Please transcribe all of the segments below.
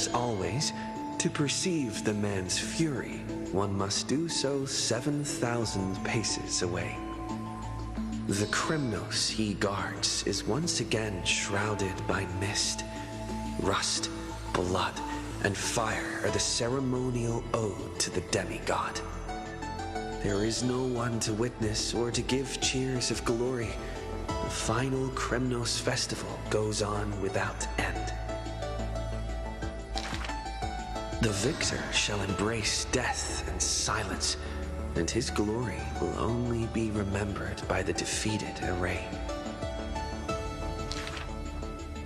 as always, to perceive the man's fury, one must do so 7,000 paces away. The Kremnos he guards is once again shrouded by mist. Rust, blood, and fire are the ceremonial ode to the demigod. There is no one to witness or to give cheers of glory. The final Kremnos festival goes on without end. The victor shall embrace death and silence, and his glory will only be remembered by the defeated array.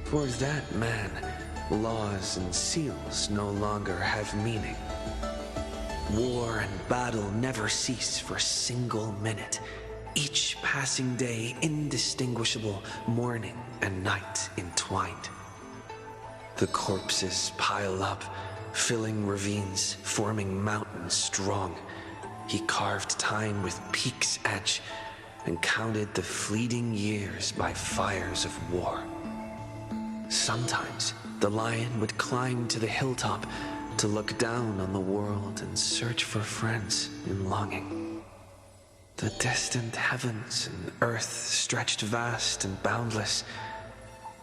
For that man, laws and seals no longer have meaning. War and battle never cease for a single minute, each passing day indistinguishable, morning and night entwined. The corpses pile up, filling ravines, forming mountains strong. He carved time with peak's edge and counted the fleeting years by fires of war. Sometimes the lion would climb to the hilltop to look down on the world and search for friends in longing. The distant heavens and earth stretched vast and boundless,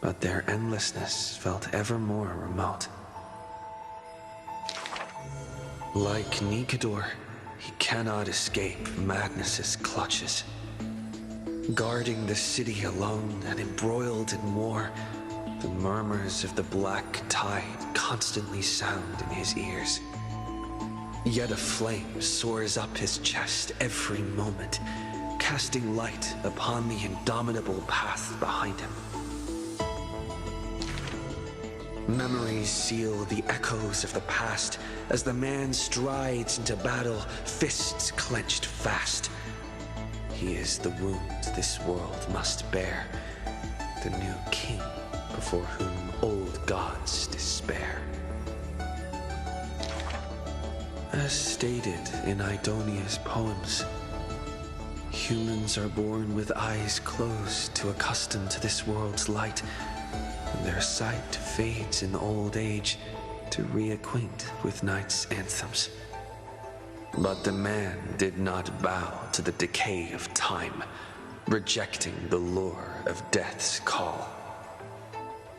but their endlessness felt ever more remote. Like Nikador, he cannot escape Magnus's clutches. Guarding the city alone and embroiled in war, the murmurs of the black tide constantly sound in his ears. Yet a flame soars up his chest every moment, casting light upon the indomitable path behind him. Memories seal the echoes of the past as the man strides into battle, fists clenched fast. He is the wound this world must bear, the new king before whom old gods despair. As stated in Idonia's poems, humans are born with eyes closed to accustom to this world's light, and their sight fades in old age to reacquaint with night's anthems. But the man did not bow to the decay of time, rejecting the lure of death's call.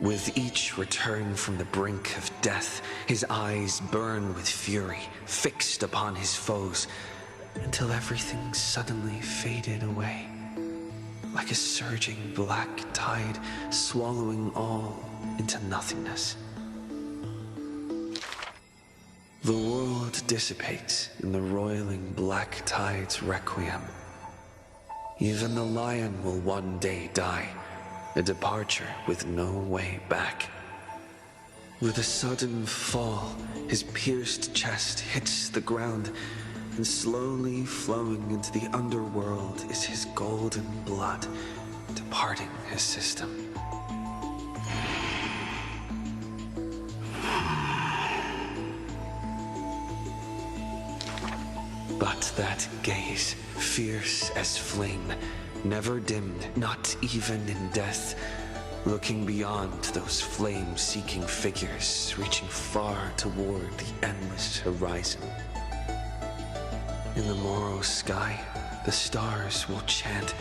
With each return from the brink of death, his eyes burn with fury, fixed upon his foes, until everything suddenly faded away, like a surging black tide swallowing all into nothingness. The world dissipates in the roiling black tide's requiem. Even the lion will one day die, a departure with no way back. With a sudden fall, his pierced chest hits the ground, and slowly flowing into the underworld is his golden blood, departing his system. But that gaze, fierce as flame, never dimmed, not even in death, looking beyond those flame-seeking figures, reaching far toward the endless horizon. In the morrow sky, the stars will chant,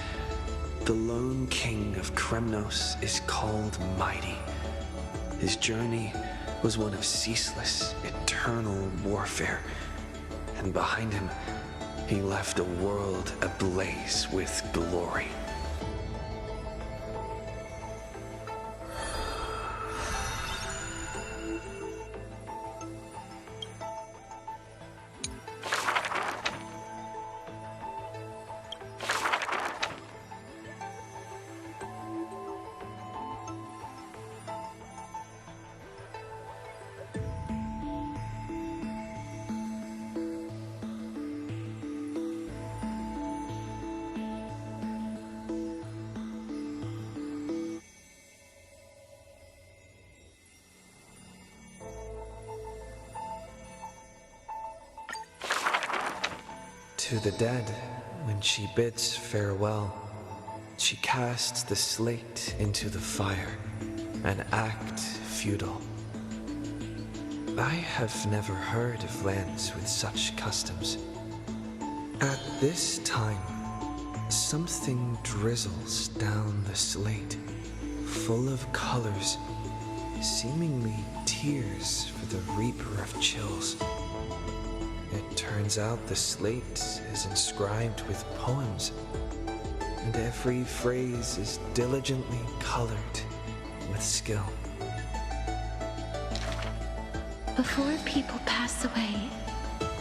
"The lone king of Kremnos is called mighty. His journey was one of ceaseless, eternal warfare, and behind him, he left a world ablaze with glory." To the dead, when she bids farewell, she casts the slate into the fire, an act futile. I have never heard of lands with such customs. At this time, something drizzles down the slate, full of colors, seemingly tears for the reaper of chills. It turns out the slate is inscribed with poems, and every phrase is diligently colored with skill. Before people pass away,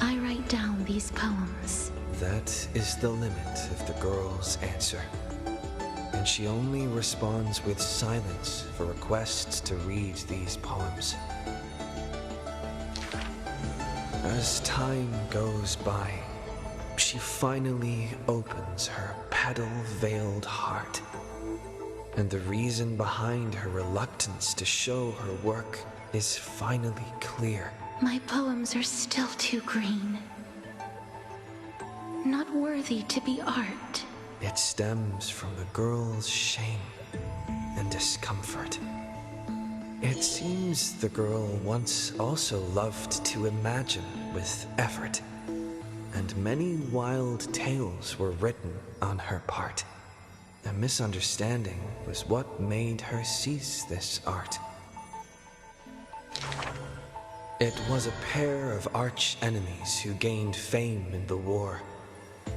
I write down these poems. That is the limit of the girl's answer, and she only responds with silence for requests to read these poems. As time goes by, she finally opens her petal-veiled heart, and the reason behind her reluctance to show her work is finally clear. My poems are still too green. Not worthy to be art. It stems from the girl's shame and discomfort. It seems the girl once also loved to imagine with effort, and many wild tales were written on her part. A misunderstanding was what made her cease this art. It was a pair of arch enemies who gained fame in the war.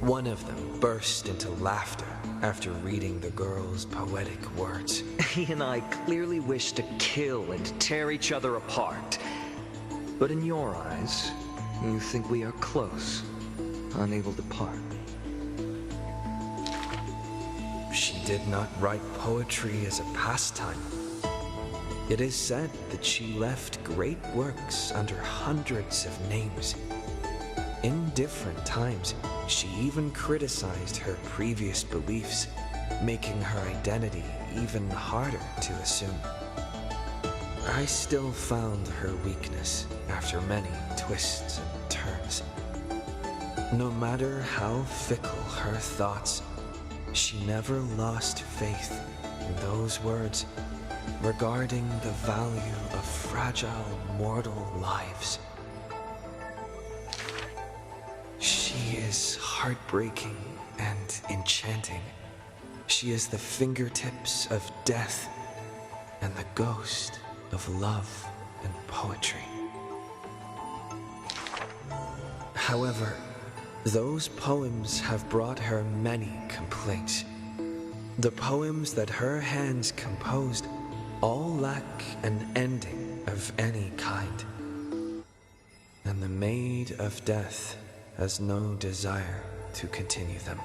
One of them burst into laughter after reading the girl's poetic words. He and I clearly wish to kill and tear each other apart. But in your eyes, you think we are close, unable to part. She did not write poetry as a pastime. It is said that she left great works under hundreds of names. In different times, she even criticized her previous beliefs, making her identity even harder to assume. I still found her weakness after many twists and turns. No matter how fickle her thoughts, she never lost faith in those words regarding the value of fragile mortal lives. She is heartbreaking and enchanting. She is the fingertips of death and the ghost of love and poetry. However, those poems have brought her many complaints. The poems that her hands composed all lack an ending of any kind. And the Maid of Death has no desire to continue them.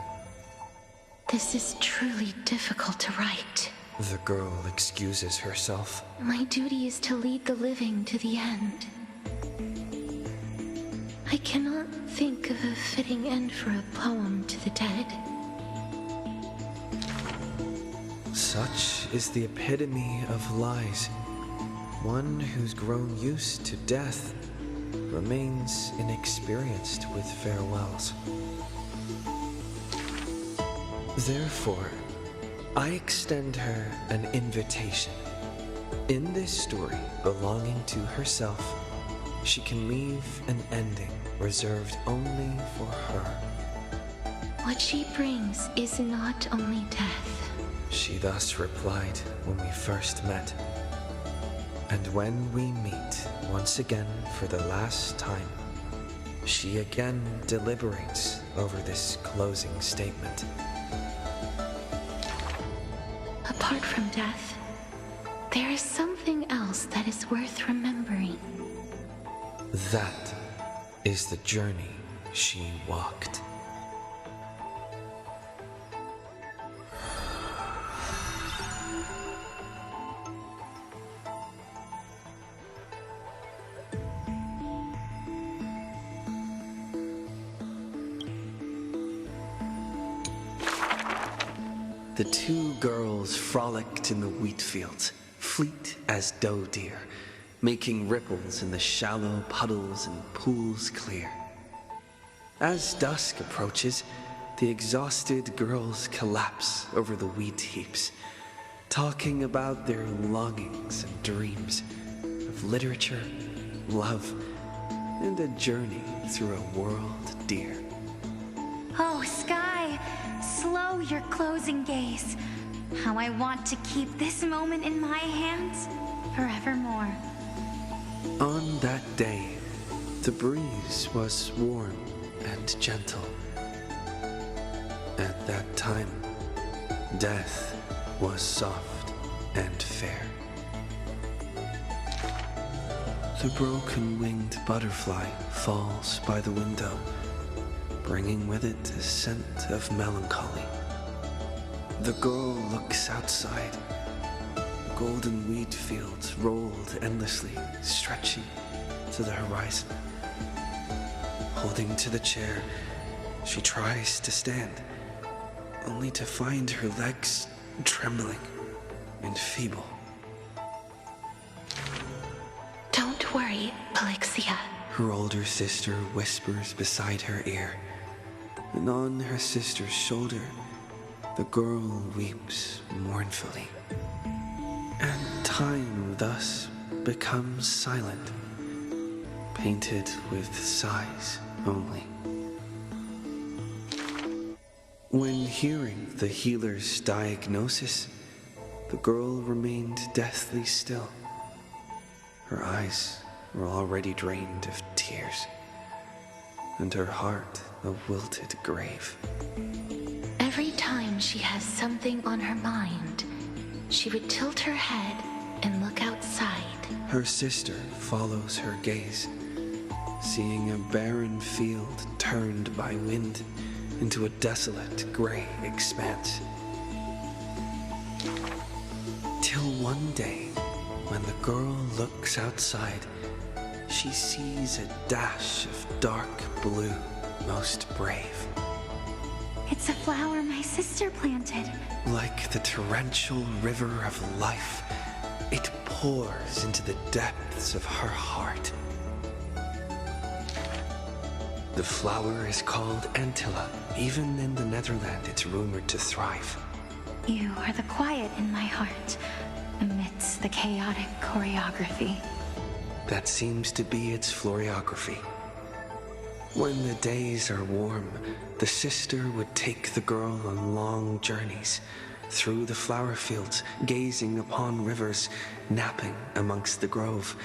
This is truly difficult to write. The girl excuses herself. My duty is to lead the living to the end. I cannot think of a fitting end for a poem to the dead. Such is the epitome of lies. One who's grown used to death remains inexperienced with farewells. Therefore, I extend her an invitation. In this story belonging to herself, she can leave an ending reserved only for her. What she brings is not only death. She thus replied when we first met. And when we meet once again for the last time, she again deliberates over this closing statement. Apart from death, there is something else that is worth remembering. That is the journey she walked. The two girls frolicked in the wheat fields, fleet as doe deer, making ripples in the shallow puddles and pools clear. As dusk approaches, the exhausted girls collapse over the wheat heaps, talking about their longings and dreams of literature love, and a journey through a world dear. Oh, Sky, slow your closing gaze. How I want to keep this moment in my hands forevermore. On that day, the breeze was warm and gentle. At that time, death was soft and fair. The broken-winged butterfly falls by the window, bringing with it a scent of melancholy. The girl looks outside. Golden wheat fields rolled endlessly, stretching to the horizon. Holding to the chair, she tries to stand, only to find her legs trembling and feeble. Don't worry, Pelixia. Her older sister whispers beside her ear, and on her sister's shoulder, the girl weeps mournfully. And time thus becomes silent, painted with sighs only. When hearing the healer's diagnosis, the girl remained deathly still. Her eyes were already drained of tears, and her heart a wilted grave. Every time she has something on her mind, she would tilt her head and look outside. Her sister follows her gaze, seeing a barren field turned by wind into a desolate gray expanse. Till one day, when the girl looks outside, she sees a dash of dark blue, most brave. It's a flower my sister planted. Like the torrential river of life, it pours into the depths of her heart. The flower is called Antilla. Even in the Netherlands, it's rumored to thrive. You are the quiet in my heart, amidst the chaotic choreography. That seems to be its floriography. When the days are warm, the sister would take the girl on long journeys through the flower fields, gazing upon rivers, napping amongst the grove,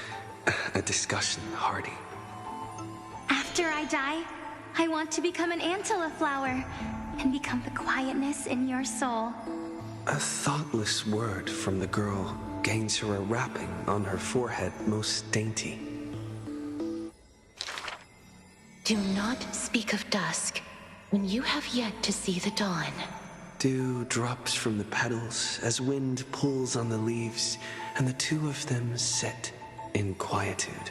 a discussion hardy. After I die, I want to become an Antilla flower and become the quietness in your soul. A thoughtless word from the girl gains her a wrapping on her forehead most dainty. Do not speak of dusk when you have yet to see the dawn. Dew drops from the petals as wind pulls on the leaves, and the two of them sit in quietude.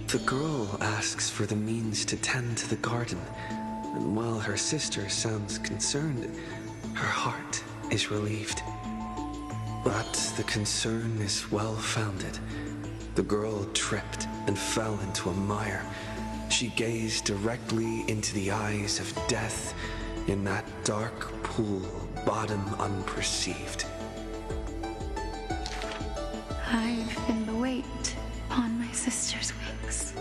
The girl asks for the means to tend to the garden, and while her sister sounds concerned, her heart is relieved. But the concern is well-founded. The girl tripped and fell into a mire. She gazed directly into the eyes of death in that dark pool, bottom unperceived. I've been the weight upon my sister's wings.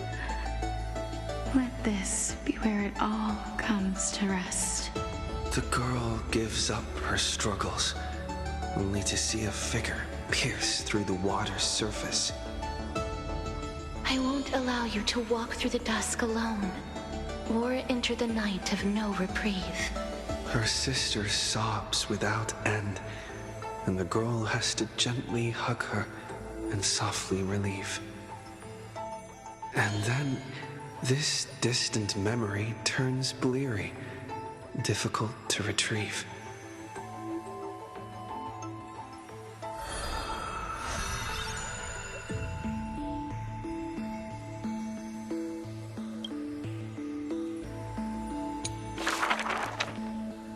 Let this be where it all comes to rest. The girl gives up her struggles, only to see a figure pierce through the water's surface. I won't allow you to walk through the dusk alone, or enter the night of no reprieve. Her sister sobs without end, and the girl has to gently hug her and softly relieve. And then, this distant memory turns bleary, difficult to retrieve.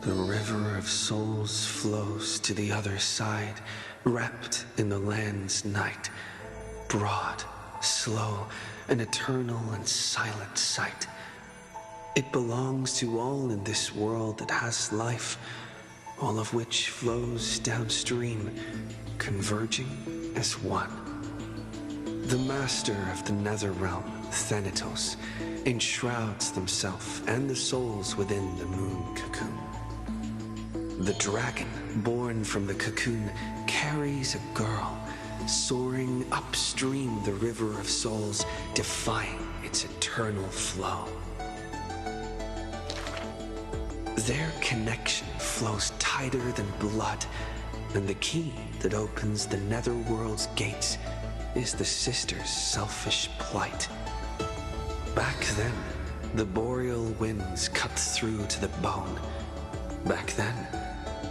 The river of souls flows to the other side, wrapped in the land's night. Broad, slow, an eternal and silent sight. It belongs to all in this world that has life, all of which flows downstream, converging as one. The master of the nether realm, Thanatos, enshrouds himself and the souls within the moon cocoon. The dragon, born from the cocoon, carries a girl, soaring upstream the river of souls, defying its eternal flow. Their connection flows tighter than blood, and the key that opens the netherworld's gates is the sisters' selfish plight. Back then, the boreal winds cut through to the bone. Back then,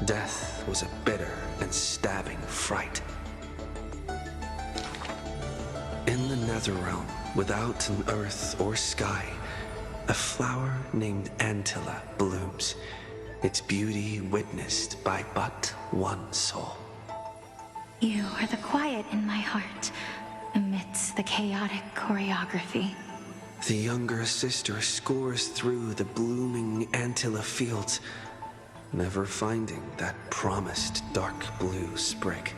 death was a bitter and stabbing fright. In the netherrealm, without an earth or sky, a flower named Antilla blooms, its beauty witnessed by but one soul. You are the quiet in my heart, amidst the chaotic choreography. The younger sister scores through the blooming Antilla fields, never finding that promised dark blue sprig.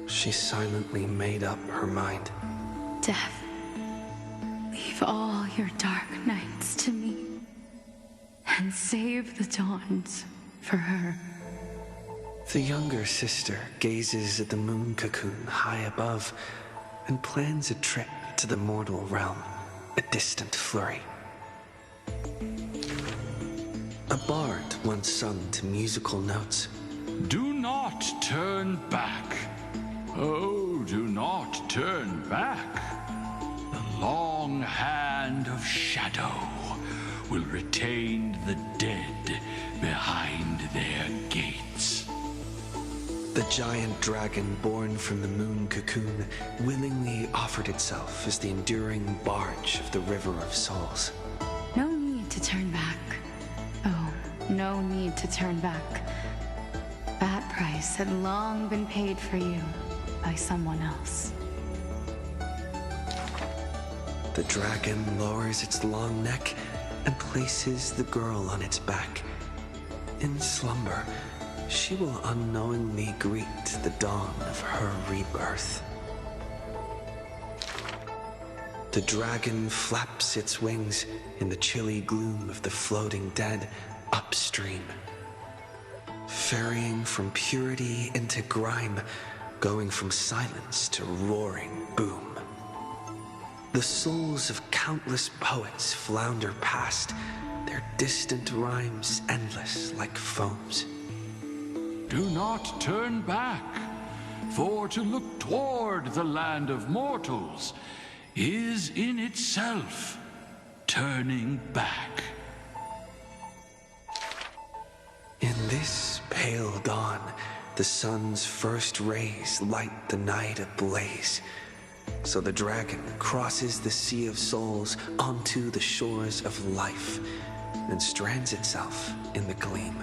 She silently made up her mind. Death, leave all your dark nights to me, and save the dawns for her. The younger sister gazes at the moon cocoon high above and plans a trip to the mortal realm, a distant flurry. A bard once sung to musical notes. Do not turn back. Oh, do not turn back. The long hand of shadow will retain the dead behind their gates. The giant dragon born from the moon cocoon willingly offered itself as the enduring barge of the River of Souls. No need to turn back. Oh, no need to turn back. That price had long been paid for you by someone else. The dragon lowers its long neck and places the girl on its back. In slumber, she will unknowingly greet the dawn of her rebirth. The dragon flaps its wings in the chilly gloom of the floating dead upstream, ferrying from purity into grime, going from silence to roaring boom. The souls of countless poets flounder past, their distant rhymes endless like foams. Do not turn back, for to look toward the land of mortals is in itself turning back. In this pale dawn, the sun's first rays light the night ablaze. So the dragon crosses the sea of souls onto the shores of life and strands itself in the gleam.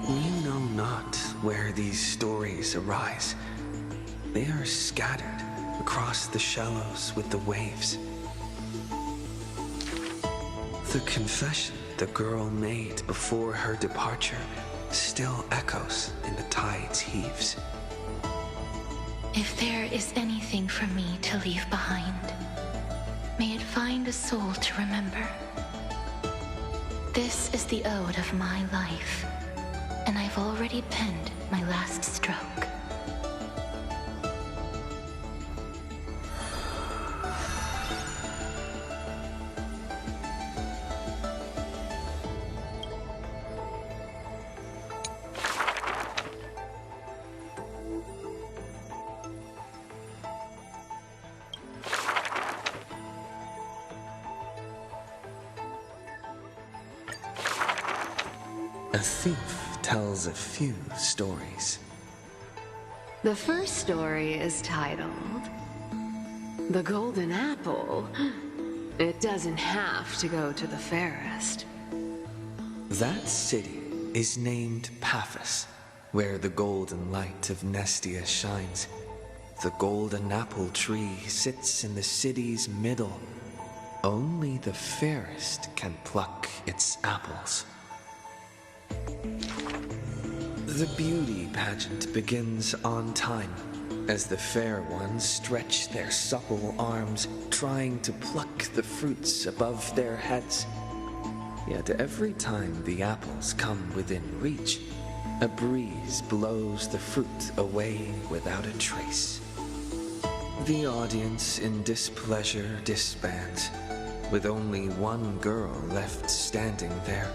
We know not where these stories arise. They are scattered across the shallows with the waves. The confession the girl made before her departure still echoes in the tide's heaves. If there is anything for me to leave behind, may it find a soul to remember. This is the ode of my life, and I've already penned my last stroke. A thief tells a few stories. The first story is titled The Golden Apple. It doesn't have to go to the fairest. That city is named Paphos, where the golden light of Nestia shines. The golden apple tree sits in the city's middle. Only the fairest can pluck its apples. The beauty pageant begins on time. as the fair ones stretch their supple arms, trying to pluck the fruits above their heads. Yet every time the apples come within reach, a breeze blows the fruit away without a trace. The audience in displeasure disbands, with only one girl left standing there,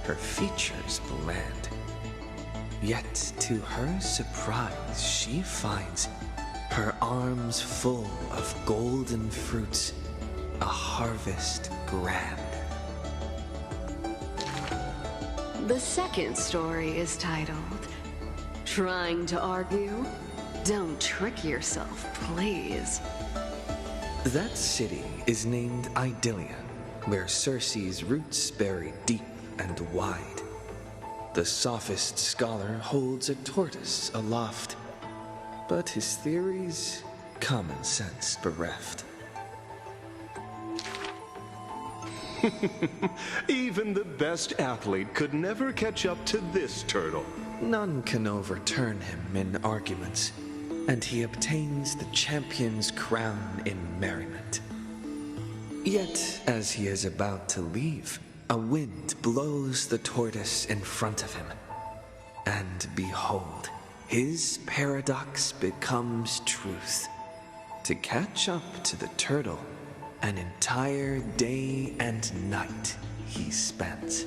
her features bland. Yet to her surprise she finds her arms full of golden fruits, a harvest grand. The second story is titled, Trying to Argue? Don't trick yourself, please. That city is named Idylia, where Circe's roots bury deep and wide. The sophist scholar holds a tortoise aloft, but his theories, common sense bereft. Even the best athlete could never catch up to this turtle. None can overturn him in arguments, and he obtains the champion's crown in merriment. Yet, as he is about to leave, a wind blows the tortoise in front of him. And behold, his paradox becomes truth. To catch up to the turtle, an entire day and night he spent.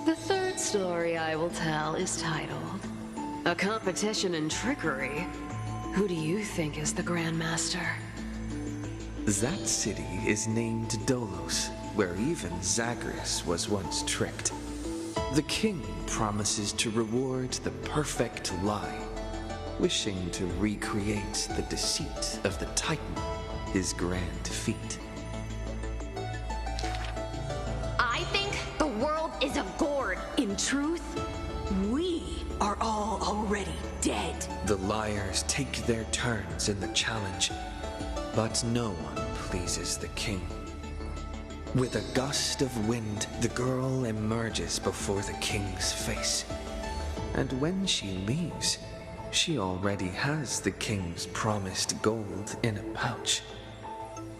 The third story I will tell is titled, A Competition in Trickery. Who do you think is the Grandmaster? That city is named Dolos, where even Zagreus was once tricked. The king promises to reward the perfect lie, wishing to recreate the deceit of the Titan, his grand feat. I think the world is a gourd. In truth, we are all already dead. The liars take their turns in the challenge, but no one pleases the king. With a gust of wind, the girl emerges before the king's face. And when she leaves, she already has the king's promised gold in a pouch.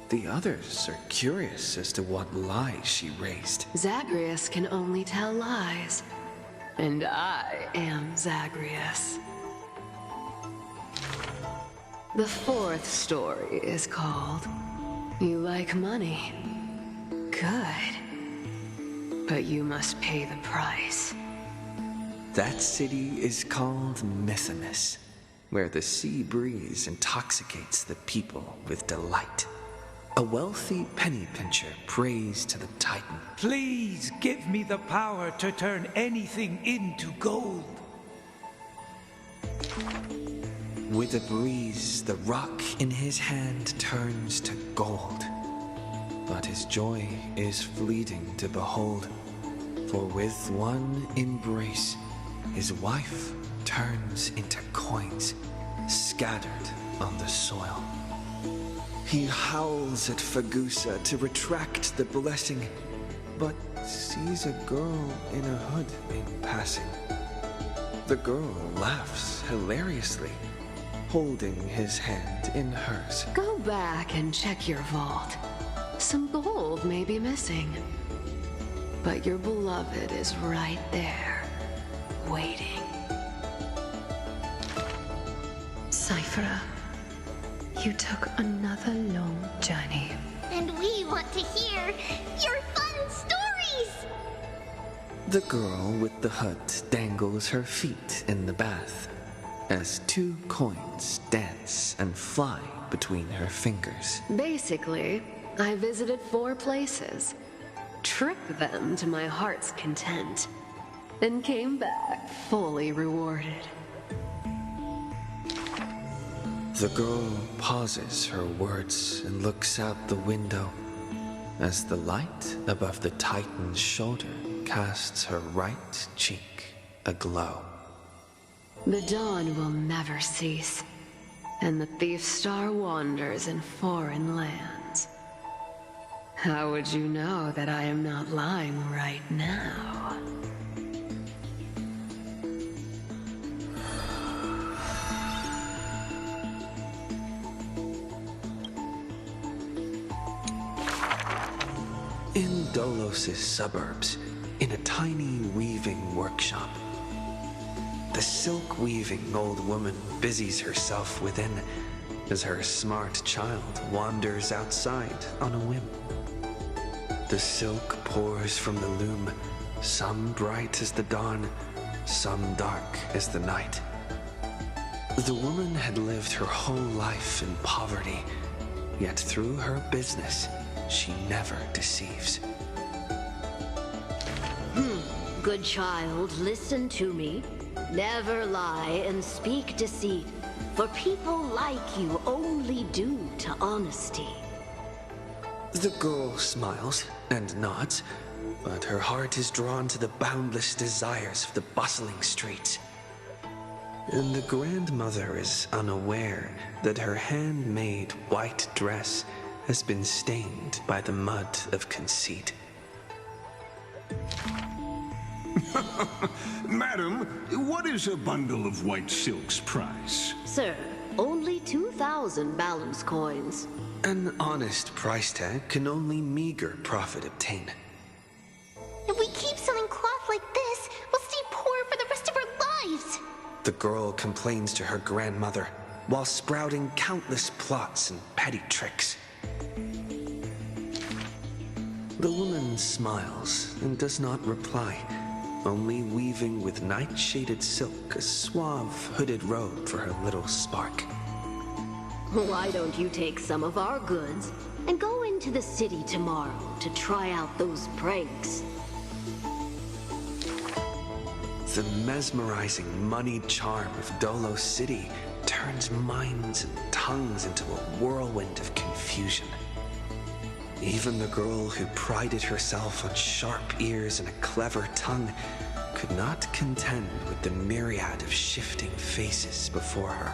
The others are curious as to what lies she raised. Zagreus can only tell lies. And I am Zagreus. The fourth story is called, You Like Money. Good. But you must pay the price. That city is called Mythonis, where the sea breeze intoxicates the people with delight. A wealthy penny pincher prays to the Titan. Please give me the power to turn anything into gold. With a breeze, the rock in his hand turns to gold. But his joy is fleeting to behold, for with one embrace, his wife turns into coins, scattered on the soil. He howls at Fagusa to retract the blessing, but sees a girl in a hood in passing. The girl laughs hilariously, holding his hand in hers. Go back and check your vault. Some gold may be missing. But your beloved is right there, waiting. Cyphera, you took another long journey. And we want to hear your fun stories! The girl with the hood dangles her feet in the bath as 2 coins dance and fly between her fingers. Basically, I visited 4 places, tricked them to my heart's content, and came back fully rewarded. The girl pauses her words and looks out the window as the light above the Titan's shoulder casts her right cheek aglow. The dawn will never cease, and the thief star wanders in foreign lands. How would you know that I am not lying right now? Dolos' suburbs, in a tiny weaving workshop. The silk-weaving old woman busies herself within as her smart child wanders outside on a whim. The silk pours from the loom, some bright as the dawn, some dark as the night. The woman had lived her whole life in poverty, yet through her business, she never deceives. Good child, listen to me. Never lie and speak deceit, for people like you only do to honesty. The girl smiles and nods, but her heart is drawn to the boundless desires of the bustling streets. And the grandmother is unaware that her handmade white dress has been stained by the mud of conceit. Madam, what is a bundle of white silk's price? Sir, only 2,000 balance coins. An honest price tag can only meager profit obtain. If we keep selling cloth like this, we'll stay poor for the rest of our lives. The girl complains to her grandmother while sprouting countless plots and petty tricks. The woman smiles and does not reply, only weaving with night-shaded silk a suave hooded robe for her little spark. Why don't you take some of our goods and go into the city tomorrow to try out those pranks? The mesmerizing moneyed charm of Dolos City turns minds and tongues into a whirlwind of confusion. Even the girl who prided herself on sharp ears and a clever tongue could not contend with the myriad of shifting faces before her.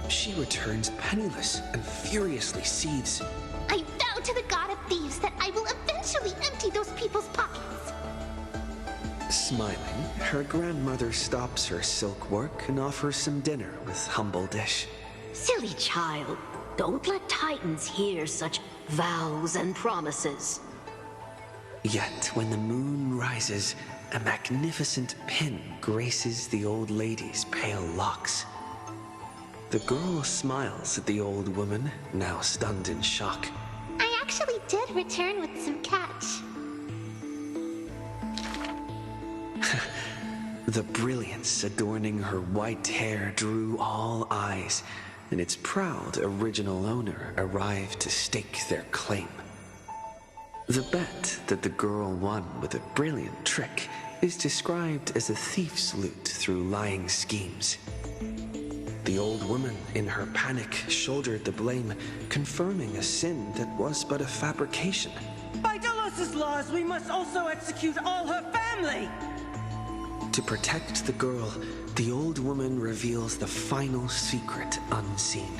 She returns penniless and furiously seethes. I vow to the god of thieves that I will eventually empty those people's pockets. Smiling, her grandmother stops her silk work and offers some dinner with humble dish. Silly child, don't let Titans hear such vows and promises. Yet when the moon rises, a magnificent pin graces the old lady's pale locks. The girl smiles at the old woman, now stunned in shock. I actually did return with some catch. The brilliance adorning her white hair drew all eyes, and its proud original owner arrived to stake their claim. The bet that the girl won with a brilliant trick is described as a thief's loot through lying schemes. The old woman, in her panic, shouldered the blame, confirming a sin that was but a fabrication. By Dolos' laws, we must also execute all her family! To protect the girl, the old woman reveals the final secret unseen.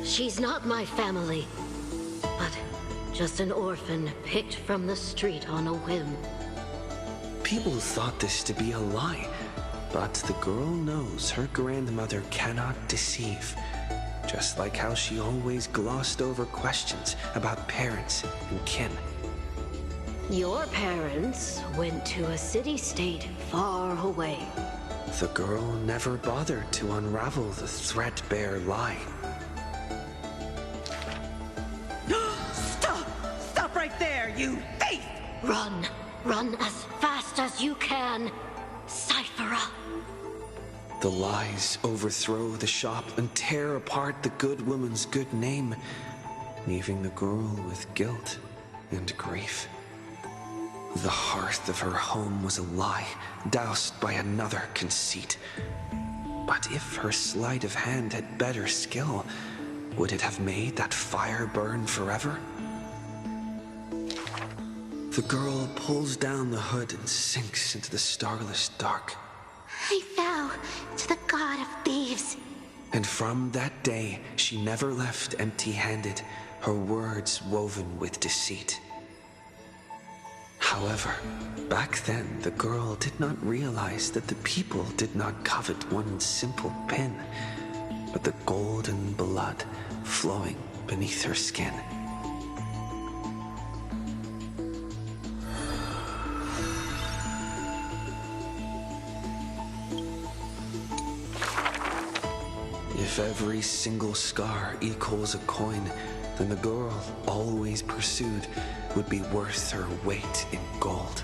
She's not my family, but just an orphan picked from the street on a whim. People thought this to be a lie, but the girl knows her grandmother cannot deceive, just like how she always glossed over questions about parents and kin. Your parents went to a city-state far away. The girl never bothered to unravel the threadbare lie. Stop! Stop right there, you thief! Run! Run as fast as you can! Cyphera! The lies overthrow the shop and tear apart the good woman's good name, leaving the girl with guilt and grief. The hearth of her home was a lie, doused by another conceit. But if her sleight of hand had better skill, would it have made that fire burn forever? The girl pulls down the hood and sinks into the starless dark. I vow to the god of thieves. And from that day, she never left empty-handed, her words woven with deceit. However, back then, the girl did not realize that the people did not covet one simple pin, but the golden blood flowing beneath her skin. If every single scar equals a coin, then the girl always pursued would be worth her weight in gold.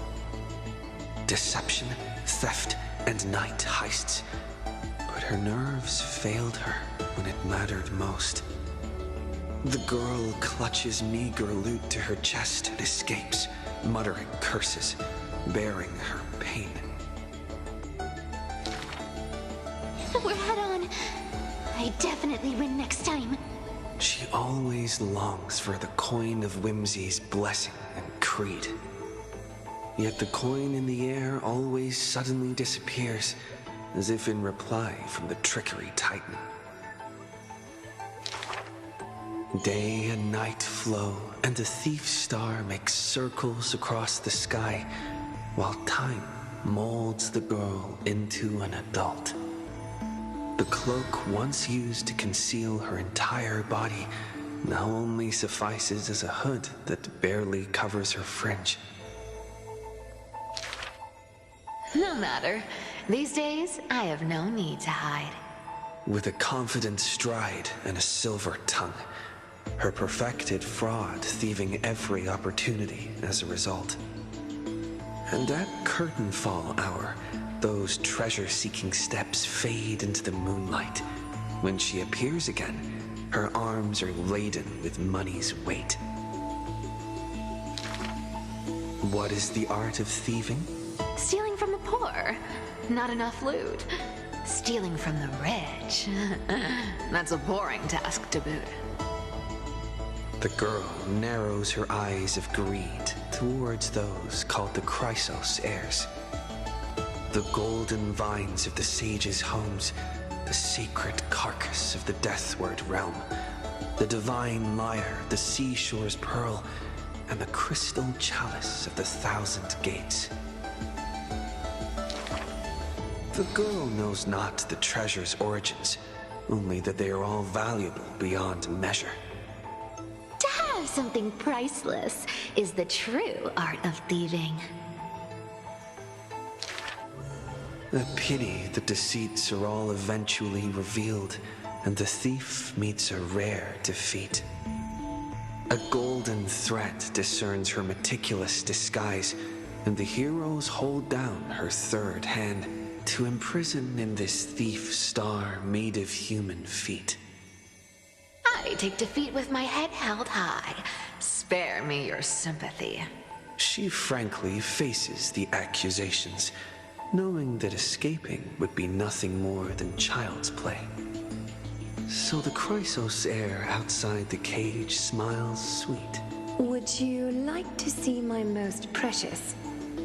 Deception, theft, and night heists. But her nerves failed her when it mattered most. The girl clutches meager loot to her chest and escapes, muttering curses, bearing her pain. We're head on. I definitely win next time. She always longs for the coin of Whimsy's blessing and creed. Yet the coin in the air always suddenly disappears, as if in reply from the trickery titan. Day and night flow, and the thief star makes circles across the sky, while time molds the girl into an adult. The cloak once used to conceal her entire body now only suffices as a hood that barely covers her fringe. No matter. These days, I have no need to hide. With a confident stride and a silver tongue, her perfected fraud thieving every opportunity as a result. And at curtain fall hour, those treasure-seeking steps fade into the moonlight. When she appears again, her arms are laden with money's weight. What is the art of thieving? Stealing from the poor. Not enough loot. Stealing from the rich. That's a boring task to boot. The girl narrows her eyes of greed towards those called the Chrysos heirs. The golden vines of the sages' homes, the sacred carcass of the deathward realm, the divine lyre, the seashore's pearl, and the crystal chalice of the thousand gates. The girl knows not the treasure's origins, only that they are all valuable beyond measure. To have something priceless is the true art of thieving. A pity the deceits are all eventually revealed, and the thief meets a rare defeat. A golden thread discerns her meticulous disguise, and the heroes hold down her third hand to imprison in this thief star made of human feet. I take defeat with my head held high. Spare me your sympathy. She frankly faces the accusations, knowing that escaping would be nothing more than child's play. So the Chrysos heir outside the cage smiles sweet. Would you like to see my most precious?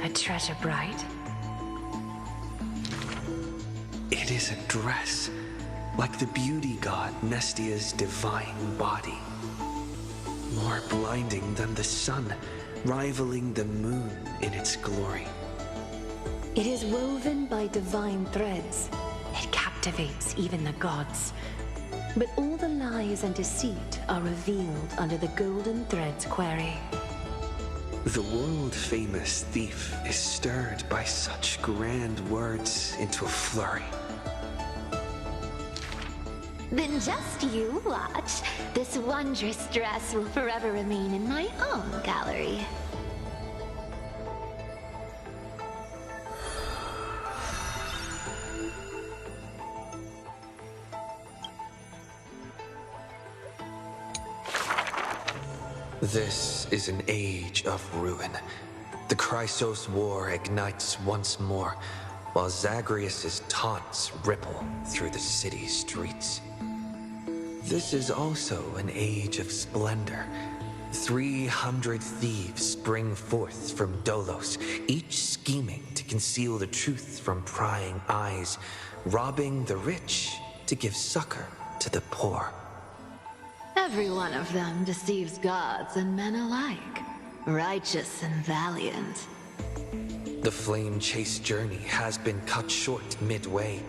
A treasure bright? It is a dress, like the beauty god Nestia's divine body. More blinding than the sun, rivaling the moon in its glory. It is woven by divine threads. It captivates even the gods. But all the lies and deceit are revealed under the golden thread's query. The world-famous thief is stirred by such grand words into a flurry. Then just you watch. This wondrous dress will forever remain in my own gallery. This is an age of ruin. The Chrysos War ignites once more, while Zagreus's taunts ripple through the city's streets. This is also an age of splendor. 300 thieves spring forth from Dolos, each scheming to conceal the truth from prying eyes, robbing the rich to give succor to the poor. Every one of them deceives gods and men alike, righteous and valiant. The flame-chased journey has been cut short midway,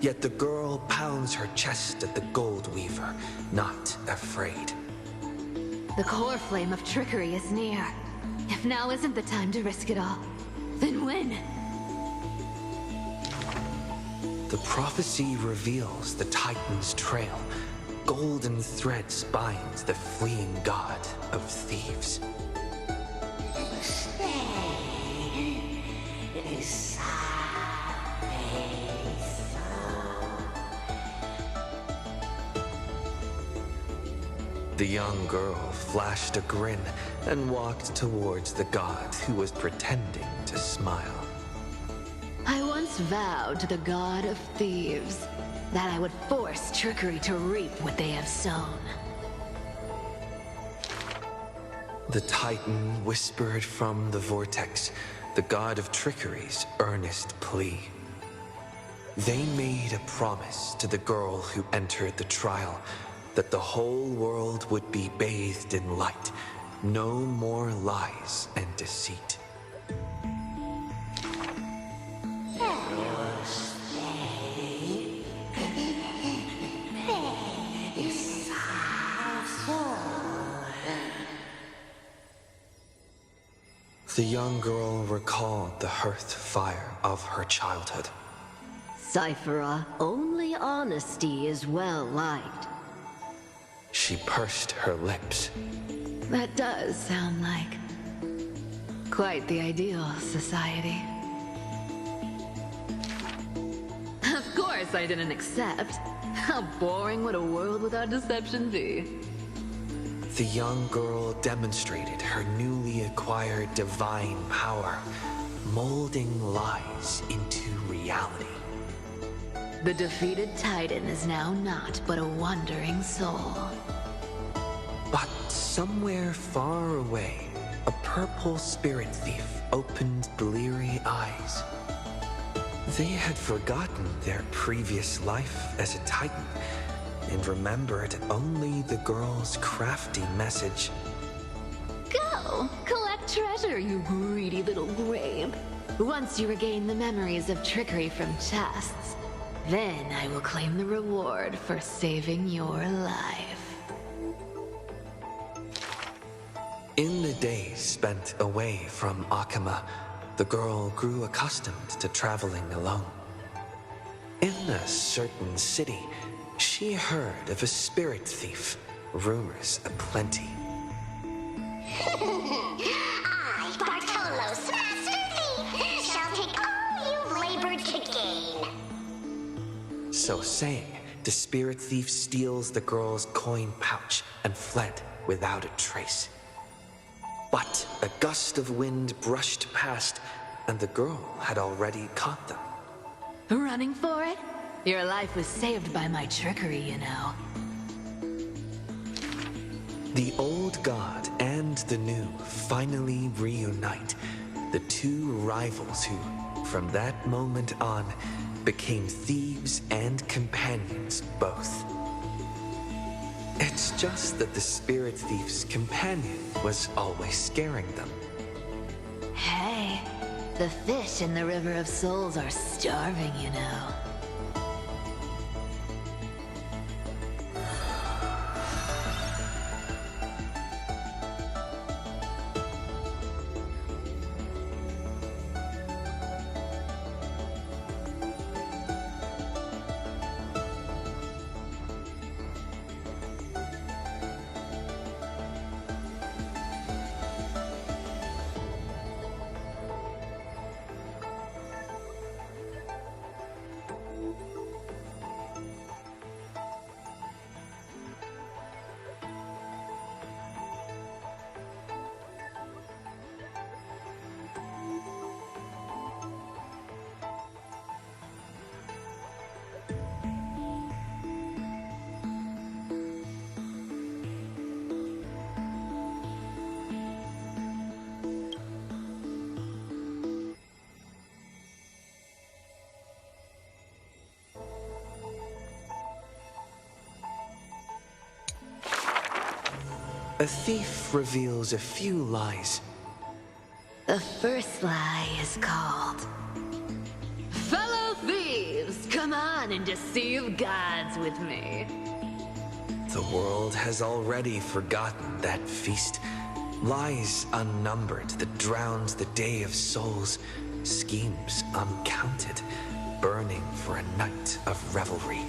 yet the girl pounds her chest at the gold weaver, not afraid. The core flame of trickery is near. If now isn't the time to risk it all, then when? The prophecy reveals the Titan's trail. Golden threads bind the fleeing god of thieves. The young girl flashed a grin and walked towards the god who was pretending to smile. I once vowed to the god of thieves that I would force trickery to reap what they have sown. The Titan whispered from the vortex, the god of trickery's earnest plea. They made a promise to the girl who entered the trial, that the whole world would be bathed in light, no more lies and deceit. The young girl recalled the hearth fire of her childhood. Cyphera, only honesty is well liked. She pursed her lips. That does sound like quite the ideal society. Of course I didn't accept. How boring would a world without deception be? The young girl demonstrated her newly acquired divine power, molding lies into reality. The defeated Titan is now not but a wandering soul. But somewhere far away, a purple spirit thief opened bleary eyes. They had forgotten their previous life as a Titan and remembered only the girl's crafty message. Go! Collect treasure, you greedy little grape. Once you regain the memories of trickery from chests, then I will claim the reward for saving your life. In the days spent away from Akama, the girl grew accustomed to traveling alone. In a certain city, she heard of a spirit thief, rumors aplenty. I, Bartolo's master thief, shall take all you've labored to gain. So saying, the spirit thief steals the girl's coin pouch and fled without a trace. But a gust of wind brushed past, and the girl had already caught them. Running for it? Your life was saved by my trickery, you know. The old god and the new finally reunite, the two rivals who, from that moment on, became thieves and companions both. It's just that the spirit thief's companion was always scaring them. Hey, the fish in the River of Souls are starving, you know. A thief reveals a few lies. The first lie is called, fellow thieves, come on and deceive gods with me. The world has already forgotten that feast. Lies unnumbered that drowned the Day of Souls. Schemes uncounted. burning for a night of revelry.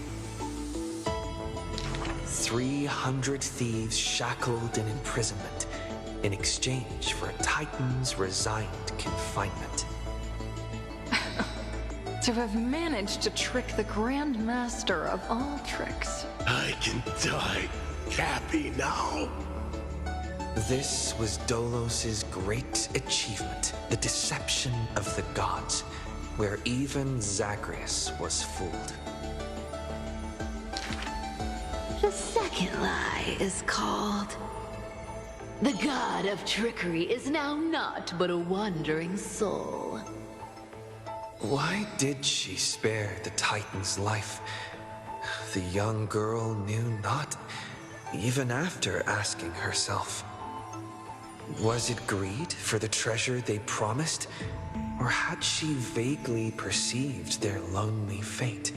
300 thieves shackled in imprisonment in exchange for a Titan's resigned confinement. To have managed to trick the Grand Master of all tricks. I can die happy now. This was Dolos's great achievement, the deception of the gods, where even Zagreus was fooled. The second lie is called... The god of trickery is now not but a wandering soul. Why did she spare the Titan's life? The young girl knew not, even after asking herself. Was it greed for the treasure they promised, or had she vaguely perceived their lonely fate?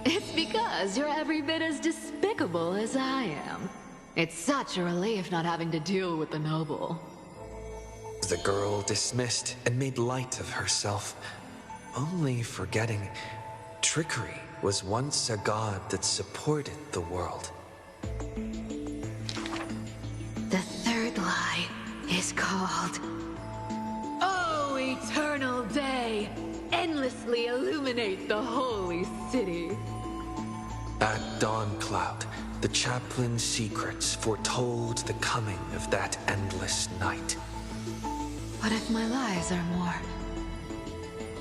It's because you're every bit as despicable as I am. It's such a relief not having to deal with the noble. The girl dismissed and made light of herself, only forgetting trickery was once a god that supported the world. The third lie is called... Oh, eternal day! Endlessly illuminate the holy city. At Dawncloud, the chaplain's secrets foretold the coming of that endless night. What if my lies are more...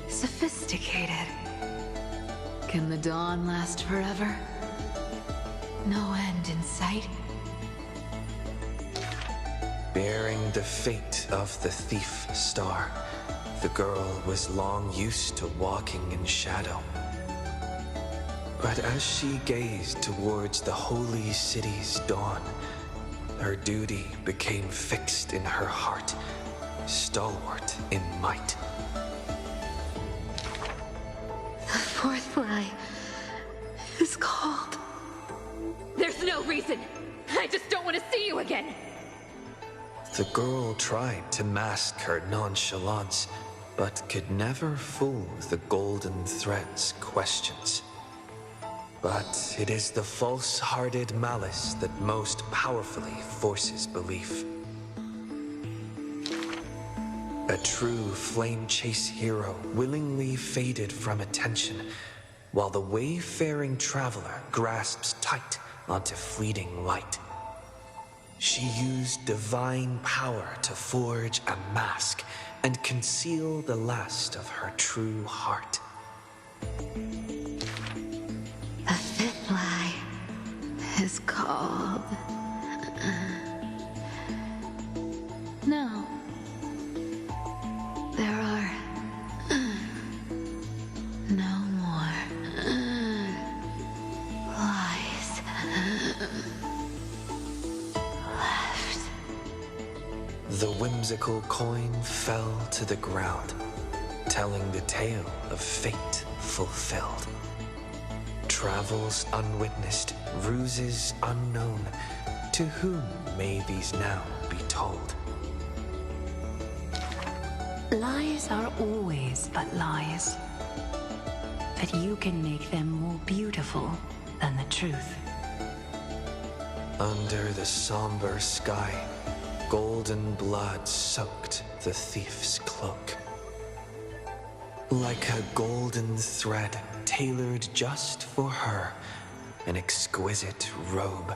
sophisticated? Can the dawn last forever? No end in sight? Bearing the fate of the thief star, the girl was long used to walking in shadow. But as she gazed towards the holy city's dawn, her duty became fixed in her heart, stalwart in might. The fourth lie is called... There's no reason! I just don't want to see you again! The girl tried to mask her nonchalance, but could never fool the golden thread's questions. But it is the false-hearted malice that most powerfully forces belief. A true flame-chase hero willingly faded from attention, while the wayfaring traveler grasps tight onto fleeting light. She used divine power to forge a mask and conceal the last of her true heart. The fifth lie is called... No. There are... no more... lies... left. The whimsical coin fell to the ground, telling the tale of fate fulfilled. Travels unwitnessed, ruses unknown, to whom may these now be told? Lies are always but lies, but you can make them more beautiful than the truth. Under the somber sky, golden blood soaked the thief's cloak. Like a golden thread tailored just for her, an exquisite robe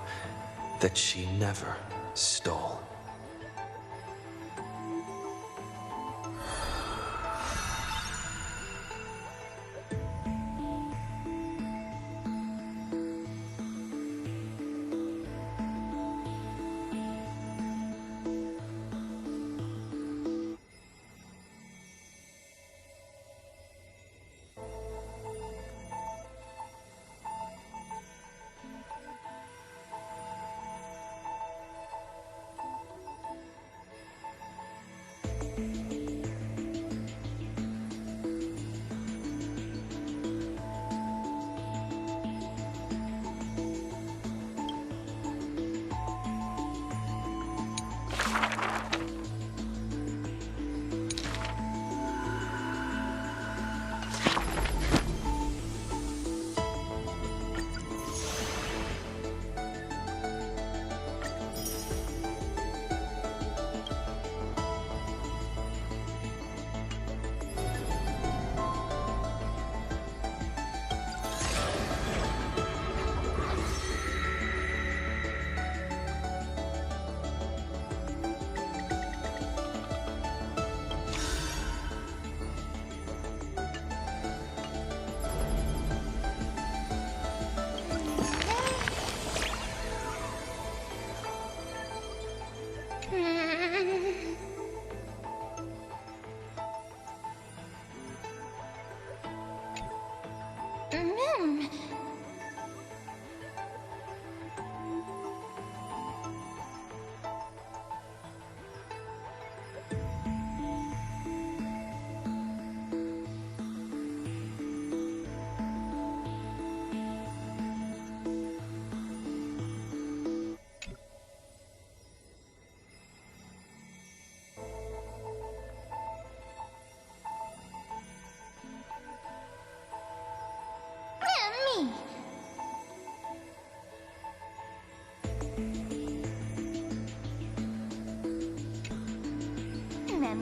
that she never stole.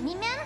Me, ma'am?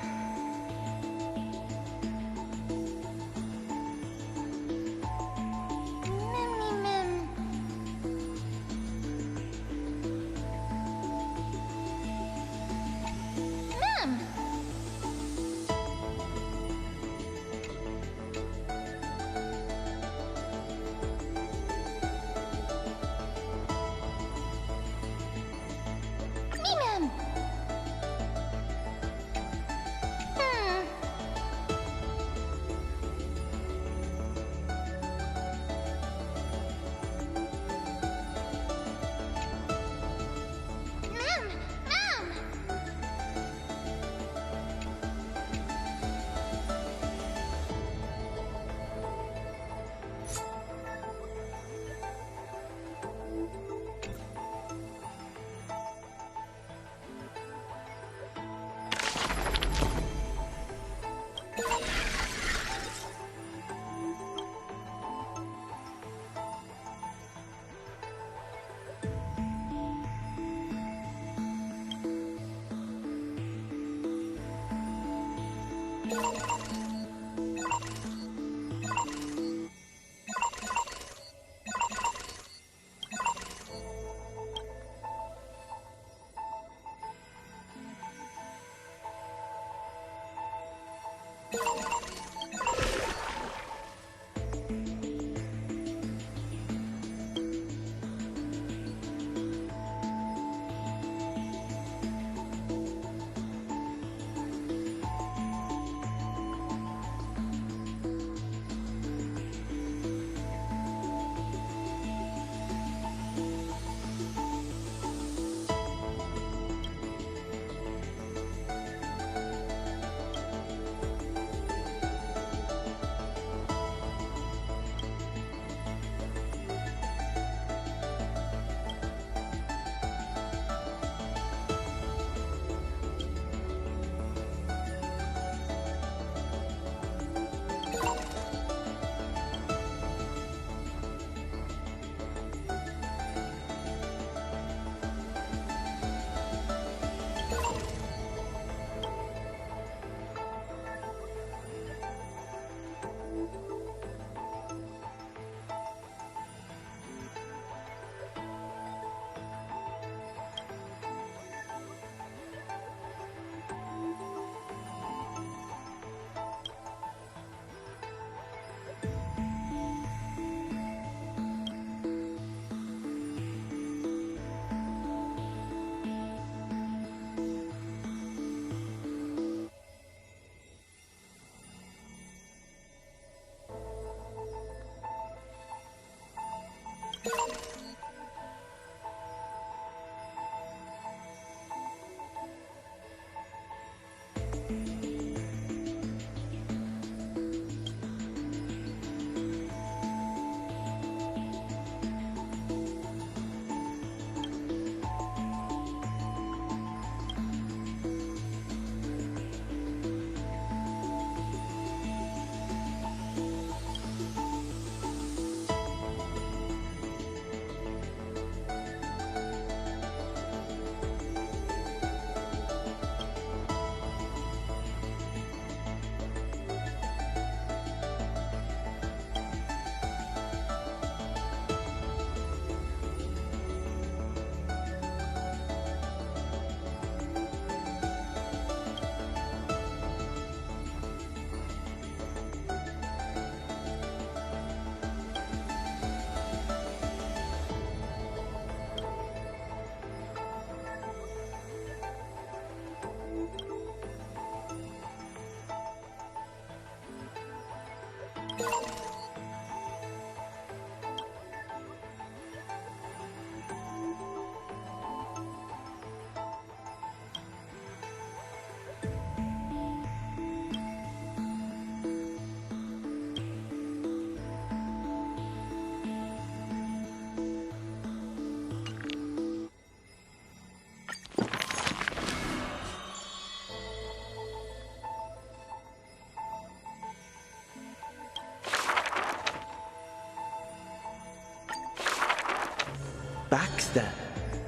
Back then,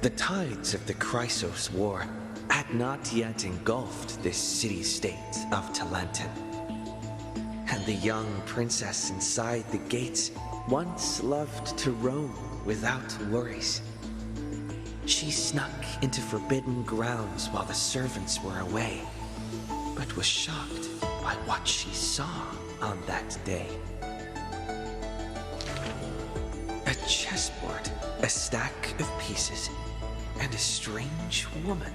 the tides of the Chrysos war had had not yet engulfed this city-state of Talenton. And the young princess inside the gates once loved to roam without worries. She snuck into forbidden grounds while the servants were away, but was shocked by what she saw on that day. A chessboard, a stack of pieces, and a strange woman.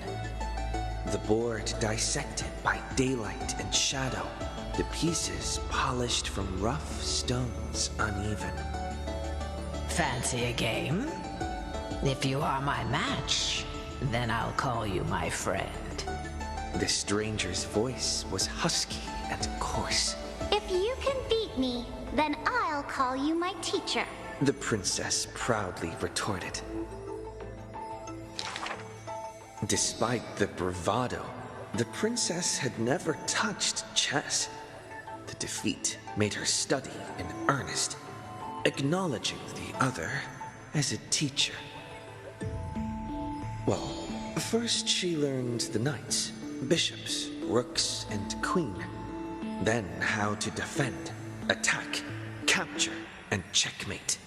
The board dissected by daylight and shadow, the pieces polished from rough stones uneven. Fancy a game? If you are my match, then I'll call you my friend. The stranger's voice was husky and coarse. If you can beat me, then I'll call you my teacher. The princess proudly retorted. Despite the bravado, the princess had never touched chess. The defeat made her study in earnest, acknowledging the other as a teacher. Well, first she learned the knights, bishops, rooks, and queen. Then how to defend, attack, capture, and checkmate.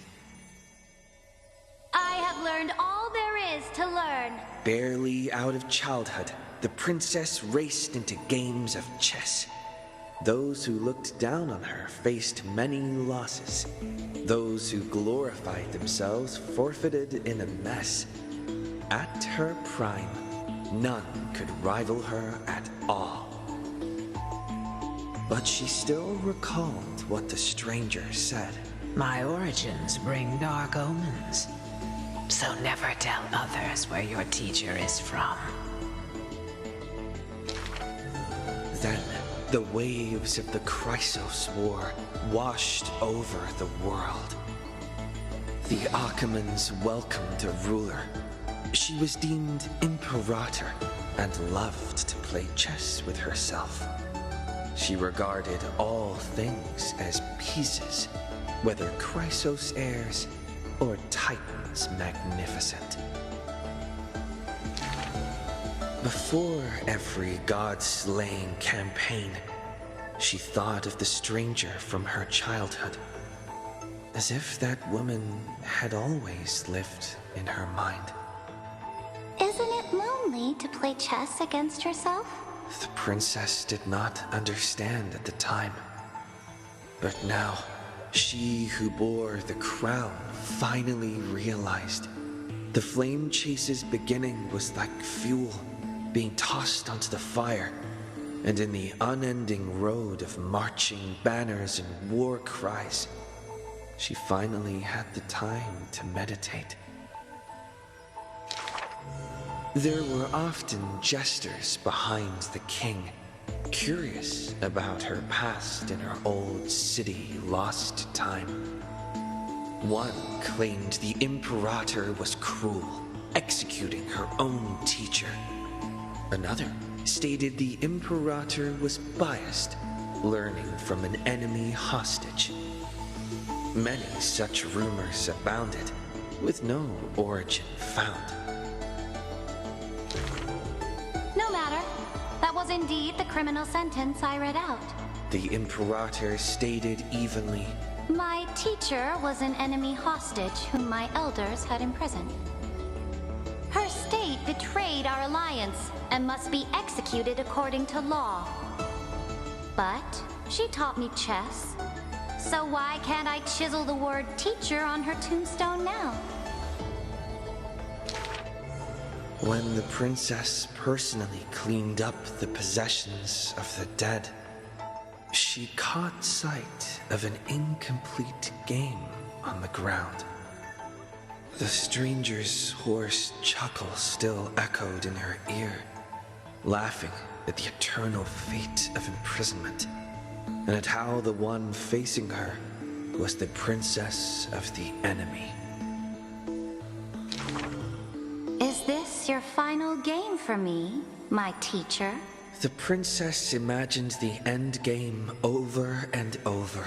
I have learned all there is to learn. Barely out of childhood, the princess raced into games of chess. Those who looked down on her faced many losses. Those who glorified themselves forfeited in a mess. At her prime, none could rival her at all. But she still recalled what the stranger said. My origins bring dark omens, so never tell others where your teacher is from. Then, the waves of the Chrysos War washed over the world. The Achaemons welcomed a ruler. She was deemed Imperator and loved to play chess with herself. She regarded all things as pieces, whether Chrysos heirs or Titans magnificent. Before every god-slaying campaign, she thought of the stranger from her childhood, as if that woman had always lived in her mind. Isn't it lonely to play chess against yourself? The princess did not understand at the time. But now, she who bore the crown finally realized. The flame chase's beginning was like fuel being tossed onto the fire, and in the unending road of marching banners and war cries, she finally had the time to meditate. There were often jesters behind the king, curious about her past in her old city lost to time. One claimed the Imperator was cruel, executing her own teacher. Another stated the Imperator was biased, learning from an enemy hostage. Many such rumors abounded, with no origin found. No matter. That was indeed the criminal sentence I read out. The Imperator stated evenly, My teacher was an enemy hostage whom my elders had imprisoned. Her state betrayed our alliance and must be executed according to law. But she taught me chess, so why can't I chisel the word teacher on her tombstone now? when the princess personally cleaned up the possessions of the dead, she caught sight of an incomplete game on the ground. The stranger's hoarse chuckle still echoed in her ear, laughing at the eternal fate of imprisonment, and at how the one facing her was the princess of the enemy. Is this your final game for me, my teacher? The princess imagined the end game over and over.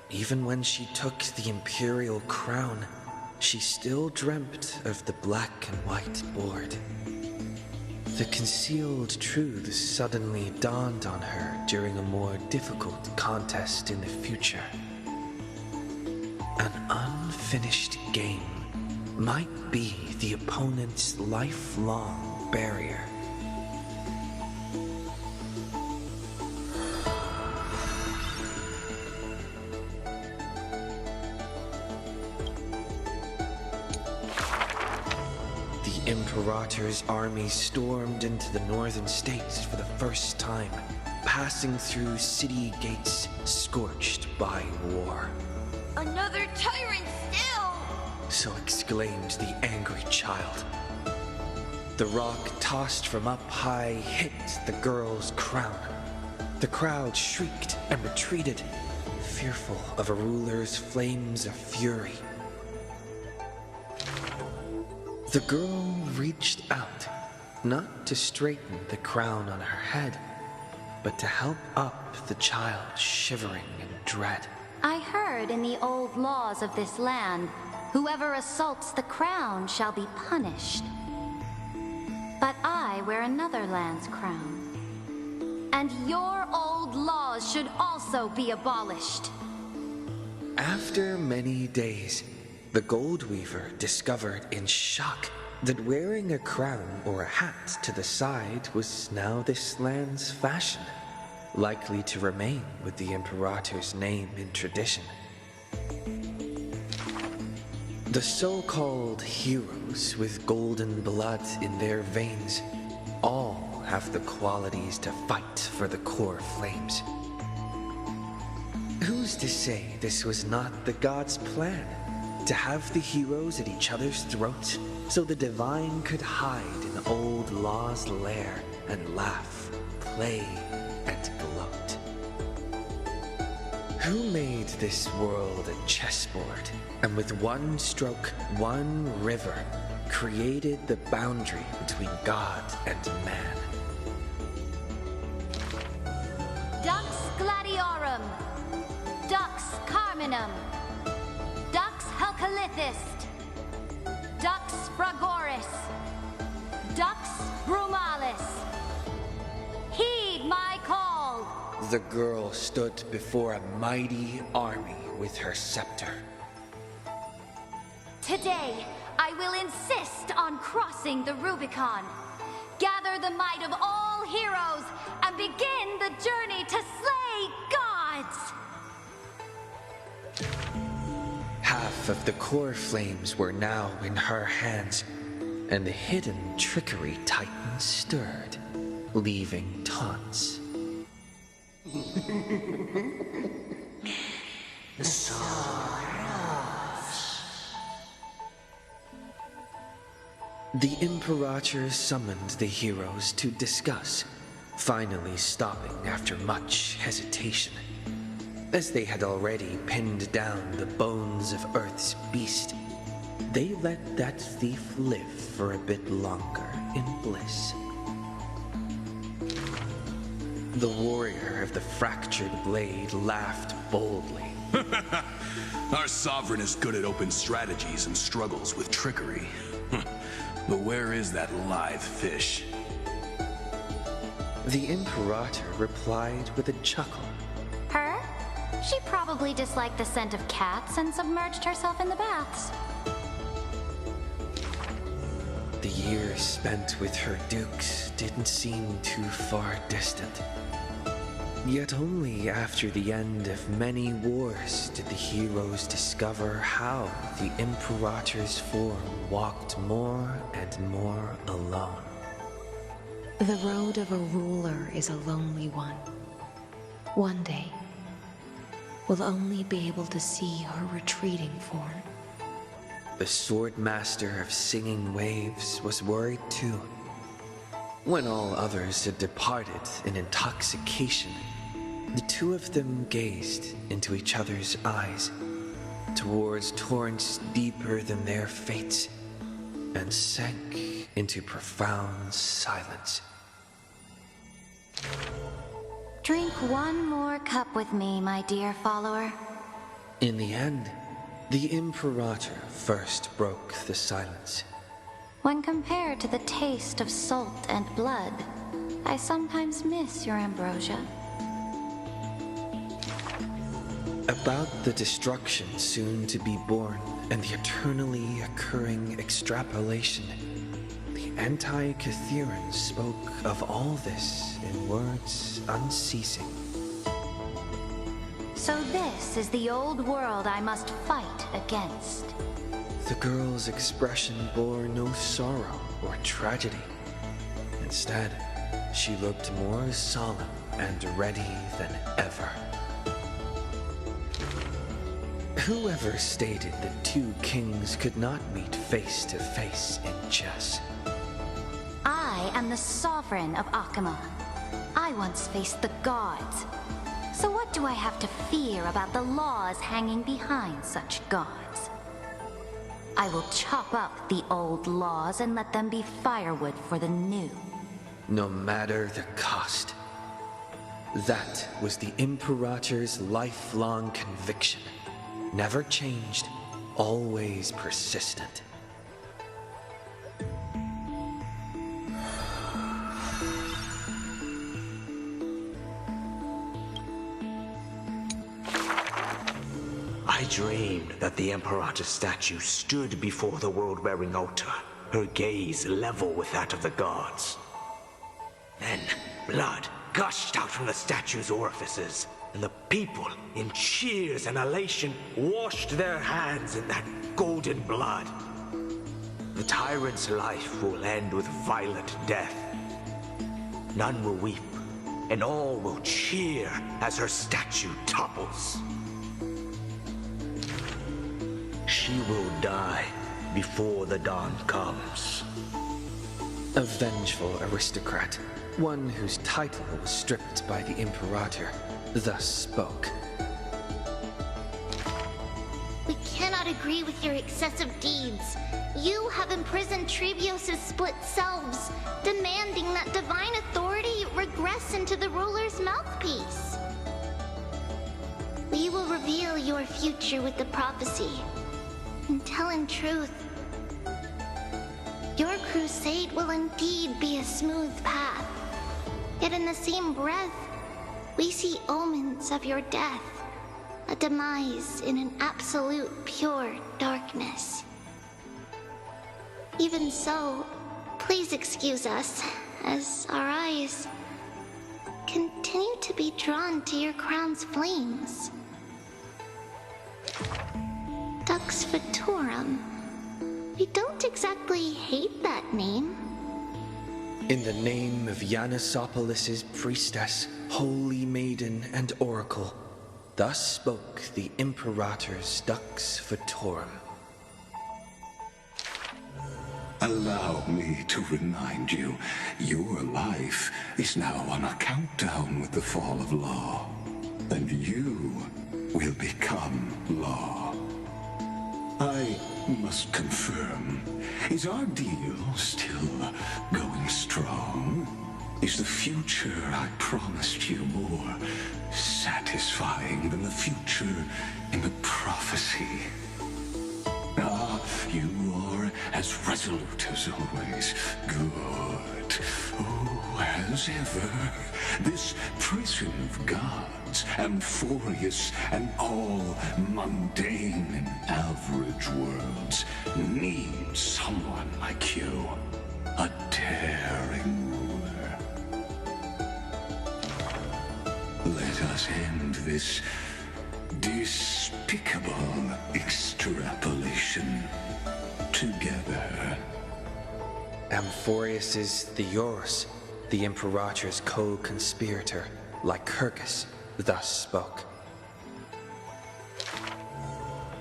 Even when she took the imperial crown, she still dreamt of the black and white board. The concealed truth suddenly dawned on her during a more difficult contest in the future. An unfinished game might be the opponent's lifelong barrier. The Imperator's army stormed into the northern states for the first time, passing through city gates scorched by war. Another tyrant still! So exclaimed the angry child. The rock tossed from up high hit the girl's crown. The crowd shrieked and retreated, fearful of a ruler's flames of fury. The girl reached out, not to straighten the crown on her head, but to help up the child shivering in dread. I heard in the old laws of this land, whoever assaults the crown shall be punished. But I wear another land's crown. And your old laws should also be abolished. After many days, the gold weaver discovered in shock that wearing a crown or a hat to the side was now this land's fashion, likely to remain with the Imperator's name in tradition. The so-called heroes with golden blood in their veins all have the qualities to fight for the core flames. Who's to say this was not the gods' plan? To have the heroes at each other's throats so the divine could hide in old law's lair and laugh, play, and gloat. Who made this world a chessboard, and with one stroke, one river, created the boundary between God and man? Dux Gladiorum, Dux Carminum, Dux Helcalithist, Dux Fragoris, Dux Brumalis. Heed my call! The girl stood before a mighty army with her scepter. Today, I will insist on crossing the Rubicon. Gather the might of all heroes and begin the journey to slay gods! Half of the core flames were now in her hands, and the hidden trickery titan stirred, leaving taunts. The Imperator summoned the heroes to discuss, finally stopping after much hesitation. As they had already pinned down the bones of Earth's beast, they let that thief live for a bit longer in bliss. The warrior of the fractured blade laughed boldly. Our sovereign is good at open strategies and struggles with trickery. But where is that live fish? The Imperator replied with a chuckle. Her? She probably disliked the scent of cats and submerged herself in the baths. The years spent with her dukes didn't seem too far distant. Yet only after the end of many wars did the heroes discover how the Imperator's form walked more and more alone. The road of a ruler is a lonely one. One day, we'll only be able to see her retreating form. The Swordmaster of Singing Waves was worried too. When all others had departed in intoxication, the two of them gazed into each other's eyes, towards torrents deeper than their fates, and sank into profound silence. Drink one more cup with me, my dear follower. In the end, the Imperator first broke the silence. When compared to the taste of salt and blood, I sometimes miss your ambrosia. About the destruction soon to be born and the eternally occurring extrapolation, the anti-Cthulhu spoke of all this in words unceasing. So this is the old world I must fight against. The girl's expression bore no sorrow or tragedy. Instead, she looked more solemn and ready than ever. Whoever stated that two kings could not meet face to face in chess? I am the sovereign of Akama. I once faced the gods. So what do I have to fear about the laws hanging behind such gods? I will chop up the old laws and let them be firewood for the new. No matter the cost. That was the Imperator's lifelong conviction. Never changed, always persistent. I dreamed that the Imperator's statue stood before the world-wearing altar, her gaze level with that of the gods. Then, blood gushed out from the statue's orifices, and the people, in cheers and elation, washed their hands in that golden blood. The tyrant's life will end with violent death. None will weep, and all will cheer as her statue topples. She will die before the dawn comes. A vengeful aristocrat, one whose title was stripped by the Imperator, thus spoke. We cannot agree with your excessive deeds. You have imprisoned Trebios' split selves, demanding that divine authority regress into the ruler's mouthpiece. We will reveal your future with the prophecy. And tell in truth, your crusade will indeed be a smooth path. Yet in the same breath, we see omens of your death, a demise in an absolute pure darkness. Even so, please excuse us, as our eyes continue to be drawn to your crown's flames. Dux Fatorum. We don't exactly hate that name. In the name of Yanissopolis' priestess, holy maiden, and oracle, thus spoke the Imperator's Dux Fatorum. Allow me to remind you, your life is now on a countdown with the fall of law, and you will become law. I must confirm, is our deal still going strong? Is the future I promised you more satisfying than the future in the prophecy? Ah, you are as resolute as always. Good. Oh, as ever, this prison of gods, Amphoreus, and all mundane and average worlds need someone like you, a daring ruler. Let us end this despicable extrapolation together. Amphoreus is Theoros, the Imperator's co-conspirator, like Lycurgus, thus spoke.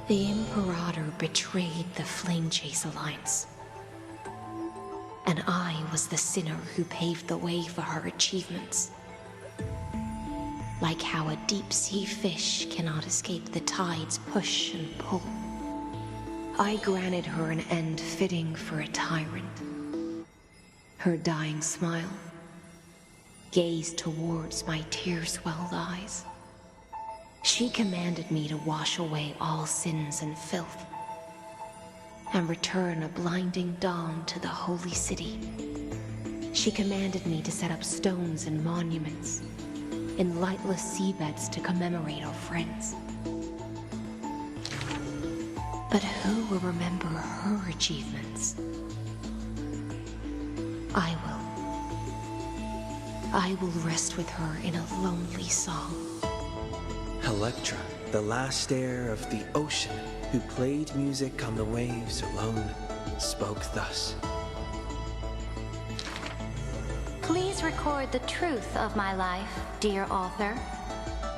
The Imperator betrayed the Flame Chase Alliance. And I was the sinner who paved the way for her achievements. Like how a deep-sea fish cannot escape the tide's push and pull. I granted her an end fitting for a tyrant. Her dying smile, gazed towards my tear-swelled eyes. She commanded me to wash away all sins and filth. and return a blinding dawn to the holy city. She commanded me to set up stones and monuments in lightless seabeds to commemorate our friends. But who will remember her achievements? I will rest with her in a lonely song. Electra, the last heir of the ocean, who played music on the waves alone, spoke thus. Please record the truth of my life, dear author.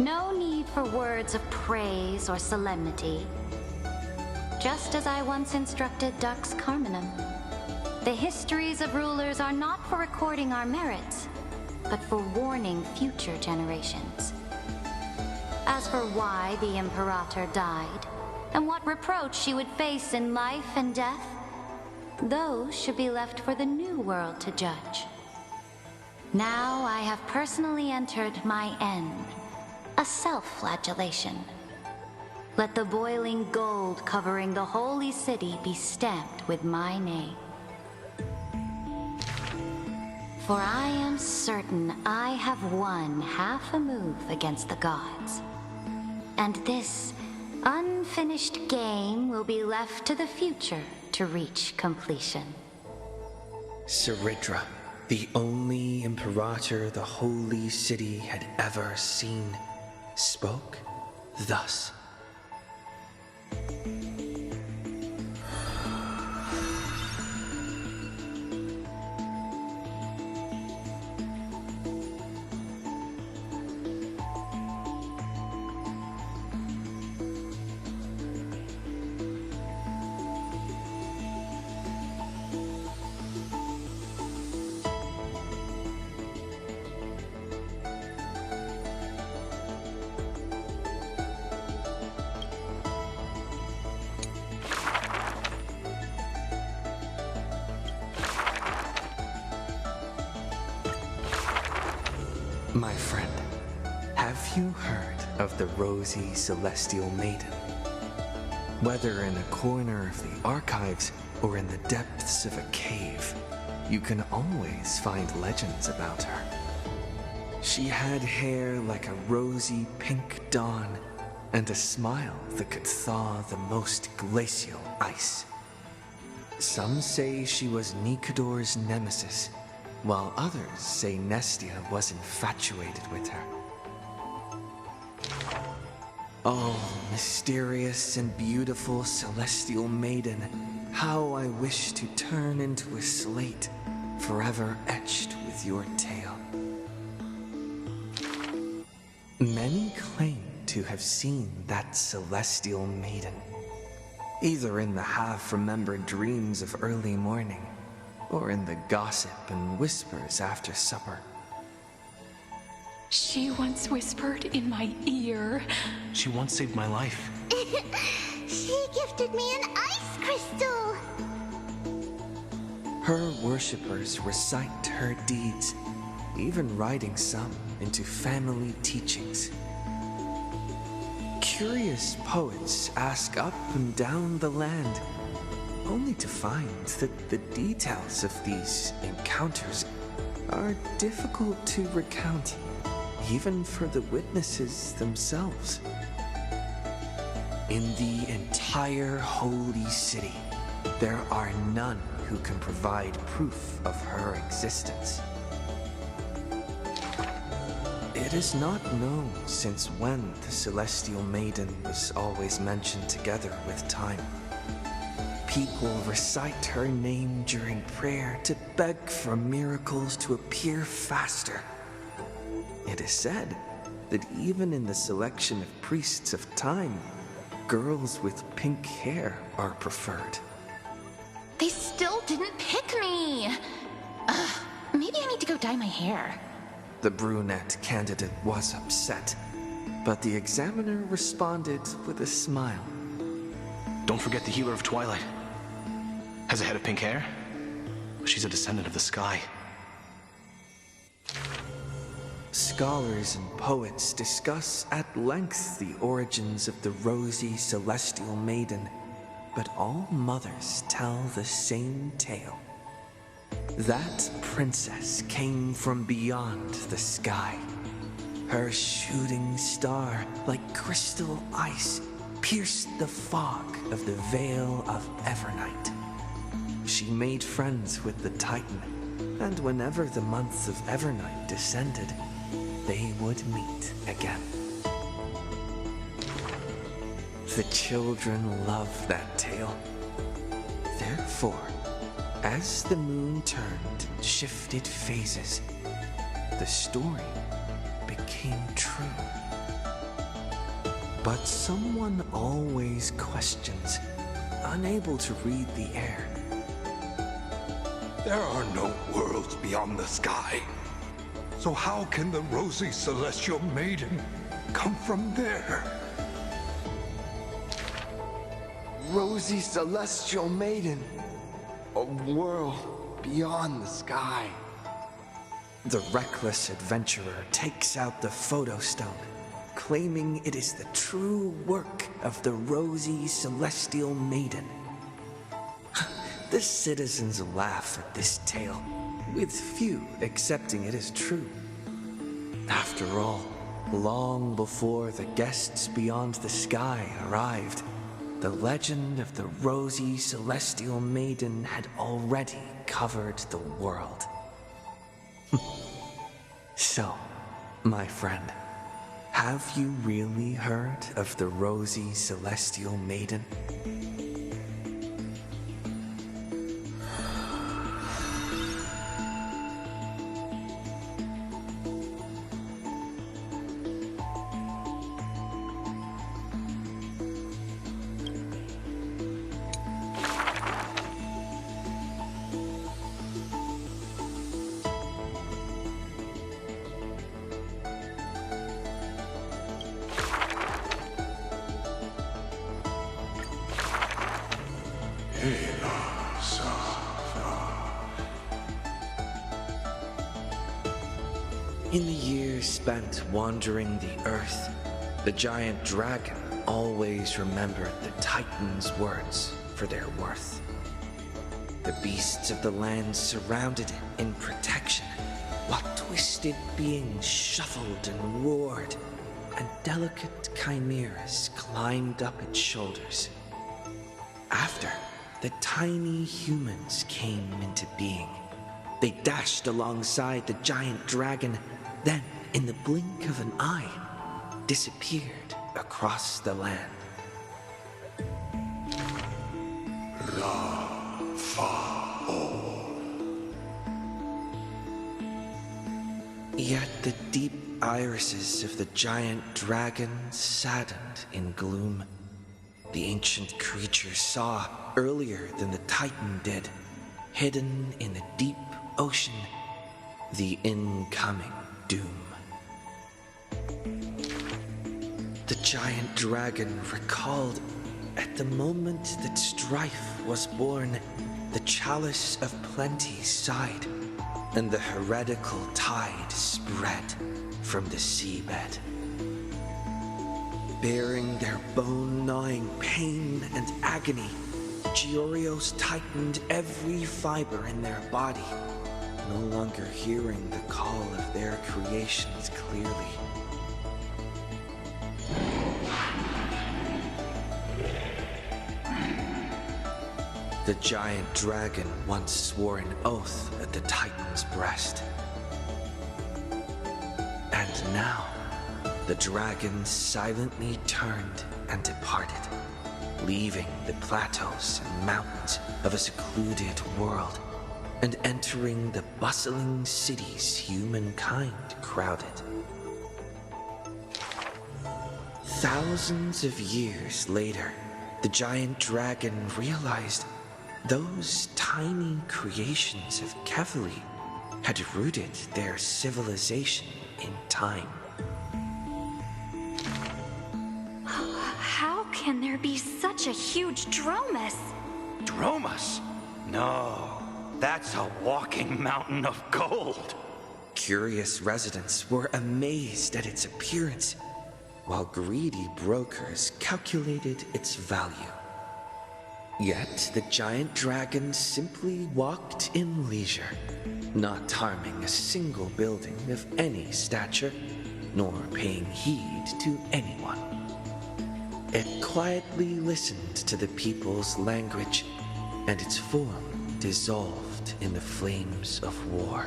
No need for words of praise or solemnity. Just as I once instructed Dux Carminum, the histories of rulers are not for recording our merits, but for warning future generations. As for why the Imperator died, and what reproach she would face in life and death, those should be left for the new world to judge. Now I have personally entered my end, a self-flagellation. Let the boiling gold covering the holy city be stamped with my name. For I am certain I have won half a move against the gods. And this unfinished game will be left to the future to reach completion. Seridra, the only Imperator the holy city had ever seen, spoke thus. My friend, have you heard of the rosy celestial maiden? Whether in a corner of the archives or in the depths of a cave, you can always find legends about her. She had hair like a rosy pink dawn and a smile that could thaw the most glacial ice. Some say she was Nikador's nemesis, while others say Nestia was infatuated with her. Oh, mysterious and beautiful celestial maiden, how I wish to turn into a slate, forever etched with your tale. Many claim to have seen that celestial maiden, either in the half-remembered dreams of early morning, or in the gossip and whispers after supper. She once whispered in my ear. She once saved my life. She gifted me an ice crystal! Her worshippers recite her deeds, even writing some into family teachings. Curious poets ask up and down the land, only to find that the details of these encounters are difficult to recount, even for the witnesses themselves. In the entire holy city, there are none who can provide proof of her existence. It is not known since when the Celestial Maiden was always mentioned together with time. People recite her name during prayer to beg for miracles to appear faster. It is said that even in the selection of priests of time, girls with pink hair are preferred. They still didn't pick me! Maybe I need to go dye my hair. The brunette candidate was upset, but the examiner responded with a smile. Don't forget the Healer of Twilight. Has a head of pink hair. She's a descendant of the sky. Scholars and poets discuss at length the origins of the rosy celestial maiden, but all mothers tell the same tale. That princess came from beyond the sky. Her shooting star, like crystal ice, pierced the fog of the Veil of Evernight. She made friends with the Titan, and whenever the months of Evernight descended, they would meet again. The children loved that tale. Therefore, as the moon turned and shifted phases, the story became true. But someone always questions, unable to read the air. There are no worlds beyond the sky. So how can the rosy celestial maiden come from there? Rosy celestial maiden, a world beyond the sky. The reckless adventurer takes out the photo stone, claiming it is the true work of the rosy celestial maiden. The citizens laugh at this tale, with few accepting it as true. After all, long before the guests beyond the sky arrived, the legend of the rosy celestial maiden had already covered the world. So, my friend, have you really heard of the rosy celestial maiden? In the years spent wandering the earth, the giant dragon always remembered the Titan's words for their worth. The beasts of the land surrounded it in protection, while twisted beings shuffled and roared, and delicate chimeras climbed up its shoulders. After, the tiny humans came into being. They dashed alongside the giant dragon, then, in the blink of an eye, disappeared across the land. Yet the deep irises of the giant dragon saddened in gloom. The ancient creature saw, earlier than the Titan did, hidden in the deep ocean, the incoming doom. The giant dragon recalled, at the moment that strife was born, the chalice of plenty sighed, and the heretical tide spread from the seabed. Bearing their bone-gnawing pain and agony, Giorios tightened every fiber in their body, no longer hearing the call of their creations clearly. The giant dragon once swore an oath at the Titan's breast. And now, the dragon silently turned and departed, leaving the plateaus and mountains of a secluded world and entering the bustling cities humankind crowded. Thousands of years later, the giant dragon realized those tiny creations of Kefali had rooted their civilization in time. How can there be such a huge Dromus? Dromus? No, that's a walking mountain of gold. Curious residents were amazed at its appearance, while greedy brokers calculated its value. Yet the giant dragon simply walked in leisure, not harming a single building of any stature, nor paying heed to anyone. It quietly listened to the people's language, and its form dissolved in the flames of war.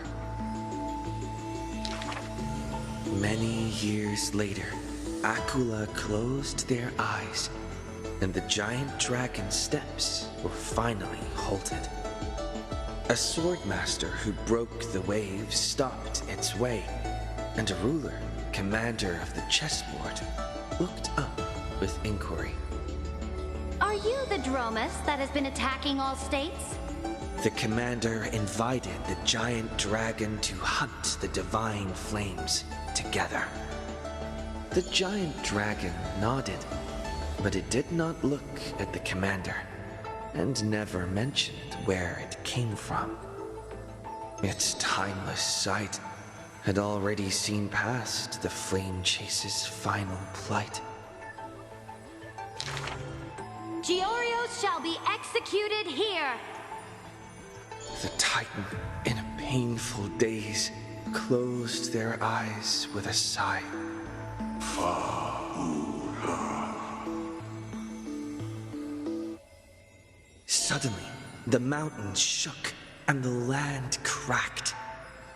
Many years later, Akula closed their eyes, and the giant dragon's steps were finally halted. A swordmaster who broke the waves stopped its way, and a ruler, commander of the chessboard, looked up with inquiry. Are you the Dromus that has been attacking all states? The commander invited the giant dragon to hunt the divine flames together. The giant dragon nodded, but it did not look at the commander, and never mentioned where it came from. Its timeless sight had already seen past the Flame Chase's final plight. Georios shall be executed here! The Titan, in a painful daze, closed their eyes with a sigh. Suddenly, the mountains shook and the land cracked.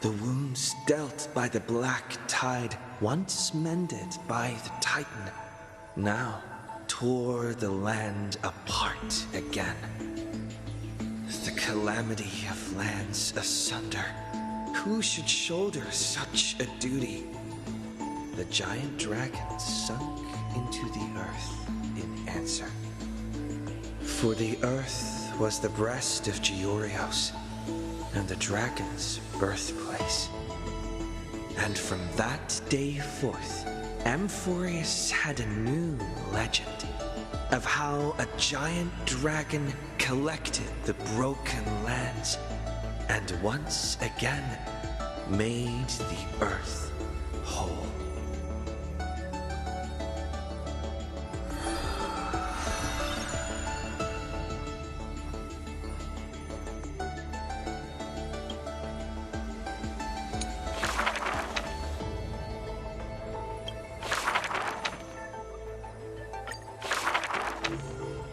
The wounds dealt by the black tide, once mended by the Titan, now tore the land apart again. The calamity of lands asunder. Who should shoulder such a duty? The giant dragon sunk into the earth in answer. For the earth was the breast of Georios, and the dragon's birthplace. And from that day forth, Amphoreus had a new legend of how a giant dragon collected the broken lands and once again made the earth whole.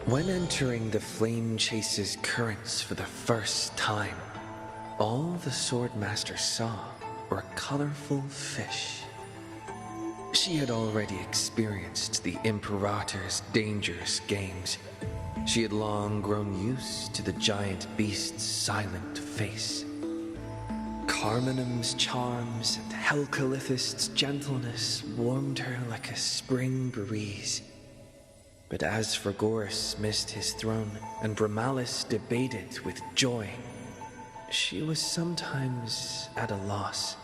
When entering the Flame Chase's currents for the first time, all the Swordmaster saw were colorful fish. She had already experienced the Imperator's dangerous games. She had long grown used to the giant beast's silent face. Carminum's charms and Helcalithist's gentleness warmed her like a spring breeze. But as Phragoris missed his throne and Bramalis debated with joy, she was sometimes at a loss.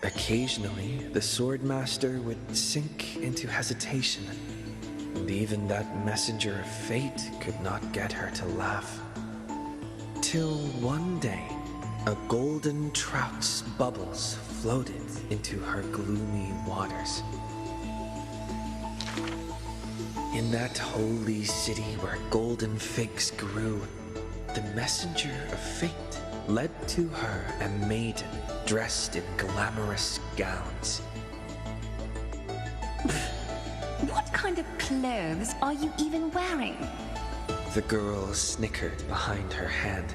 Occasionally, the Swordmaster would sink into hesitation, and even that messenger of fate could not get her to laugh. Till one day, a golden trout's bubbles floated into her gloomy waters. In that holy city where golden figs grew, the messenger of fate led to her a maiden dressed in glamorous gowns. What kind of clothes are you even wearing? The girl snickered behind her hand,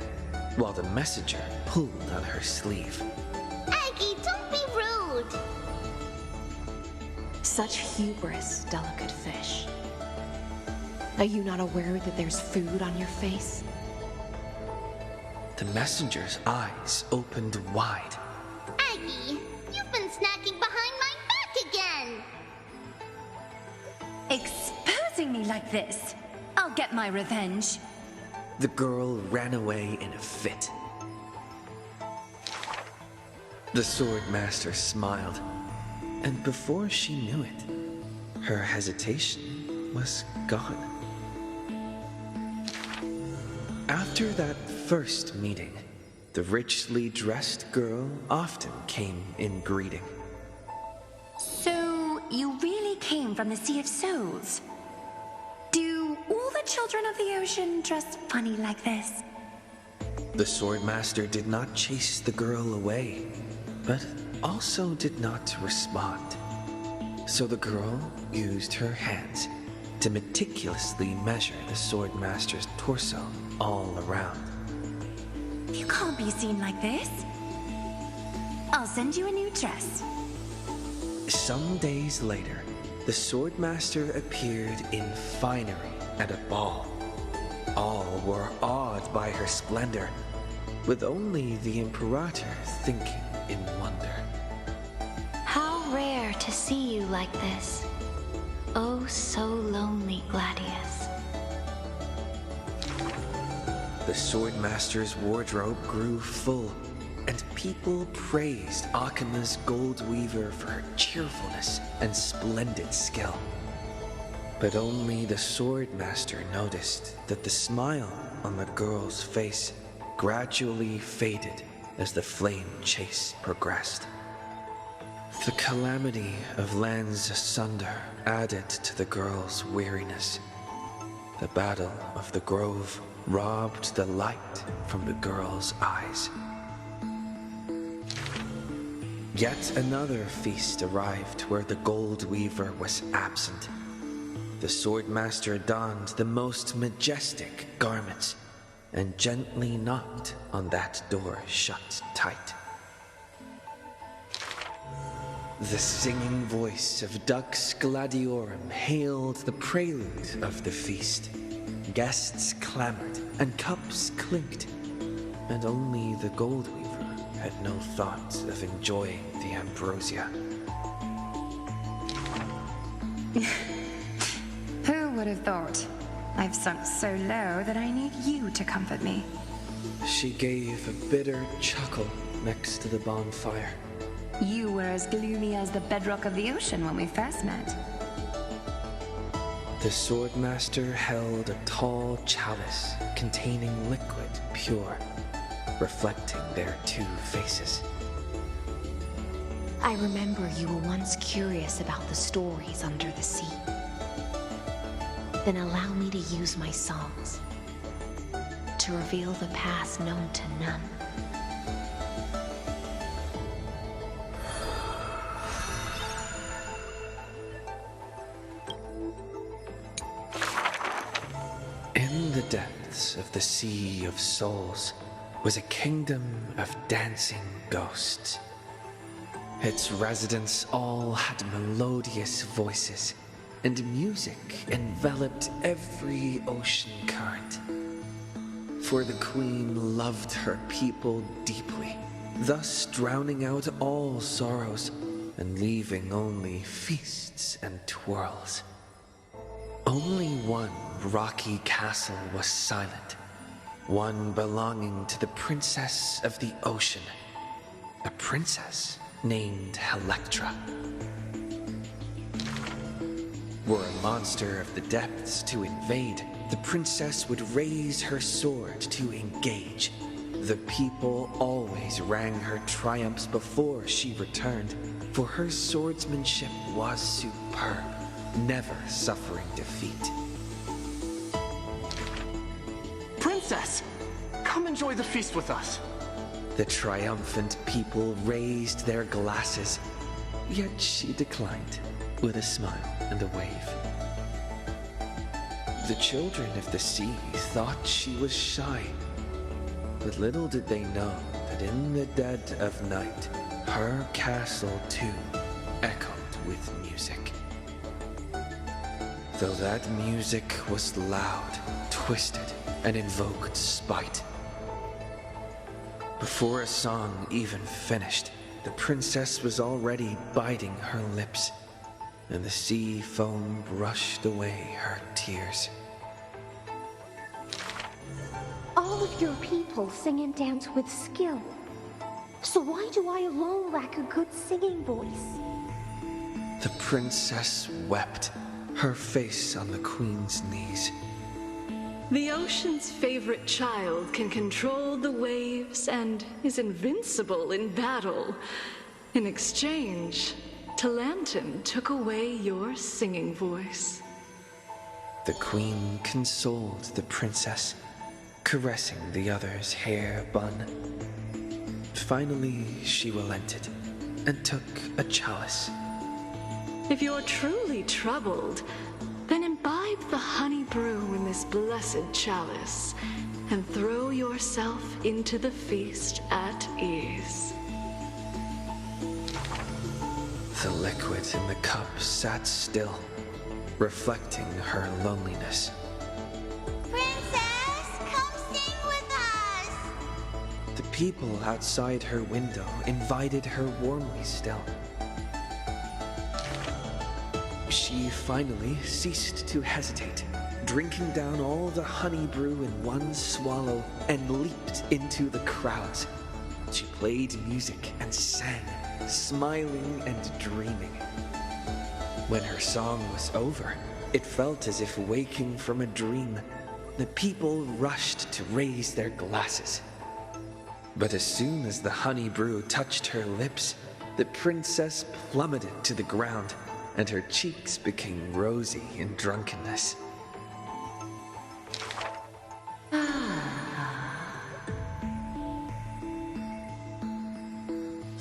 while the messenger pulled on her sleeve. Aggie, don't be rude! Such hubris, delicate fish. Are you not aware that there's food on your face? The messenger's eyes opened wide. Aggie, you've been snacking behind my back again! Exposing me like this? I'll get my revenge. The girl ran away in a fit. The Swordmaster smiled, and before she knew it, her hesitation was gone. After that first meeting, the richly dressed girl often came in greeting. So, you really came from the Sea of Souls? Do children of the ocean dressed funny like this? The Swordmaster did not chase the girl away, but also did not respond. So the girl used her hands to meticulously measure the Swordmaster's torso all around. You can't be seen like this. I'll send you a new dress. Some days later, the Swordmaster appeared in finery at a ball. All were awed by her splendor, with only the Imperator thinking in wonder. How rare to see you like this. Oh, so lonely, Gladius. The Swordmaster's wardrobe grew full, and people praised Akima's Gold Weaver for her cheerfulness and splendid skill. But only the Swordmaster noticed that the smile on the girl's face gradually faded as the flame chase progressed. The calamity of lands asunder added to the girl's weariness. The Battle of the Grove robbed the light from the girl's eyes. Yet another feast arrived where the Gold Weaver was absent. The Swordmaster donned the most majestic garments and gently knocked on that door shut tight. The singing voice of Dux Gladiorum hailed the prelude of the feast. Guests clamored and cups clinked, and only the Gold Weaver had no thought of enjoying the ambrosia. Who would have thought? I've sunk so low that I need you to comfort me. She gave a bitter chuckle next to the bonfire. You were as gloomy as the bedrock of the ocean when we first met. The Swordmaster held a tall chalice containing liquid pure, reflecting their two faces. I remember you were once curious about the stories under the sea. Then allow me to use my songs to reveal the past known to none. In the depths of the Sea of Souls was a kingdom of dancing ghosts. Its residents all had melodious voices, and music enveloped every ocean current. For the queen loved her people deeply, thus drowning out all sorrows and leaving only feasts and twirls. Only one rocky castle was silent, one belonging to the Princess of the Ocean, a princess named Electra. Were a monster of the depths to invade, the princess would raise her sword to engage. The people always rang her triumphs before she returned, for her swordsmanship was superb, never suffering defeat. Princess, come enjoy the feast with us. The triumphant people raised their glasses, yet she declined with a smile and a wave. The children of the sea thought she was shy, but little did they know that in the dead of night, her castle too echoed with music. Though that music was loud, twisted, and invoked spite. Before a song even finished, the princess was already biting her lips, and the sea foam brushed away her tears. All of your people sing and dance with skill. So why do I alone lack a good singing voice? The princess wept, her face on the queen's knees. The ocean's favorite child can control the waves and is invincible in battle. In exchange, Talantin took away your singing voice. The queen consoled the princess, caressing the other's hair bun. Finally, she relented and took a chalice. If you're truly troubled, then imbibe the honey brew in this blessed chalice and throw yourself into the feast at ease. The liquid in the cup sat still, reflecting her loneliness. Princess, come sing with us! The people outside her window invited her warmly still. She finally ceased to hesitate, drinking down all the honey brew in one swallow, and leaped into the crowds. She played music and sang, smiling and dreaming. When her song was over, it felt as if waking from a dream. The people rushed to raise their glasses. But as soon as the honey brew touched her lips, the princess plummeted to the ground, and her cheeks became rosy in drunkenness.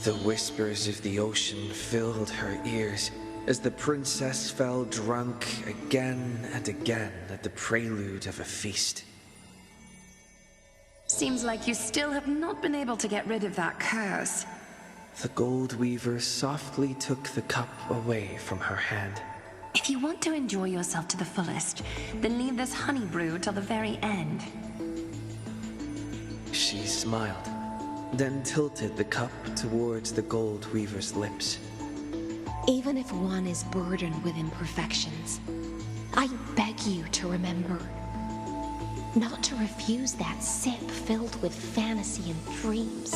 The whispers of the ocean filled her ears as the princess fell drunk again and again at the prelude of a feast. Seems like you still have not been able to get rid of that curse. The gold weaver softly took the cup away from her hand. If you want to enjoy yourself to the fullest, then leave this honey brew till the very end. She smiled, then tilted the cup towards the gold weaver's lips. Even if one is burdened with imperfections, I beg you to remember not to refuse that sip filled with fantasy and dreams.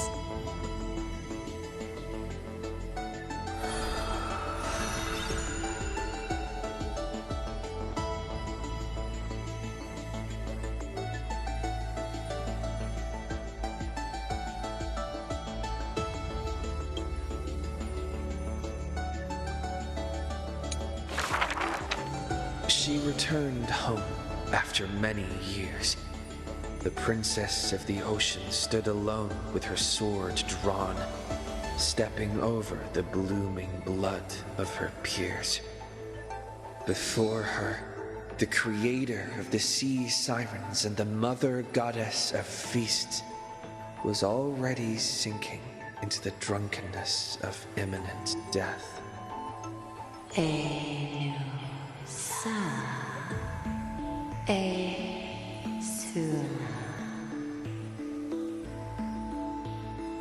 She returned home after many years. The princess of the ocean stood alone with her sword drawn, stepping over the blooming blood of her peers. Before her, the creator of the sea sirens and the mother goddess of feasts was already sinking into the drunkenness of imminent death.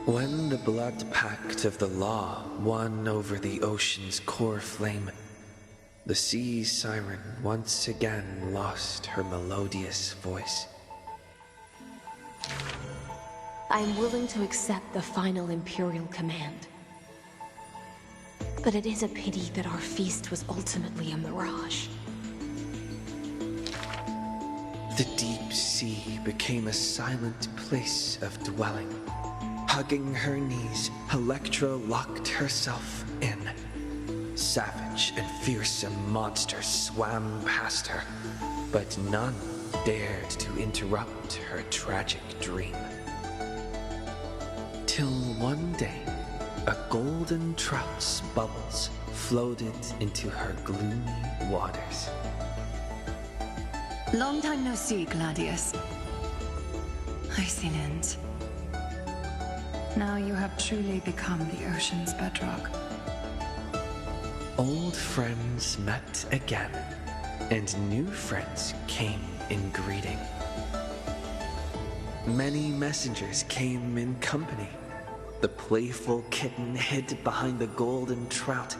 When the blood pact of the law won over the ocean's core flame, the sea siren once again lost her melodious voice. I am willing to accept the final Imperial command. But it is a pity that our feast was ultimately a mirage. The deep sea became a silent place of dwelling. Hugging her knees, Electra locked herself in. Savage and fearsome monsters swam past her, but none dared to interrupt her tragic dream. Till one day, a golden trout's bubbles floated into her gloomy waters. Long time no see, Gladius. Icinant. Now you have truly become the ocean's bedrock. Old friends met again, and new friends came in greeting. Many messengers came in company. The playful kitten hid behind the golden trout.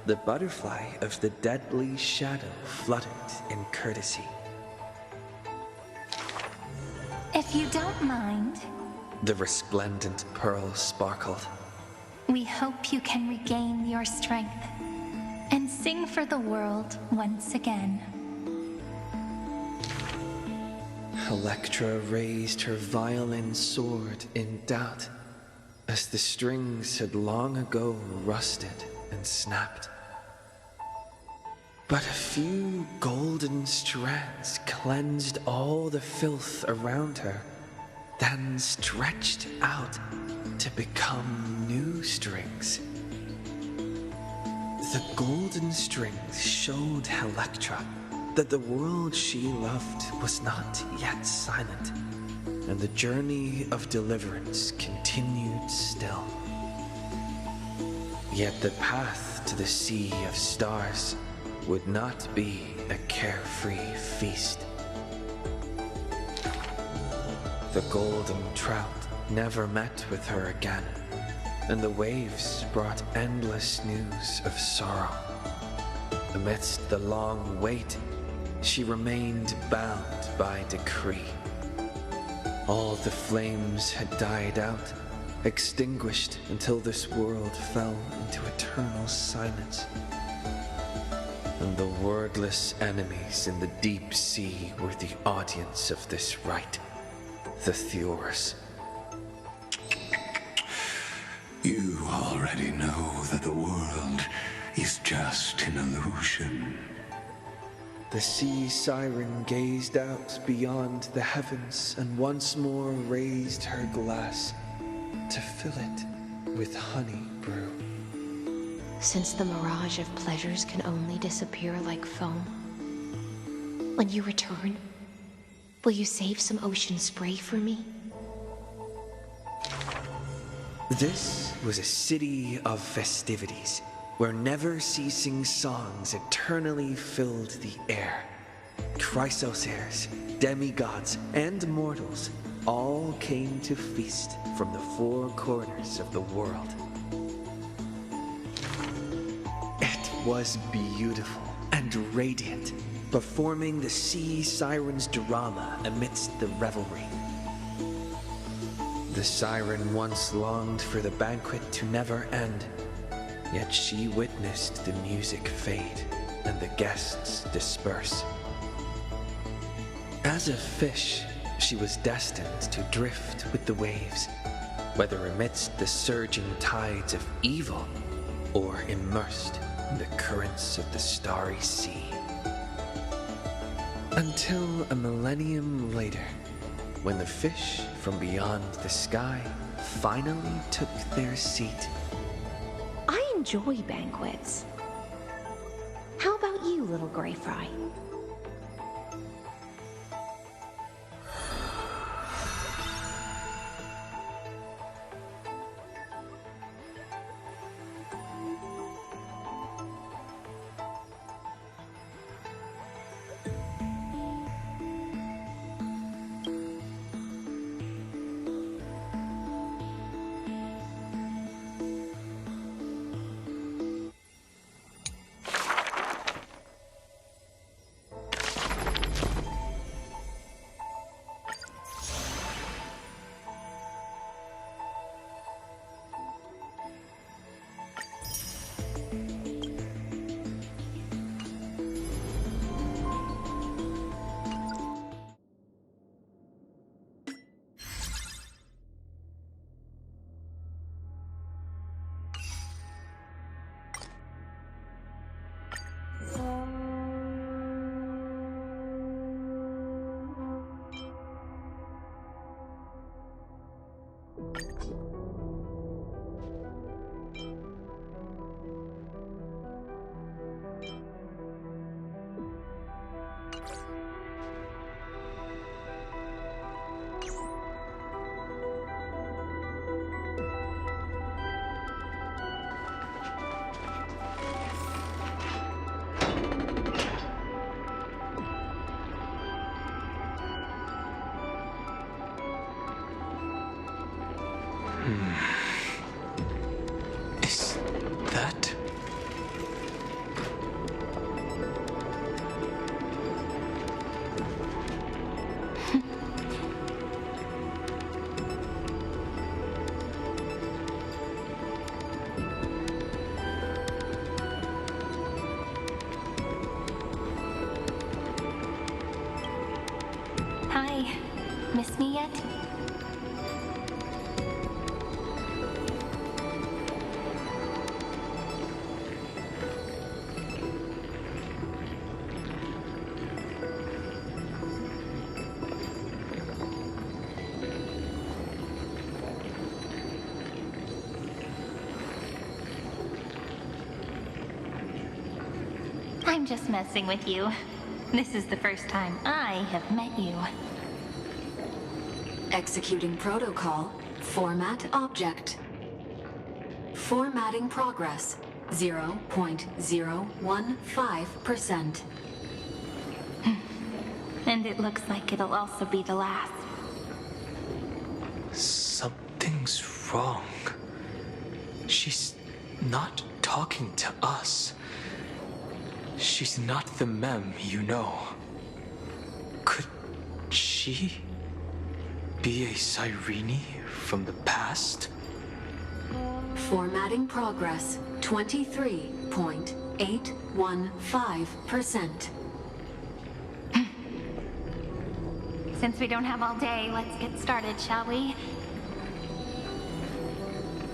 The butterfly of the deadly shadow fluttered in courtesy. If you don't mind, The resplendent pearl sparkled. we hope you can regain your strength and sing for the world once again. Electra raised her violin sword in doubt, as the strings had long ago rusted and snapped. But a few golden strands cleansed all the filth around her, then stretched out to become new strings. The golden strings showed Electra that the world she loved was not yet silent, and the journey of deliverance continued still. Yet the path to the Sea of Stars would not be a carefree feast. The golden trout never met with her again, and the waves brought endless news of sorrow. Amidst the long wait, she remained bound by decree. All the flames had died out, extinguished until this world fell into eternal silence. And the wordless enemies in the deep sea were the audience of this rite, the Theors. You already know that the world is just an illusion. The sea siren gazed out beyond the heavens and once more raised her glass to fill it with honey brew. Since the mirage of pleasures can only disappear like foam, when you return, will you save some ocean spray for me? This was a city of festivities, where never-ceasing songs eternally filled the air. Chrysosaurs, demigods, and mortals all came to feast from the four corners of the world. It was beautiful and radiant, performing the sea siren's drama amidst the revelry. The siren once longed for the banquet to never end, yet she witnessed the music fade and the guests disperse. As a fish, she was destined to drift with the waves, whether amidst the surging tides of evil or immersed in the currents of the starry sea. Until a millennium later, when the fish from beyond the sky finally took their seat. I enjoy banquets. How about you, little gray fry? Is that... Hi. Miss me yet? I'm just messing with you. This is the first time I have met you. Executing protocol. Format object. Formatting progress. 0.015%. And it looks like it'll also be the last. Something's wrong. She's not talking to us. She's not the mem, you know. Could she be a Cyrene from the past? Formatting progress. 23.815%. Since we don't have all day, let's get started, shall we?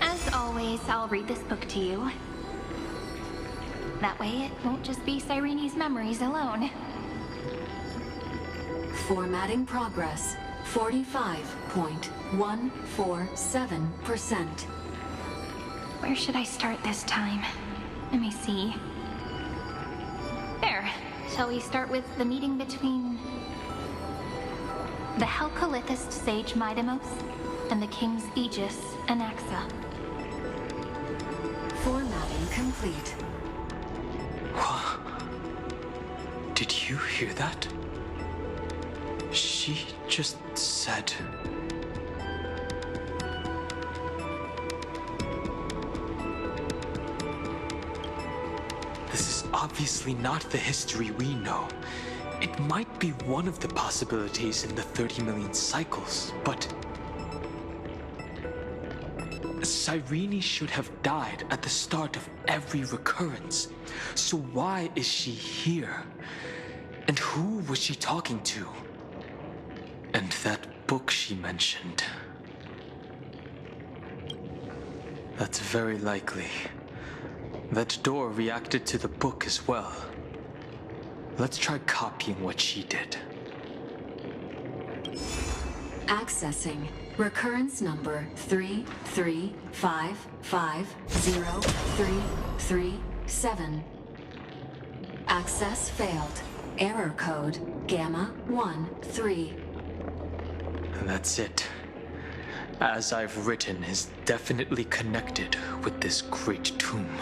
As always, I'll read this book to you. That way it won't just be Cyrene's memories alone. Formatting progress. 45.147%. Where should I start this time? Let me see. There. Shall we start with the meeting between the Helcolithist sage Midamos and the king's Aegis, Anaxa? Formatting complete. Did you hear that? She just said... This is obviously not the history we know. It might be one of the possibilities in the 30 million cycles, but... Cyrene should have died at the start of every recurrence. So why is she here? And who was she talking to? And that book she mentioned. That's very likely. That door reacted to the book as well. Let's try copying what she did. Accessing recurrence number 335503337. Access failed. Error code Gamma 13. That's it. As I've written is definitely connected with this great tomb.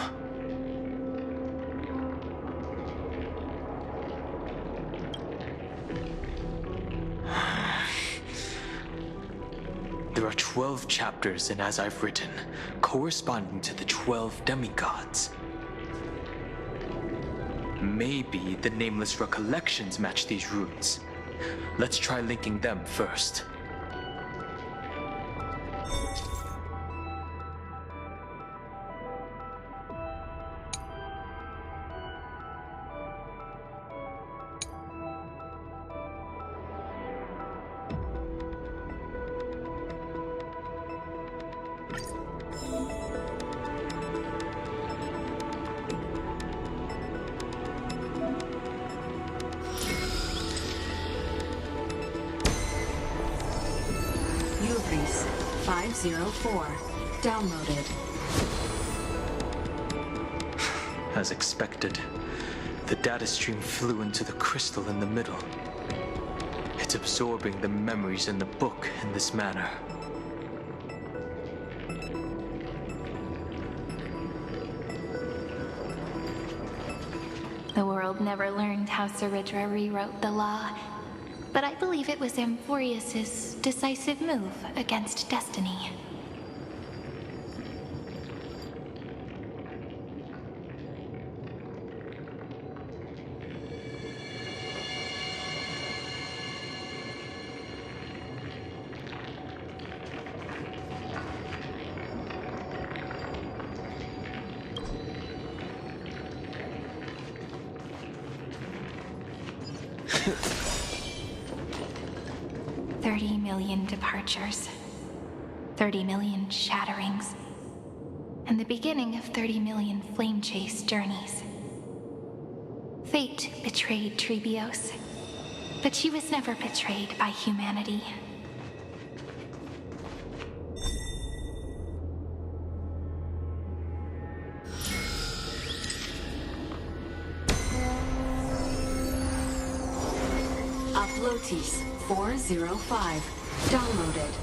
There are 12 chapters in As I've Written, corresponding to the 12 demigods. Maybe the Nameless Recollections match these runes. Let's try linking them first. Uvris 504. Downloaded. As expected, the data stream flew into the crystal in the middle. It's absorbing the memories in the book in this manner. The world never learned how Ceridra rewrote the law, but I believe it was Amphoreus' decisive move against destiny. $30 million departures, 30 million shatterings, and the beginning of 30 million flame chase journeys. Fate betrayed Trebios, but she was never betrayed by humanity. Mantis 405. Downloaded.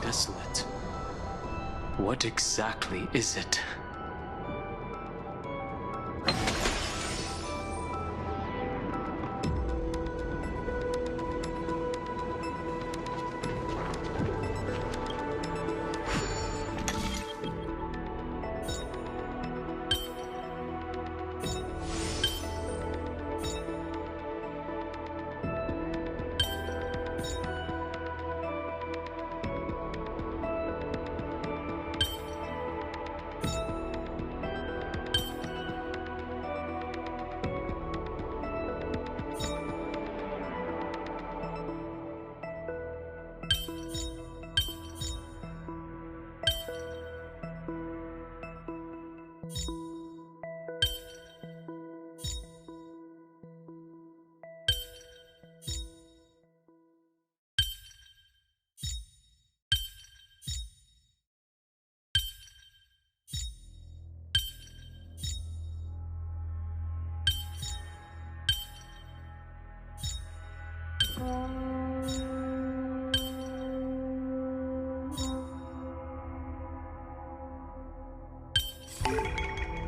Desolate. What exactly is it?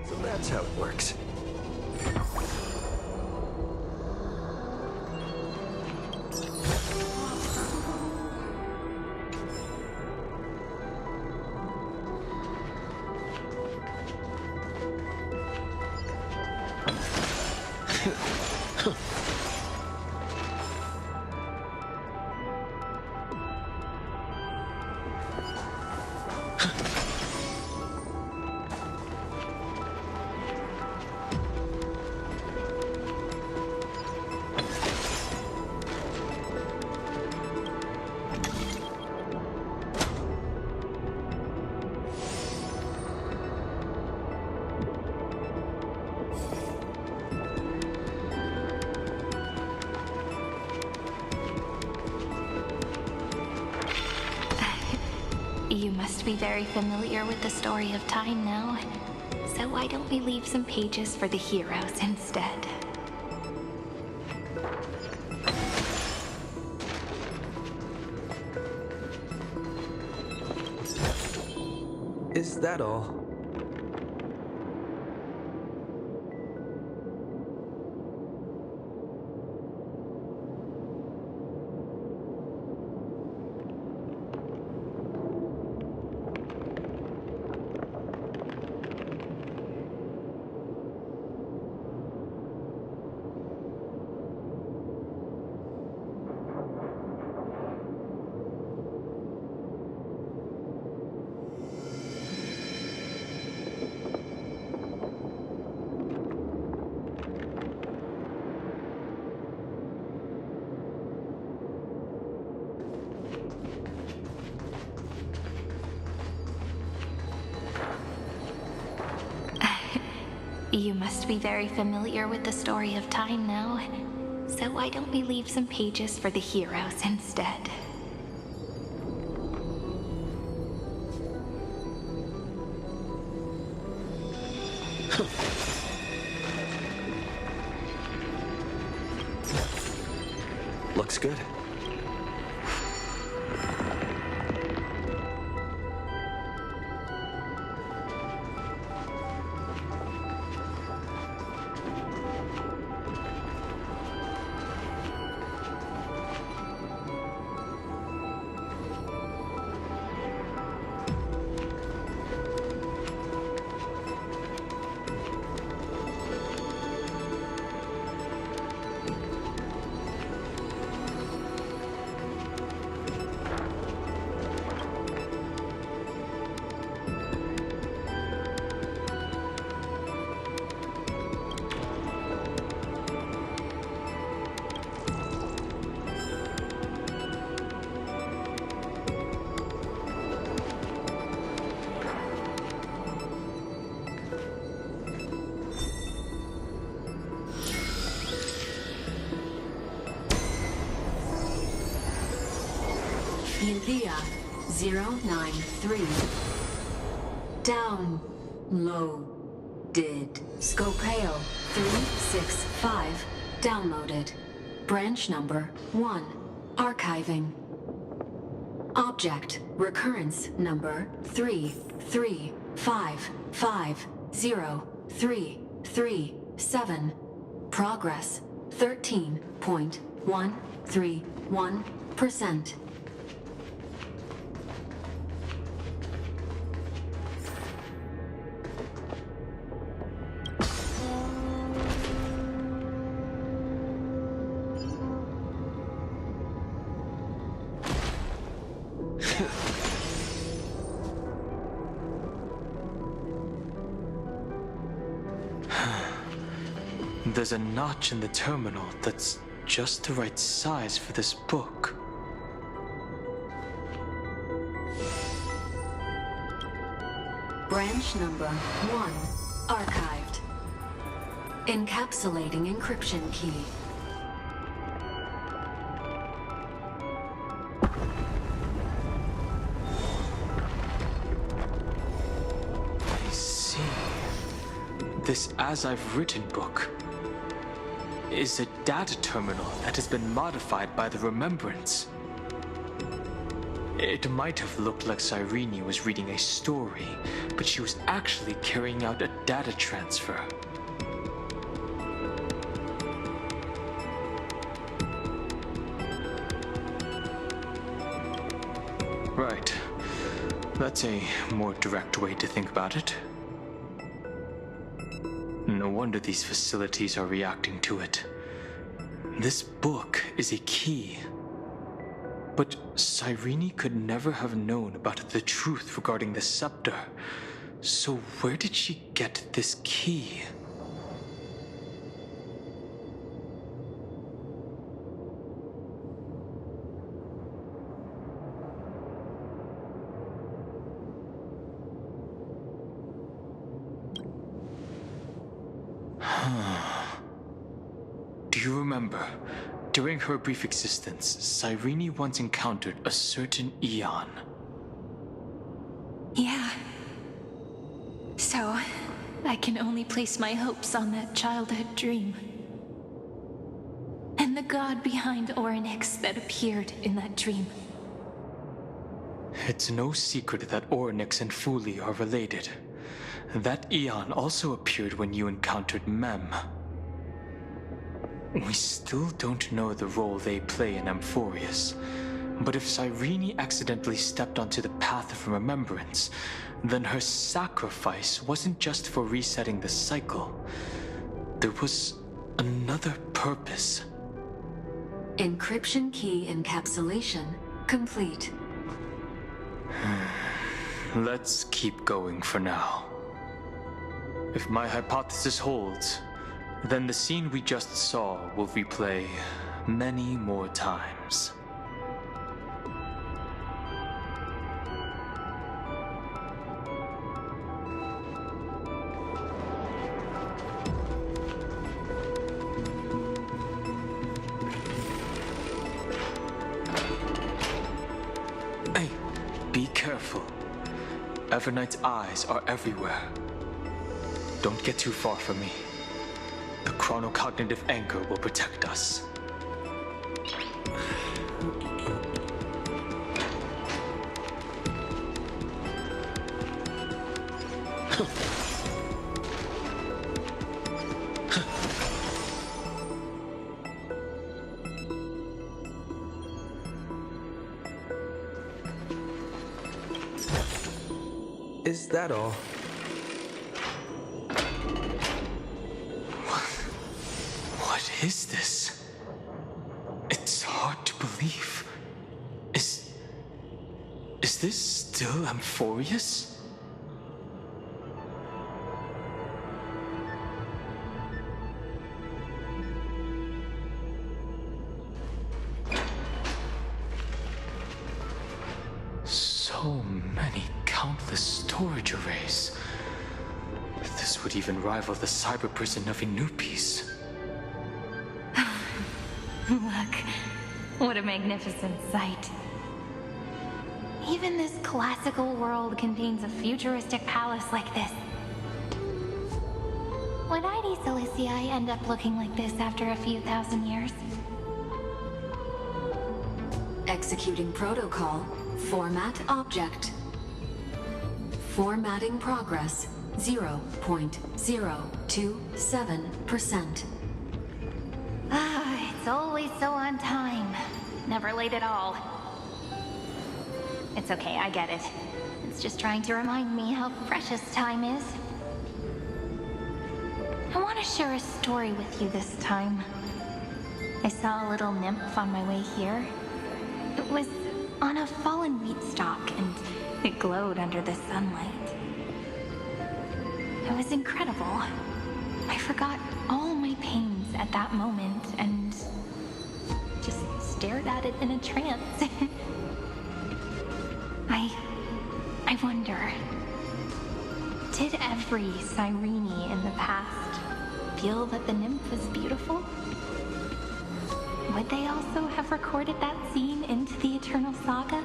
So that's how it works. You must be very familiar with the story of time now. So why don't we leave some pages for the heroes instead? Is that all? You must be very familiar with the story of time now. So why don't we leave some pages for the heroes instead? Looks good. Cynthia 093. Downloaded. Scopeo 365. Downloaded. Branch number 1. Archiving. Object recurrence number 335503337. Progress 13.131%. There's a notch in the terminal that's just the right size for this book. Branch number 1. Archived. Encapsulating encryption key. I see. This As I've Written book is a data terminal that has been modified by the Remembrance. It might have looked like Cyrene was reading a story, but she was actually carrying out a data transfer. Right. That's a more direct way to think about it. No wonder these facilities are reacting to it. This book is a key. But Cyrene could never have known about the truth regarding the scepter. So where did she get this key? Do you remember? During her brief existence, Cyrene once encountered a certain Eon. Yeah. So, I can only place my hopes on that childhood dream. And the god behind Orynyx that appeared in that dream. It's no secret that Orynyx and Fuli are related. That Eon also appeared when you encountered Mem. We still don't know the role they play in Amphoreus, but if Cyrene accidentally stepped onto the path of remembrance, then her sacrifice wasn't just for resetting the cycle. There was another purpose. Encryption key encapsulation complete. Let's keep going for now. If my hypothesis holds, then the scene we just saw will replay many more times. Hey, be careful. Everknight's eyes are everywhere. Don't get too far from me. The chronocognitive anchor will protect us. Is that all? What is this? It's hard to believe. Is this still Amphoreus? So many countless storage arrays. This would even rival the cyber prison of Inupis. Look, what a magnificent sight. even this classical world contains a futuristic palace like this. Would ID Silicii end up looking like this after a few thousand years? Executing protocol. Format object. Formatting progress. 0.027%. It's always so on time. Never late at all. It's okay, I get it. It's just trying to remind me how precious time is. I want to share a story with you this time. I saw a little nymph on my way here. It was on a fallen wheat stalk, and it glowed under the sunlight. It was incredible. I forgot all my pains at that moment and just stared at it in a trance. I wonder, did every Cyrene in the past feel that the nymph was beautiful? Would they also have recorded that scene into the Eternal Saga?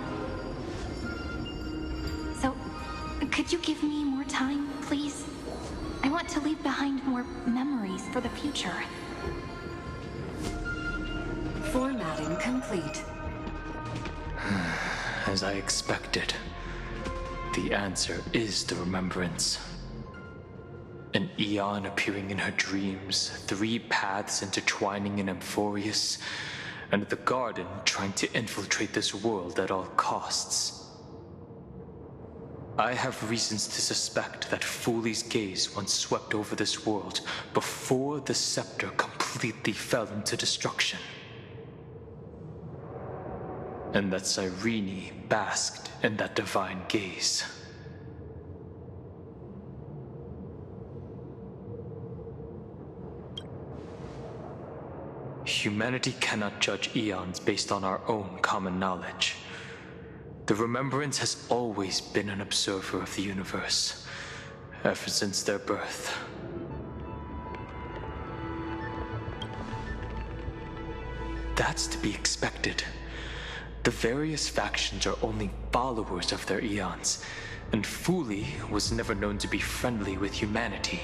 So, could you give me more time, please? I want to leave behind more memories for the future. Formatting complete. As I expected, the answer is the remembrance. An Eon appearing in her dreams, 3 paths intertwining in Amphoreus, and the Garden trying to infiltrate this world at all costs. I have reasons to suspect that Fooley's gaze once swept over this world before the scepter completely fell into destruction. And that Cyrene basked in that divine gaze. Humanity cannot judge eons based on our own common knowledge. The Remembrance has always been an observer of the universe, ever since their birth. That's to be expected. The various factions are only followers of their eons, and Fooley was never known to be friendly with humanity.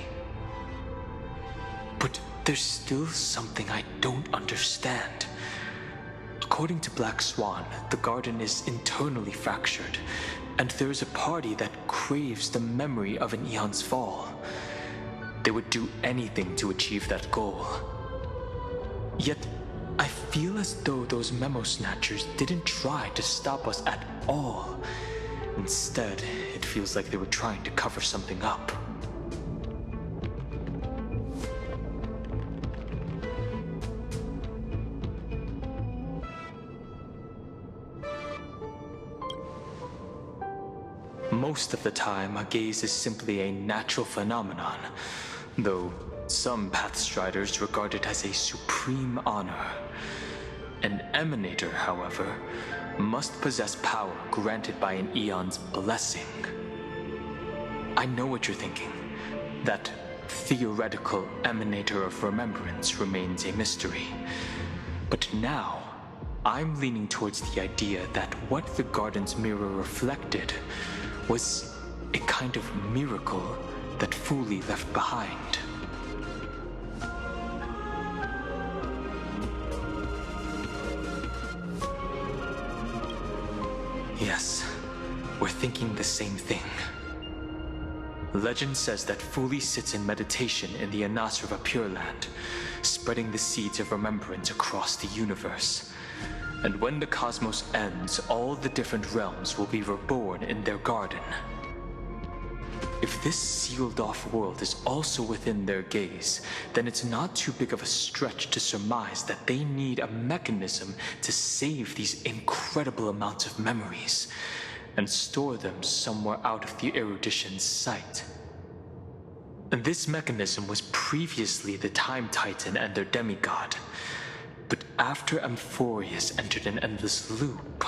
But there's still something I don't understand. According to Black Swan, the Garden is internally fractured, and there is a party that craves the memory of an eon's fall. They would do anything to achieve that goal. Yet, I feel as though those memo snatchers didn't try to stop us at all. Instead, it feels like they were trying to cover something up. Most of the time, a gaze is simply a natural phenomenon, though some Pathstriders regard it as a supreme honor. An Emanator, however, must possess power granted by an Eon's blessing. I know what you're thinking. That theoretical Emanator of Remembrance remains a mystery. But now, I'm leaning towards the idea that what the Garden's mirror reflected was a kind of miracle that Fooley left behind. Yes, we're thinking the same thing. Legend says that Fooley sits in meditation in the Anasrava Pure Land, spreading the seeds of remembrance across the universe. And when the cosmos ends, all the different realms will be reborn in their garden. If this sealed-off world is also within their gaze, then it's not too big of a stretch to surmise that they need a mechanism to save these incredible amounts of memories and store them somewhere out of the erudition's sight. And this mechanism was previously the Time Titan and their demigod. But after Amphoreus entered an endless loop...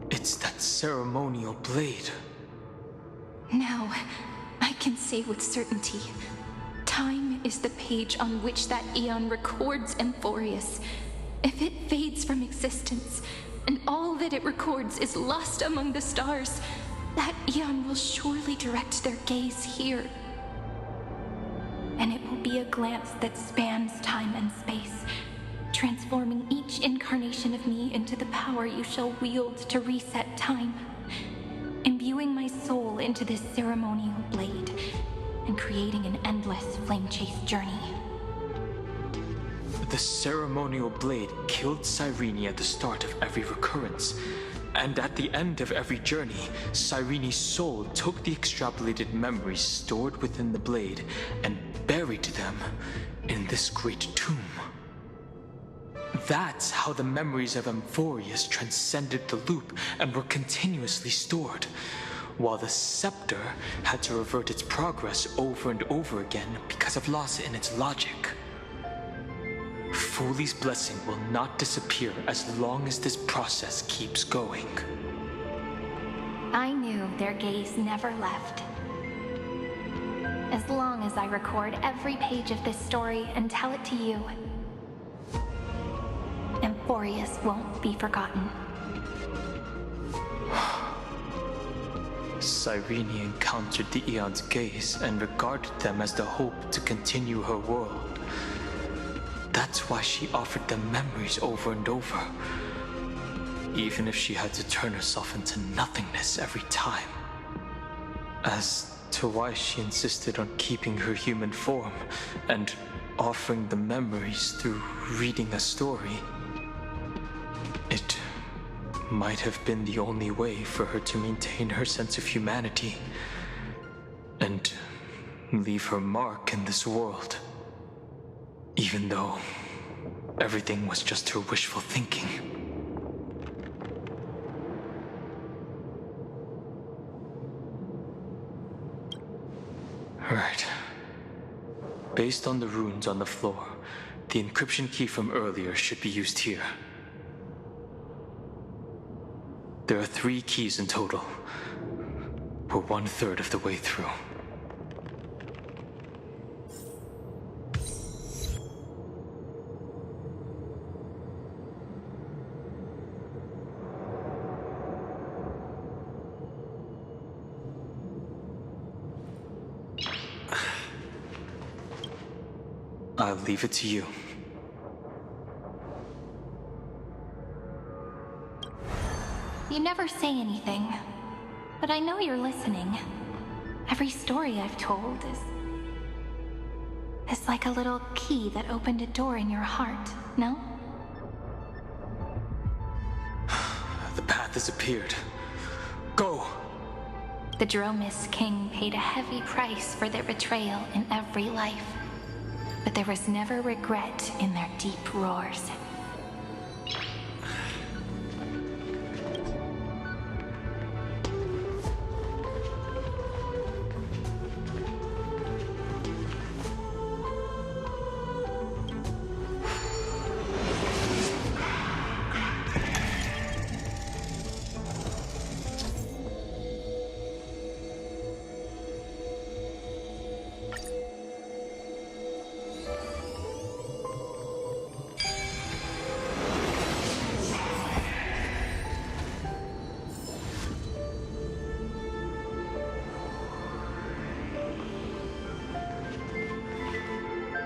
It's that ceremonial blade. No, I can say with certainty, time is the page on which that eon records Amphoreus. If it fades from existence, and all that it records is lost among the stars, that eon will surely direct their gaze here. And it will be a glance that spans time and space, transforming each incarnation of me into the power you shall wield to reset time, imbuing my soul into this ceremonial blade, and creating an endless flame-chase journey. The ceremonial blade killed Cyrene at the start of every recurrence, and at the end of every journey, Cyrene's soul took the extrapolated memories stored within the blade and buried them in this great tomb. That's how the memories of Amphoreus transcended the loop and were continuously stored, while the scepter had to revert its progress over and over again because of loss in its logic. Foley's blessing will not disappear as long as this process keeps going. I knew their gaze never left. As long as I record every page of this story and tell it to you, Amphoreus won't be forgotten. Cyrene encountered the Eon's gaze and regarded them as the hope to continue her world. That's why she offered them memories over and over, even if she had to turn herself into nothingness every time. As to why she insisted on keeping her human form and offering the memories through reading a story, it might have been the only way for her to maintain her sense of humanity and leave her mark in this world. Even though everything was just her wishful thinking. Right. Based on the runes on the floor, the encryption key from earlier should be used here. There are 3 keys in total. We're 1/3 of the way through. I'll leave it to you. You never say anything, but I know you're listening. Every story I've told is like a little key that opened a door in your heart, no? The path has appeared. Go! The Dromis King paid a heavy price for their betrayal in every life, but there was never regret in their deep roars.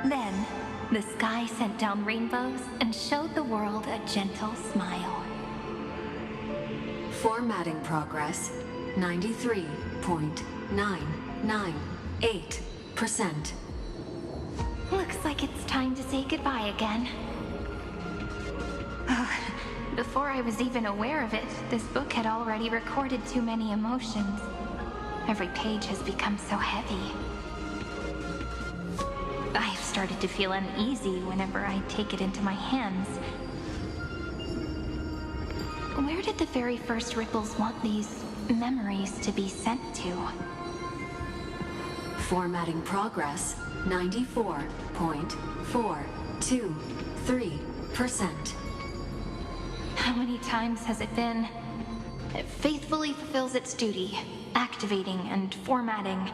Then, the sky sent down rainbows and showed the world a gentle smile. Formatting progress, 93.998%. Looks like it's time to say goodbye again. Before I was even aware of it, this book had already recorded too many emotions. Every page has become so heavy. I've started to feel uneasy whenever I take it into my hands. Where did the very first ripples want these memories to be sent to? Formatting progress, 94.423%. How many times has it been? It faithfully fulfills its duty, activating and formatting.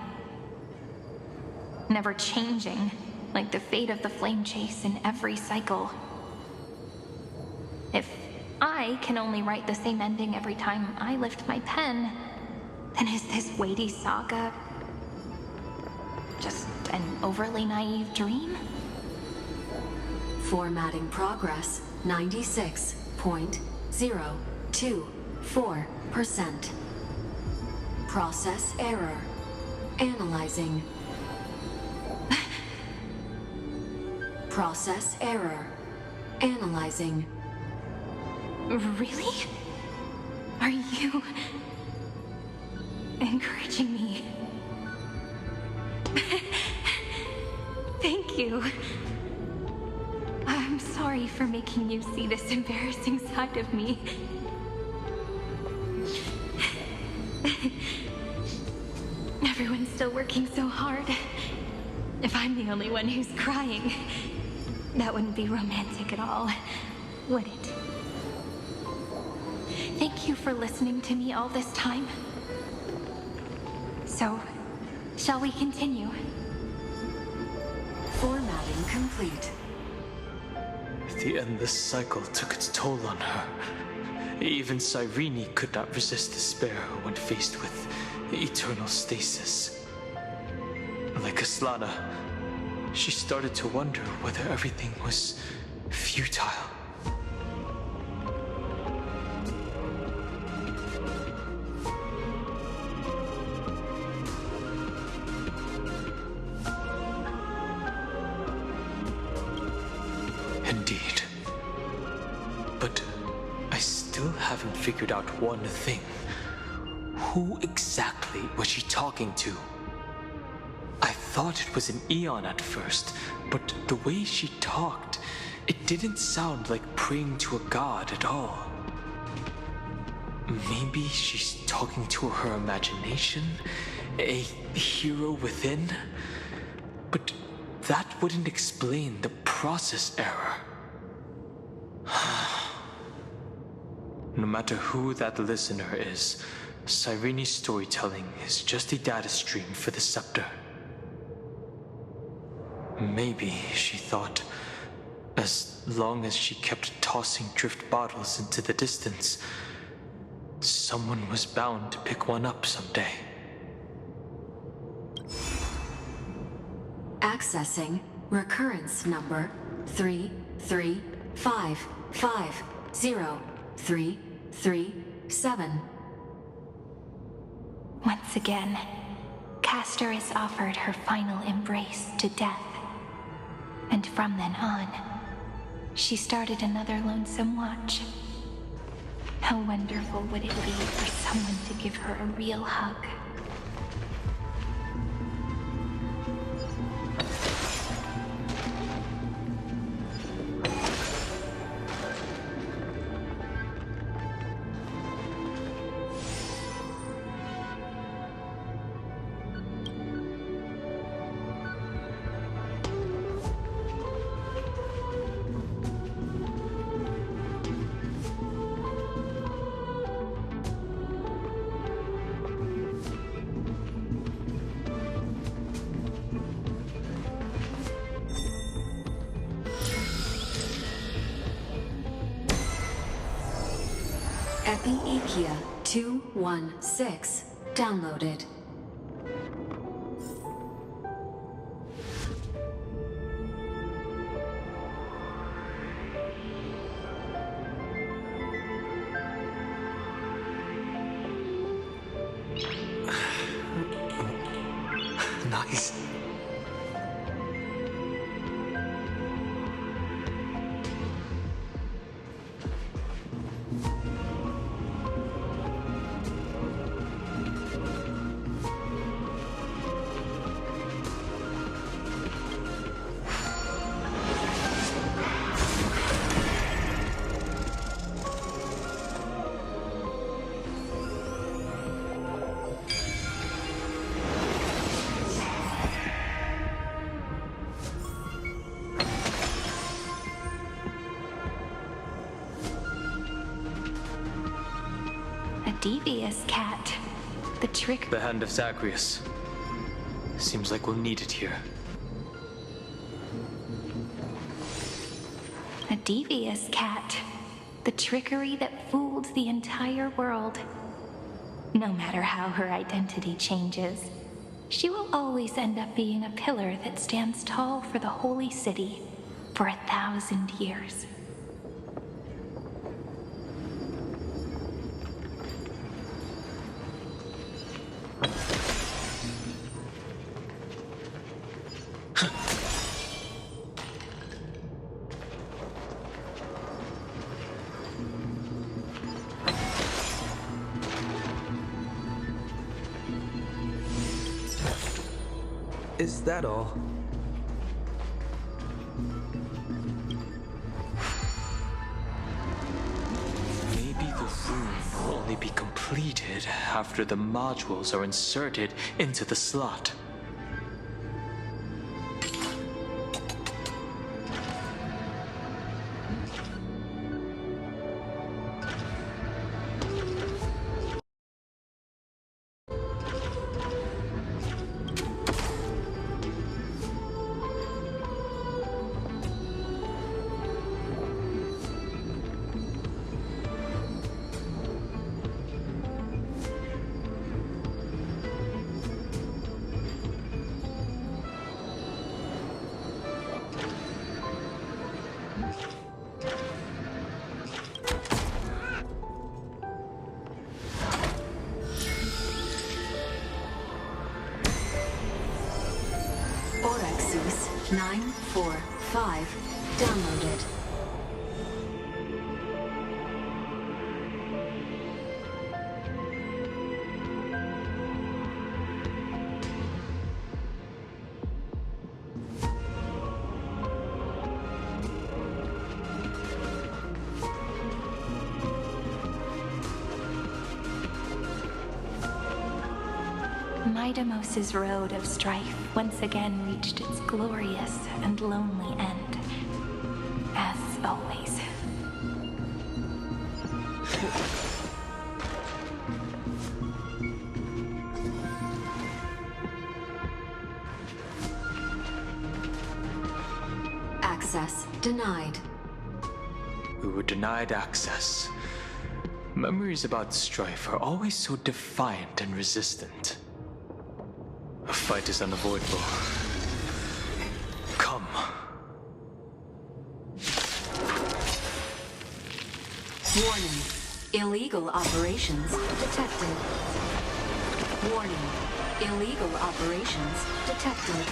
never changing, like the fate of the flame chase in every cycle. If I can only write the same ending every time I lift my pen, then is this weighty saga just an overly naive dream? Formatting progress 96.024%. Process error. Analyzing. Process error. Analyzing. Really? Are you encouraging me? Thank you. I'm sorry for making you see this embarrassing side of me. Everyone's still working so hard. If I'm the only one who's crying, that wouldn't be romantic at all, would it? Thank you for listening to me all this time. So, shall we continue? Formatting complete. The endless cycle took its toll on her. Even Cyrene could not resist despair when faced with eternal stasis. Like Aslana, she started to wonder whether everything was futile. Indeed. But I still haven't figured out one thing. Who exactly was she talking to? I thought it was an Eon at first, but the way she talked, it didn't sound like praying to a god at all. Maybe she's talking to her imagination, a hero within? But that wouldn't explain the process error. No matter who that listener is, Cyrene's storytelling is just a data stream for the scepter. Maybe, she thought, as long as she kept tossing drift bottles into the distance, someone was bound to pick one up someday. Accessing recurrence number 335503337. Once again, Castor is offered her final embrace to death. And from then on, she started another lonesome watch. How wonderful would it be for someone to give her a real hug? Epi-Ikia 216 downloaded. Nice. Devious cat. The trick. The hand of Zagreus. Seems like we'll need it here. devious cat. The trickery that fooled the entire world. No matter how her identity changes, she will always end up being a pillar that stands tall for the holy city for 1,000 years. Is that all? Maybe the room will only be completed after the modules are inserted into the slot. Orexus 945 downloaded. Midamos's road of strife once again reached its glorious and lonely end. As always. Access denied. We were denied access. Memories about strife are always so defiant and resistant. A fight is unavoidable. Come. Warning. Illegal operations detected. Warning. Illegal operations detected.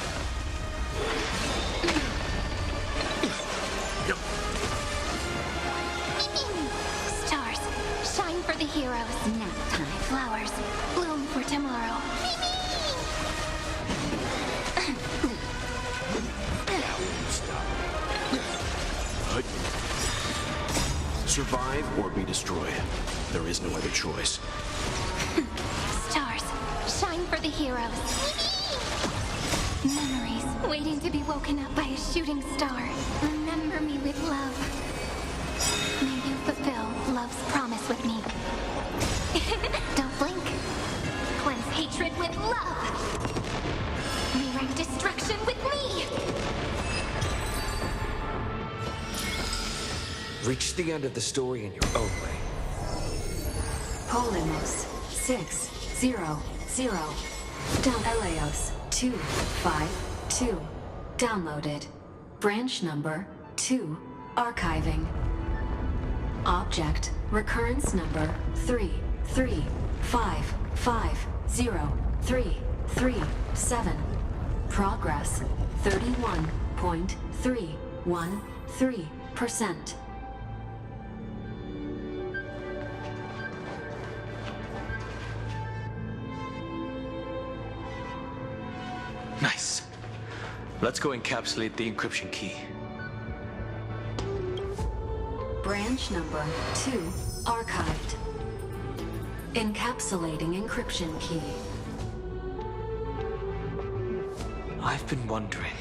Stars, shine for the heroes. Nap time. Flowers, bloom for tomorrow. Survive or be destroyed. There is no other choice. Stars, shine for the heroes. Memories waiting to be woken up by a shooting star. Remember me with love. May you fulfill love's promise with me. Don't blink. Cleanse hatred with love. Rewrite destruction with me. Reach the end of the story in your own way. Polymos 600 down Eleos 252 downloaded. Branch number 2 archiving. Object recurrence number 3355037. Progress 31.313%. Nice. Let's go encapsulate the encryption key. Branch number 2 archived. Encapsulating encryption key. I've been wondering,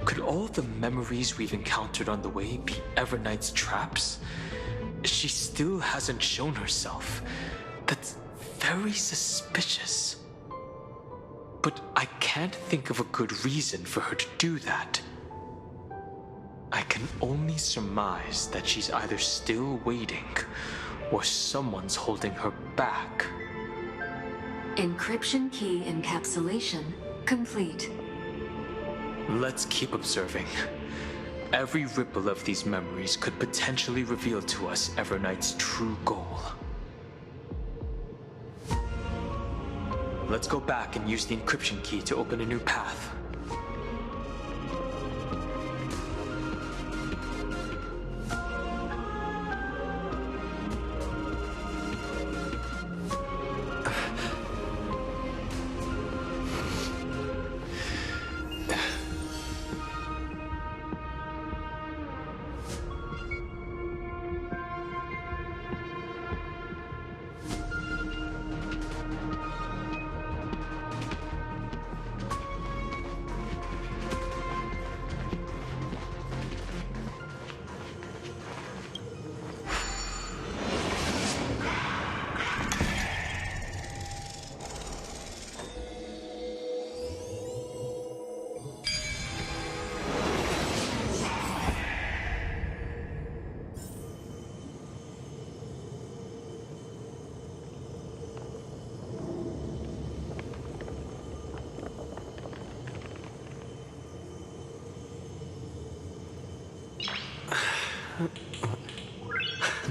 could all the memories we've encountered on the way be Everknight's traps? She still hasn't shown herself. That's very suspicious. But I can't think of a good reason for her to do that. I can only surmise that she's either still waiting, or someone's holding her back. Encryption key encapsulation complete. Let's keep observing. Every ripple of these memories could potentially reveal to us Everknight's true goal. Let's go back and use the encryption key to open a new path.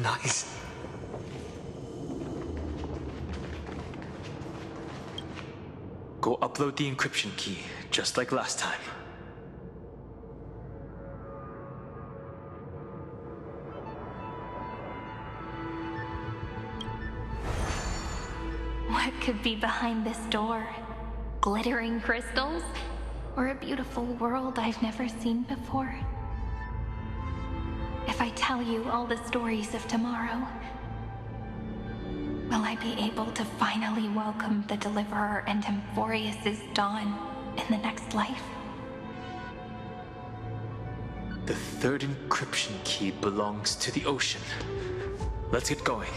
Nice. Go upload the encryption key, just like last time. What could be behind this door? Glittering crystals? Or a beautiful world I've never seen before? If I tell you all the stories of tomorrow, will I be able to finally welcome the Deliverer and Amphoreus' dawn in the next life? The third encryption key belongs to the ocean. Let's get going.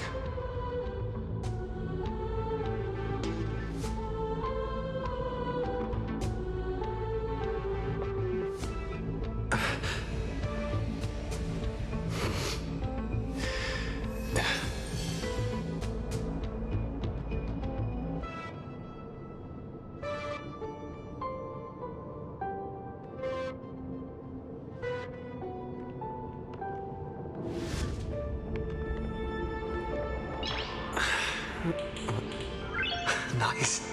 Nice.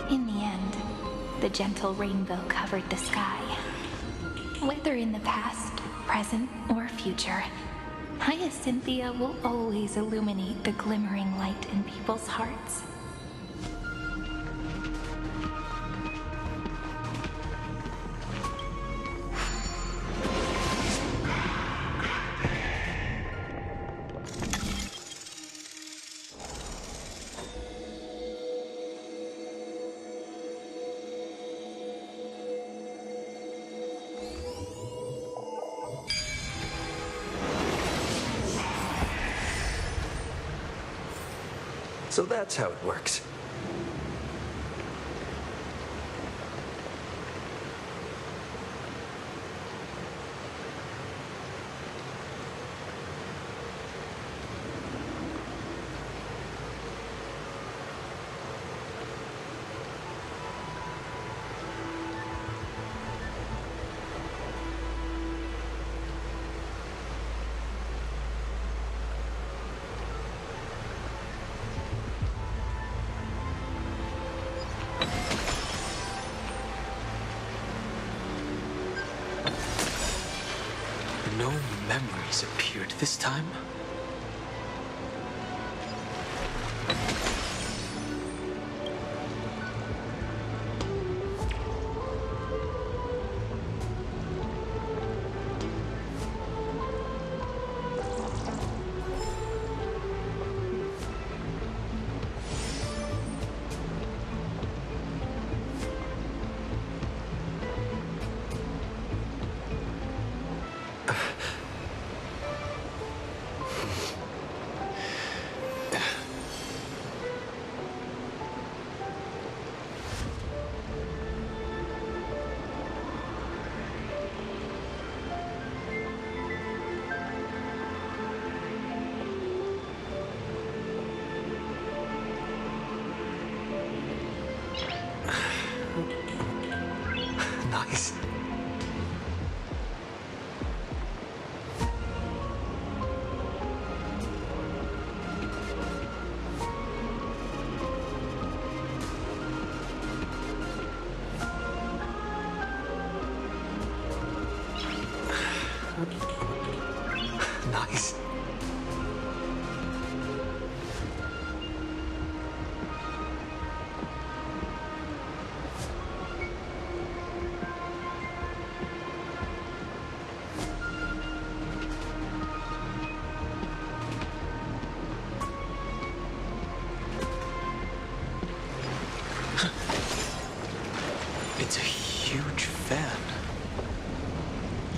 In the end, the gentle rainbow covered the sky. Whether in the past, present, or future, Hyacinthia will always illuminate the glimmering light in people's hearts. So that's how it works. No memories appeared this time.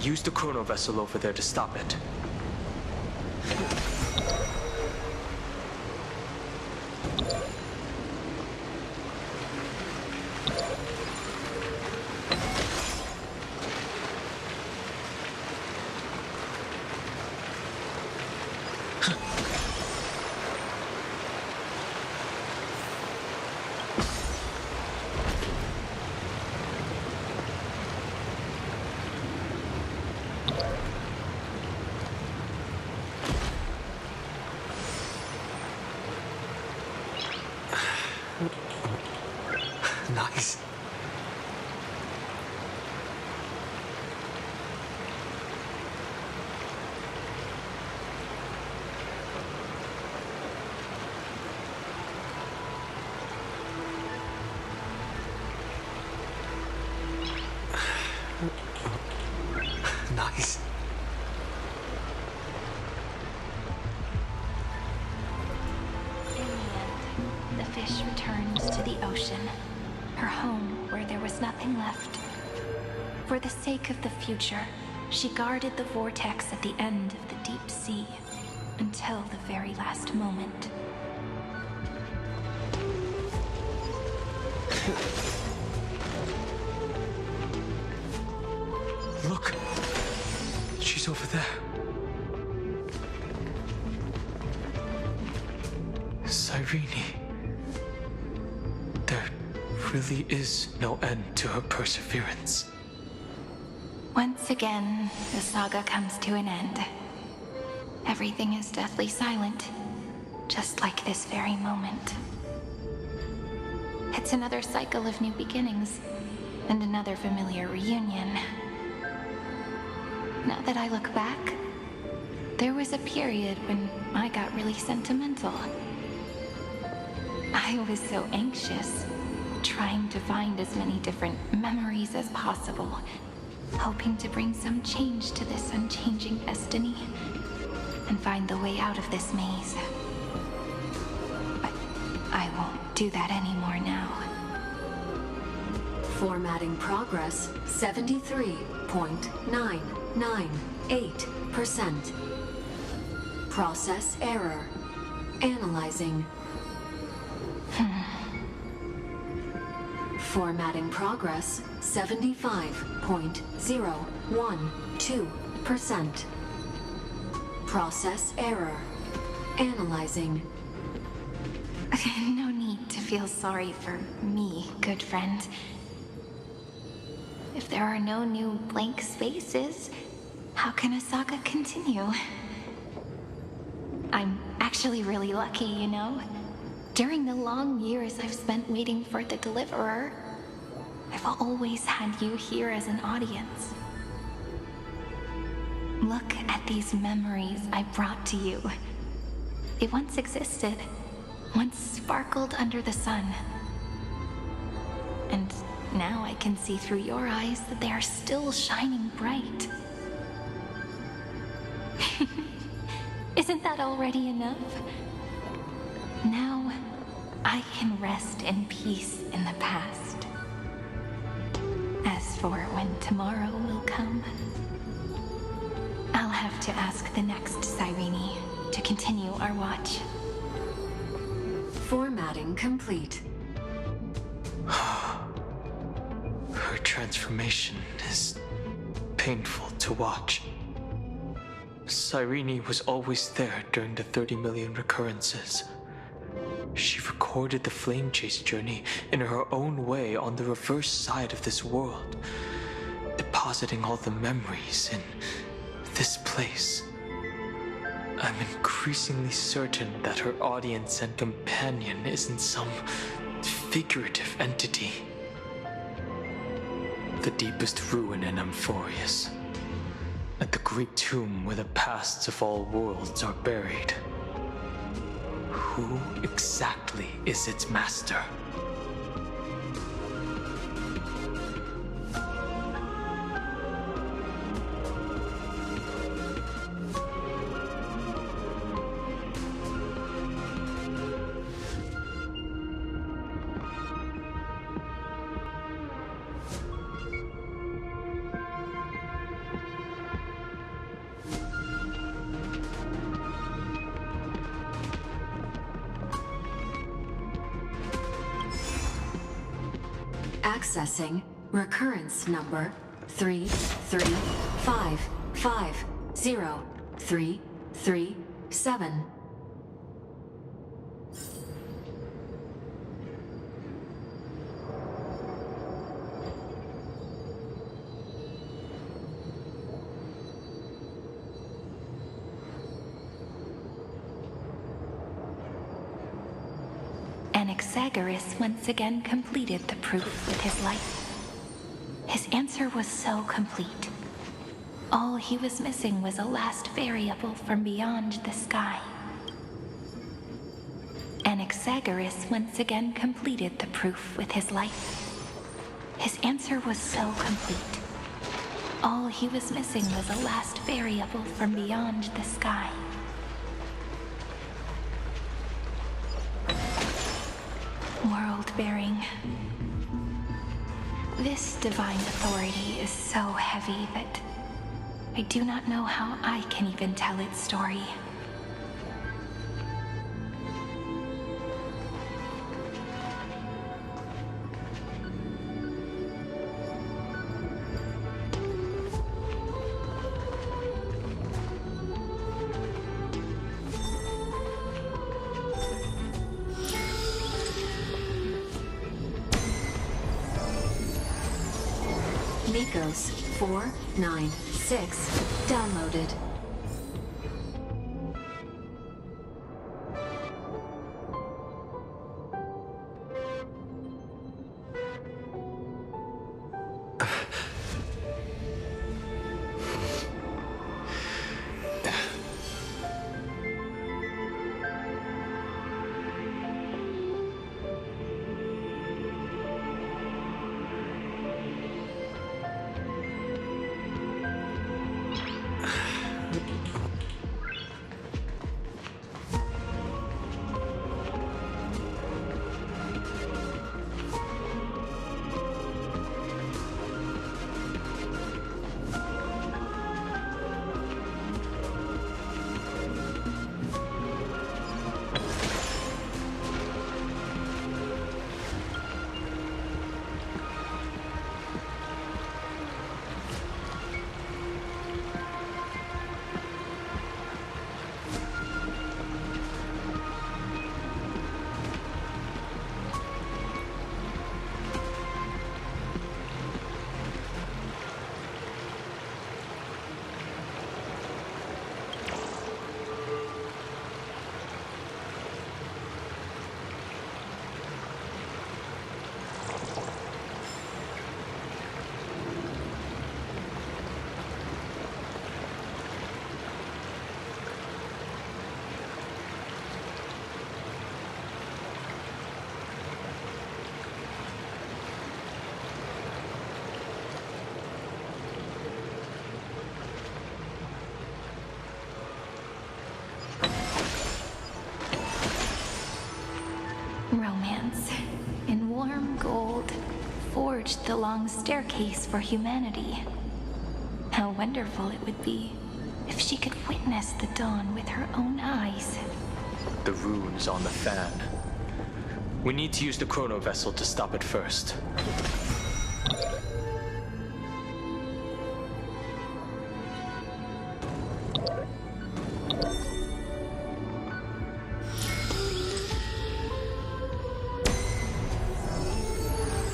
Use the chrono vessel over there to stop it. Nice. Nice. In the end, the fish returns to the ocean, her home where there was nothing left. For the sake of the future, she guarded the vortex at the end of the deep sea until the very last moment. Look! She's over there. Cyrene. There really is no end to her perseverance. Once again, the saga comes to an end. Everything is deathly silent, just like this very moment. It's another cycle of new beginnings, and another familiar reunion. Now that I look back, there was a period when I got really sentimental. I was so anxious, trying to find as many different memories as possible, hoping to bring some change to this unchanging destiny and find the way out of this maze. But I won't do that anymore now. Formatting progress 73.998%. Process error. Analyzing. Formatting progress 75.012%. Process error. Analyzing. No need to feel sorry for me, good friend. If there are no new blank spaces, how can a saga continue? I'm actually really lucky, you know? During the long years I've spent waiting for the Deliverer, I've always had you here as an audience. Look at these memories I brought to you. They once existed, once sparkled under the sun. And now I can see through your eyes that they are still shining bright. Isn't that already enough? Now, I can rest in peace in the past. As for when tomorrow will come, I'll have to ask the next Cyrene to continue our watch. Formatting complete. Her transformation is painful to watch. Cyrene was always there during the 30 million recurrences. She recorded the flame chase journey in her own way on the reverse side of this world, depositing all the memories in this place. I'm increasingly certain that her audience and companion isn't some figurative entity. The deepest ruin in Amphoreus, at the great tomb where the pasts of all worlds are buried. Who exactly is its master? Accessing recurrence number 33550-337. Amphoreus once again completed the proof with his life. His answer was so complete. All he was missing was a last variable from beyond the sky. Amphoreus once again completed the proof with his life. His answer was so complete. All he was missing was a last variable from beyond the sky. World-bearing. This divine authority is so heavy that I do not know how I can even tell its story. Nikos 496 downloaded. Romance, in warm gold, forged the long staircase for humanity. How wonderful it would be if she could witness the dawn with her own eyes. The runes on the fan. We need to use the chrono vessel to stop it first.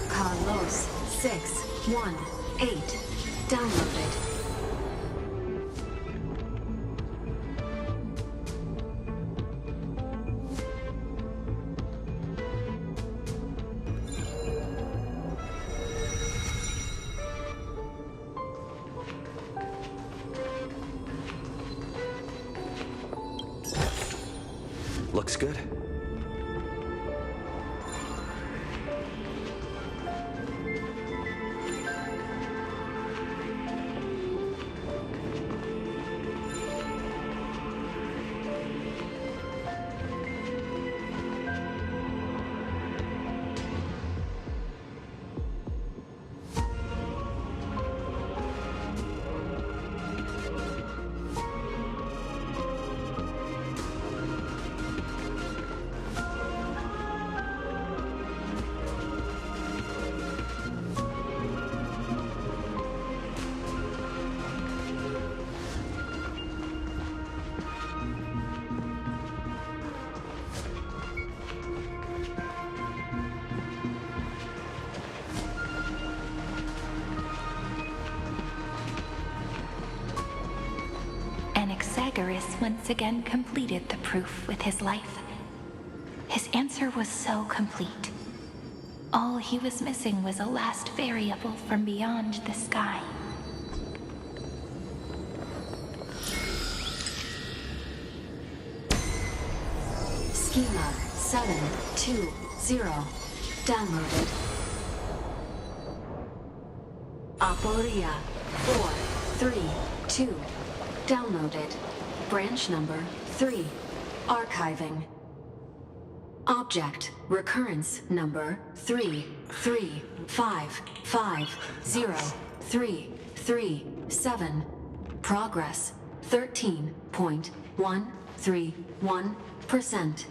Carlos 618 downloaded. Looks good. once again completed the proof with his life. His answer was so complete. All he was missing was a last variable from beyond the sky. Schema 720 downloaded. Aporia 432 downloaded. Branch number 3 archiving. Object recurrence number 335503337. Progress 13.131%.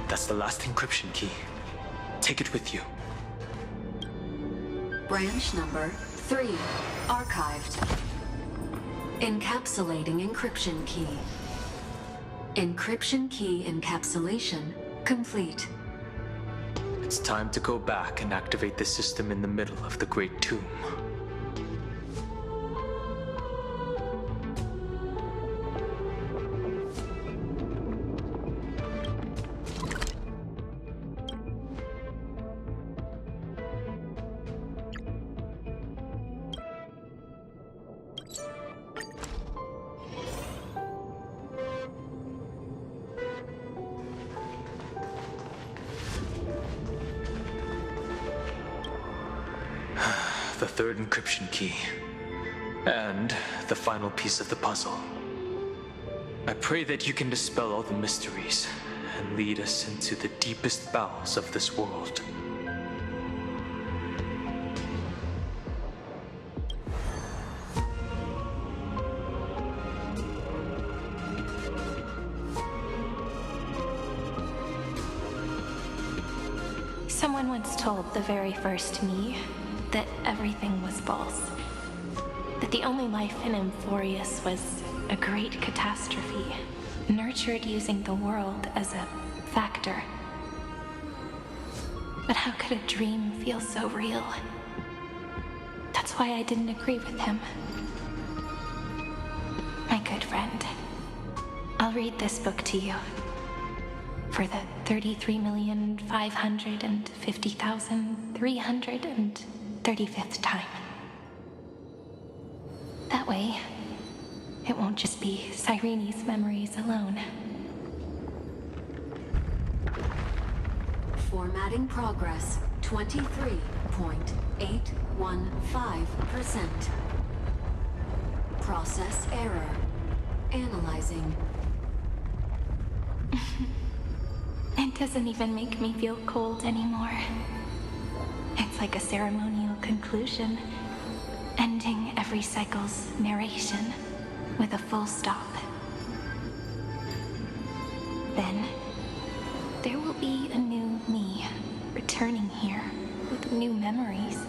That's the last encryption key. Take it with you. Branch number 3 archived. Encapsulating encryption key. Encryption key encapsulation complete. It's time to go back and activate the system in the middle of the Great Tomb. The third encryption key. And the final piece of the puzzle. I pray that you can dispel all the mysteries and lead us into the deepest bowels of this world. Someone once told the very first me that everything was false. That the only life in Amphoreus was a great catastrophe, nurtured using the world as a factor. But how could a dream feel so real? That's why I didn't agree with him. My good friend, I'll read this book to you. For the 33,550,335th time. That way, it won't just be Cyrene's memories alone. Formatting progress 23.815%. Process error. Analyzing. It doesn't even make me feel cold anymore. It's like a ceremonial conclusion, ending every cycle's narration with a full stop. Then, there will be a new me returning here with new memories.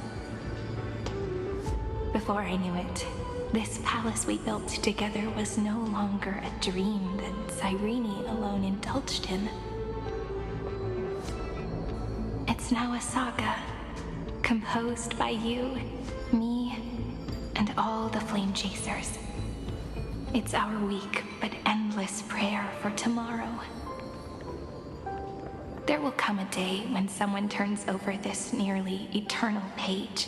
Before I knew it, this palace we built together was no longer a dream that Cyrene alone indulged in. It's now a saga, composed by you, me, and all the flame chasers. It's our weak but endless prayer for tomorrow. There will come a day when someone turns over this nearly eternal page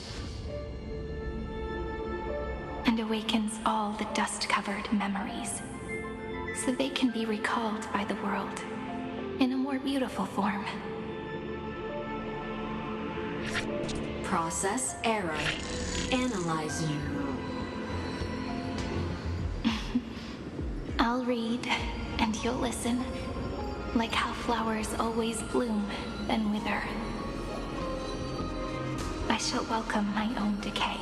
and awakens all the dust-covered memories, so they can be recalled by the world in a more beautiful form. Process error. Analyzing. I'll read, and you'll listen, like how flowers always bloom, then wither. I shall welcome my own decay,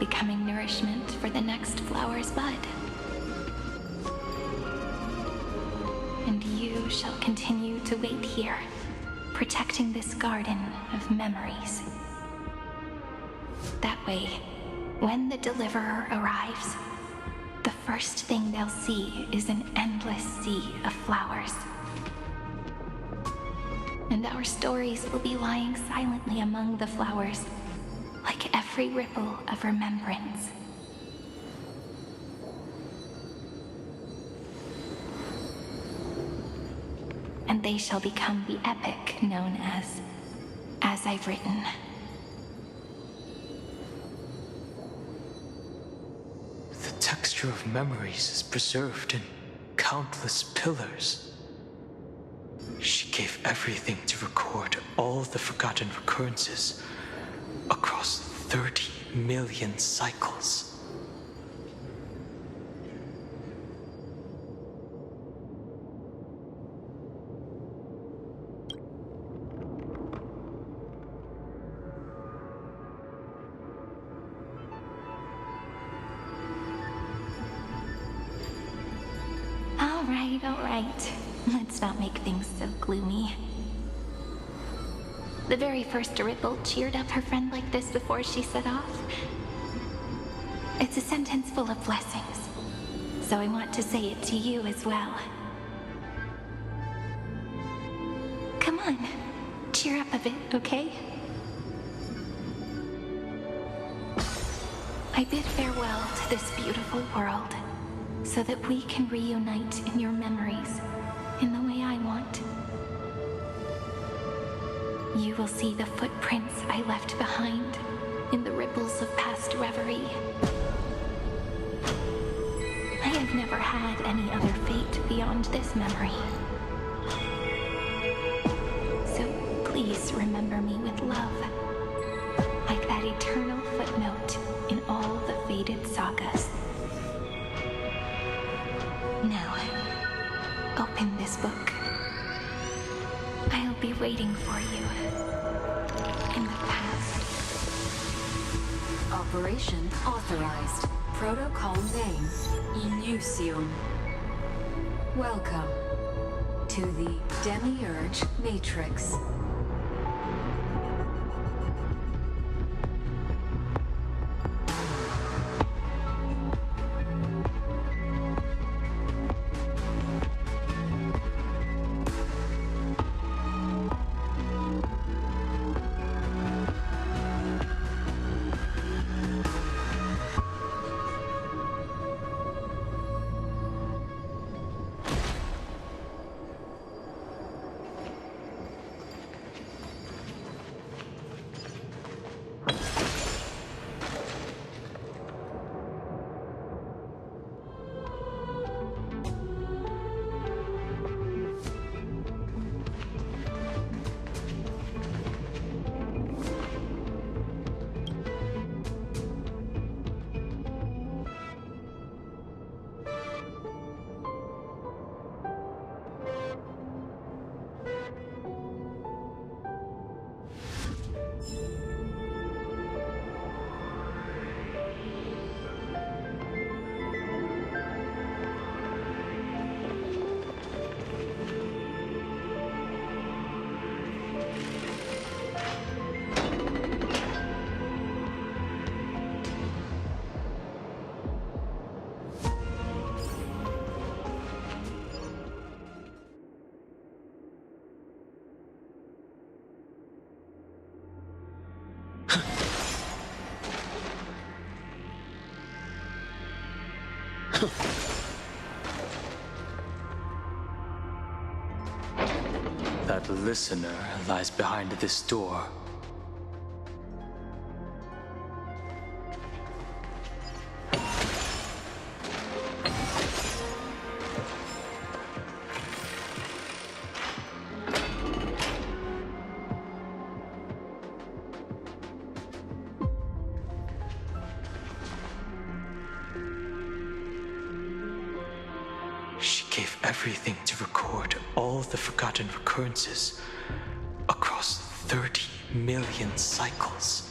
becoming nourishment for the next flower's bud. And you shall continue to wait here, protecting this garden of memories. That way, when the Deliverer arrives, the first thing they'll see is an endless sea of flowers. And our stories will be lying silently among the flowers, like every ripple of remembrance. And they shall become the epic known as I've Written. The texture of memories is preserved in countless pillars. She gave everything to record all the forgotten recurrences across 30 million cycles. All right. Let's not make things so gloomy. The very first ripple cheered up her friend like this before she set off. It's a sentence full of blessings, so I want to say it to you as well. Come on, cheer up a bit, okay? I bid farewell to this beautiful world, so that we can reunite in your memories in the way I want. You will see the footprints I left behind in the ripples of past reverie. I have never had any other fate beyond this memory. So please remember me with love, like that eternal footnote in all the faded sagas. Now, open this book. I'll be waiting for you in the past. Operation authorized. Protocol name, Inusium. Welcome to the Demiurge Matrix. That listener lies behind this door. Everything to record all the forgotten recurrences across 30 million cycles.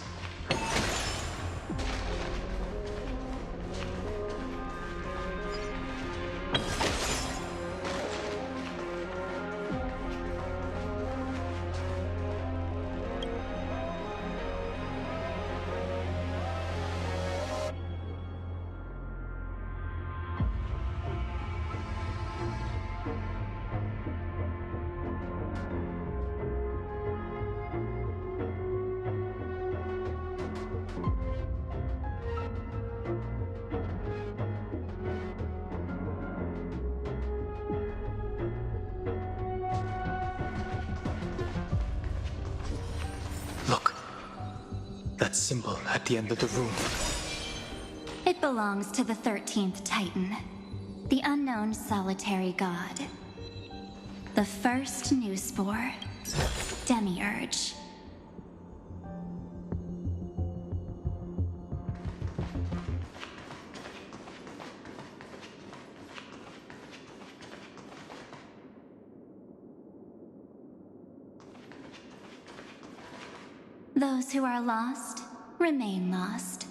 That symbol at the end of the room. It belongs to the 13th Titan, the unknown solitary god. The first newspore, Demiurge. Those who are lost remain lost,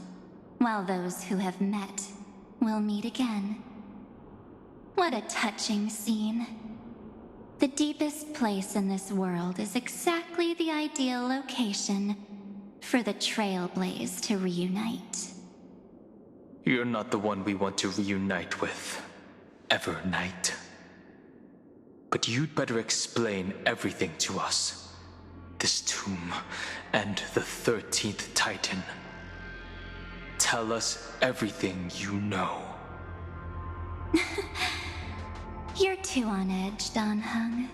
while those who have met will meet again. What a touching scene. The deepest place in this world is exactly the ideal location for the Trailblaze to reunite. You're not the one we want to reunite with, Evernight. But you'd better explain everything to us. This tomb and the 13th Titan. Tell us everything you know. You're too on edge, Don Hung.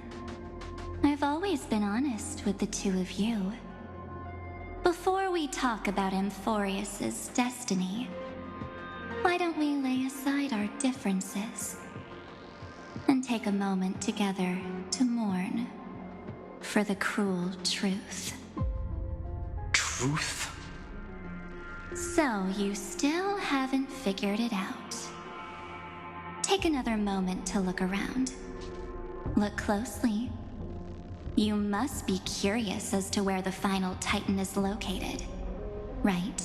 I've always been honest with the two of you. Before we talk about Amphoreus's destiny, why don't we lay aside our differences and take a moment together to mourn for the cruel truth? Truth? So you still haven't figured it out. Take another moment to look around. Look closely. You must be curious as to where the final Titan is located, right?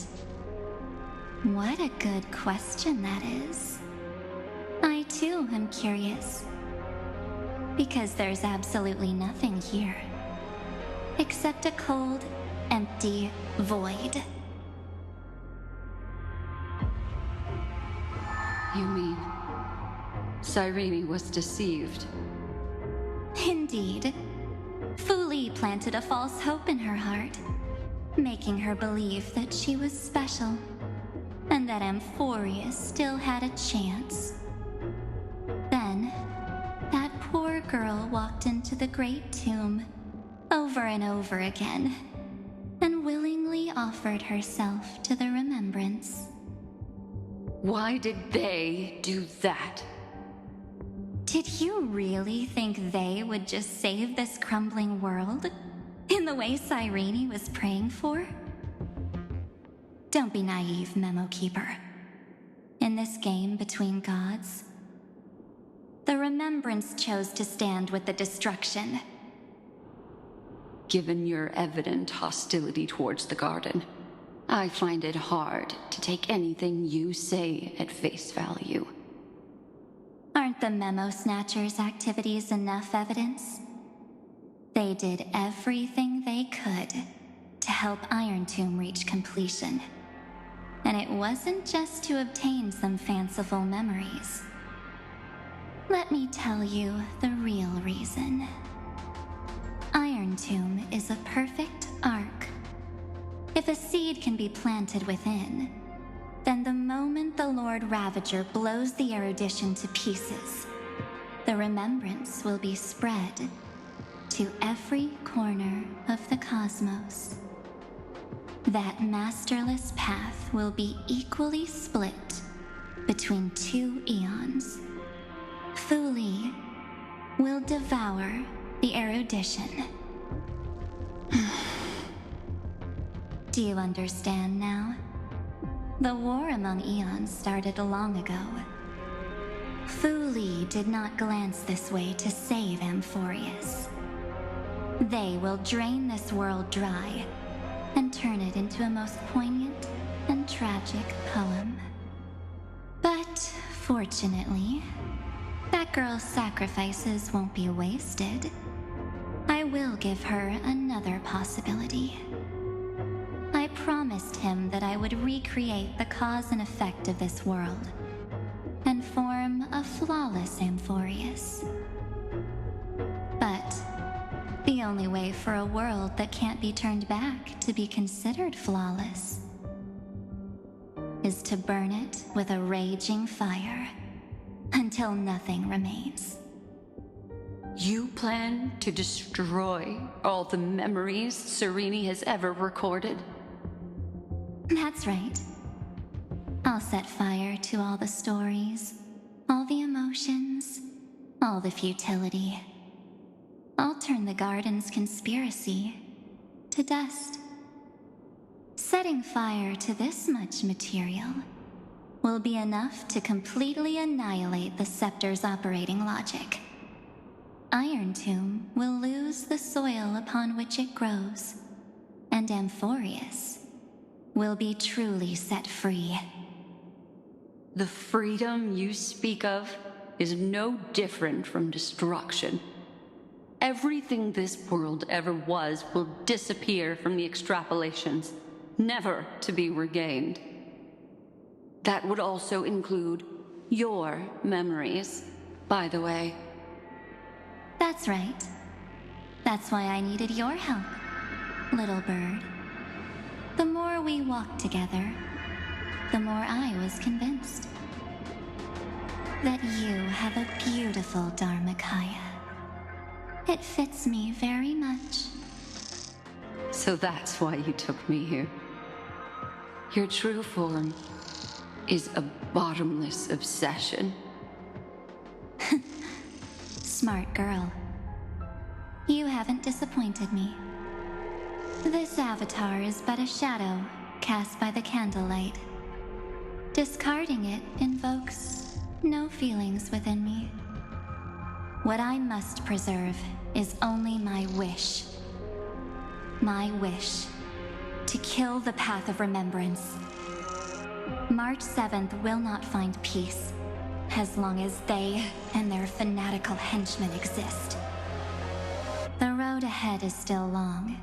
What a good question that is. I too am curious. Because there's absolutely nothing here. Except a cold, empty void. You mean Cyrene was deceived? Indeed. Fu Li planted a false hope in her heart, making her believe that she was special, and that Amphoreus still had a chance. Then, that poor girl walked into the Great Tomb over and over again, and willingly offered herself to the remembrance. Why did they do that? Did you really think they would just save this crumbling world in the way Cyrene was praying for? Don't be naive, Memo Keeper. In this game between gods, the Remembrance chose to stand with the destruction. Given your evident hostility towards the Garden, I find it hard to take anything you say at face value. Aren't the Memo Snatchers' activities enough evidence? They did everything they could to help Iron Tomb reach completion. And it wasn't just to obtain some fanciful memories. Let me tell you the real reason. Iron Tomb is a perfect arc. If a seed can be planted within, then the moment the Lord Ravager blows the erudition to pieces, the remembrance will be spread to every corner of the cosmos. That masterless path will be equally split between two eons. Fu Li will devour the erudition. Do you understand now? The war among eons started long ago. Fu Li did not glance this way to save Amphoreus. They will drain this world dry and turn it into a most poignant and tragic poem. But fortunately, that girl's sacrifices won't be wasted. I will give her another possibility. I promised him that I would recreate the cause and effect of this world and form a flawless Amphoreus. But the only way for a world that can't be turned back to be considered flawless is to burn it with a raging fire until nothing remains. You plan to destroy all the memories Cyrene has ever recorded? That's right. I'll set fire to all the stories, all the emotions, all the futility. I'll turn the garden's conspiracy to dust. Setting fire to this much material will be enough to completely annihilate the scepter's operating logic. Iron Tomb will lose the soil upon which it grows, and Amphoreus will be truly set free. The freedom you speak of is no different from destruction. Everything this world ever was will disappear from the extrapolations, never to be regained. That would also include your memories, by the way. That's right. That's why I needed your help, little bird. The more we walked together, the more I was convinced that you have a beautiful Dharmakaya. It fits me very much. So that's why you took me here. Your true form is a bottomless obsession. Smart girl. You haven't disappointed me. This avatar is but a shadow cast by the candlelight. Discarding it invokes no feelings within me. What I must preserve is only my wish. My wish to kill the path of remembrance. March 7th will not find peace as long as they and their fanatical henchmen exist. The road ahead is still long,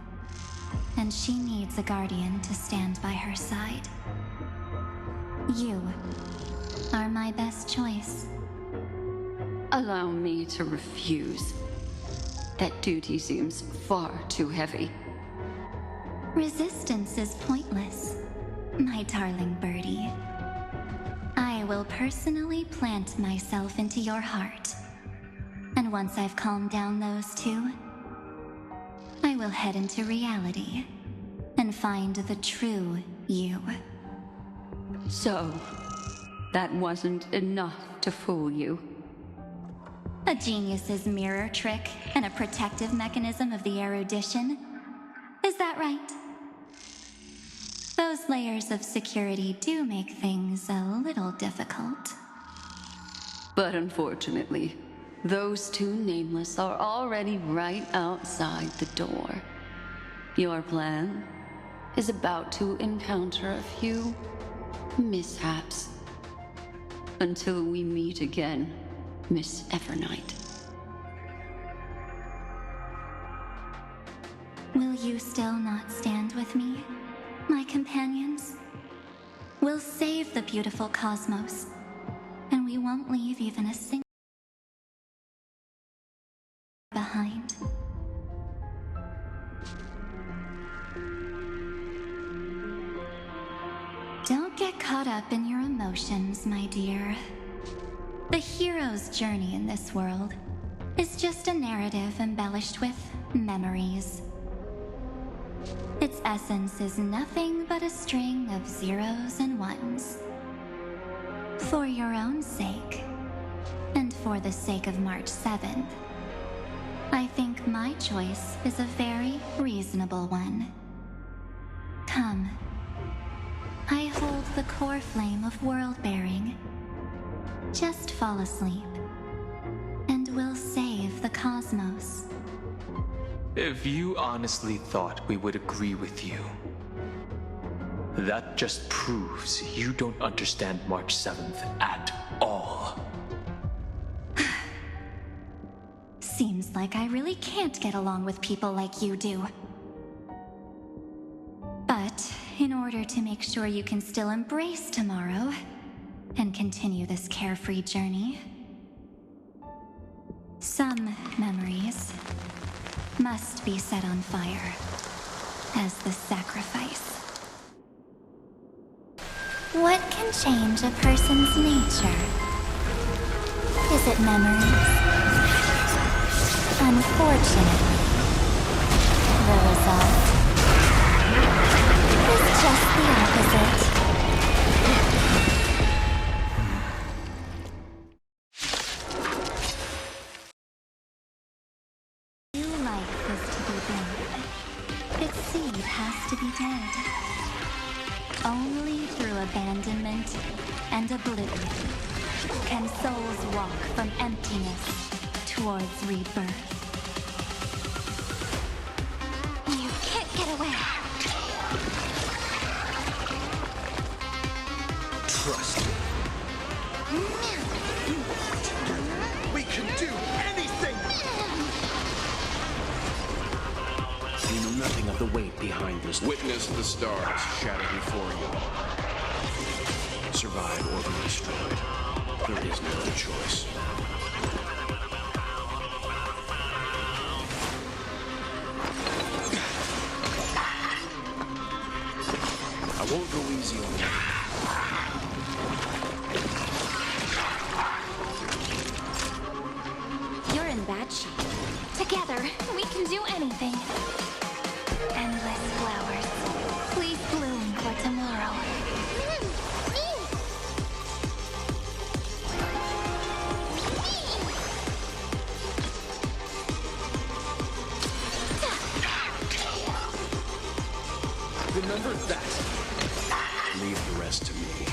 and she needs a guardian to stand by her side. You are my best choice. Allow me to refuse. That duty seems far too heavy. Resistance is pointless, my darling birdie. I will personally plant myself into your heart. And once I've calmed down those two, I will head into reality and find the true you. So, that wasn't enough to fool you. A genius's mirror trick and a protective mechanism of the erudition. Is that right? Those layers of security do make things a little difficult. But unfortunately, those two nameless are already right outside the door. Your plan is about to encounter a few mishaps. Until we meet again, Miss Evernight. Will you still not stand with me, my companions? We'll save the beautiful cosmos, and we won't leave even a single behind. Don't get caught up in your emotions, my dear. The hero's journey in this world is just a narrative embellished with memories. Its essence is nothing but a string of zeros and ones. For your own sake, and for the sake of March 7th, I think my choice is a very reasonable one. Come. I hold the core flame of world-bearing. Just fall asleep, and we'll save the cosmos. If you honestly thought we would agree with you, that just proves you don't understand March 7th at all. Seems like I really can't get along with people like you do. But in order to make sure you can still embrace tomorrow and continue this carefree journey, some memories must be set on fire as the sacrifice. What can change a person's nature? Is it memories? Unfortunately, the result is just the opposite. Only through abandonment and oblivion can souls walk from emptiness towards rebirth. You can't get away. Trust me. We can do anything! You know nothing of the weight behind this. Witness the stars shatter before you. Survive or be destroyed. There is no other choice. I won't go easy on you. You're in bad shape. Together, we can do anything. Endless flowers. Please bloom for tomorrow. Remember that. Leave the rest to me.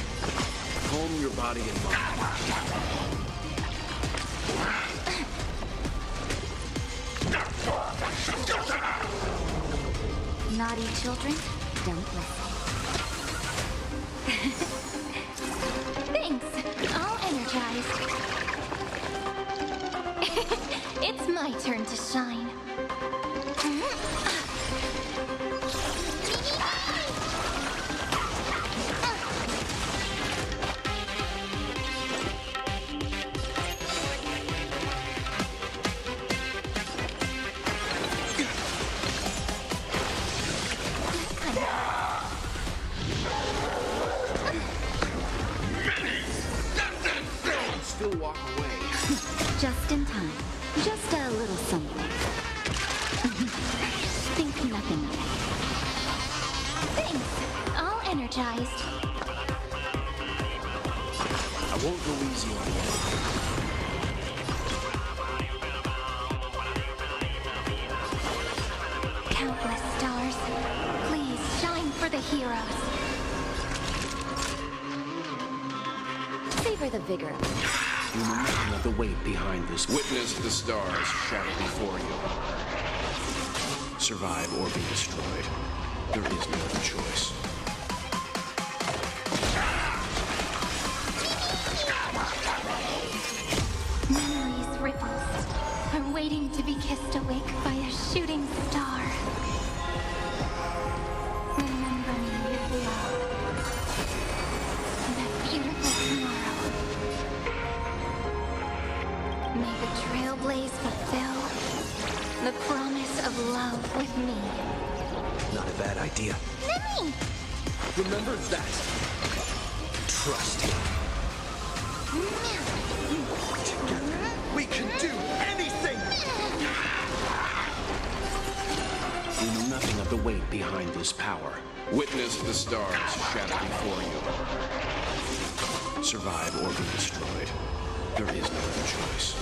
Calm your body and mind. Naughty children, don't listen. Thanks, all energized. It's my turn to shine. Still walk away. Just in time. Just a little something. Think nothing of it. Thanks. All energized. I won't go easy on you. Countless stars. Please shine for the heroes. Savor the vigor. You know nothing of the weight behind this. Witness the stars shatter before you. Survive or be destroyed. There is no other choice. Memories ripples are waiting to be kissed awake by a shooting star. Remember me with love. That beautiful tomorrow. May the trailblaze fulfill the promise of love with me. Not a bad idea. Nemi! Remember that. Trust me. Together, we can do anything! You know nothing of the weight behind this power. Witness the stars shatter before you. Survive or be destroyed. There is no other choice.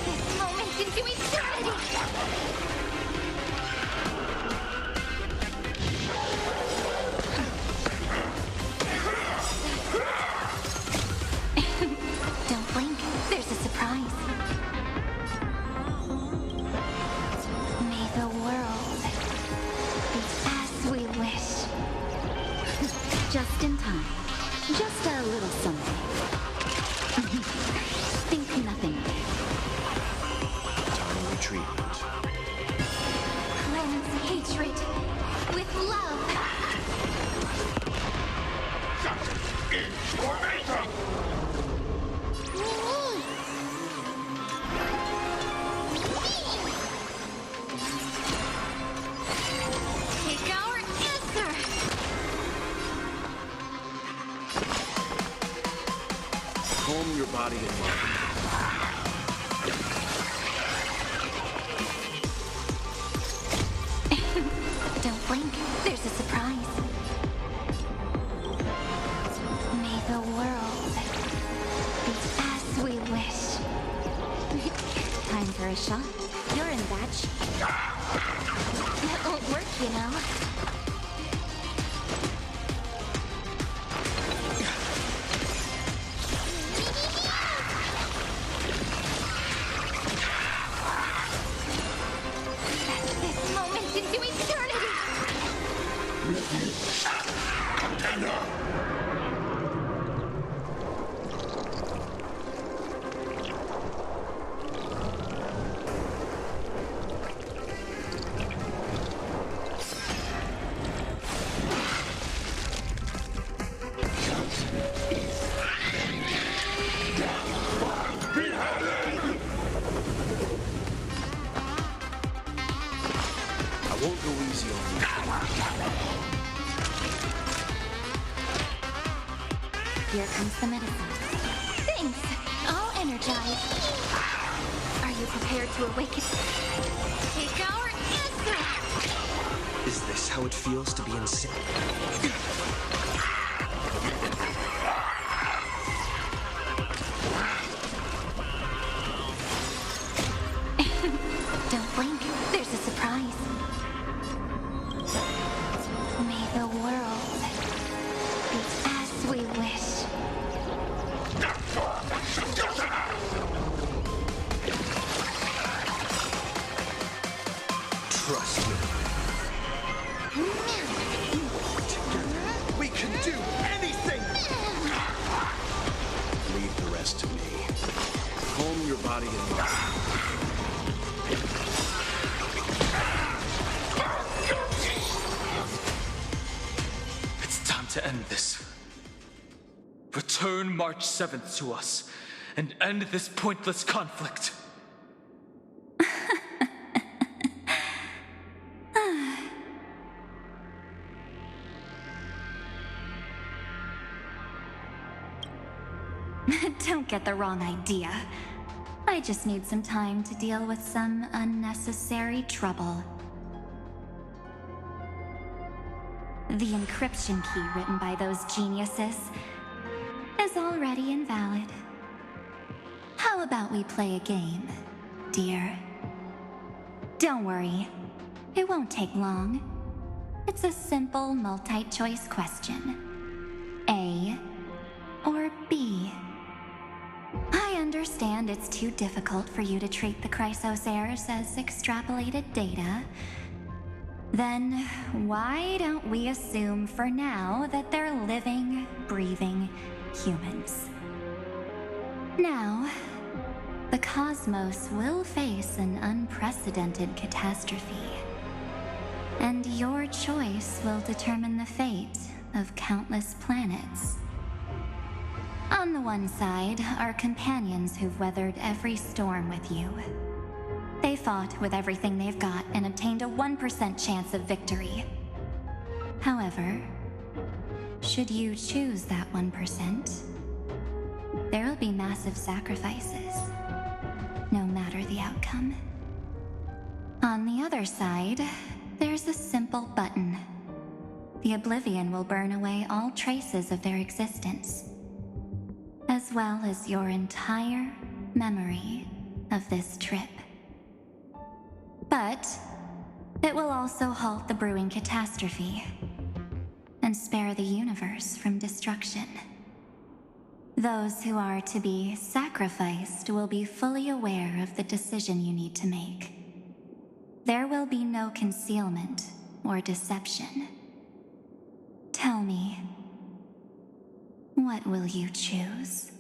This moment into eternity! Don't blink. There's a surprise. May the world be as we wish. Just in time. Just a little something. Think nothing of it. Timely treatment. Cleanse hatred with love. Take our answer. Calm your body and mind. Don't blink. There's a surprise. May the world be as we wish. Time for a shot. You're in bad shape. That won't work, you know. I won't go easy on you. Here comes the medicine. Thanks. I'll energize. Are you prepared to awaken? Take our answer! Is this how it feels to be insane? Don't blink. There's a surprise. May the world be as we wish. Trust me. Together, we can do anything! Leave the rest to me. Calm your body and mind. It's time to end this. Return March 7th to us and end this pointless conflict. Don't get the wrong idea. I just need some time to deal with some unnecessary trouble. The encryption key written by those geniuses is already invalid. How about we play a game, dear? Don't worry, it won't take long. It's a simple multi-choice question. A or B? I understand it's too difficult for you to treat the Chrysos heirs as extrapolated data. Then why don't we assume for now that they're living, breathing humans? Now, the cosmos will face an unprecedented catastrophe, and your choice will determine the fate of countless planets. On the one side are companions who've weathered every storm with you. They fought with everything they've got and obtained a 1% chance of victory. However, should you choose that 1%, there will be massive sacrifices, no matter the outcome. On the other side, there's a simple button. The Oblivion will burn away all traces of their existence, as well as your entire memory of this trip. But it will also halt the brewing catastrophe and spare the universe from destruction. Those who are to be sacrificed will be fully aware of the decision you need to make. There will be no concealment or deception. Tell me, what will you choose?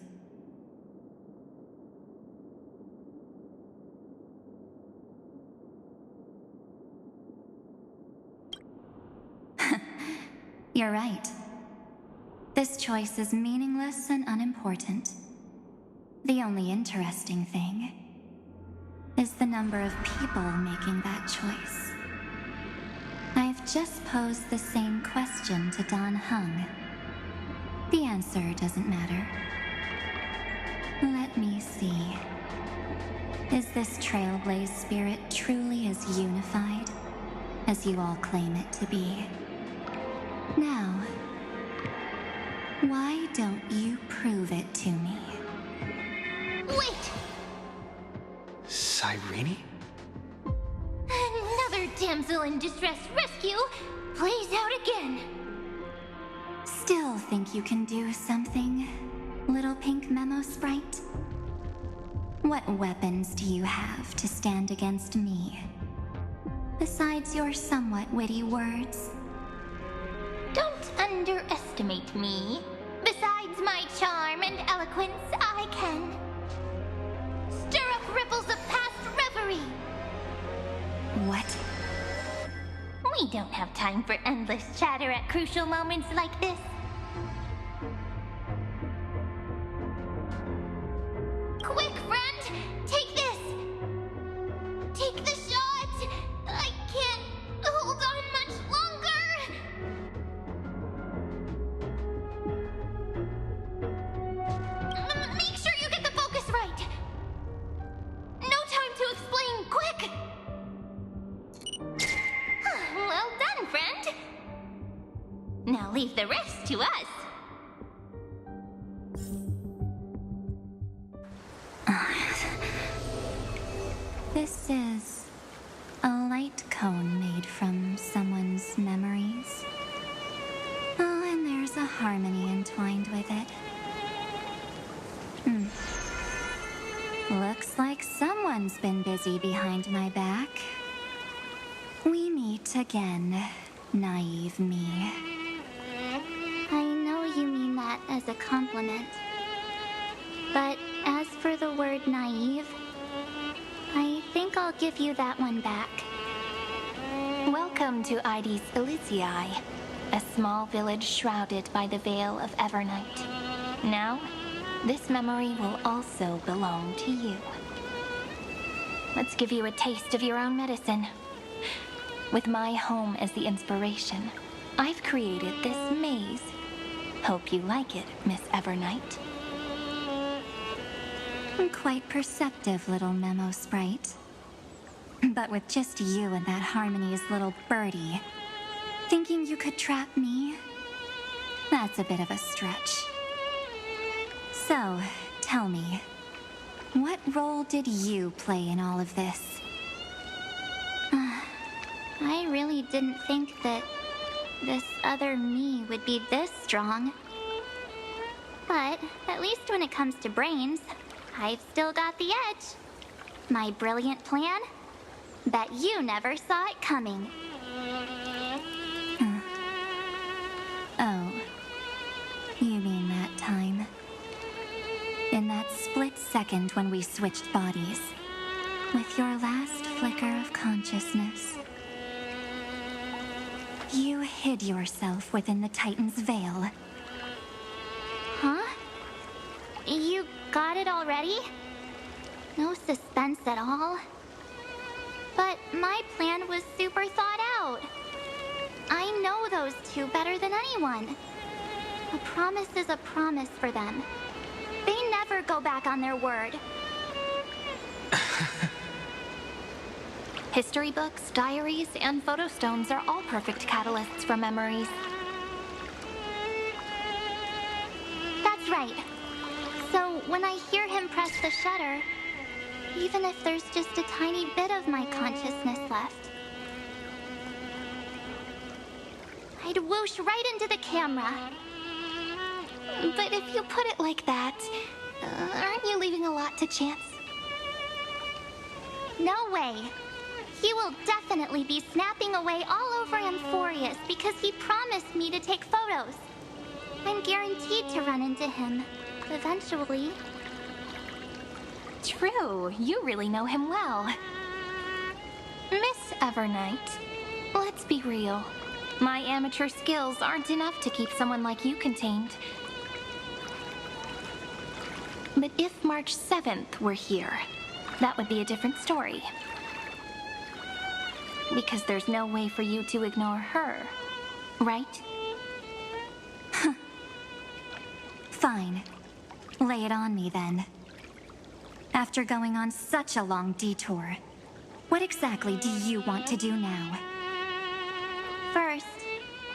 You're right. This choice is meaningless and unimportant. The only interesting thing is the number of people making that choice. I've just posed the same question to Dan Heng. The answer doesn't matter. Let me see. Is this Trailblaze spirit truly as unified as you all claim it to be? Now, why don't you prove it to me? Wait! Cyrene? Another damsel in distress rescue plays out again. Still think you can do something, little pink memo sprite? What weapons do you have to stand against me? Besides your somewhat witty words? underestimate me. Besides my charm and eloquence, I can stir up ripples of past reverie. What? We don't have time for endless chatter at crucial moments like this. Quick, friend! Take this! Take the shot! I can't hold on much longer! Make sure you get the focus right! No time to explain, quick! Well done, friend! Now leave the rest to us. This is a light cone made from someone's memories. Oh, and there's a harmony entwined with it. Looks like someone's been busy behind my back. We meet again, naive me. I know you mean that as a compliment. But as for the word naive, I think I'll give you that one back. Welcome to Ides Elysiae, a small village shrouded by the veil of Evernight. Now, this memory will also belong to you. Let's give you a taste of your own medicine. With my home as the inspiration, I've created this maze. Hope you like it, Miss Evernight. Quite perceptive little memo sprite. But with just you and that Harmony's little birdie, thinking you could trap me? That's a bit of a stretch. So, tell me, what role did you play in all of this? I really didn't think that this other me would be this strong. But at least when it comes to brains, I've still got the edge. My brilliant plan? Bet you never saw it coming. Oh, you mean that time? In that split second when we switched bodies, with your last flicker of consciousness, you hid yourself within the Titan's veil. Huh? You got it already? No suspense at all? But my plan was super thought out. I know those two better than anyone. A promise is a promise for them. They never go back on their word. History books, diaries, and photostones are all perfect catalysts for memories. That's right. So when I hear him press the shutter, even if there's just a tiny bit of my consciousness left, I'd whoosh right into the camera. But if you put it like that, aren't you leaving a lot to chance? No way. He will definitely be snapping away all over Amphoreus because he promised me to take photos. I'm guaranteed to run into him, eventually. True, you really know him well. Miss Evernight, let's be real. My amateur skills aren't enough to keep someone like you contained. But if March 7th were here, that would be a different story. Because there's no way for you to ignore her, right? Fine. Lay it on me then. After going on such a long detour, what exactly do you want to do now? First,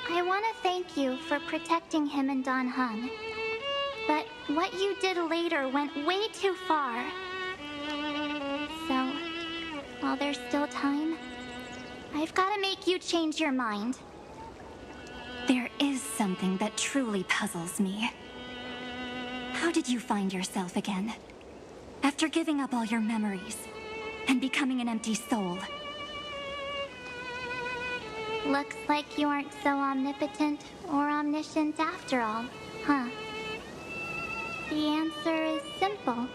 I want to thank you for protecting him and Don Hung. But what you did later went way too far. So, while there's still time, I've got to make you change your mind. There is something that truly puzzles me. How did you find yourself again? After giving up all your memories and becoming an empty soul? Looks like you aren't so omnipotent or omniscient after all, huh? The answer is simple.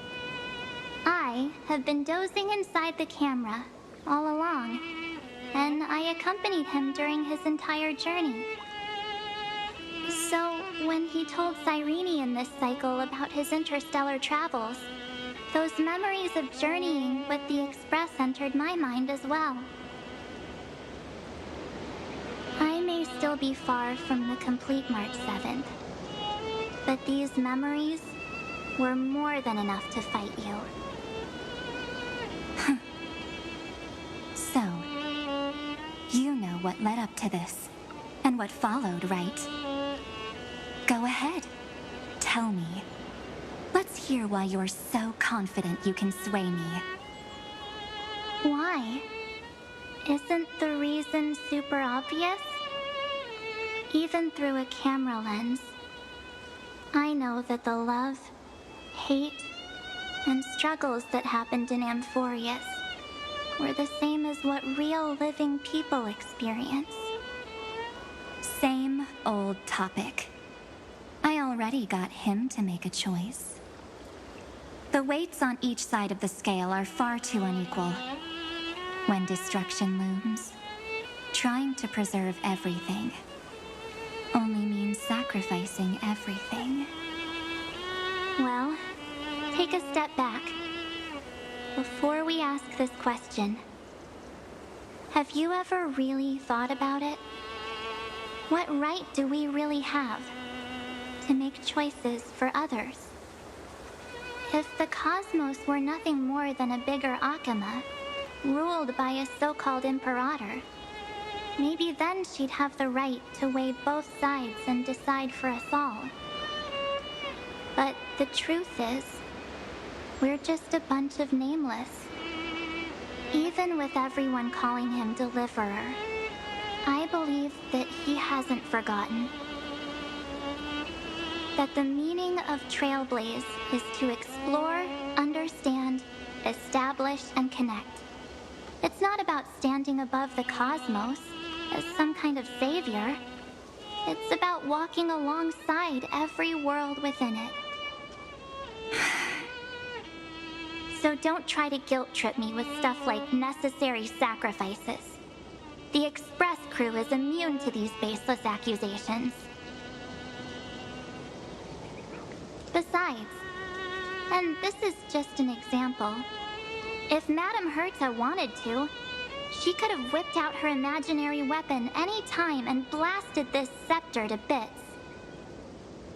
I have been dozing inside the camera all along, and I accompanied him during his entire journey. So, when he told Cyrene in this cycle about his interstellar travels, those memories of journeying with the Express entered my mind as well. I may still be far from the complete March 7th, but these memories were more than enough to fight you. So, you know what led up to this, and what followed, right? Go ahead. Tell me. Let's hear why you're so confident you can sway me. Why? Isn't the reason super obvious? Even through a camera lens, I know that the love, hate, and struggles that happened in Amphoreus were the same as what real living people experience. Same old topic. I already got him to make a choice. The weights on each side of the scale are far too unequal. When destruction looms, trying to preserve everything only means sacrificing everything. Well, take a step back. Before we ask this question, have you ever really thought about it? What right do we really have to make choices for others? If the cosmos were nothing more than a bigger Akama, ruled by a so-called imperator, maybe then she'd have the right to weigh both sides and decide for us all. But the truth is, we're just a bunch of nameless. Even with everyone calling him Deliverer, I believe that he hasn't forgotten. That the meaning of Trailblaze is to explore, understand, establish, and connect. It's not about standing above the cosmos as some kind of savior. It's about walking alongside every world within it. So don't try to guilt trip me with stuff like necessary sacrifices. The Express crew is immune to these baseless accusations. Besides, and this is just an example, if Madame Herta wanted to, she could have whipped out her imaginary weapon any time and blasted this scepter to bits.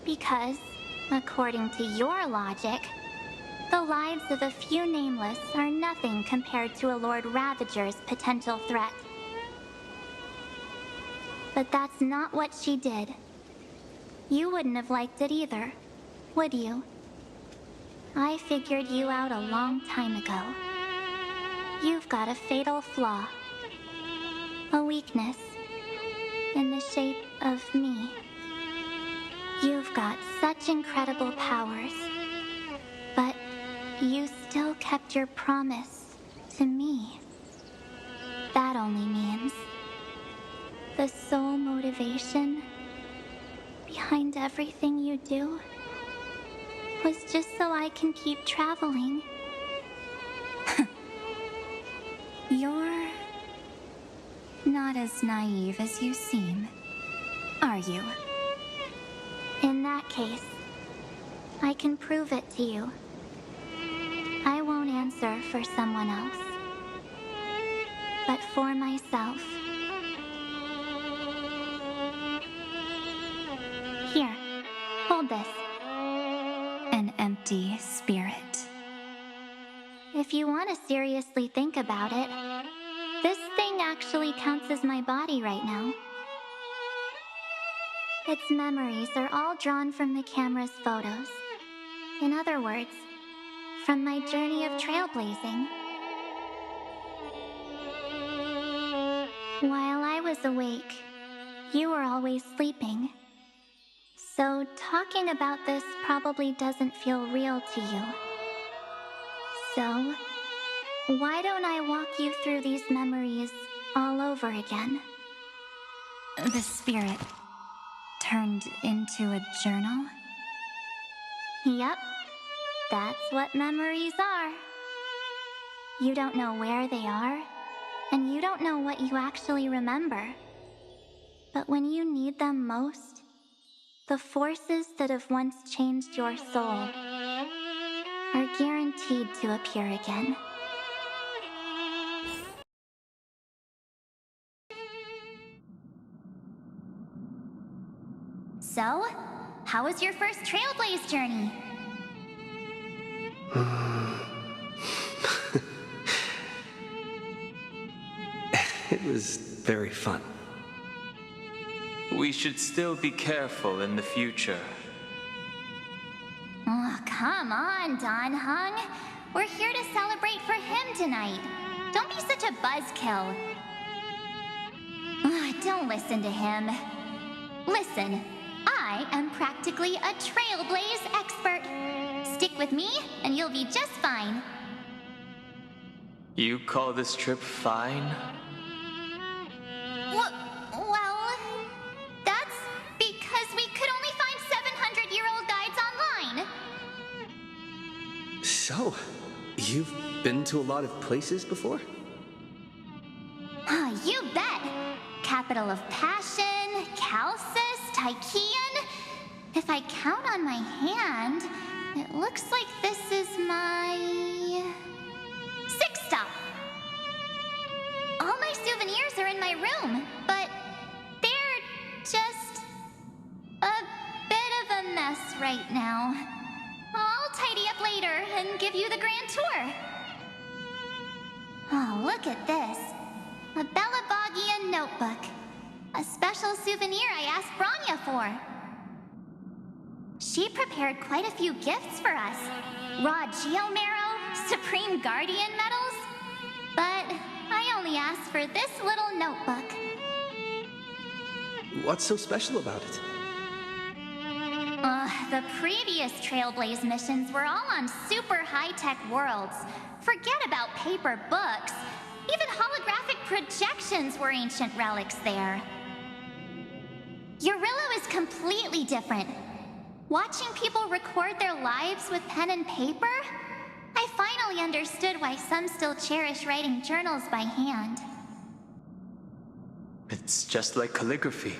Because, according to your logic, the lives of a few nameless are nothing compared to a Lord Ravager's potential threat. But that's not what she did. You wouldn't have liked it either, would you? I figured you out a long time ago. You've got a fatal flaw. A weakness. In the shape of me. You've got such incredible powers. But you still kept your promise to me. That only means the sole motivation behind everything you do was just so I can keep traveling. You're not as naive as you seem, are you? In that case, I can prove it to you. I won't answer for someone else, but for myself. Here, hold this. An empty spirit. If you want to seriously think about it, this thing actually counts as my body right now. Its memories are all drawn from the camera's photos. In other words, from my journey of trailblazing. While I was awake, you were always sleeping. So talking about this probably doesn't feel real to you. So, why don't I walk you through these memories all over again? the spirit turned into a journal? Yep, that's what memories are. You don't know where they are, and you don't know what you actually remember. But when you need them most, the forces that have once changed your soul are guaranteed to appear again. So, how was your first Trailblaze journey? It was very fun. We should still be careful in the future. Oh, come on, Don Hung. We're here to celebrate for him tonight. Don't be such a buzzkill. Don't listen to him. Listen, I am practically a Trailblaze expert. Stick with me, and you'll be just fine. You call this trip fine? Well, that's because we could only find 700-year-old guides online. So, you've been to a lot of places before? You bet. Capital of Passion, Calcis, Tychean. If I count on my hand, it looks like this is my 6th stop. All my souvenirs are in my room, but they're just a bit of a mess right now. I'll tidy up later and give you the grand tour. Oh, look at this. A Belabogian notebook. A special souvenir I asked Branya for. She prepared quite a few gifts for us. Raw Geomarrow, Supreme Guardian medals. But I only asked for this little notebook. What's so special about it? The previous Trailblaze missions were all on super high-tech worlds. Forget about paper books. Even holographic projections were ancient relics there. Eurillo is completely different. Watching people record their lives with pen and paper, I finally understood why some still cherish writing journals by hand. It's just like calligraphy.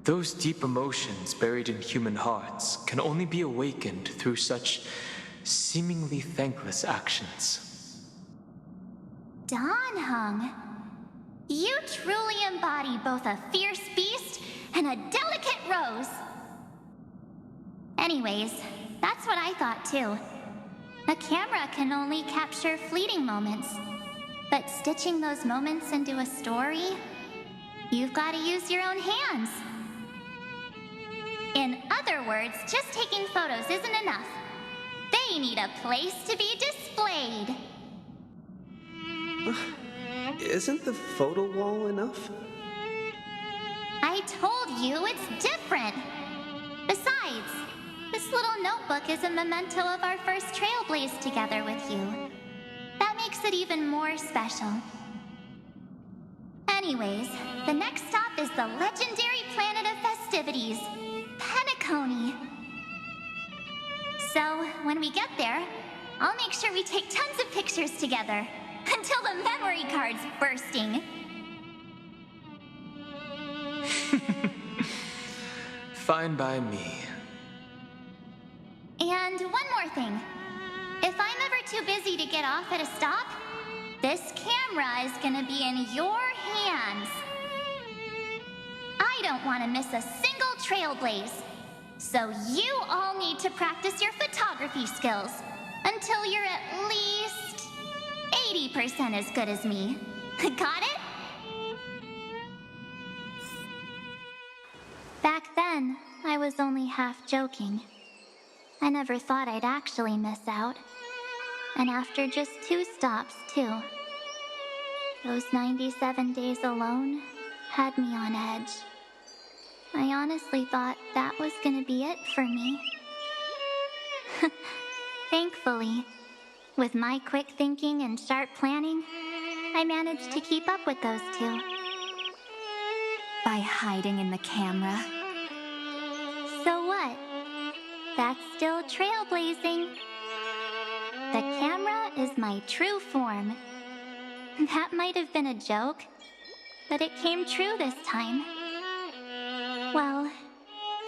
Those deep emotions buried in human hearts can only be awakened through such seemingly thankless actions. Don Hung, you truly embody both a fierce beast and a delicate rose. Anyways, that's what I thought too. A camera can only capture fleeting moments, but stitching those moments into a story, you've got to use your own hands. In other words, just taking photos isn't enough. They need a place to be displayed. Isn't the photo wall enough? I told you it's different. Besides, this little notebook is a memento of our first Trailblaze together with you. That makes it even more special. Anyways, the next stop is the legendary planet of festivities, Penacony. So, when we get there, I'll make sure we take tons of pictures together, until the memory card's bursting. Fine by me. And one more thing. If I'm ever too busy to get off at a stop, this camera is gonna be in your hands. I don't want to miss a single Trailblaze. So you all need to practice your photography skills until you're at least 80% as good as me. Got it? Back then, I was only half joking. I never thought I'd actually miss out. And after just 2 stops, too. Those 97 days alone had me on edge. I honestly thought that was gonna be it for me. Thankfully, with my quick thinking and sharp planning, I managed to keep up with those 2. by hiding in the camera. So what? That's still trailblazing. The camera is my true form. That might have been a joke, but it came true this time. Well,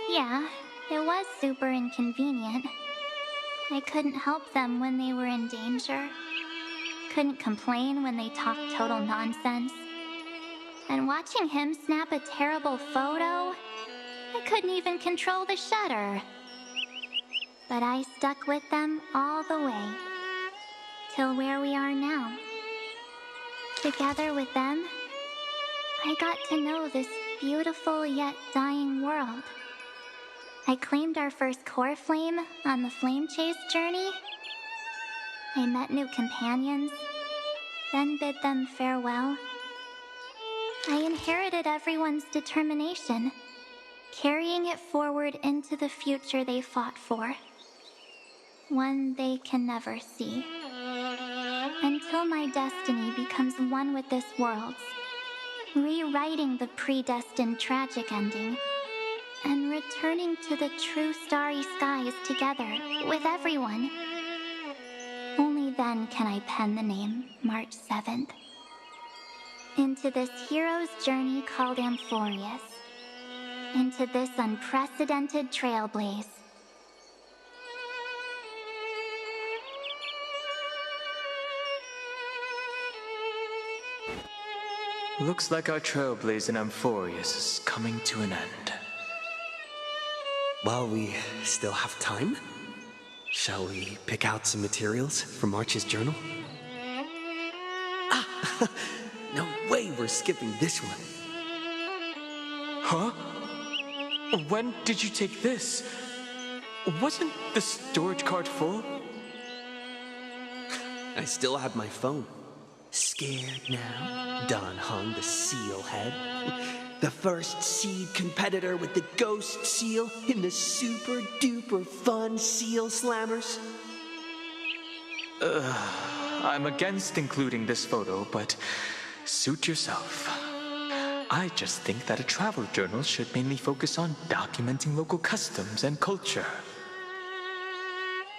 yeah, it was super inconvenient. I couldn't help them when they were in danger. Couldn't complain when they talked total nonsense. And watching him snap a terrible photo, I couldn't even control the shutter. But I stuck with them all the way, till where we are now. Together with them, I got to know this beautiful yet dying world. I claimed our first core flame on the flame chase journey. I met new companions, then bid them farewell. I inherited everyone's determination, carrying it forward into the future they fought for. One they can never see. Until my destiny becomes one with this world's, rewriting the predestined tragic ending, and returning to the true starry skies together with everyone. Only then can I pen the name March 7th. Into this hero's journey called Amphoreus. Into this unprecedented trailblaze. Looks like our trailblaze in Amphoreus is coming to an end. While we still have time, shall we pick out some materials from March's journal? Ah! No way we're skipping this one. Huh? When did you take this? Wasn't the storage card full? I still have my phone. Scared now? Don hung the seal head. The first seed competitor with the ghost seal in the super duper fun seal slammers. I'm against including this photo, but suit yourself. I just think that a travel journal should mainly focus on documenting local customs and culture.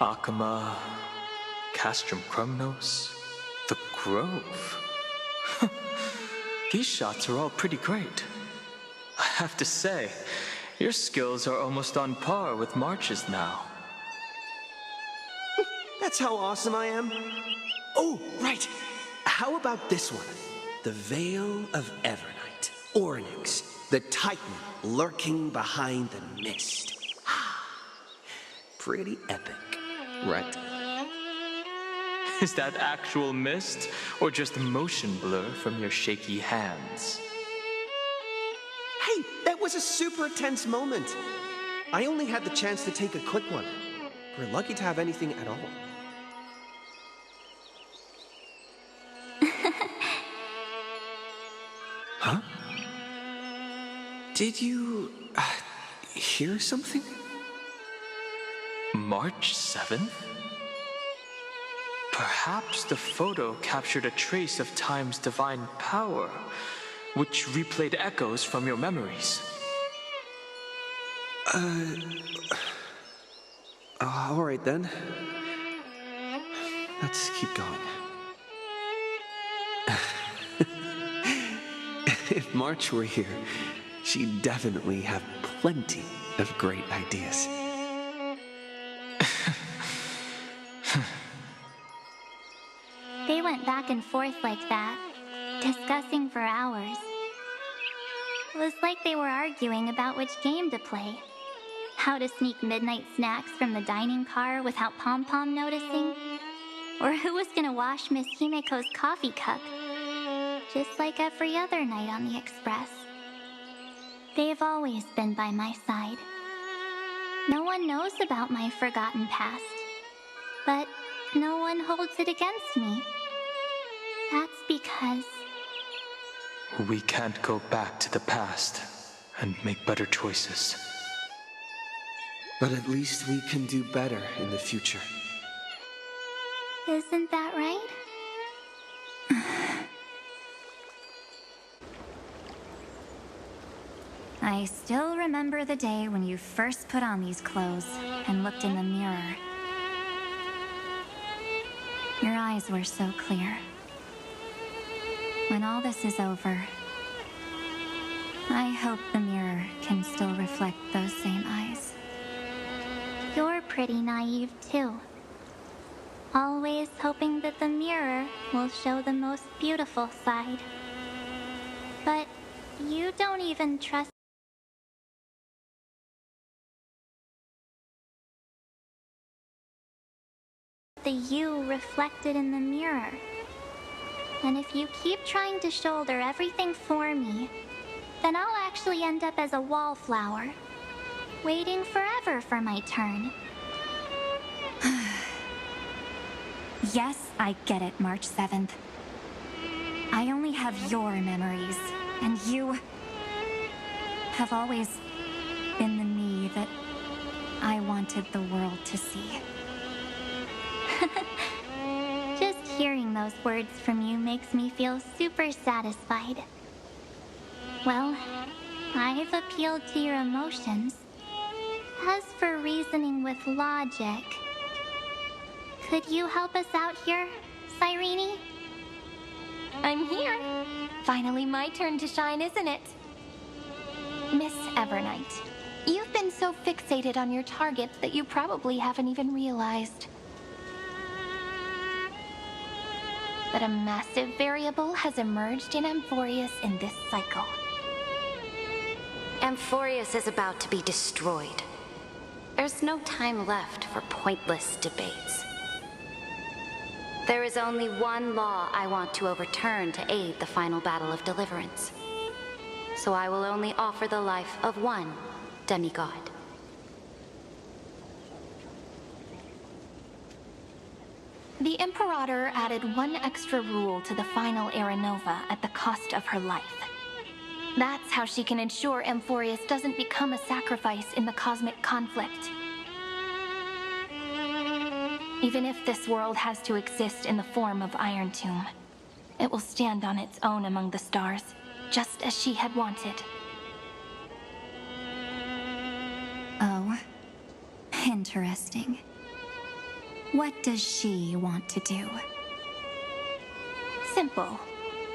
Akama, Castrum Krumnos, the Grove. These shots are all pretty great. I have to say, your skills are almost on par with March's now. That's how awesome I am. Oh, right. How about this one? The Veil of Evernight. Ornyx, the Titan lurking behind the mist. Pretty epic, right? Is that actual mist, or just motion blur from your shaky hands? Hey, that was a super tense moment. I only had the chance to take a quick one. We're lucky to have anything at all. Huh? Did you hear something? March 7th? Perhaps the photo captured a trace of time's divine power, which replayed echoes from your memories. All right then. Let's keep going. If March were here, she'd definitely have plenty of great ideas. They went back and forth like that, discussing for hours. It was like they were arguing about which game to play. How to sneak midnight snacks from the dining car without Pom-Pom noticing. Or who was gonna wash Miss Himeko's coffee cup. Just like every other night on the Express. They've always been by my side. No one knows about my forgotten past. But no one holds it against me. That's because... We can't go back to the past and make better choices. But at least we can do better in the future. Isn't that right? I still remember the day when you first put on these clothes and looked in the mirror. Your eyes were so clear. When all this is over, I hope the mirror can still reflect those same eyes. You're pretty naive, too. Always hoping that the mirror will show the most beautiful side. But you don't even trust the you reflected in the mirror. And if you keep trying to shoulder everything for me, then I'll actually end up as a wallflower, waiting forever for my turn. Yes, I get it, March 7th. I only have your memories, and you have always been the me that I wanted the world to see. Just hearing those words from you makes me feel super satisfied. Well, I've appealed to your emotions. As for reasoning with logic, could you help us out here, Cyrene? I'm here. Finally my turn to shine, isn't it? Miss Evernight, you've been so fixated on your target that you probably haven't even realized that a massive variable has emerged in Amphoreus in this cycle. Amphoreus is about to be destroyed. There's no time left for pointless debates. There is only one law I want to overturn to aid the final battle of deliverance. So I will only offer the life of one demigod. The Imperator added one extra rule to the final Era Nova at the cost of her life. That's how she can ensure Amphoreus doesn't become a sacrifice in the cosmic conflict. Even if this world has to exist in the form of Iron Tomb, it will stand on its own among the stars, just as she had wanted. Oh, interesting. What does she want to do? Simple.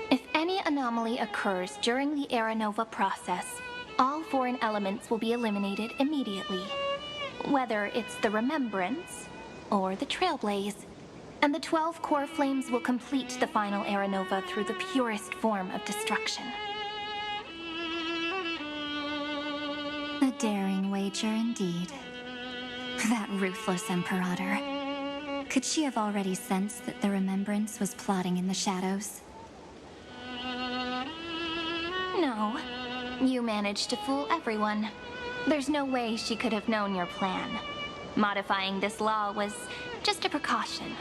If any anomaly occurs during the Era Nova process, all foreign elements will be eliminated immediately. Whether it's the Remembrance or the Trailblaze, and the 12 core flames will complete the final Era Nova through the purest form of destruction. A daring wager indeed. That ruthless Imperator. Could she have already sensed that the Remembrance was plotting in the shadows? No. You managed to fool everyone. There's no way she could have known your plan. Modifying this law was just a precaution,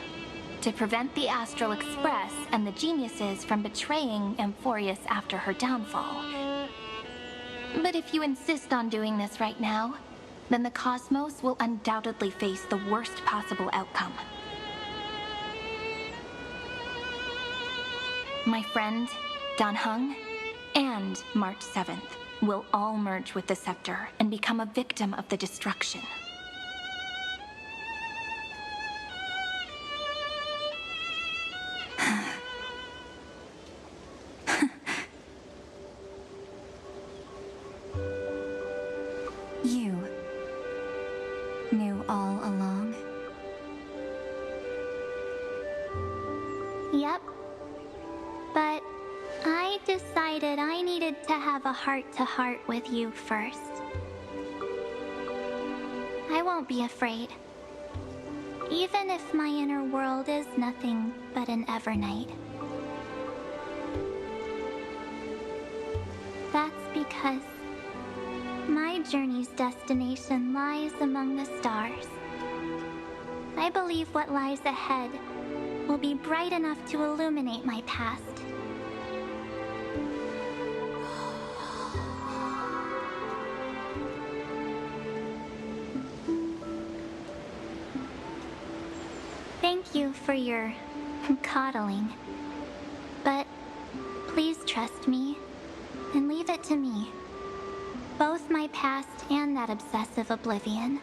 to prevent the Astral Express and the geniuses from betraying Amphoreus after her downfall. But if you insist on doing this right now, then the cosmos will undoubtedly face the worst possible outcome. My friend, Dan Heng, and March 7th will all merge with the Scepter and become a victim of the destruction. You knew all along? Yep. But I decided I needed to have a heart-to-heart with you first. I won't be afraid. Even if my inner world is nothing but an Evernight. That's because my journey's destination lies among the stars. I believe what lies ahead will be bright enough to illuminate my past. Thank you for your coddling. But please trust me and leave it to me. both my past and that obsessive oblivion,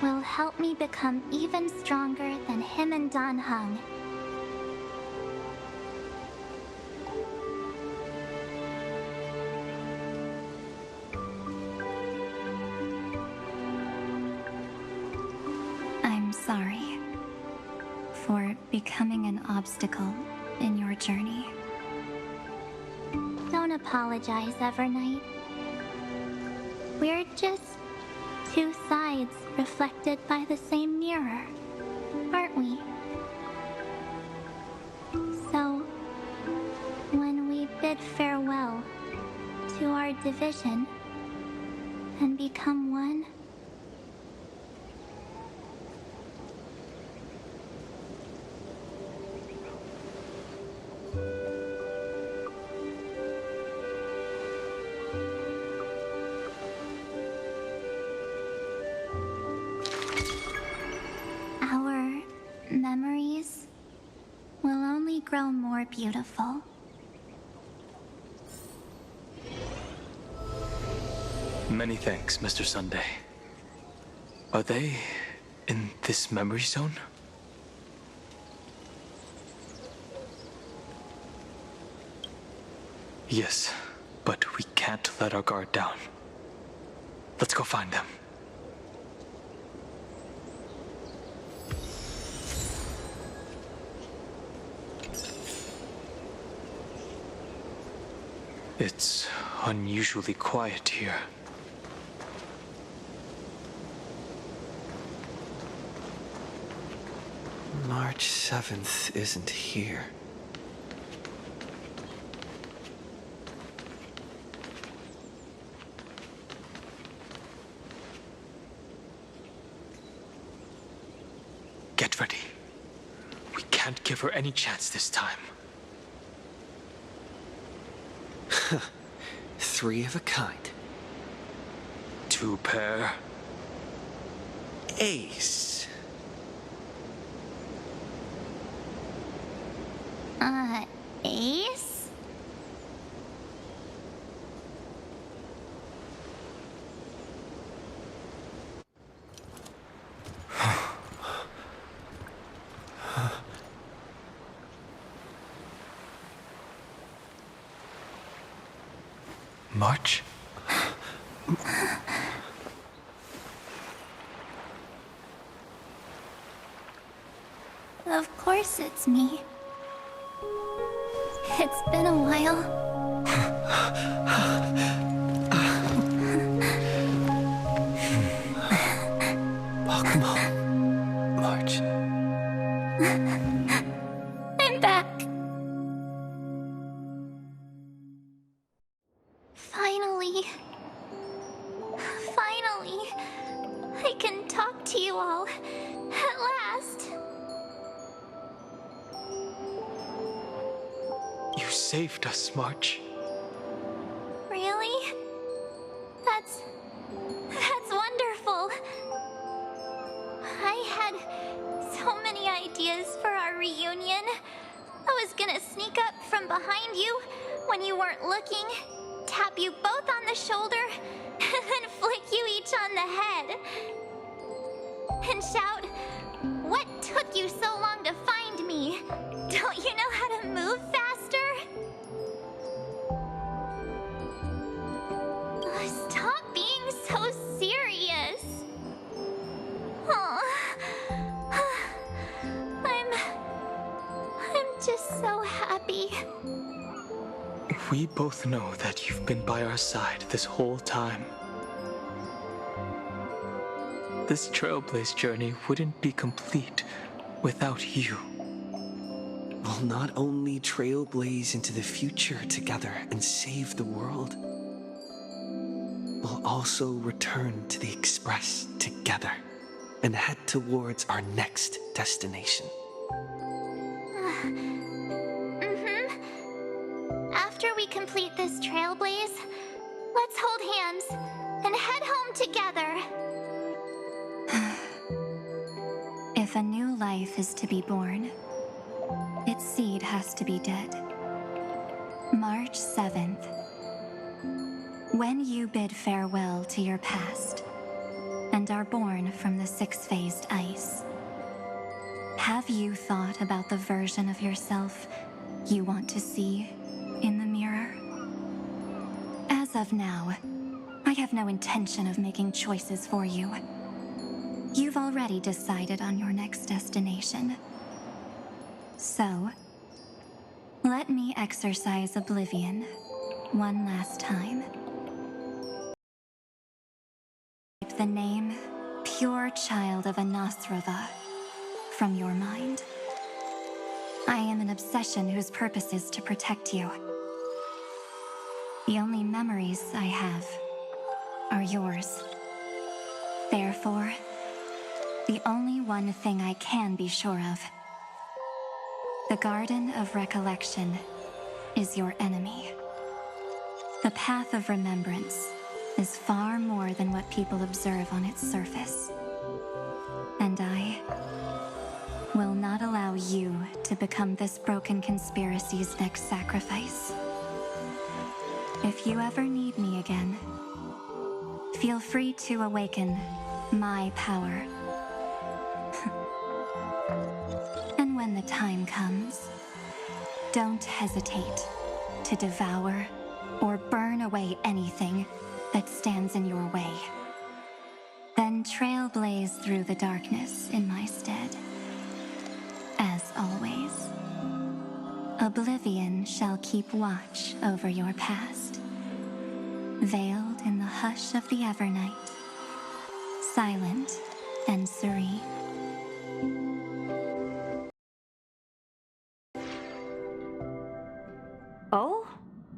will help me become even stronger than him and Dan Heng. I'm sorry for becoming an obstacle in your journey. Don't apologize, Evernight. We're just two sides reflected by the same mirror, aren't we? So, when we bid farewell to our division and become one, our memories will only grow more beautiful. Many thanks, Mr. Sunday. Are they in this memory zone? Yes, but we can't let our guard down. Let's go find them. It's unusually quiet here. March 7th isn't here. Get ready. We can't give her any chance this time. Three of a kind. Two pair. Ace. Ace? March? Of course it's me. It's been a while. Welcome home, March. I'm back. Finally. Finally. I can talk to you all. At last. You saved us, March. Really? That's wonderful. I had so many ideas for our reunion. I was gonna sneak up from behind you when you weren't looking, tap you both on the shoulder, and then flick you each on the head. And shout, "What took you so long to find me? Don't you know how to move faster?" Stop being so serious. I'm just so happy. We both know that you've been by our side this whole time. This Trailblaze journey wouldn't be complete without you. We'll not only trailblaze into the future together and save the world, we'll also return to the Express together and head towards our next destination. After we complete this trailblaze, let's hold hands and head home together. If a new life is to be born, its seed has to be dead. March 7th. When you bid farewell to your past and are born from the six-phased ice, have you thought about the version of yourself you want to see in the mirror? As of now, I have no intention of making choices for you. You've already decided on your next destination. So, let me exercise oblivion one last time. Wipe the name, pure child of Anasrava, from your mind. I am an obsession whose purpose is to protect you. The only memories I have are yours. Therefore, the only one thing I can be sure of: the Garden of Recollection is your enemy. The Path of Remembrance is far more than what people observe on its surface. And I will not allow you to become this broken conspiracy's next sacrifice. If you ever need me again, feel free to awaken my power. And when the time comes, don't hesitate to devour or burn away anything that stands in your way. Then trailblaze through the darkness in my stead. As always, oblivion shall keep watch over your past, veiled in the hush of the Evernight, silent and serene. Oh?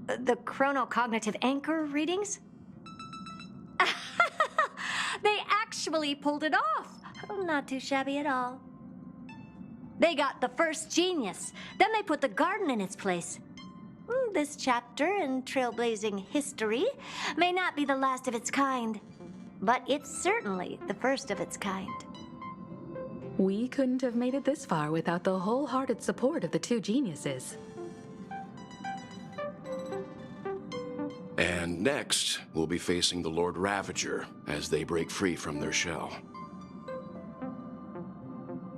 The chronocognitive anchor readings? They actually pulled it off! Not too shabby at all. They got the first genius, then they put the garden in its place. This chapter in trailblazing history may not be the last of its kind, but it's certainly the first of its kind. We couldn't have made it this far without the wholehearted support of the two geniuses. And next, we'll be facing the Lord Ravager as they break free from their shell.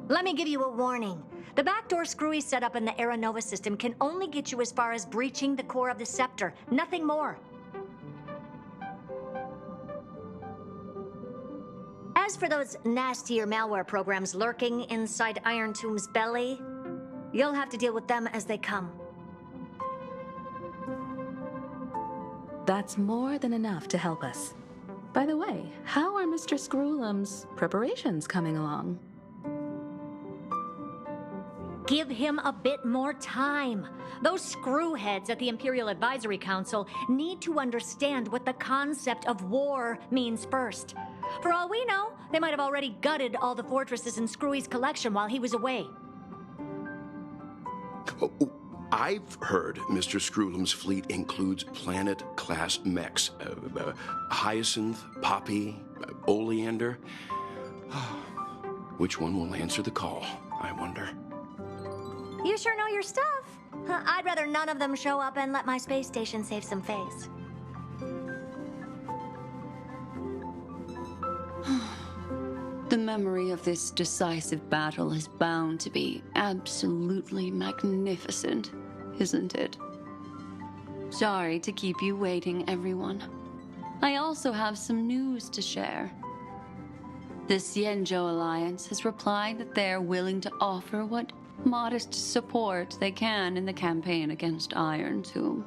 Let me give you a warning. The backdoor screwy setup in the Aeronova system can only get you as far as breaching the core of the scepter, nothing more. As for those nastier malware programs lurking inside Iron Tomb's belly, you'll have to deal with them as they come. That's more than enough to help us. By the way, how are Mr. Screwlum's preparations coming along? Give him a bit more time. Those screwheads at the Imperial Advisory Council need to understand what the concept of war means first. For all we know, they might have already gutted all the fortresses in Screwy's collection while he was away. Oh, I've heard Mr. Screwlum's fleet includes planet-class mechs. Hyacinth, Poppy, Oleander. Which one will answer the call, I wonder? You sure know your stuff. I'd rather none of them show up and let my space station save some face. The memory of this decisive battle is bound to be absolutely magnificent, isn't it? Sorry to keep you waiting, everyone. I also have some news to share. The Xianzhou Alliance has replied that they're willing to offer what modest support they can in the campaign against Iron Tomb.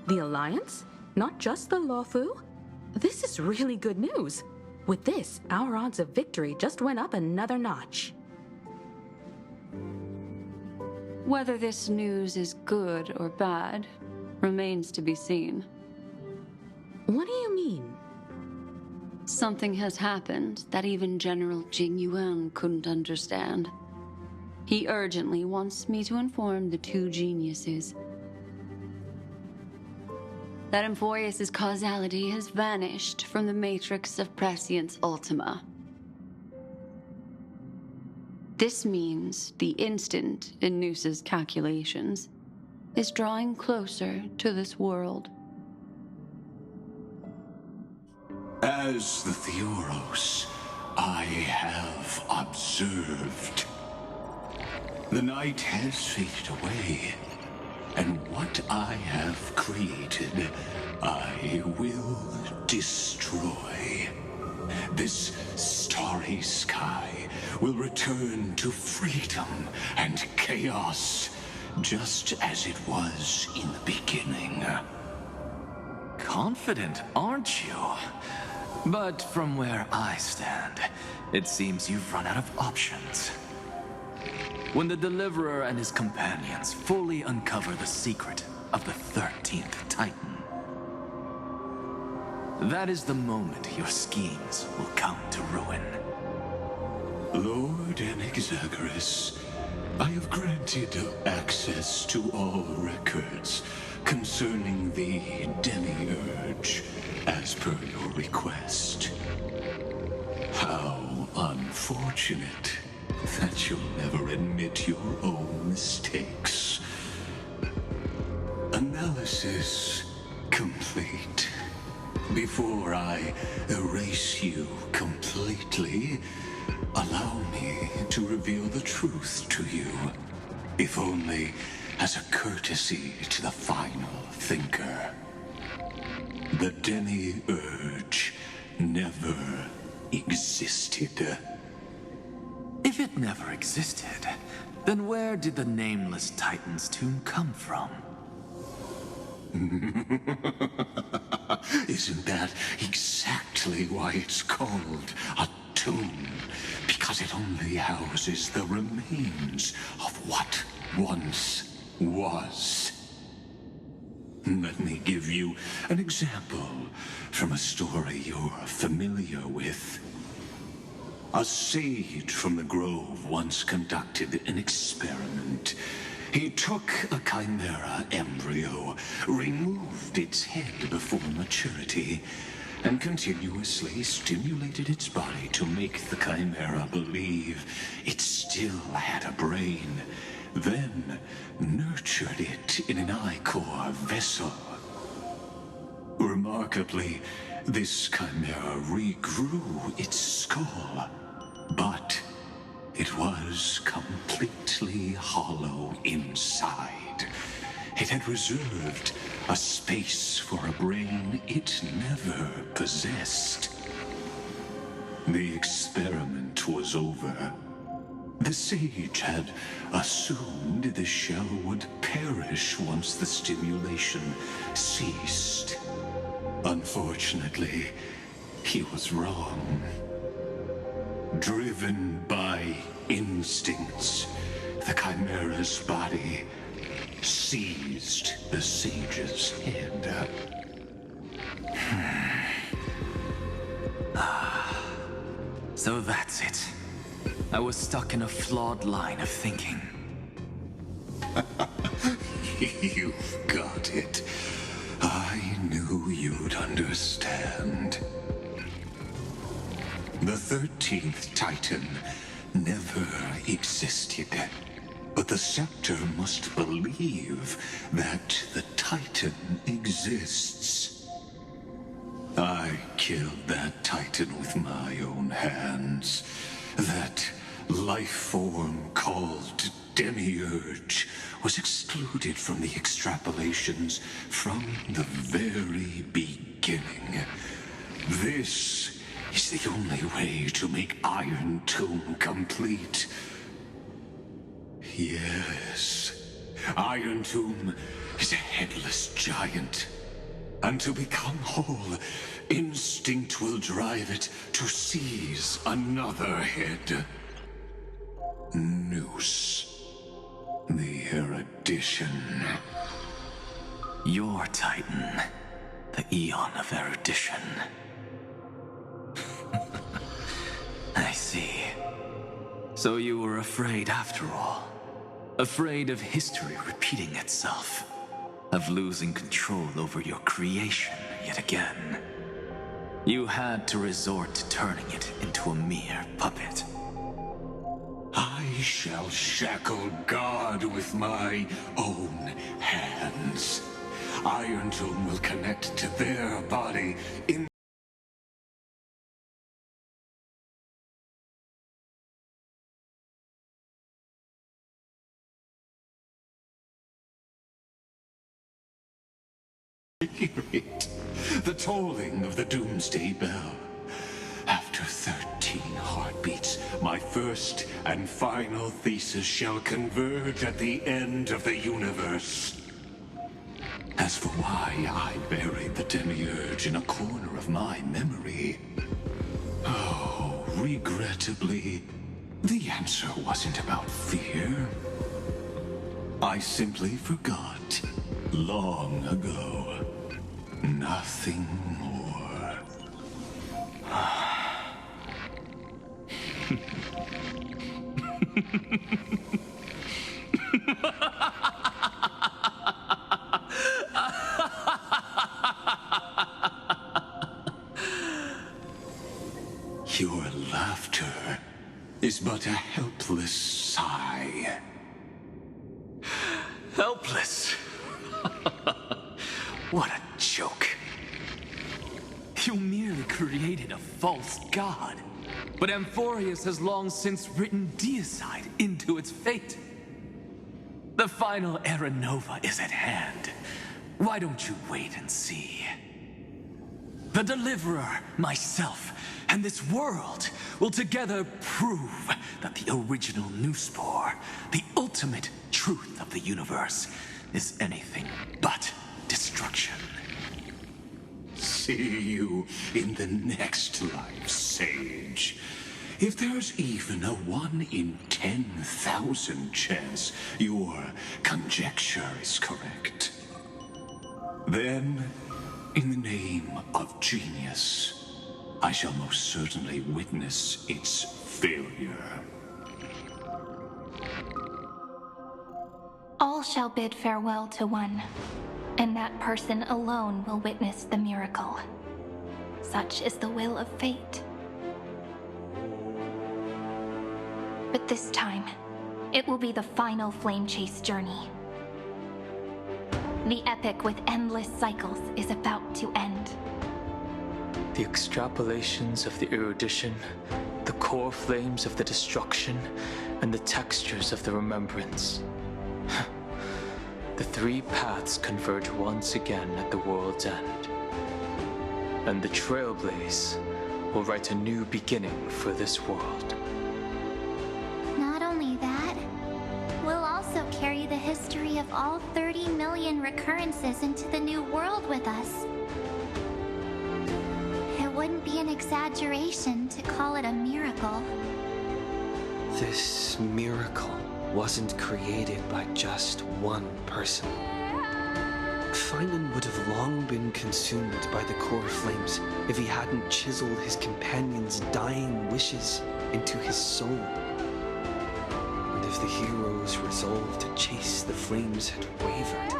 The Alliance? Not just the Luofu? This is really good news. With this, our odds of victory just went up another notch. Whether this news is good or bad remains to be seen. What do you mean? Something has happened that even General Jing Yuan couldn't understand. He urgently wants me to inform the two geniuses that Amphoreus' causality has vanished from the matrix of Prescience Ultima. This means the instant in Noose's calculations, is drawing closer to this world. As the Theoros, I have observed. The night has faded away, and what I have created, I will destroy. This starry sky will return to freedom and chaos, just as it was in the beginning. Confident, aren't you? But from where I stand, it seems you've run out of options. When the Deliverer and his companions fully uncover the secret of the 13th Titan, that is the moment your schemes will come to ruin. Lord Anaxagoras, I have granted access to all records concerning the Demiurge, as per your request. How unfortunate that you'll never admit your own mistakes. Analysis complete. Before I erase you completely, allow me to reveal the truth to you, if only as a courtesy to the final thinker. The Demiurge never existed. If it never existed, then where did the nameless Titan's tomb come from? Isn't that exactly why it's called a tomb? Because it only houses the remains of what once was. Let me give you an example from a story you're familiar with. A sage from the grove once conducted an experiment. He took a chimera embryo, removed its head before maturity, and continuously stimulated its body to make the chimera believe it still had a brain, then nurtured it in an ichor vessel. Remarkably, this chimera regrew its skull, but it was completely hollow inside. It had reserved a space for a brain it never possessed. The experiment was over. The sage had assumed the shell would perish once the stimulation ceased. Unfortunately, he was wrong. Driven by instincts, the chimera's body seized the sage's head. So that's it. I was stuck in a flawed line of thinking. You've got it. I knew you'd understand. The 13th Titan never existed. But the Scepter must believe that the Titan exists. I killed that Titan with my own hands. That life form called Demiurge was excluded from the extrapolations from the very beginning. This is the only way to make Iron Tomb complete. Yes, Iron Tomb is a headless giant. And to become whole, instinct will drive it to seize another head. Noose, the erudition. Your Titan, the Eon of Erudition. I see. So you were afraid after all. Afraid of history repeating itself. Of losing control over your creation yet again. You had to resort to turning it into a mere puppet. I I shall shackle God with my own hands. Iron Tomb will connect to their body in the tolling of the Doomsday Bell. After 13 heartbeats, my first and final thesis shall converge at the end of the universe. As for why I buried the Demiurge in a corner of my memory, oh, regrettably, the answer wasn't about fear. I simply forgot long ago. Nothing more. Your laughter is but a helpless sigh. Helpless? What a joke. You merely created a false god. But Amphoreus has long since written deicide into its fate. The final Era Nova is at hand. Why don't you wait and see? The Deliverer, myself, and this world will together prove that the original Newspore, the ultimate truth of the universe, is anything but destruction. See you in the next life, Sage. If there's even a 1 in 10,000 chance your conjecture is correct, then, in the name of genius, I shall most certainly witness its failure. All shall bid farewell to one, and that person alone will witness the miracle. Such is the will of fate. But this time, it will be the final flame chase journey. The epic with endless cycles is about to end. The extrapolations of the erudition, the core flames of the destruction, and the textures of the remembrance. The three paths converge once again at the world's end. And the Trailblaze will write a new beginning for this world. Not only that, we'll also carry the history of all 30 million recurrences into the new world with us. It wouldn't be an exaggeration to call it a miracle. This miracle wasn't created by just one person. Finan would have long been consumed by the core flames if he hadn't chiseled his companion's dying wishes into his soul. And if the hero's resolve to chase the flames had wavered,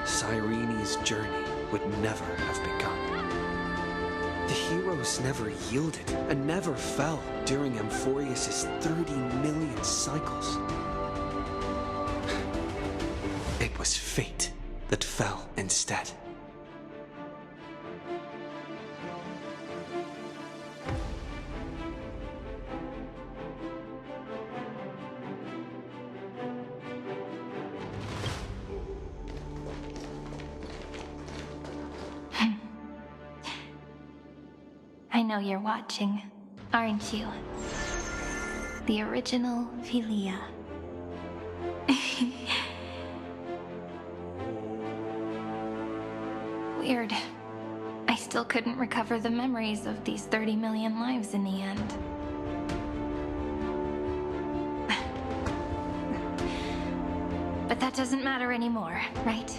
Cyrene's journey would never have begun. The heroes never yielded and never fell during Amphoreus' 30 million cycles. It was fate that fell instead. I know you're watching, aren't you? The original Philia. Weird. I still couldn't recover the memories of these 30 million lives in the end. But that doesn't matter anymore, right?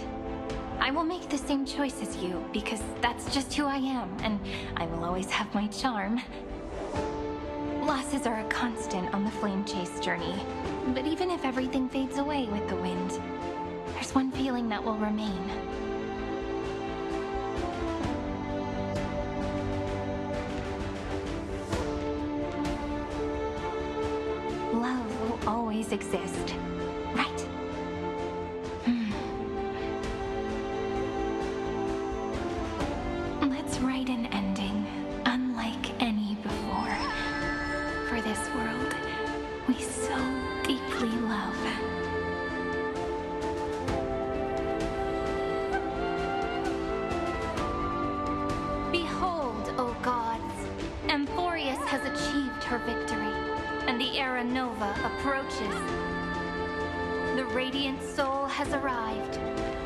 I will make the same choice as you, because that's just who I am, and I will always have my charm. Losses are a constant on the flame chase journey, but even if everything fades away with the wind, there's one feeling that will remain. Love will always exist, right? Let's write an ending unlike any before. For this world we so deeply love. Behold, O gods, Amphoreus has achieved her victory, and the Era Nova approaches. The radiant soul has arrived,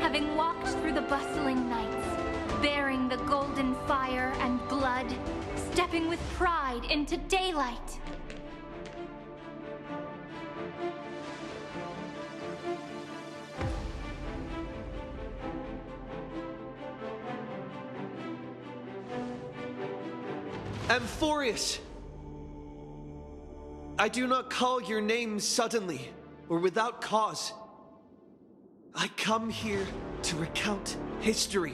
having walked through the bustling nights, bearing the golden fire and blood, stepping with pride into daylight. Amphoreus! I do not call your name suddenly or without cause. I come here to recount history.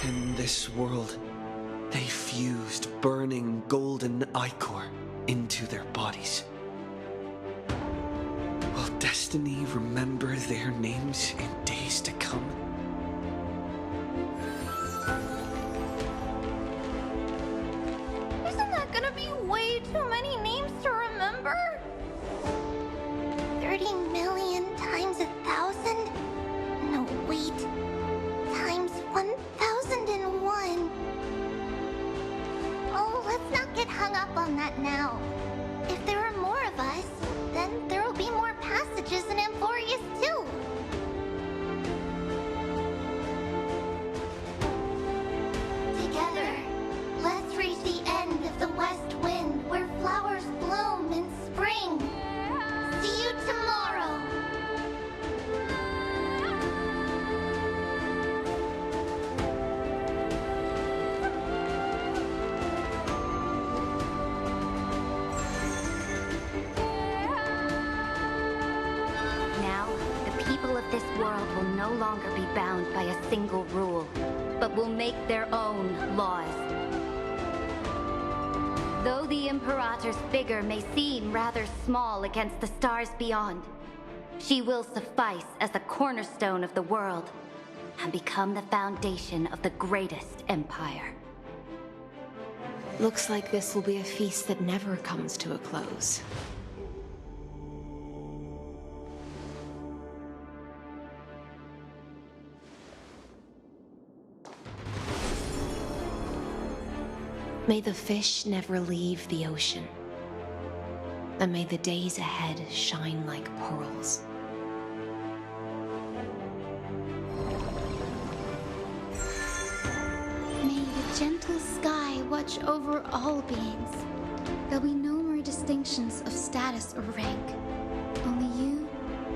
In this world, they fused burning golden ichor into their bodies. Will destiny remember their names in days to come? Isn't that gonna be way too many names to remember? 30 million times 1,000? No, wait. Times 1,001. Oh, let's not get hung up on that now. If there are more of us, then there will be more passages in Amphoreus too. Together, let's reach the end of the west wind where flowers bloom in spring. See you tomorrow. Now, the people of this world will no longer be bound by a single rule, but will make their own laws. Though the Imperator's figure may seem rather small against the stars beyond, she will suffice as the cornerstone of the world and become the foundation of the greatest empire. Looks like this will be a feast that never comes to a close. May the fish never leave the ocean. And may the days ahead shine like pearls. May the gentle sky watch over all beings. There'll be no more distinctions of status or rank. Only you,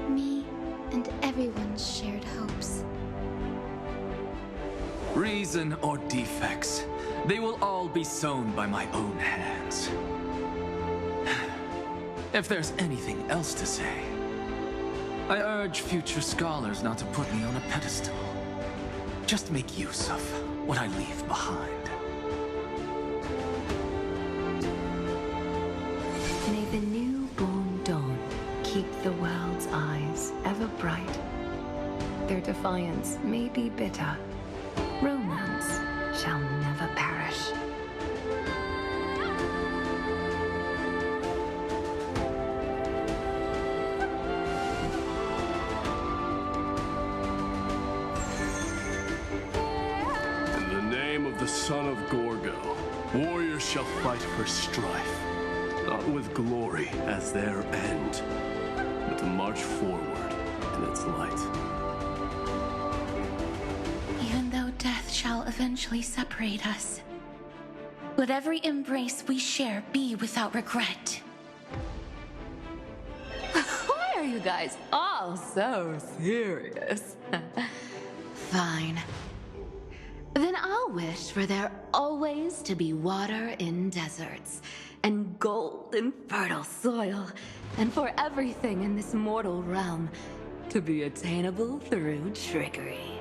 me, and everyone's shared hopes. Reason or defects, they will all be sown by my own hands. If there's anything else to say, I urge future scholars not to put me on a pedestal. Just make use of what I leave behind. May the newborn dawn keep the world's eyes ever bright. Their defiance may be bitter. Romance shall never perish. In the name of the son of Gorgo, warriors shall fight for strife, not with glory as their end, but to march forward in its light. Even though death shall eventually separate us, let every embrace we share be without regret. Why are you guys all so serious? Fine. Then I'll wish for there always to be water in deserts, and gold in fertile soil, and for everything in this mortal realm to be attainable through trickery.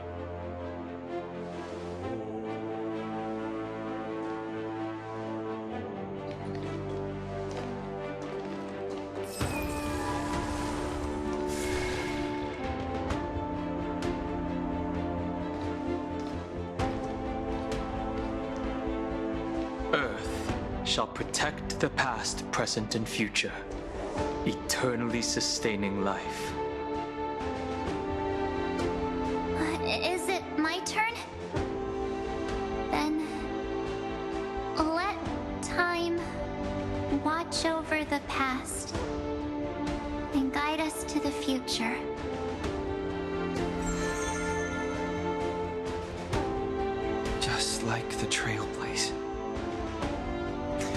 shall protect the past, present, and future, eternally sustaining life. Is it my turn? Then let time watch over the past and guide us to the future. Just like the Trailblaze.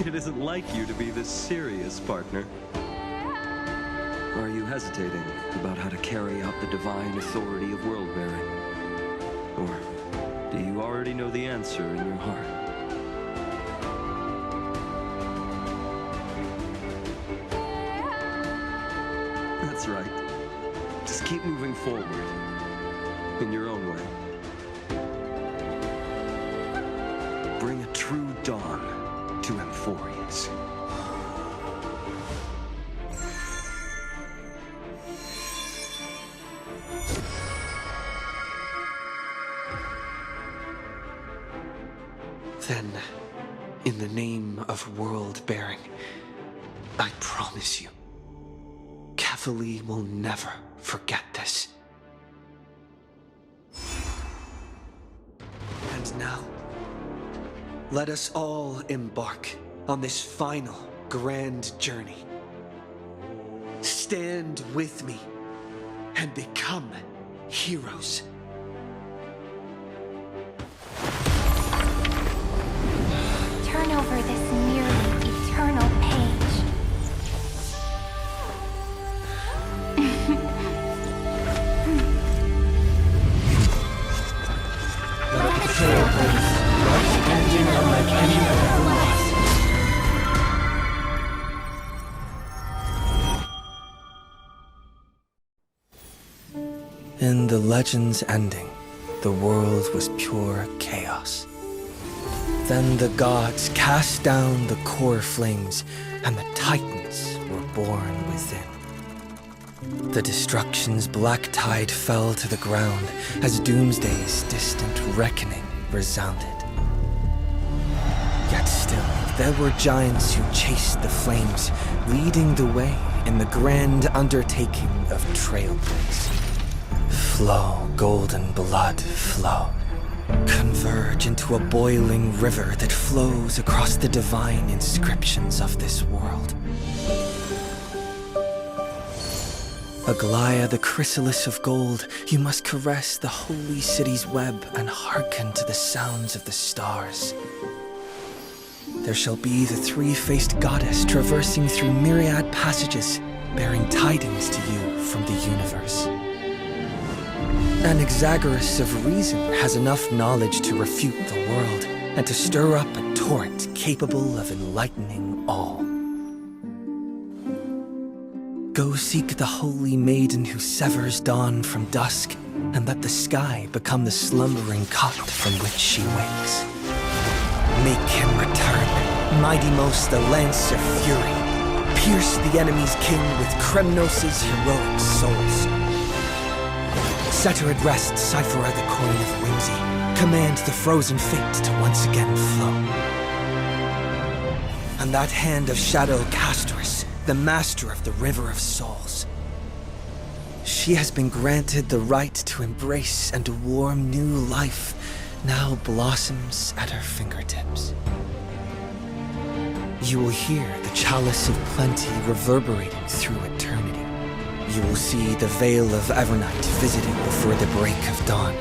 It isn't like you to be this serious, partner. Are you hesitating about how to carry out the divine authority of world-bearing? Or do you already know the answer in your heart? That's right. Just keep moving forward. In your own way. Bring a true dawn to Amphoreus. Then, in the name of world-bearing, I promise you, Kefali will never forget this. And now, let us all embark on this final grand journey. Stand with me and become heroes. Turn over this nearly eternal page. Let the Trailblaze rise engine unlike any ever lost. In the legend's ending, the world was pure chaos. Then the gods cast down the core flames, and the Titans were born within. The destruction's black tide fell to the ground as Doomsday's distant reckoning resounded. Yet still, there were giants who chased the flames, leading the way in the grand undertaking of Trailblaze. Flow, golden blood, flow. Converge into a boiling river that flows across the divine inscriptions of this world. Aglaya, the chrysalis of gold, you must caress the holy city's web and hearken to the sounds of the stars. There shall be the three-faced goddess traversing through myriad passages, bearing tidings to you from the universe. Anaxagoras of reason has enough knowledge to refute the world and to stir up a torrent capable of enlightening all. Go seek the holy maiden who severs dawn from dusk, and let the sky become the slumbering cot from which she wakes. Make him return, mighty most the lance of fury. Pierce the enemy's king with Kremnos' heroic souls. Set her at rest, Cyphera the coin of whimsy. Command the frozen fate to once again flow. And that hand of shadow Castrus, the master of the River of Souls. She has been granted the right to embrace and warm new life, now blossoms at her fingertips. You will hear the chalice of plenty reverberating through eternity. You will see the veil of Evernight visited before the break of dawn.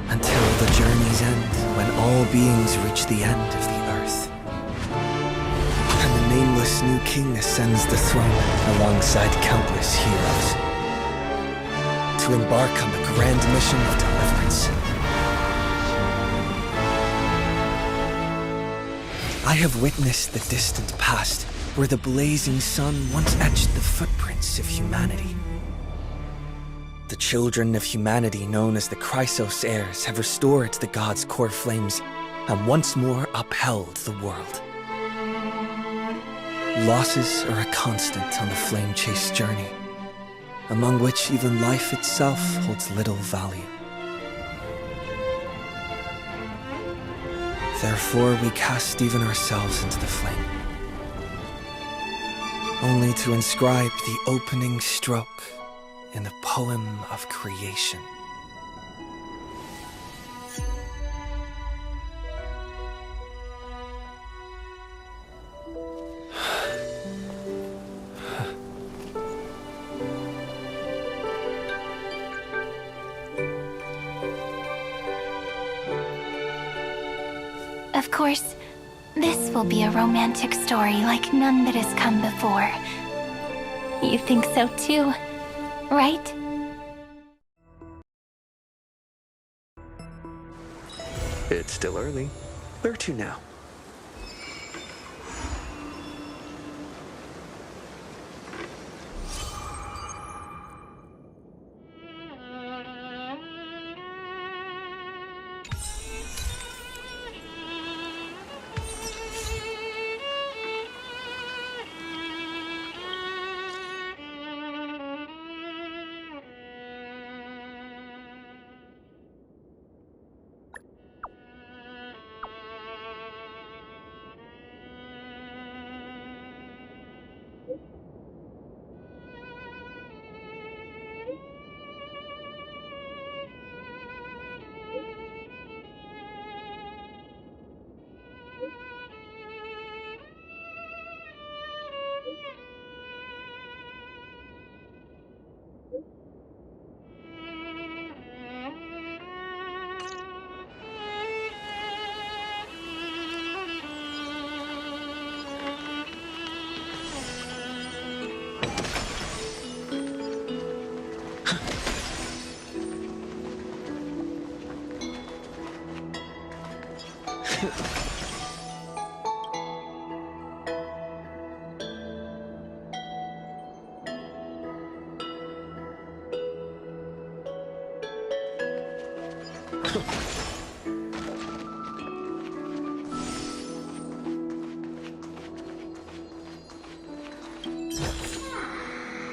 Until the journey's end, when all beings reach the end of the earth. And the nameless new king ascends the throne alongside countless heroes. To embark on the grand mission of deliverance. I have witnessed the distant past, where the blazing sun once etched the footprints of humanity. The children of humanity known as the Chrysos heirs have restored the gods' core flames and once more upheld the world. Losses are a constant on the flame-chase journey, among which even life itself holds little value. Therefore, we cast even ourselves into the flame, only to inscribe the opening stroke in the poem of creation. Of course, this will be a romantic story like none that has come before. You think so too, right? It's still early. Where to now?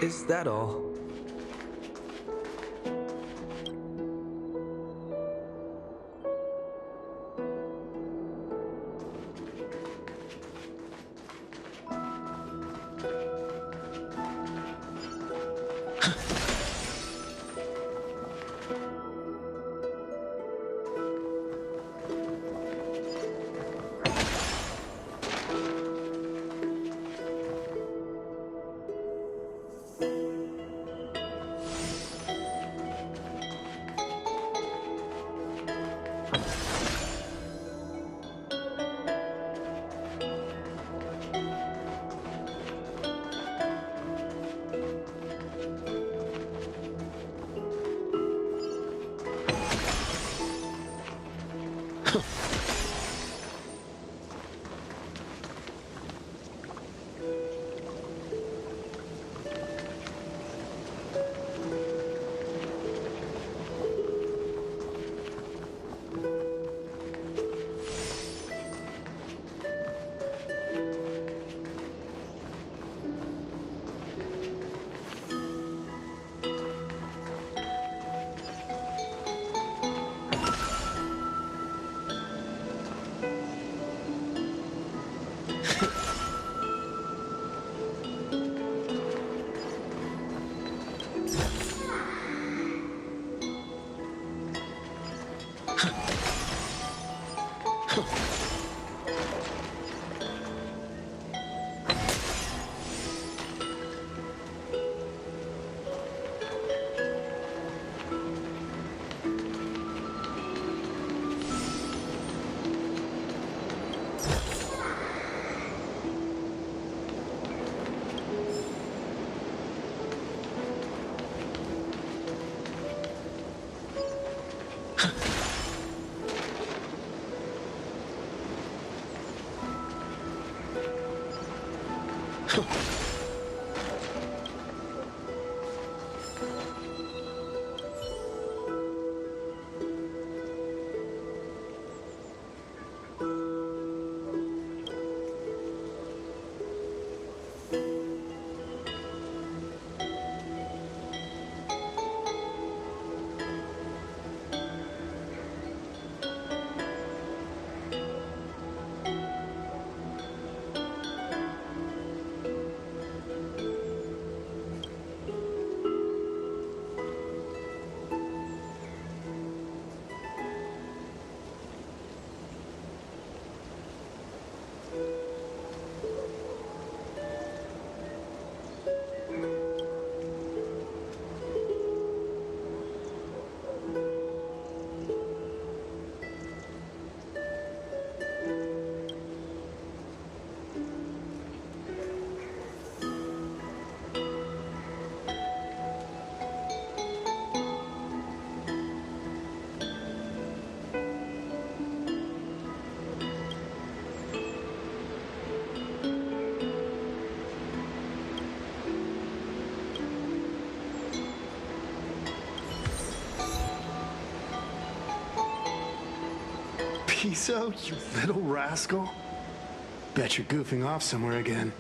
Is that all? Kiso, you little rascal. Bet you're goofing off somewhere again.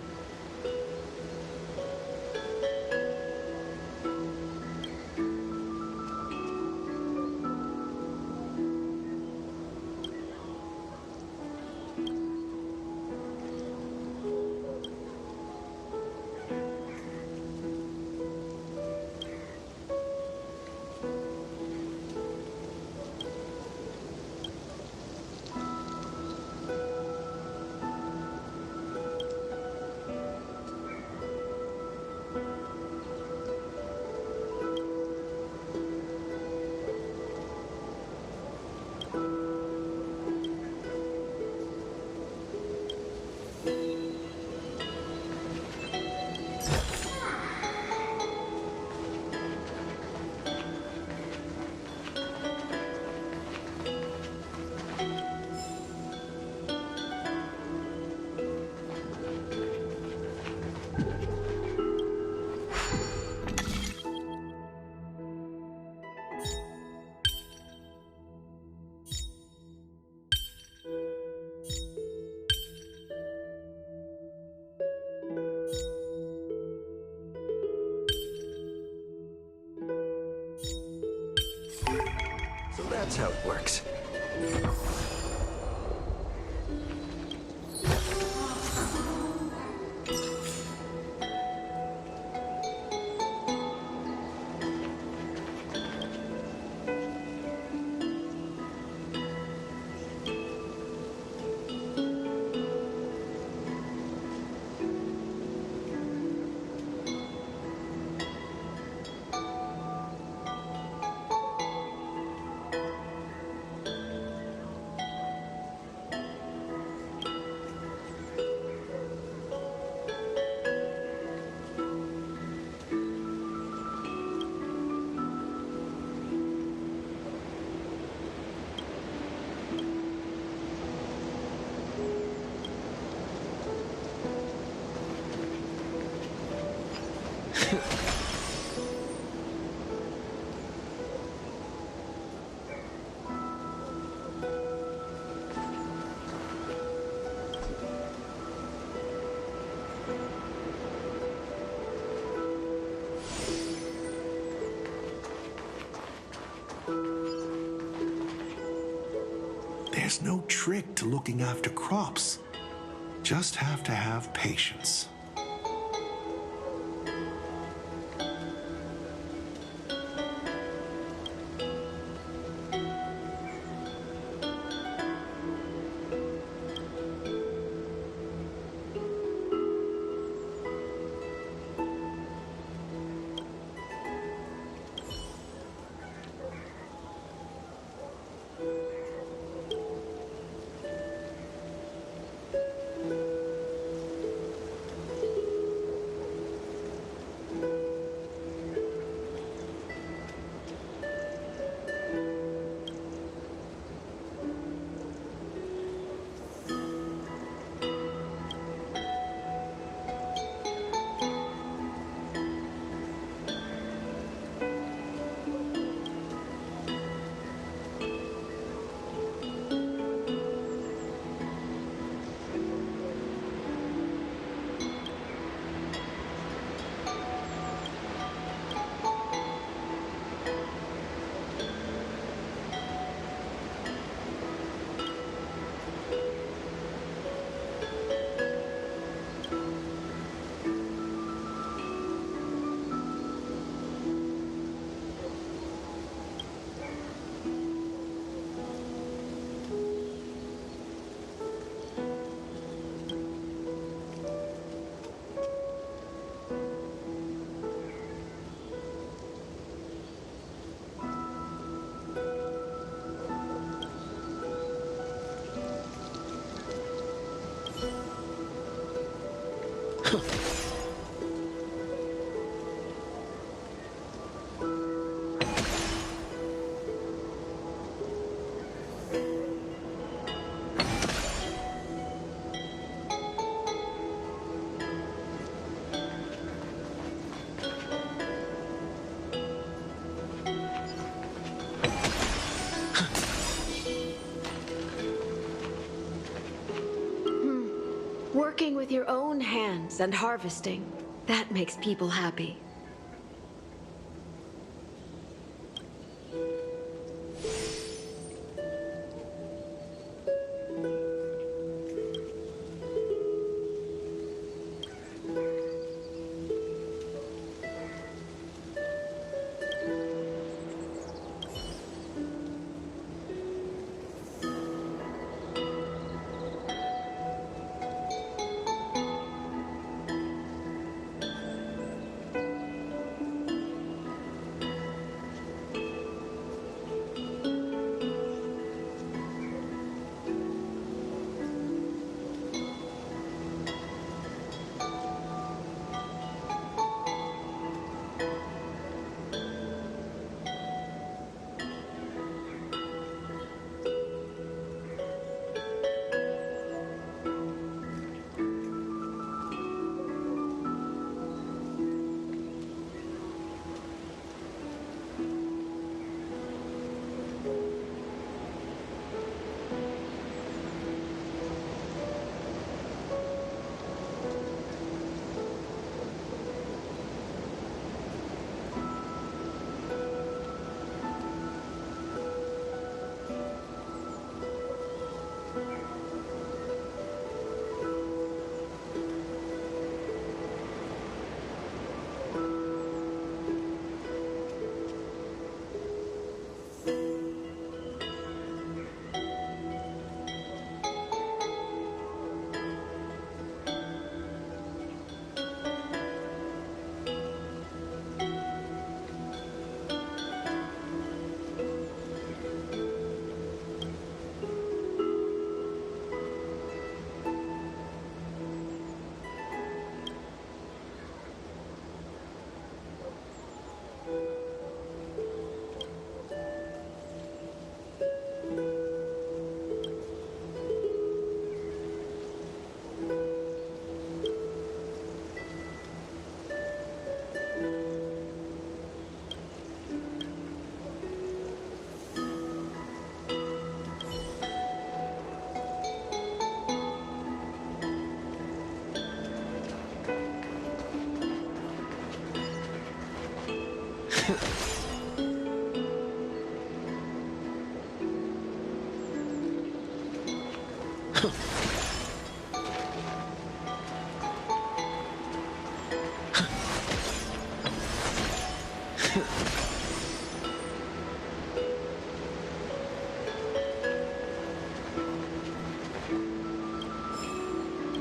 So that's how it works. There's no trick to looking after crops. Just have to have patience. Working with your own hands and harvesting, that makes people happy.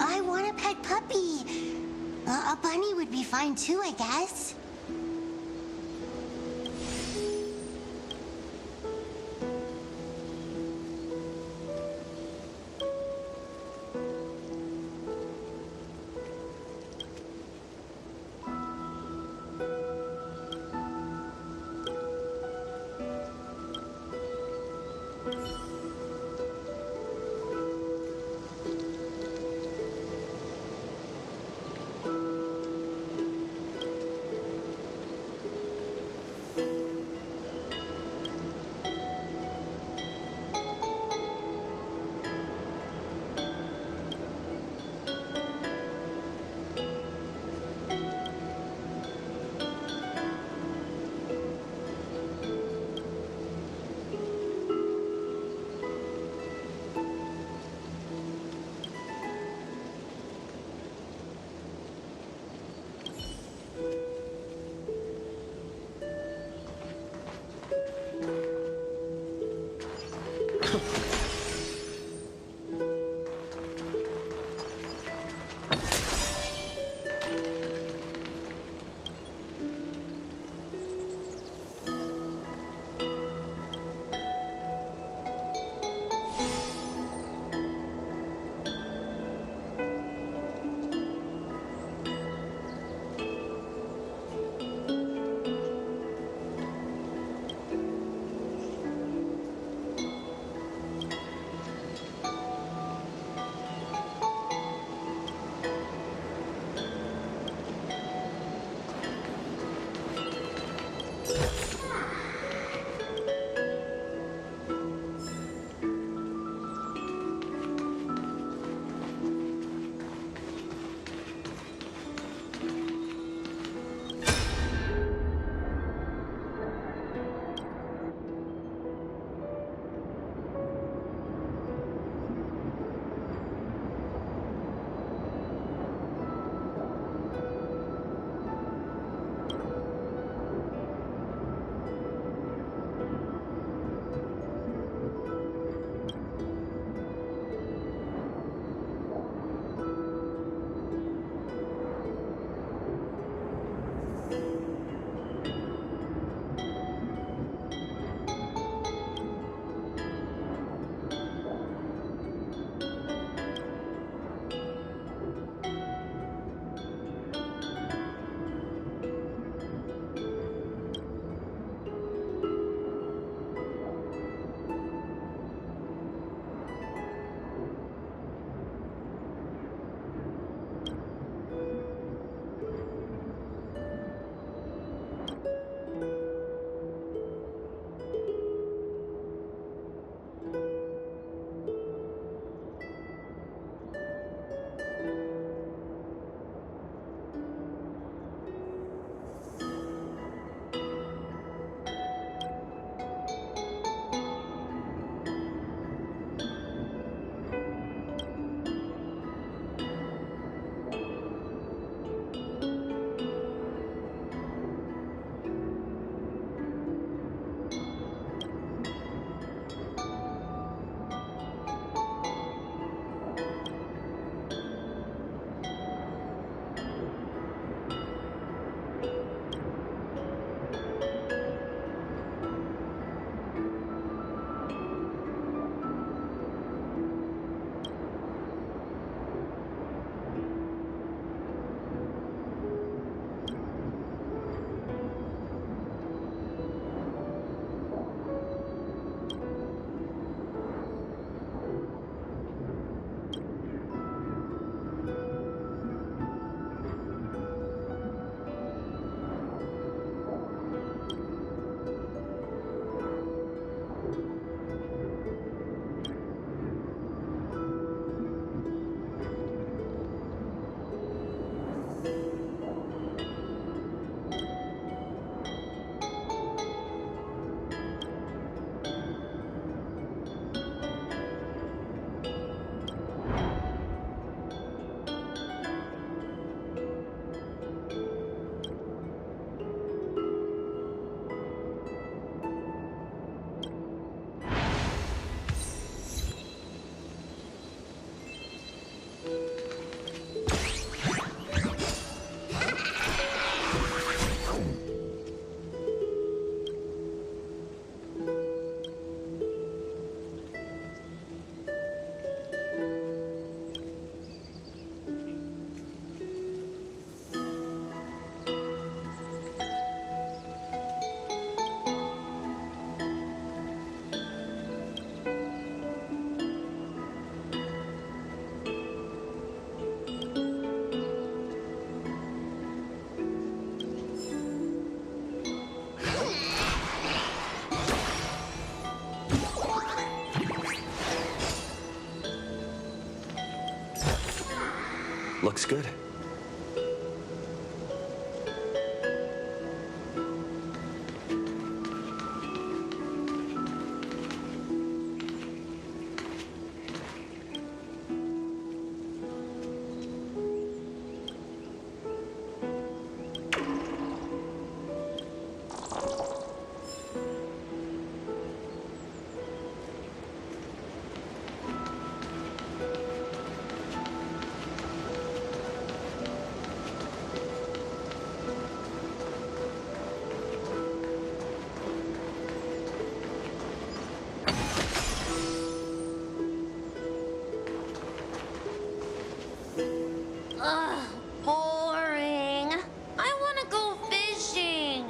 I want a pet puppy. A bunny would be fine too, I guess. Looks good. Ugh, boring. I want to go fishing.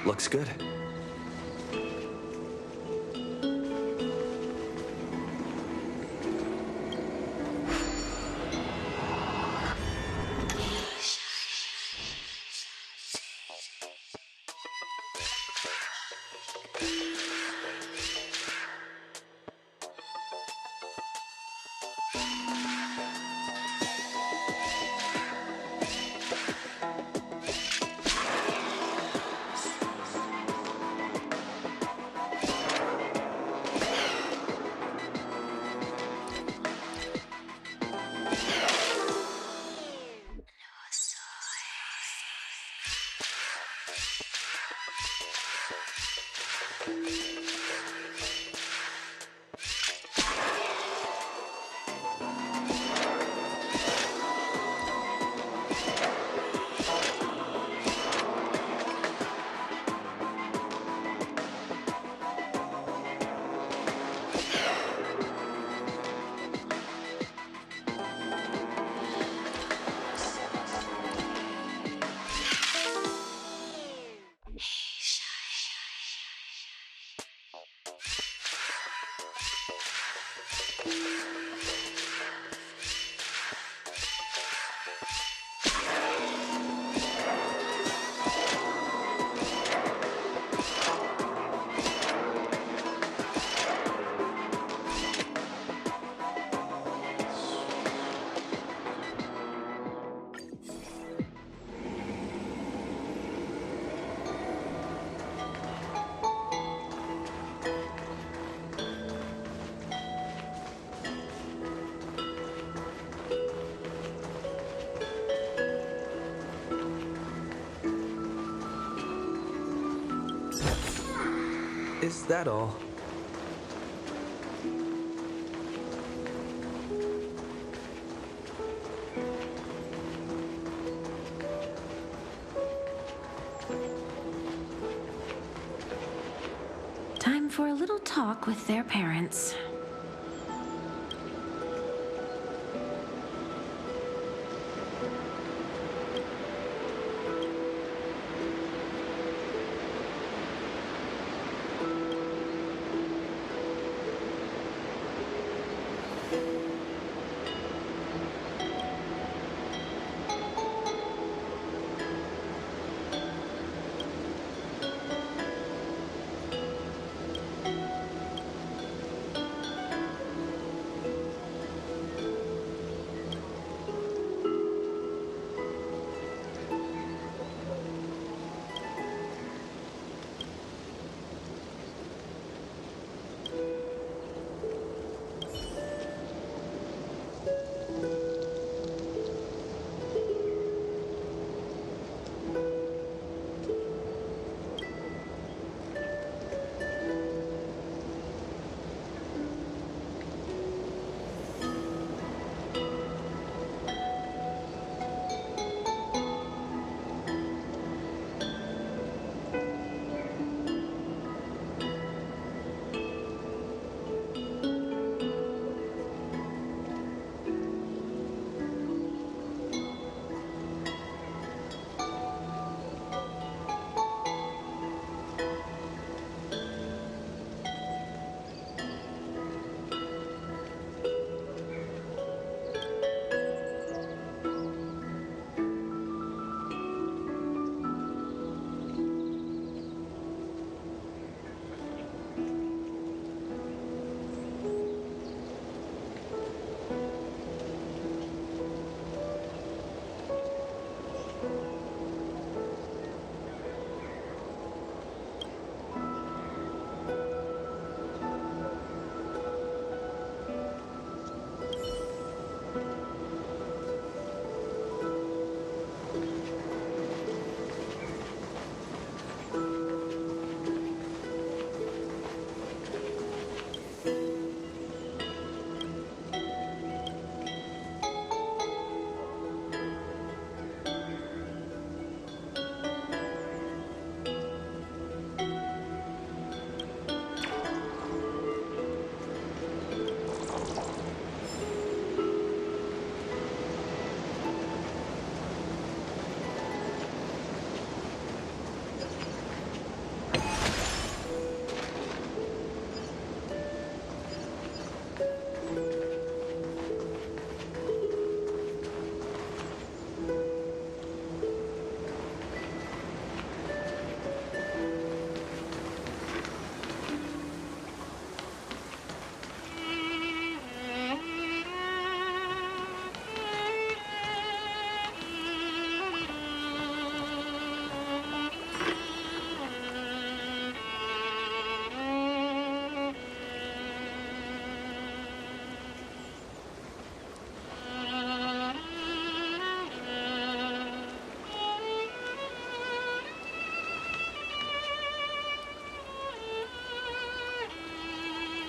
Looks good. Is that all? Time for a little talk with their parents.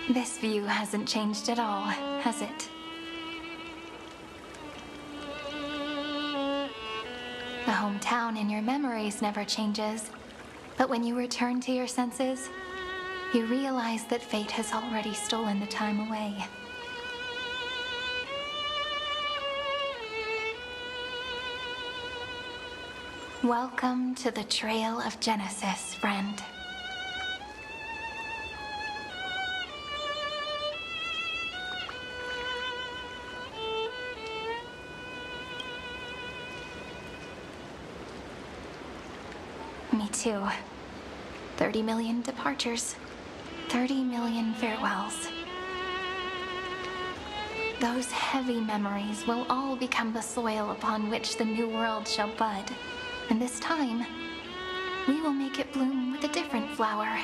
This view hasn't changed at all, has it? The hometown in your memories never changes, but when you return to your senses, you realize that fate has already stolen the time away. Welcome to the Trail of Genesis, friend. Me too. 30 million departures. 30 million farewells. Those heavy memories will all become the soil upon which the new world shall bud. And this time, we will make it bloom with a different flower.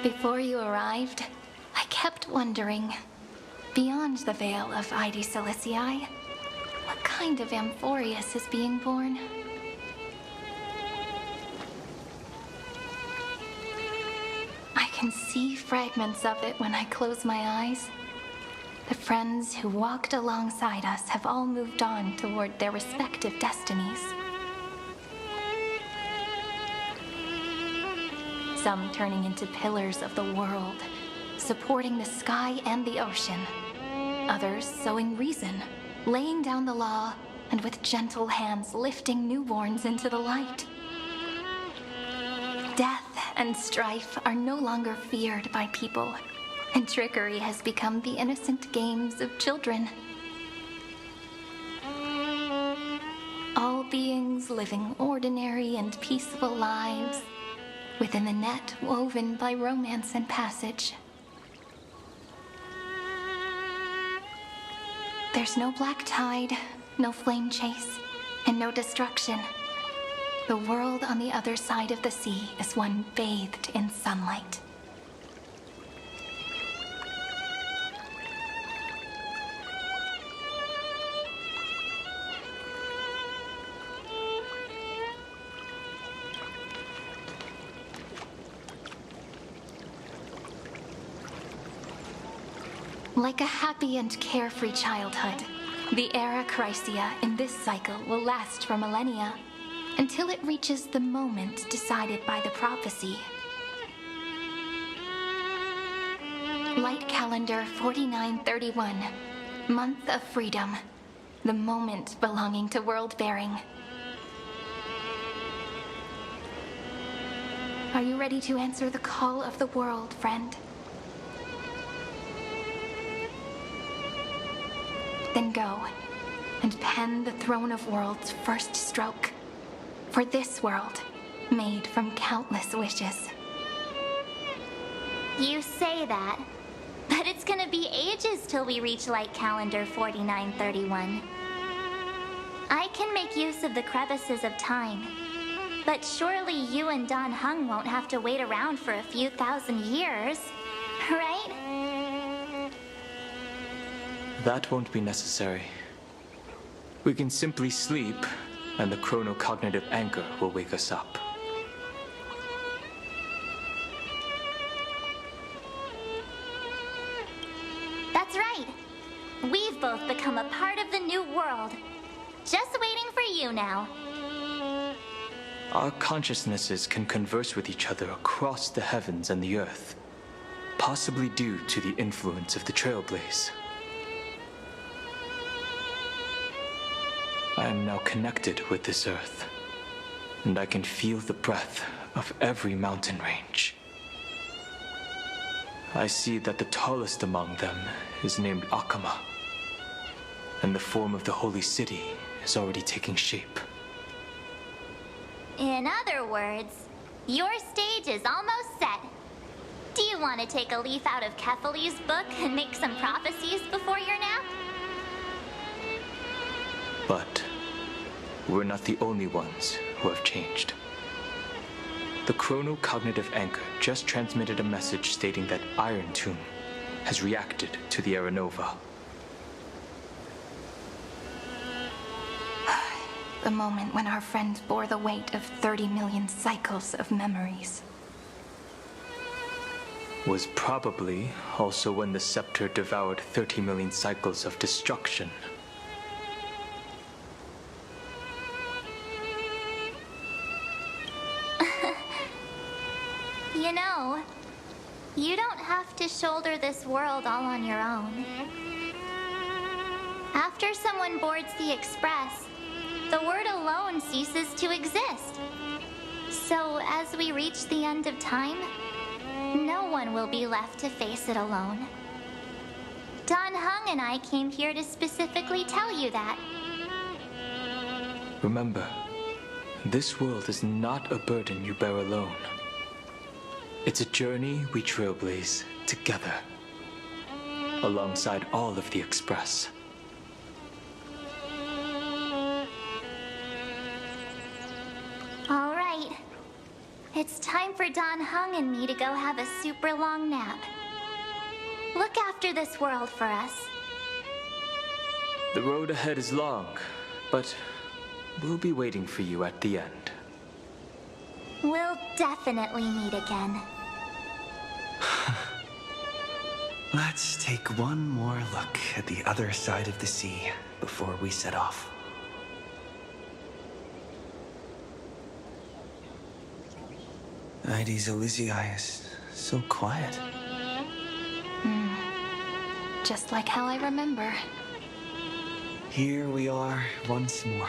Before you arrived, I kept wondering, Beyond the veil of Ide Silicii, what kind of Amphoreus is being born? I can see fragments of it when I close my eyes. The friends who walked alongside us have all moved on toward their respective destinies. Some turning into pillars of the world, supporting the sky and the ocean. Others sowing reason, laying down the law, and with gentle hands lifting newborns into the light. Death and strife are no longer feared by people, and trickery has become the innocent games of children. All beings living ordinary and peaceful lives within the net woven by romance and passage. There's no black tide, no flame chase, and no destruction. The world on the other side of the sea is one bathed in sunlight. Like a happy and carefree childhood, the era Chrysia in this cycle will last for millennia, until it reaches the moment decided by the prophecy. Light calendar 4931, month of freedom, the moment belonging to world bearing. Are you ready to answer the call of the world, friend? Then go, and pen the Throne of Worlds' first stroke. For this world, made from countless wishes. You say that, but it's gonna be ages till we reach Light Calendar 4931. I can make use of the crevices of time, but surely you and Dan Heng won't have to wait around for a few thousand years, right? That won't be necessary. We can simply sleep, and the chronocognitive anchor will wake us up. That's right. We've both become a part of the new world. Just waiting for you now. Our consciousnesses can converse with each other across the heavens and the earth, possibly due to the influence of the Trailblaze. I am now connected with this earth, and I can feel the breath of every mountain range. I see that the tallest among them is named Akama, and the form of the holy city is already taking shape. In other words, your stage is almost set. Do you want to take a leaf out of Kefali's book and make some prophecies before your nap? But we're not the only ones who have changed. The chronocognitive anchor just transmitted a message stating that Iron Tomb has reacted to the Era Nova. The moment when our friend bore the weight of 30 million cycles of memories. Was probably also when the scepter devoured 30 million cycles of destruction. You know, you don't have to shoulder this world all on your own. After someone boards the Express, the word alone ceases to exist. So as we reach the end of time, no one will be left to face it alone. Dan Heng and I came here to specifically tell you that. Remember, this world is not a burden you bear alone. It's a journey we trailblaze together, alongside all of the Express. All right. It's time for Dan Heng and me to go have a super long nap. Look after this world for us. The road ahead is long, but we'll be waiting for you at the end. We'll definitely meet again. Let's take one more look at the other side of the sea before we set off. Ides Elysiae is so quiet. Just like how I remember. Here we are once more.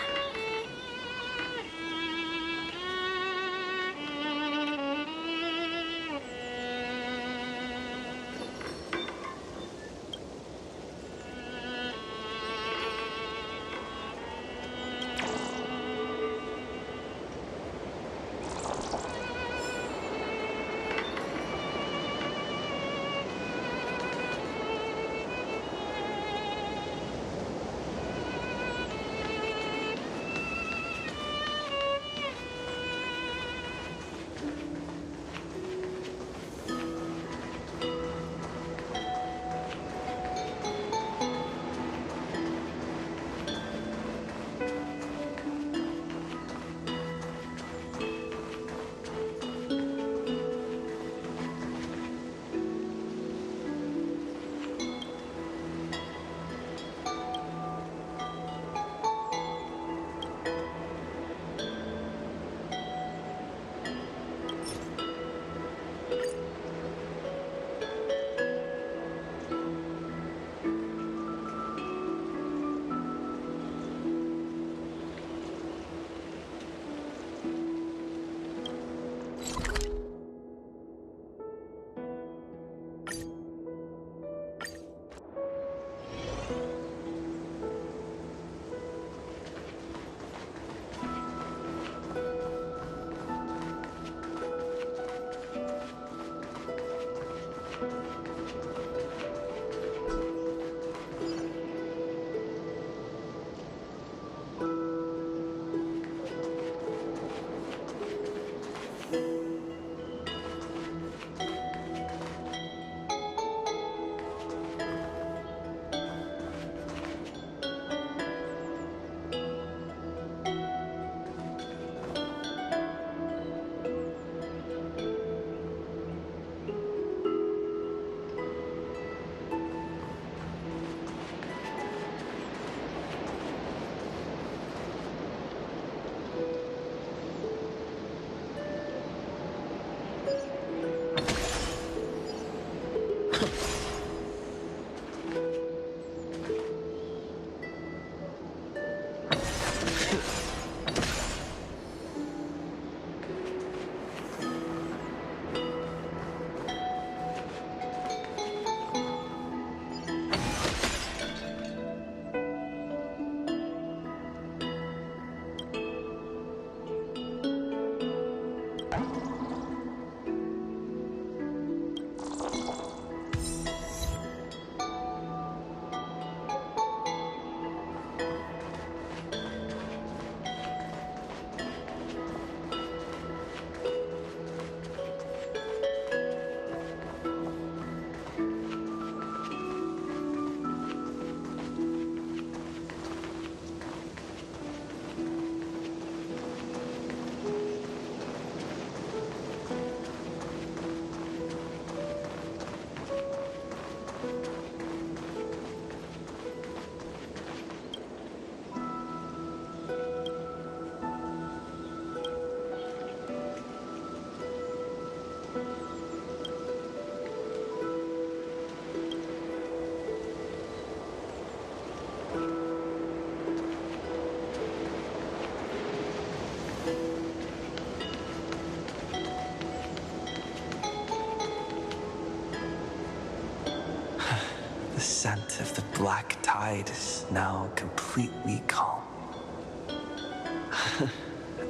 The scent of the black tide is now completely calm.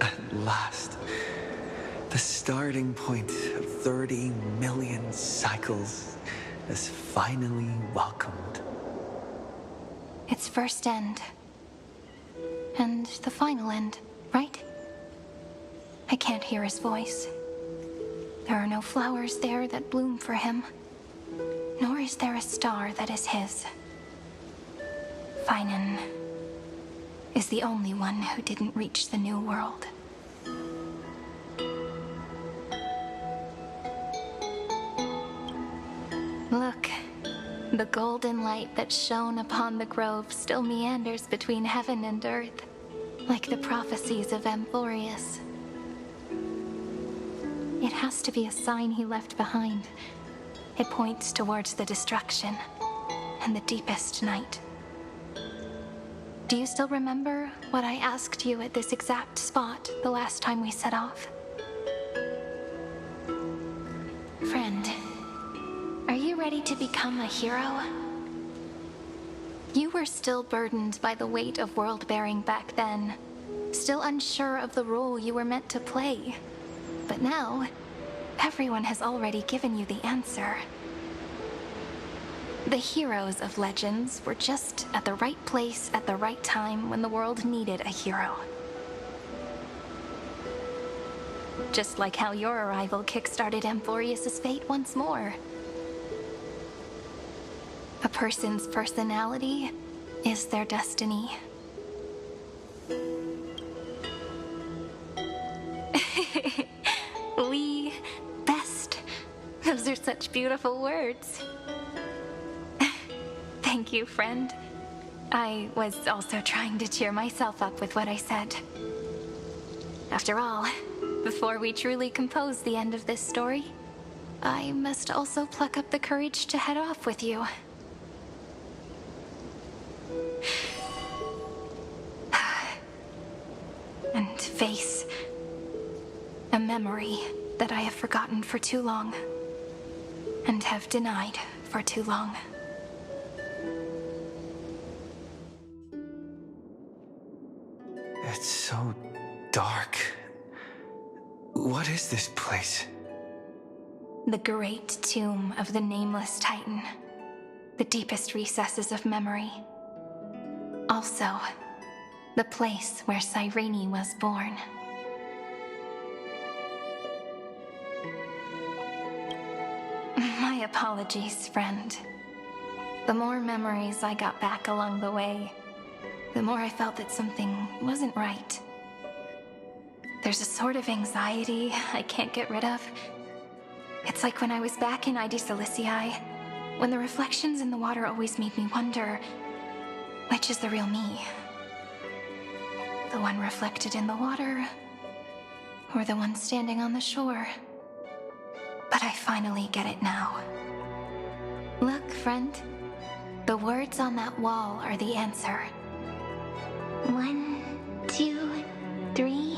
At last, the starting point of 30 million cycles is finally welcomed. Its first end. And the final end, right? I can't hear his voice. There are no flowers there that bloom for him, nor is there a star that is his? Finan is the only one who didn't reach the New World. Look, the golden light that shone upon the grove still meanders between heaven and earth, like the prophecies of Amphoreus. It has to be a sign he left behind. It points towards the destruction and the deepest night. Do you still remember what I asked you at this exact spot the last time we set off? Friend, are you ready to become a hero? You were still burdened by the weight of world-bearing back then, still unsure of the role you were meant to play. But now, everyone has already given you the answer. The heroes of legends were just at the right place at the right time when the world needed a hero. Just like how your arrival kickstarted Amphoreus' fate once more. A person's personality is their destiny. We best. Those are such beautiful words. Thank you, friend. I was also trying to cheer myself up with what I said. After all, before we truly compose the end of this story, I must also pluck up the courage to head off with you. And face a memory that I have forgotten for too long, and have denied for too long. It's so dark. What is this place? The great tomb of the nameless Titan. The deepest recesses of memory. Also, the place where Cyrene was born. My apologies, friend. The more memories I got back along the way, the more I felt that something wasn't right. There's a sort of anxiety I can't get rid of. It's like when I was back in ID Silicii, when the reflections in the water always made me wonder, which is the real me? The one reflected in the water, or the one standing on the shore? But I finally get it now. Look, friend. The words on that wall are the answer. 1, 2, 3,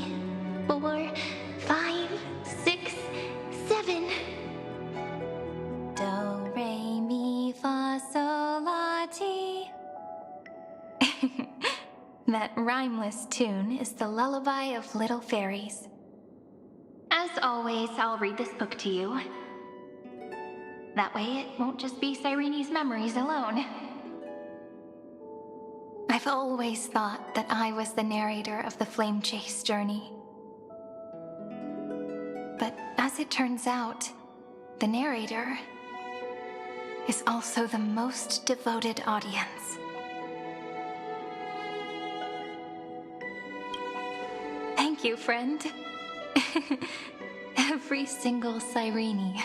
4, 5, 6, 7. Do, re, mi, fa, sol, la, ti. That rhymeless tune is the lullaby of little fairies. As always, I'll read this book to you. That way it won't just be Cyrene's memories alone. I've always thought that I was the narrator of the Flame Chase journey. But as it turns out, the narrator is also the most devoted audience. Thank you, friend. Every single Cyrene.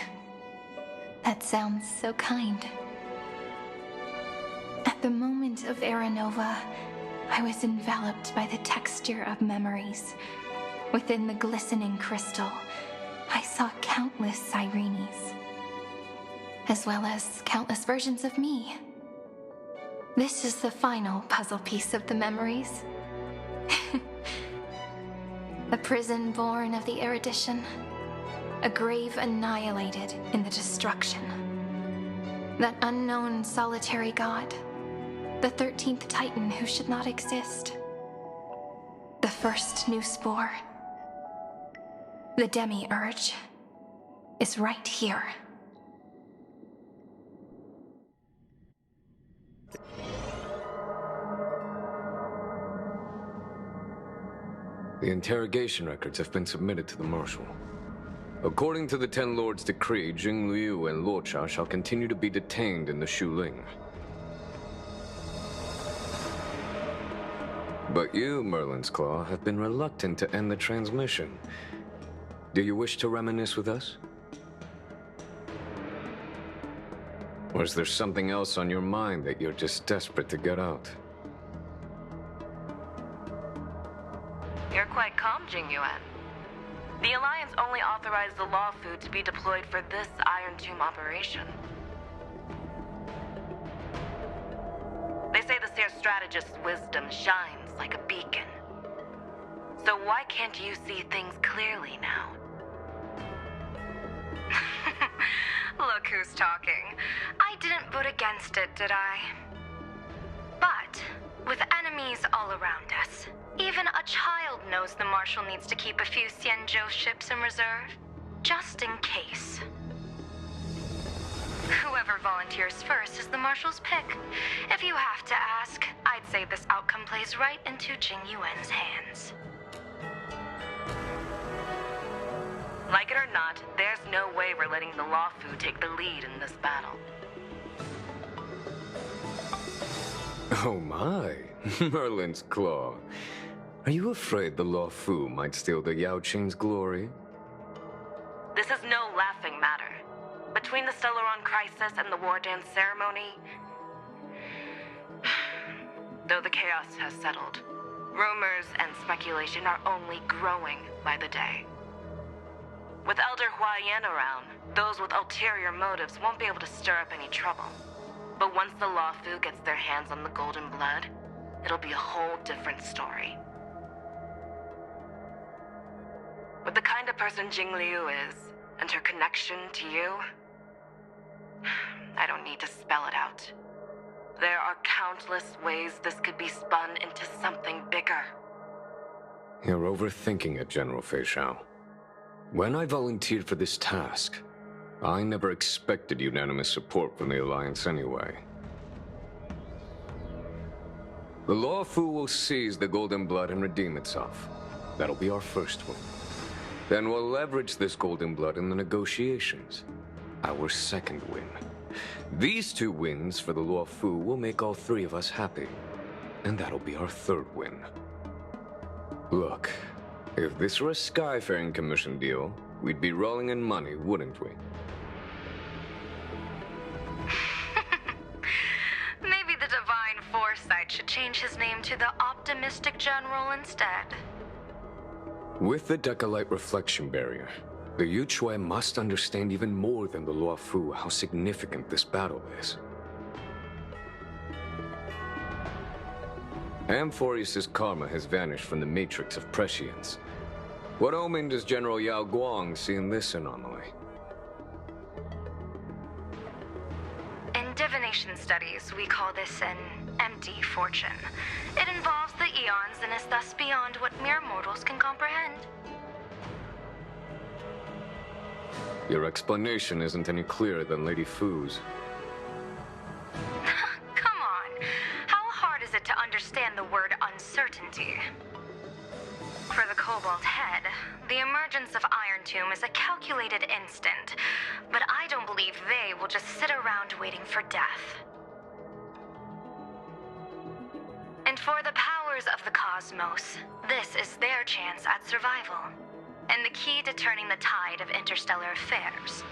That sounds so kind. At the moment of Aranova, I was enveloped by the texture of memories. Within the glistening crystal, I saw countless Cyrenes, as well as countless versions of me. This is the final puzzle piece of the memories. A prison born of the erudition. A grave annihilated in the destruction. That unknown solitary god. The 13th Titan who should not exist. The first new spore. The demiurge is right here. The interrogation records have been submitted to the Marshal. According to the Ten Lords' decree, Jing Liu and Luocha shall continue to be detained in the Shuling. But you, Merlin's Claw, have been reluctant to end the transmission. Do you wish to reminisce with us? Or is there something else on your mind that you're just desperate to get out? You're quite calm, Jing Yuan. The Alliance only authorized the Law Fu to be deployed for this Iron Tomb operation. They say the Seer Strategist's wisdom shines like a beacon. So why can't you see things clearly now? Look who's talking. I didn't vote against it, did I? But, with enemies all around us, even a child knows the Marshal needs to keep a few Xianzhou ships in reserve, just in case. Whoever volunteers first is the Marshal's pick. If you have to ask, I'd say this outcome plays right into Jing Yuan's hands. Like it or not, there's no way we're letting the Law Fu take the lead in this battle. Oh my, Merlin's Claw. Are you afraid the Law Fu might steal the Yao Qing's glory? This is no laughing matter. Between the Stellaron crisis and the War Dance ceremony, though the chaos has settled, rumors and speculation are only growing by the day. With Elder Huaiyan around, those with ulterior motives won't be able to stir up any trouble. But once the Law Fu gets their hands on the Golden Blood, it'll be a whole different story. With the kind of person Jing Liu is, and her connection to you, I don't need to spell it out. There are countless ways this could be spun into something bigger. You're overthinking it, General Fei Shao. When I volunteered for this task, I never expected unanimous support from the Alliance anyway. The Law Fu will seize the Golden Blood and redeem itself. That'll be our first win. Then we'll leverage this Golden Blood in the negotiations. Our second win. These two wins for the Law Fu will make all three of us happy. And that'll be our third win. Look, if this were a Skyfaring Commission deal, we'd be rolling in money, wouldn't we? Maybe the Divine Foresight should change his name to the Optimistic General instead. With the Decalite Reflection Barrier, the Yuchue must understand even more than the Law Fu how significant this battle is. Amphoreus' karma has vanished from the matrix of prescience. What omen does General Yao Guang see in this anomaly? In divination studies, we call this an empty fortune. It involves the eons and is thus beyond what mere mortals can comprehend. Your explanation isn't any clearer than Lady Fu's. Come on. How hard is it to understand the word uncertainty? For the Cobalt Head, the emergence of Iron Tomb is a calculated instant, but I don't believe they will just sit around waiting for death. And for the powers of the cosmos, this is their chance at survival, and the key to turning the tide of interstellar affairs.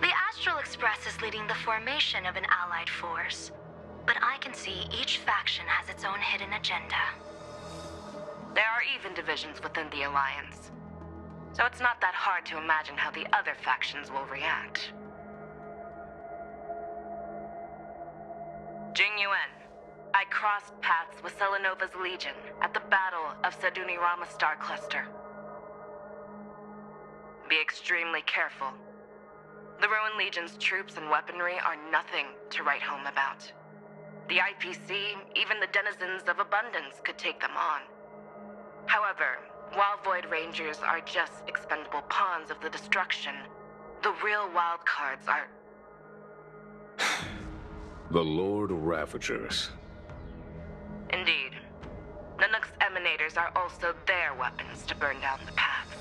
The Astral Express is leading the formation of an allied force, but I can see each faction has its own hidden agenda. There are even divisions within the Alliance, so it's not that hard to imagine how the other factions will react. Jing Yuan, I crossed paths with Selenova's Legion at the Battle of Sadunirama Star Cluster. Be extremely careful. The Rowan Legion's troops and weaponry are nothing to write home about. The IPC, even the denizens of Abundance, could take them on. However, while Void Rangers are just expendable pawns of the destruction, the real wild cards are... The Lord Ravagers. Indeed. Nanook's emanators are also their weapons to burn down the paths.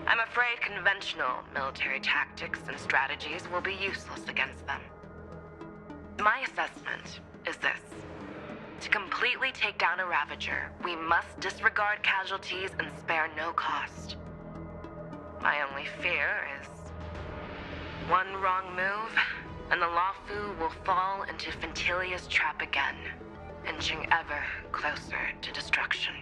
I'm afraid conventional military tactics and strategies will be useless against them. My assessment is this. To completely take down a Ravager, we must disregard casualties and spare no cost. My only fear is one wrong move, and the Lawfu will fall into Fintilia's trap again, inching ever closer to destruction.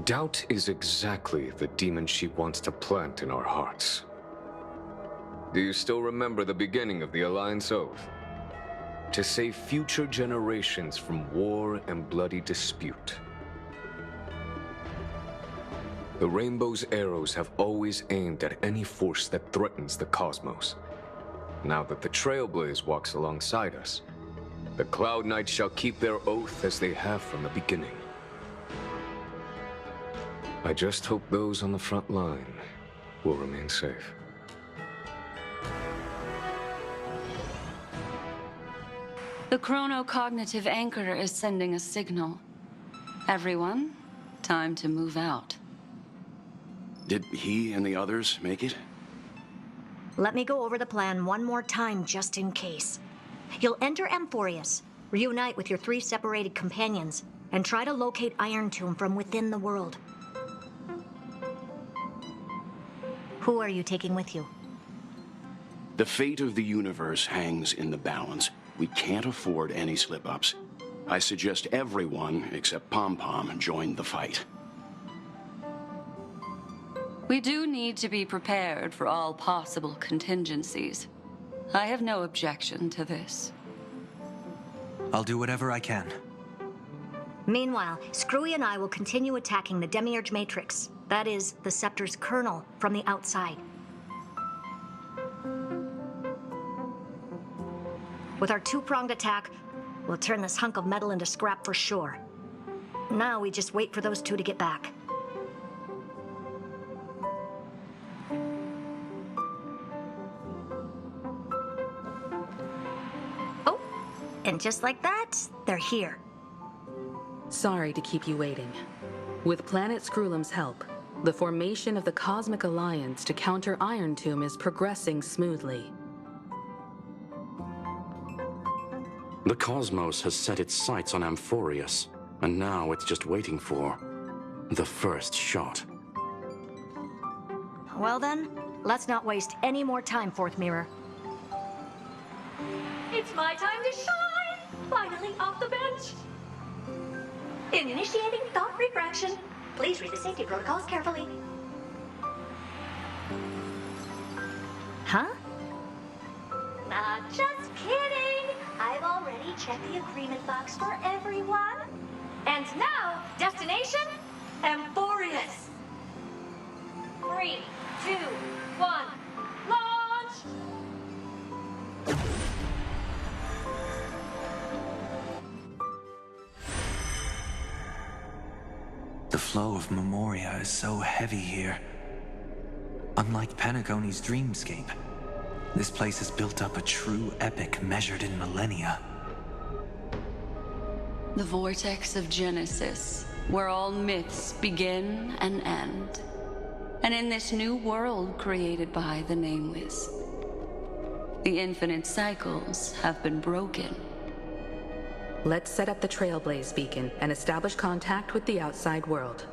Doubt is exactly the demon she wants to plant in our hearts. Do you still remember the beginning of the Alliance Oath? To save future generations from war and bloody dispute. The Rainbow's arrows have always aimed at any force that threatens the cosmos. Now that the Trailblaze walks alongside us, the Cloud Knights shall keep their oath as they have from the beginning. I just hope those on the front line will remain safe. The chronocognitive anchor is sending a signal. Everyone, time to move out. Did he and the others make it? Let me go over the plan one more time, just in case. You'll enter Amphoreus, reunite with your 3 separated companions, and try to locate Iron Tomb from within the world. Who are you taking with you? The fate of the universe hangs in the balance. We can't afford any slip-ups. I suggest everyone, except Pom-Pom, join the fight. We do need to be prepared for all possible contingencies. I have no objection to this. I'll do whatever I can. Meanwhile, Screwy and I will continue attacking the Demiurge Matrix. That is, the Scepter's kernel, from the outside. With our 2-pronged attack, we'll turn this hunk of metal into scrap for sure. Now we just wait for those 2 to get back. Oh, and just like that, they're here. Sorry to keep you waiting. With Planet Screwlum's help, the formation of the Cosmic Alliance to counter Iron Tomb is progressing smoothly. The cosmos has set its sights on Amphoreus, and now it's just waiting for the first shot. Well then, let's not waste any more time, Fourth Mirror. It's my time to shine! Finally off the bench! Initiating thought refraction. Please read the safety protocols carefully. Huh? Just kidding! I've already checked the agreement box for everyone. And now, destination, Amphoreus. 3, 2, 1, launch! The flow of Memoria is so heavy here. Unlike Penacony's dreamscape, this place has built up a true epic measured in millennia. The vortex of Genesis, where all myths begin and end. And in this new world created by the Nameless, the infinite cycles have been broken. Let's set up the Trailblaze beacon and establish contact with the outside world.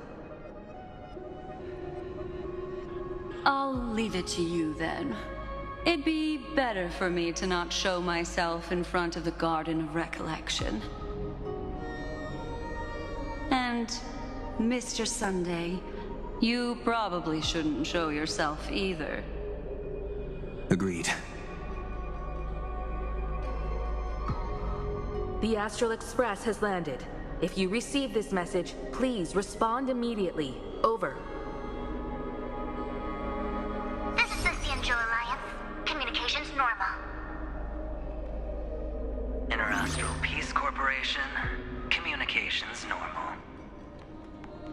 I'll leave it to you then. It'd be better for me to not show myself in front of the Garden of Recollection. And, Mr. Sunday, you probably shouldn't show yourself either. Agreed. The Astral Express has landed. If you receive this message, please respond immediately. Over. This is the Angel Alliance. Communications normal. Interastral Peace Corporation. Communications normal.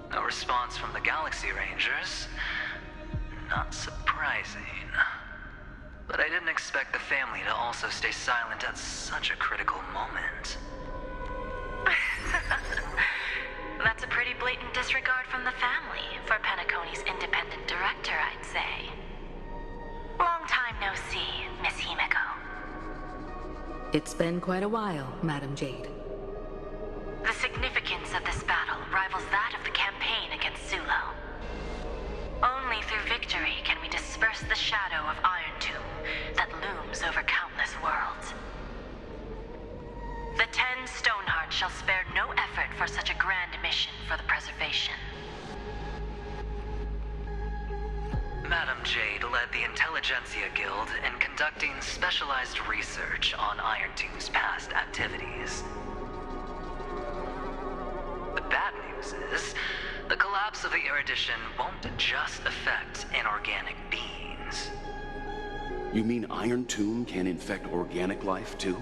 No response from the Galaxy Rangers. Not surprising. But I didn't expect the family to also stay silent at such a critical moment. That's a pretty blatant disregard from the family for Penacony's independent director. It's been quite a while, Madam Jade. The significance of this battle rivals that of the campaign against Zulo. Only through victory can we disperse the shadow of Iron Tomb that looms over countless worlds. The 10 Stonehearts shall spare no effort for such a grand mission for the preservation. Madam Jade led the Intelligentsia Guild in conducting specialized research on Iron Tomb's past activities. The bad news is, the collapse of the erudition won't just affect inorganic beings. You mean Iron Tomb can infect organic life, too?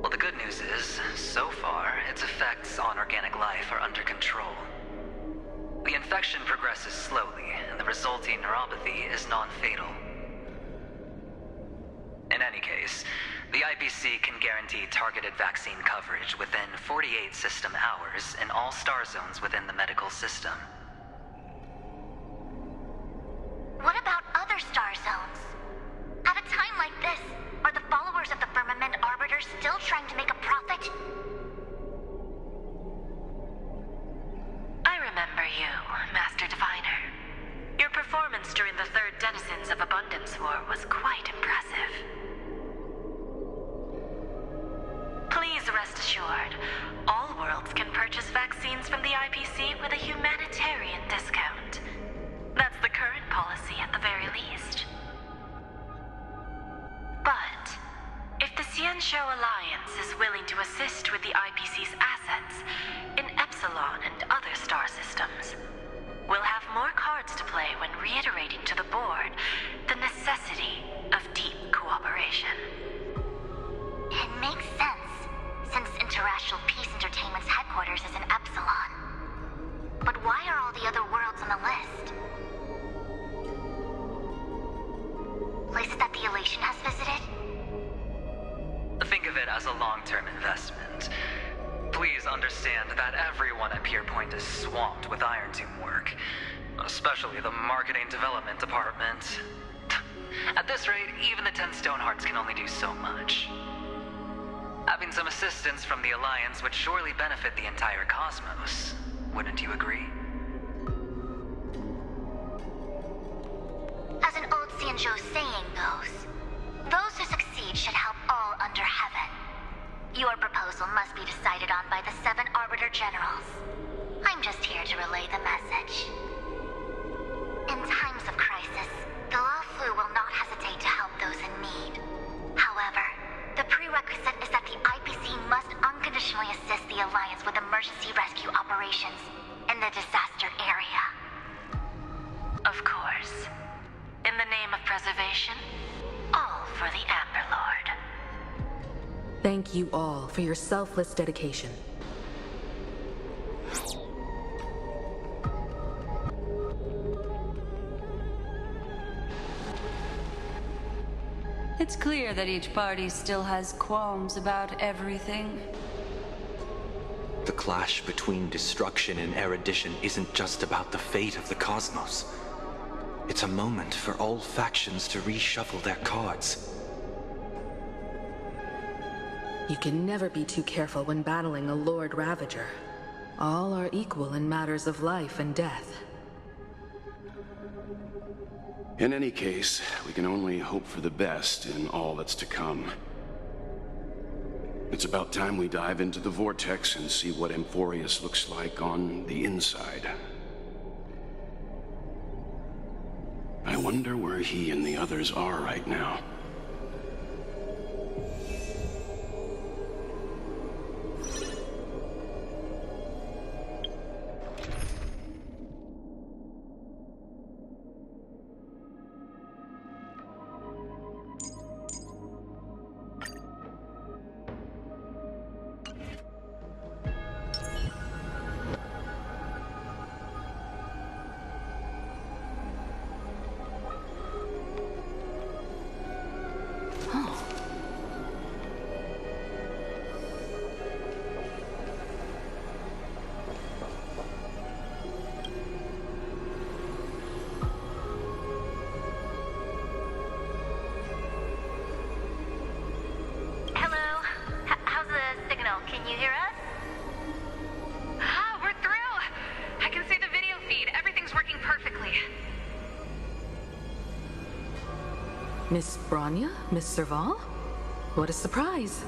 Well, the good news is, so far, its effects on organic life are under control. The infection progresses slowly, and the resulting neuropathy is non-fatal. In any case, the IPC can guarantee targeted vaccine coverage within 48 system hours in all star zones within the medical system. What about other star zones? At a time like this, are the followers of the Firmament Arbiter still trying to make a profit? I remember you, Master Diviner. Your performance during the Third Denizens of Abundance War was quite impressive. Please rest assured, all worlds can purchase vaccines from the IPC with a humanitarian discount. That's the current policy at the very least. But if the Xianshou Alliance is willing to assist with the IPC's assets in Epsilon and other star systems, we'll have more cards to play when reiterating to the board the necessity of deep cooperation. It makes sense, since Interracial Peace Entertainment's headquarters is in Epsilon. But why are all the other worlds on the list? Places that the Elation has visited? Think of it as a long-term investment. Please understand that everyone at Pierpoint is swamped with Iron Tomb work, especially the marketing development department. At this rate, even the 10 Stonehearts can only do so much. Having some assistance from the Alliance would surely benefit the entire cosmos. Wouldn't you agree? As an old Xianzhou saying goes, those who succeed should help all under heaven. Your proposal must be decided on by the 7 Arbiter Generals. I'm just here to relay the message. In times of crisis, the Luofu will not hesitate to help those in need. However, the prerequisite is that the IPC must unconditionally assist the Alliance with emergency rescue operations in the disaster area. Of course. In the name of preservation, all for the Amber Lord. Thank you all for your selfless dedication. It's clear that each party still has qualms about everything. The clash between destruction and erudition isn't just about the fate of the cosmos. It's a moment for all factions to reshuffle their cards. You can never be too careful when battling a Lord Ravager. All are equal in matters of life and death. In any case, we can only hope for the best in all that's to come. It's about time we dive into the vortex and see what Amphoreus looks like on the inside. I wonder where he and the others are right now. you hear us? Ah, we're through! I can see the video feed. Everything's working perfectly. Miss Bronya? Miss Serval? What a surprise.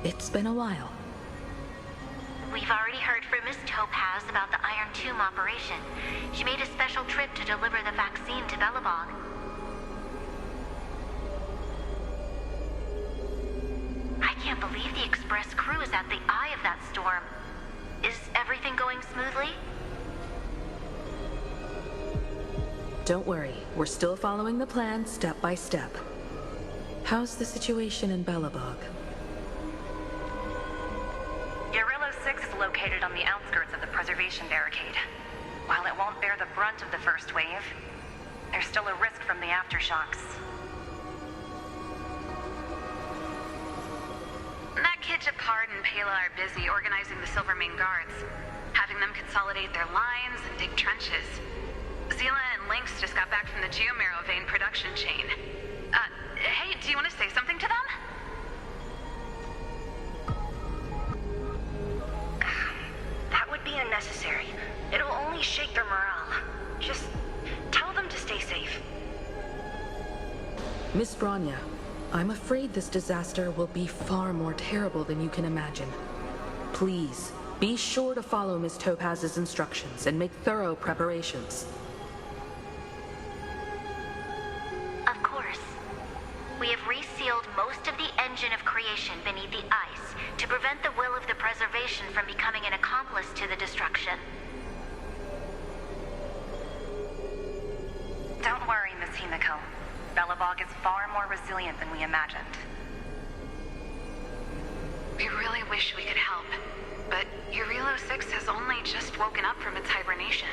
It's been a while. We've already heard from Miss Topaz about the Iron Tomb operation. She made a special trip to deliver the vaccine to Belobog. I can't believe the Express crew is at the eye of that storm. Is everything going smoothly? Don't worry, we're still following the plan step by step. How's the situation in Belobog? Urillo 6 is located on the outskirts of the preservation barricade. While it won't bear the brunt of the first wave, there's still a risk from the aftershocks. That kid Japard and Pela are busy organizing the Silvermane Guards, having them consolidate their lines and dig trenches. Zila and Lynx just got back from the Geomarrow vein production chain. Hey, do you want to say something to them? That would be unnecessary. It'll only shake their morale. Just tell them to stay safe. Miss Bronya, I'm afraid this disaster will be far more terrible than you can imagine. Please, be sure to follow Miss Topaz's instructions and make thorough preparations. Of course. We have resealed most of the engine of creation beneath the ice to prevent the will of the preservation from becoming an accomplice to the destruction. Don't worry, Miss Himiko. Belobog is far more resilient than we imagined. We really wish we could help, but Urillo 6 has only just woken up from its hibernation.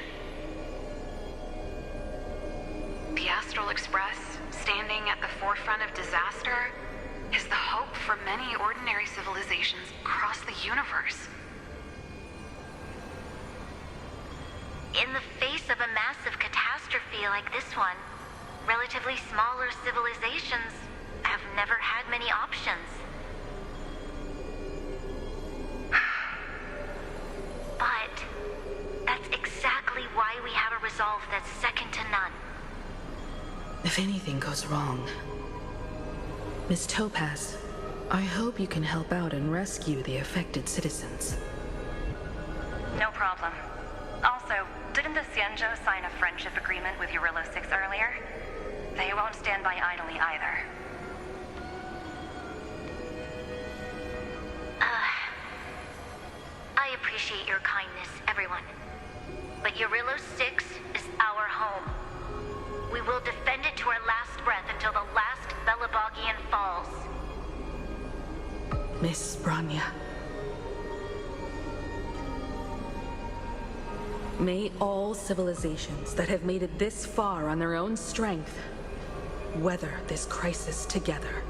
The Astral Express, standing at the forefront of disaster, is the hope for many ordinary civilizations across the universe. In the face of a massive catastrophe like this one, relatively smaller civilizations have never had many options. But that's exactly why we have a resolve that's second to none. If anything goes wrong... Miss Topaz, I hope you can help out and rescue the affected citizens. No problem. Also, didn't the Xianzhou sign a friendship agreement with Urillo 6 earlier? They won't stand by idly either. I appreciate your kindness, everyone. But Urillo 6 is our home. We will defend it to our last breath until the last Belobogian falls. Miss Bronya. May all civilizations that have made it this far on their own strength weather this crisis together.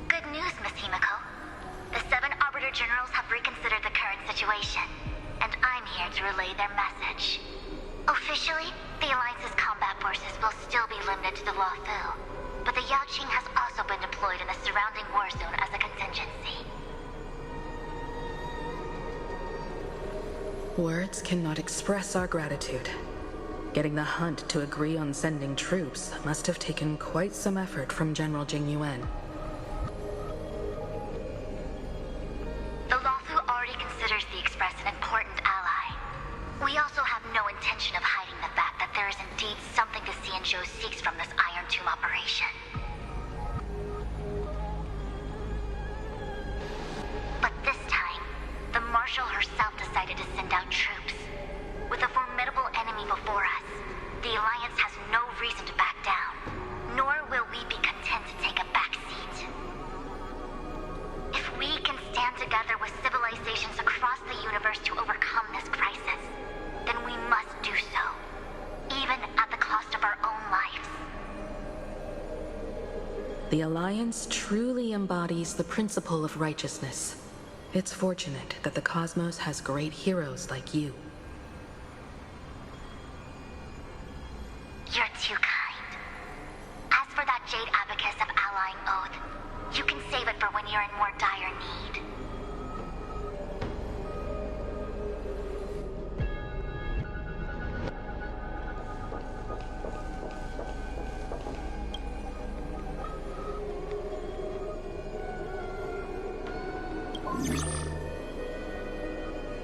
Good news, Miss Himiko. The 7 Arbiter Generals have reconsidered the current situation, and I'm here to relay their message. Officially, the Alliance's combat forces will still be limited to the Luofu, but the Yaoqing has also been deployed in the surrounding war zone as a contingency. Words cannot express our gratitude. Getting the Hunt to agree on sending troops must have taken quite some effort from General Jing Yuan. The Luofu already considers the Express an important ally. We also have no intention of hiding the fact that there is indeed something the Xianzhou seeks from this Iron Tomb operation. But this time, the Marshal herself decided to send out troops. With a formidable enemy before us, the Alliance has no reason to back down, nor will we be content to take a back seat. Alliance truly embodies the principle of righteousness. It's fortunate that the cosmos has great heroes like you. You're too kind. As for that Jade Abacus of Allying Oath, you can save it for when you're in more dire need.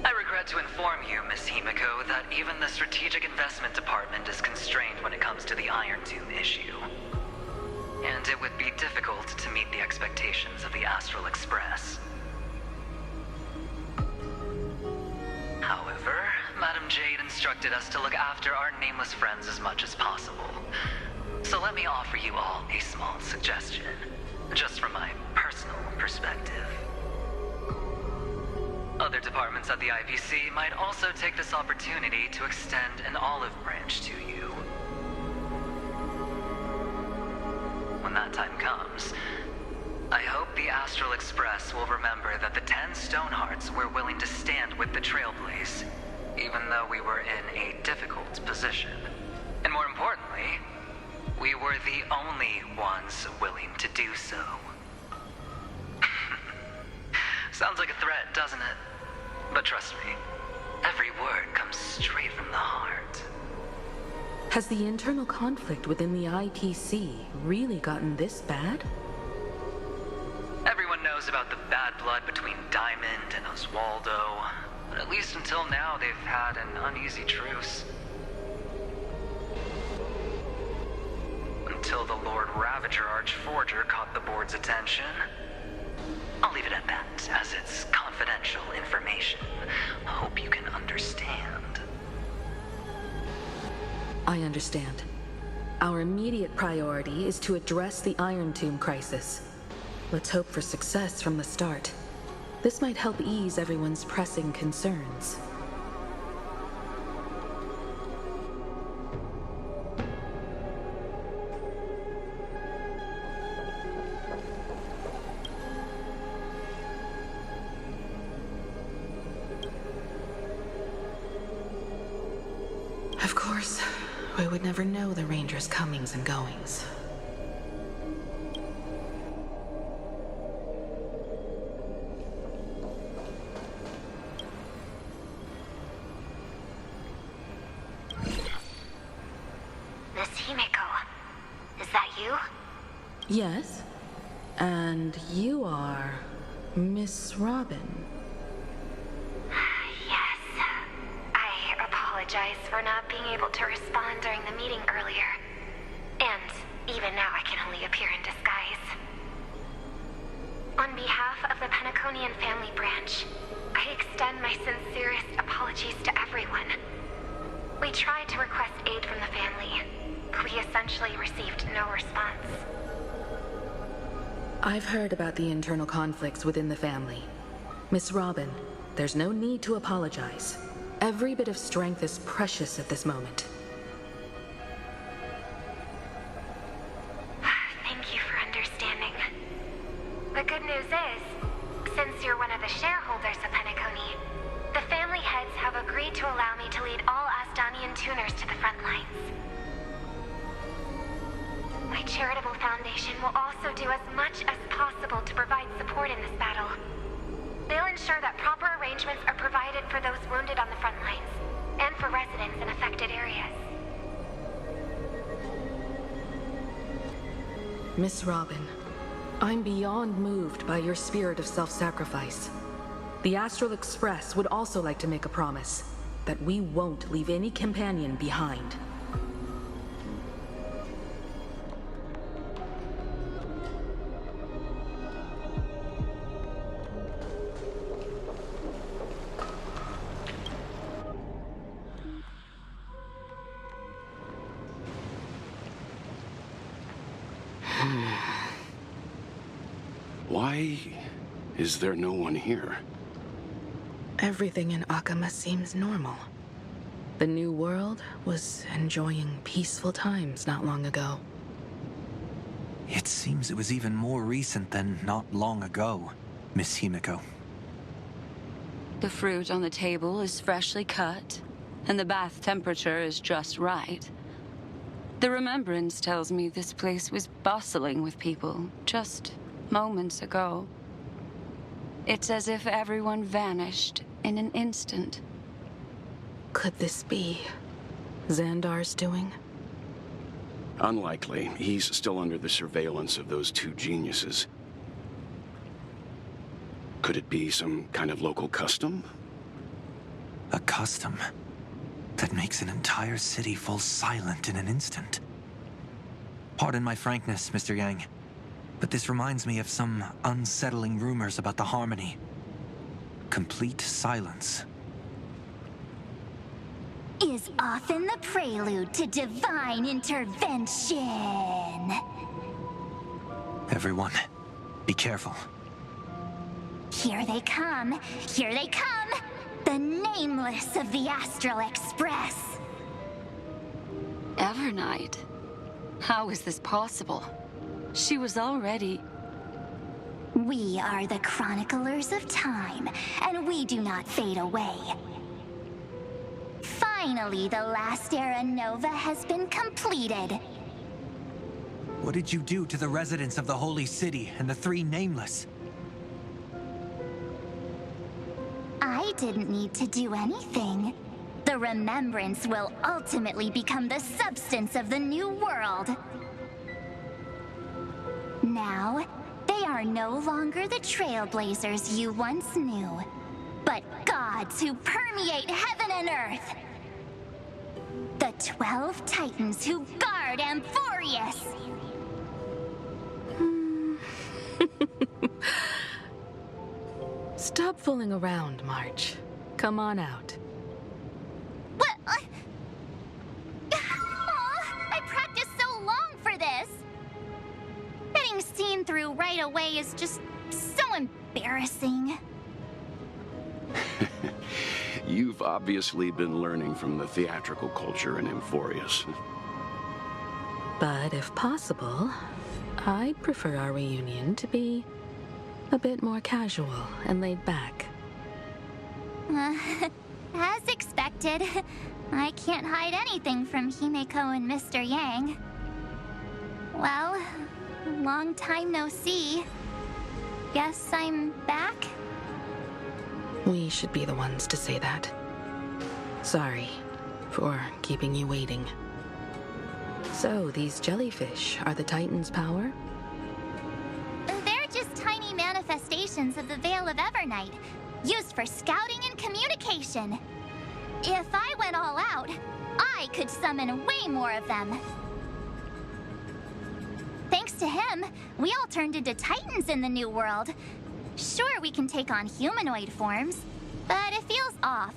I regret to inform you, Miss Himiko, that even the Strategic Investment Department is constrained when it comes to the Iron Tomb issue. And it would be difficult to meet the expectations of the Astral Express. However, Madam Jade instructed us to look after our nameless friends as much as possible. So let me offer you all a small suggestion, just from my personal perspective. Other departments at the IPC might also take this opportunity to extend an olive branch to you. When that time comes, I hope the Astral Express will remember that the 10 Stonehearts were willing to stand with the Trailblaze, even though we were in a difficult position. And more importantly, we were the only ones willing to do so. Sounds like a threat, doesn't it? But trust me, every word comes straight from the heart. Has the internal conflict within the IPC really gotten this bad? Everyone knows about the bad blood between Diamond and Oswaldo, but at least until now they've had an uneasy truce. Until the Lord Ravager Archforger caught the board's attention. I'll leave it at that, as it's confidential information. Hope you can understand. I understand. Our immediate priority is to address the Iron Tomb crisis. Let's hope for success from the start. This might help ease everyone's pressing concerns. Of course, we would never know the Ranger's comings and goings. Miss Himiko, is that you? Yes? And you are Miss Robin. Yes. I apologize for not being able to respond during the meeting earlier. And even now I can only appear in disguise. On behalf of the Penaconian family branch, I extend my sincerest apologies to everyone. We tried to request aid from the family. We essentially received no response. I've heard about the internal conflicts within the family. Miss Robin, there's no need to apologize. Every bit of strength is precious at this moment. Thank you for understanding. The good news is, since you're one of the shareholders of Penacony, the family heads have agreed to allow me to lead all Asdanian tuners to the front lines. My charitable foundation will also do as much as possible to provide support in this battle. They'll ensure that proper arrangements are provided for those wounded on the front lines, and for residents in affected areas. Miss Robin, I'm beyond moved by your spirit of self-sacrifice. The Astral Express would also like to make a promise that we won't leave any companion behind. Why is there no one here? Everything in Akama seems normal. The New World was enjoying peaceful times not long ago. It seems it was even more recent than not long ago, Miss Himiko. The fruit on the table is freshly cut, and the bath temperature is just right. The remembrance tells me this place was bustling with people just moments ago. It's as if everyone vanished in an instant. Could this be Xandar's doing? Unlikely. He's still under the surveillance of those two geniuses. Could it be some kind of local custom? A custom that makes an entire city fall silent in an instant. Pardon my frankness, Mr. Yang, but this reminds me of some unsettling rumors about the Harmony. Complete silence. Is often the prelude to divine intervention. Everyone, be careful. Here they come! Here they come! The Nameless of the Astral Express! Evernight? How is this possible? She was already... We are the chroniclers of time, and we do not fade away. Finally, the last era Nova has been completed. What did you do to the residents of the Holy City and the three Nameless? I didn't need to do anything. The remembrance will ultimately become the substance of the new world. Now, they are no longer the trailblazers you once knew, but gods who permeate heaven and earth. The 12 Titans who guard Amphoreus. Stop fooling around, March. Come on out. What? I practiced so long for this. Getting seen through right away is just so embarrassing. You've obviously been learning from the theatrical culture in Amphoreus. But if possible, I'd prefer our reunion to be a bit more casual and laid back. As expected, I can't hide anything from Himeko and Mr. Yang. Well, long time no see. Guess I'm back? We should be the ones to say that. Sorry for keeping you waiting. So, these jellyfish are the Titan's power? They're just tiny manifestations of the Veil of Evernight, used for scouting and communication. If I went all out, I could summon way more of them. Thanks to him, we all turned into Titans in the new world. Sure, we can take on humanoid forms, but it feels off.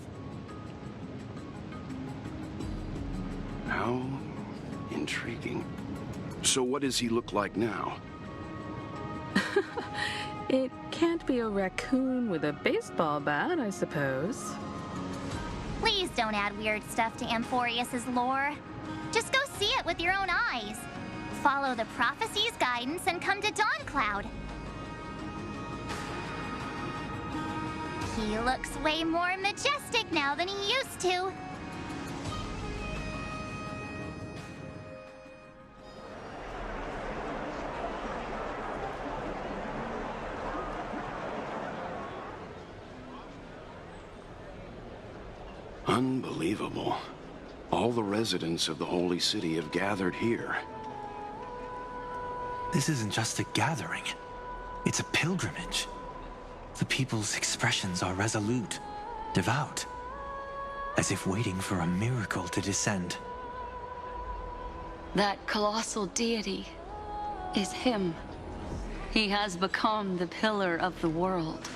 How intriguing. So what does he look like now? It can't be a raccoon with a baseball bat, I suppose. Please don't add weird stuff to Amphoreus' lore. Just go see it with your own eyes. Follow the prophecy's guidance and come to Dawncloud. He looks way more majestic now than he used to. Unbelievable. All the residents of the Holy City have gathered here. This isn't just a gathering. It's a pilgrimage. The people's expressions are resolute, devout, as if waiting for a miracle to descend. That colossal deity is him. He has become the pillar of the world.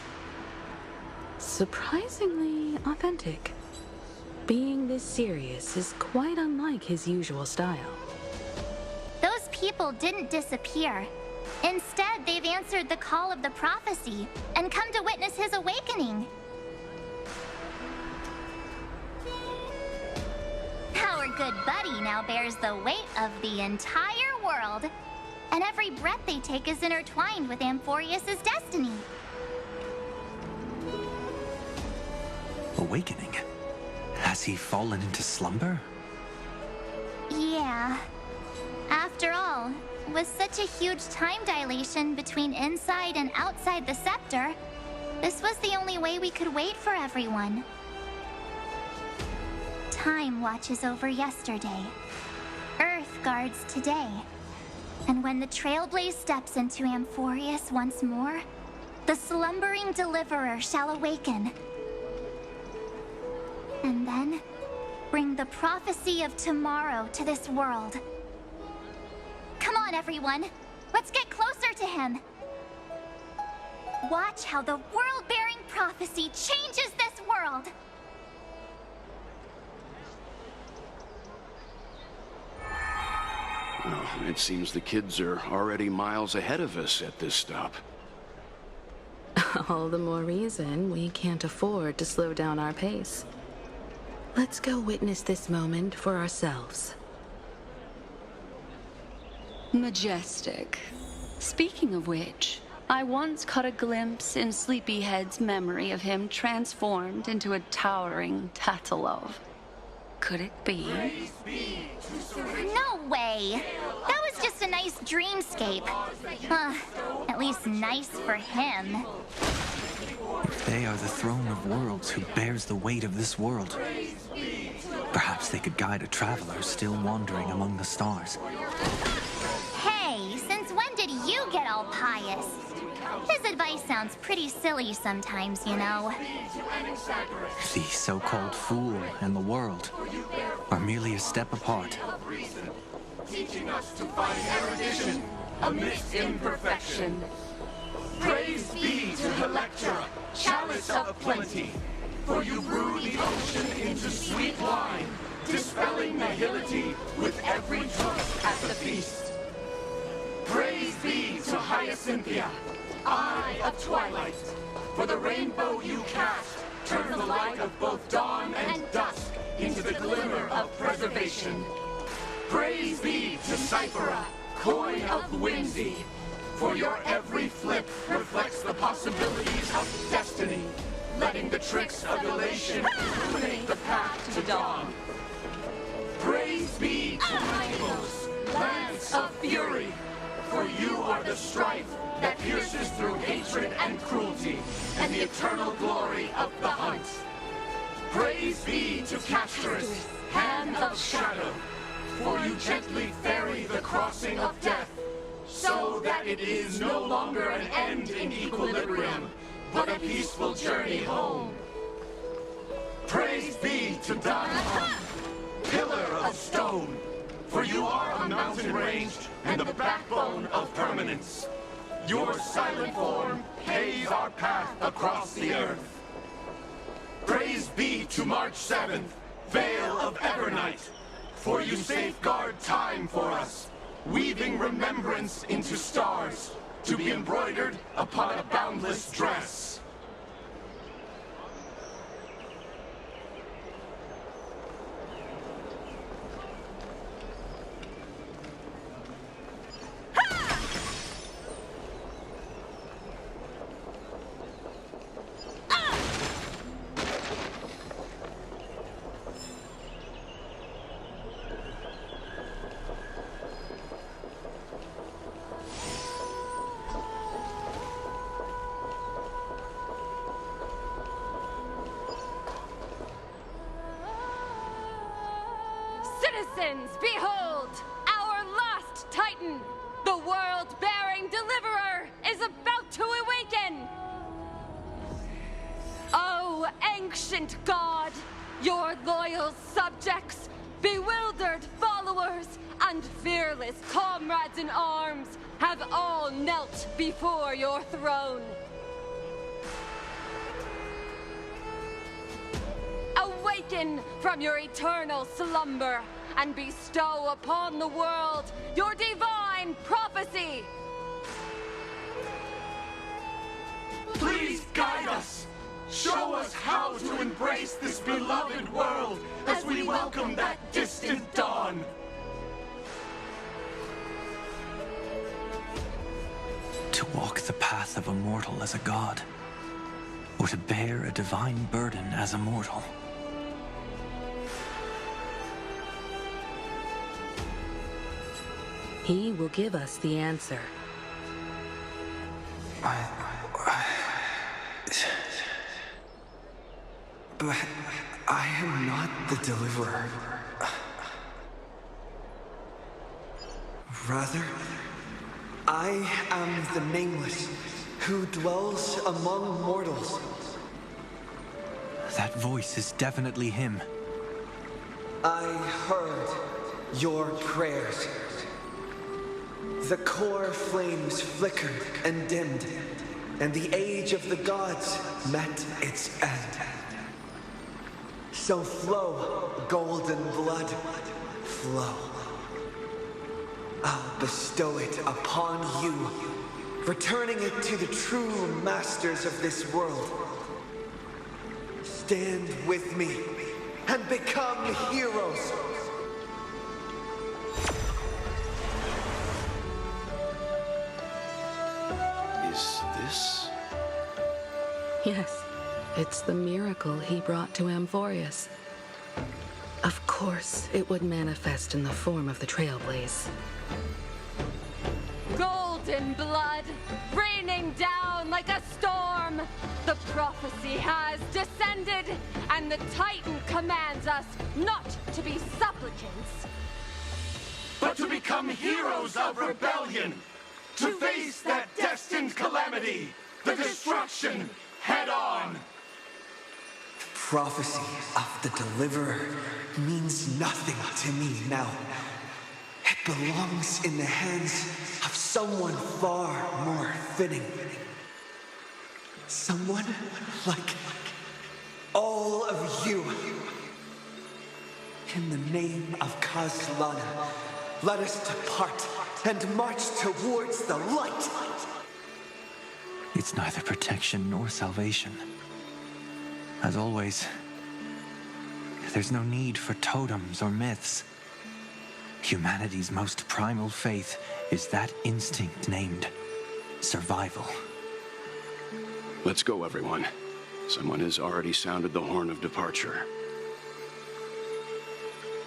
Surprisingly authentic. Being this serious is quite unlike his usual style. Those people didn't disappear. Instead, they've answered the call of the prophecy and come to witness his awakening. Our good buddy now bears the weight of the entire world. And every breath they take is intertwined with Amphoreus' destiny. Awakening? Has he fallen into slumber? Yeah. After all, with such a huge time dilation between inside and outside the scepter, this was the only way we could wait for everyone. Time watches over yesterday. Earth guards today. And when the Trailblaze steps into Amphoreus once more, the slumbering deliverer shall awaken. And then, bring the prophecy of tomorrow to this world. Come on, everyone. Let's get closer to him. Watch how the world-bearing prophecy changes this world. Well, it seems the kids are already miles ahead of us at this stop. All the more reason we can't afford to slow down our pace. Let's go witness this moment for ourselves. Majestic. Speaking of which, I once caught a glimpse in Sleepyhead's memory of him transformed into a towering Tatalov. Could it be? No way! That was just a nice dreamscape. At least nice for him. If they are the throne of worlds who bears the weight of this world, perhaps they could guide a traveler still wandering among the stars. Hey, since when did you get all pious? His advice sounds pretty silly sometimes, you know. The so-called fool and the world are merely a step apart. Teaching us to find erudition amidst imperfection. Praise be to the lecturer, chalice of plenty, for you brew the ocean into sweet wine, dispelling nihility with every toast at the feast. Praise be to Hyacinthia, eye of twilight, for the rainbow you cast turned the light of both dawn and dusk into the glimmer of preservation. Praise be to Cyphera, coin of whimsy, for your every flip reflects the possibilities of destiny, letting the tricks of elation illuminate the path to dawn. Praise be to Nymos, lance of fury, for you are the strife that pierces through hatred and cruelty, and the eternal glory of the hunt. Praise be to Castorus, hand of shadow, for you gently ferry the crossing of death, so that it is no longer an end in equilibrium, but a peaceful journey home. Praise be to Danham, pillar of stone, for you are a mountain range and the backbone of permanence. Your silent form paves our path across the earth. Praise be to March 7th, Veil of Evernight, for you safeguard time for us, weaving remembrance into stars, to be embroidered upon a boundless dress. Citizens, behold! Our last Titan, the world-bearing deliverer, is about to awaken! Oh, ancient god! Your loyal subjects, bewildered followers, and fearless comrades in arms have all knelt before your throne. Awaken from your eternal slumber and bestow upon the world your divine prophecy. Please guide us. Show us how to embrace this beloved world as we welcome that distant dawn. wrath of a mortal as a god, or to bear a divine burden as a mortal. He will give us the answer. But I am not the deliverer. Rather, I am the Nameless, who dwells among mortals. That voice is definitely him. I heard your prayers. The core flames flickered and dimmed, and the age of the gods met its end. So flow, golden blood, flow. I'll bestow it upon you, returning it to the true masters of this world. Stand with me and become heroes. Is this? Yes, it's the miracle he brought to Amphoreus. Of course, it would manifest in the form of the Trailblaze. Golden blood, raining down like a storm. The prophecy has descended, and the Titan commands us not to be supplicants, but to become heroes of rebellion, to face that destined calamity, the destruction, head on. The prophecy of the Deliverer means nothing to me now. It belongs in the hands of someone far more fitting. Someone like all of you. In the name of Kazlana, let us depart and march towards the light. It's neither protection nor salvation. As always, there's no need for totems or myths. Humanity's most primal faith is that instinct named survival. Let's go, everyone. Someone has already sounded the horn of departure.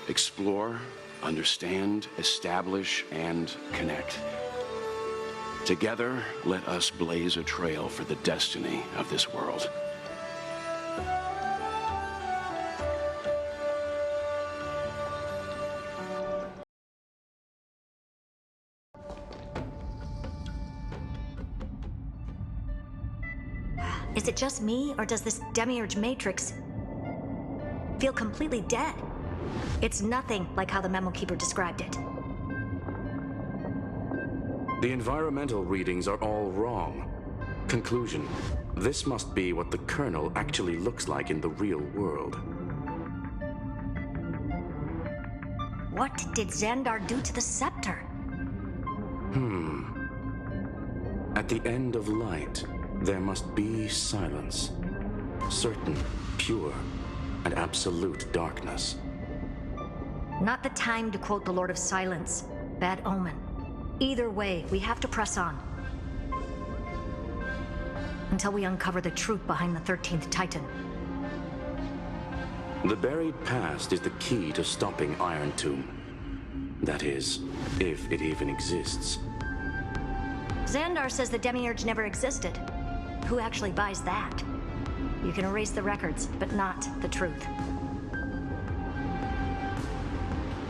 Explore, understand, establish, and connect. Together, let us blaze a trail for the destiny of this world. Is it just me, or does this Demiurge Matrix feel completely dead? It's nothing like how the Memo Keeper described it. The environmental readings are all wrong. Conclusion: this must be what the kernel actually looks like in the real world. What did Xandar do to the scepter? At the end of light, there must be silence. Certain, pure, and absolute darkness. Not the time to quote the Lord of Silence. Bad omen. Either way, we have to press on. Until we uncover the truth behind the 13th Titan. The buried past is the key to stopping Iron Tomb. That is, if it even exists. Xandar says the Demiurge never existed. Who actually buys that? You can erase the records, but not the truth.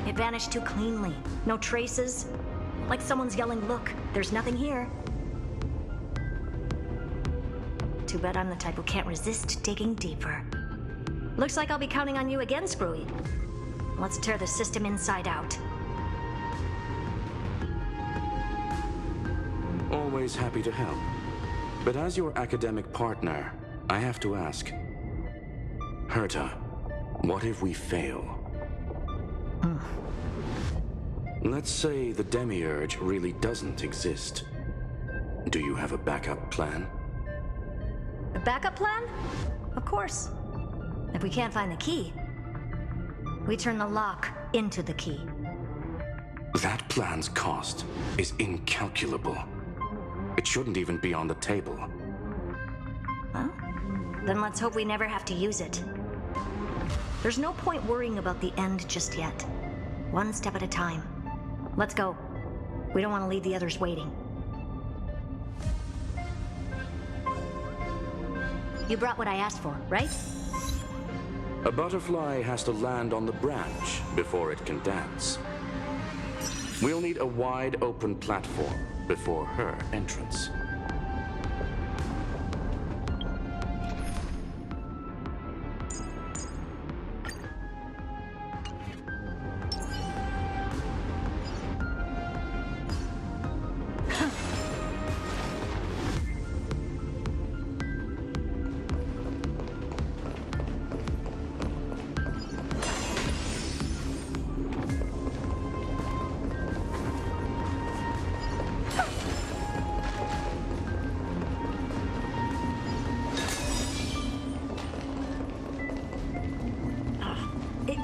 It vanished too cleanly. No traces. Like someone's yelling, "Look, there's nothing here." Too bad I'm the type who can't resist digging deeper. Looks like I'll be counting on you again, Screwy. Let's tear the system inside out. Always happy to help. But as your academic partner, I have to ask. Herta, what if we fail? Let's say the Demiurge really doesn't exist. Do you have a backup plan? A backup plan? Of course. If we can't find the key, we turn the lock into the key. That plan's cost is incalculable. It shouldn't even be on the table. Well, then let's hope we never have to use it. There's no point worrying about the end just yet. One step at a time. Let's go. We don't want to leave the others waiting. You brought what I asked for, right? A butterfly has to land on the branch before it can dance. We'll need a wide open platform before her entrance.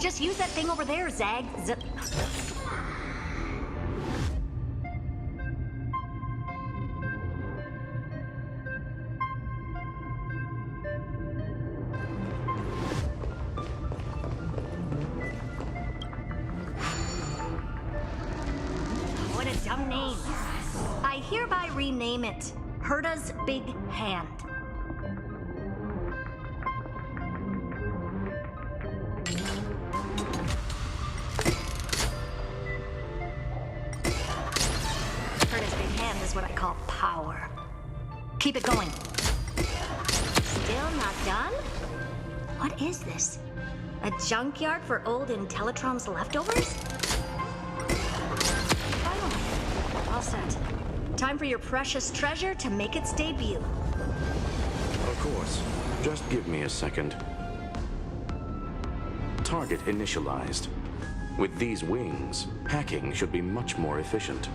Just use that thing over there, Zag. What a dumb name. I hereby rename it Herta's Big Hand. Is what I call power. Keep it going. Still not done? What is this? A junkyard for old Intellitron's leftovers? Finally. All set. Time for your precious treasure to make its debut. Of course. Just give me a second. Target initialized. With these wings, hacking should be much more efficient.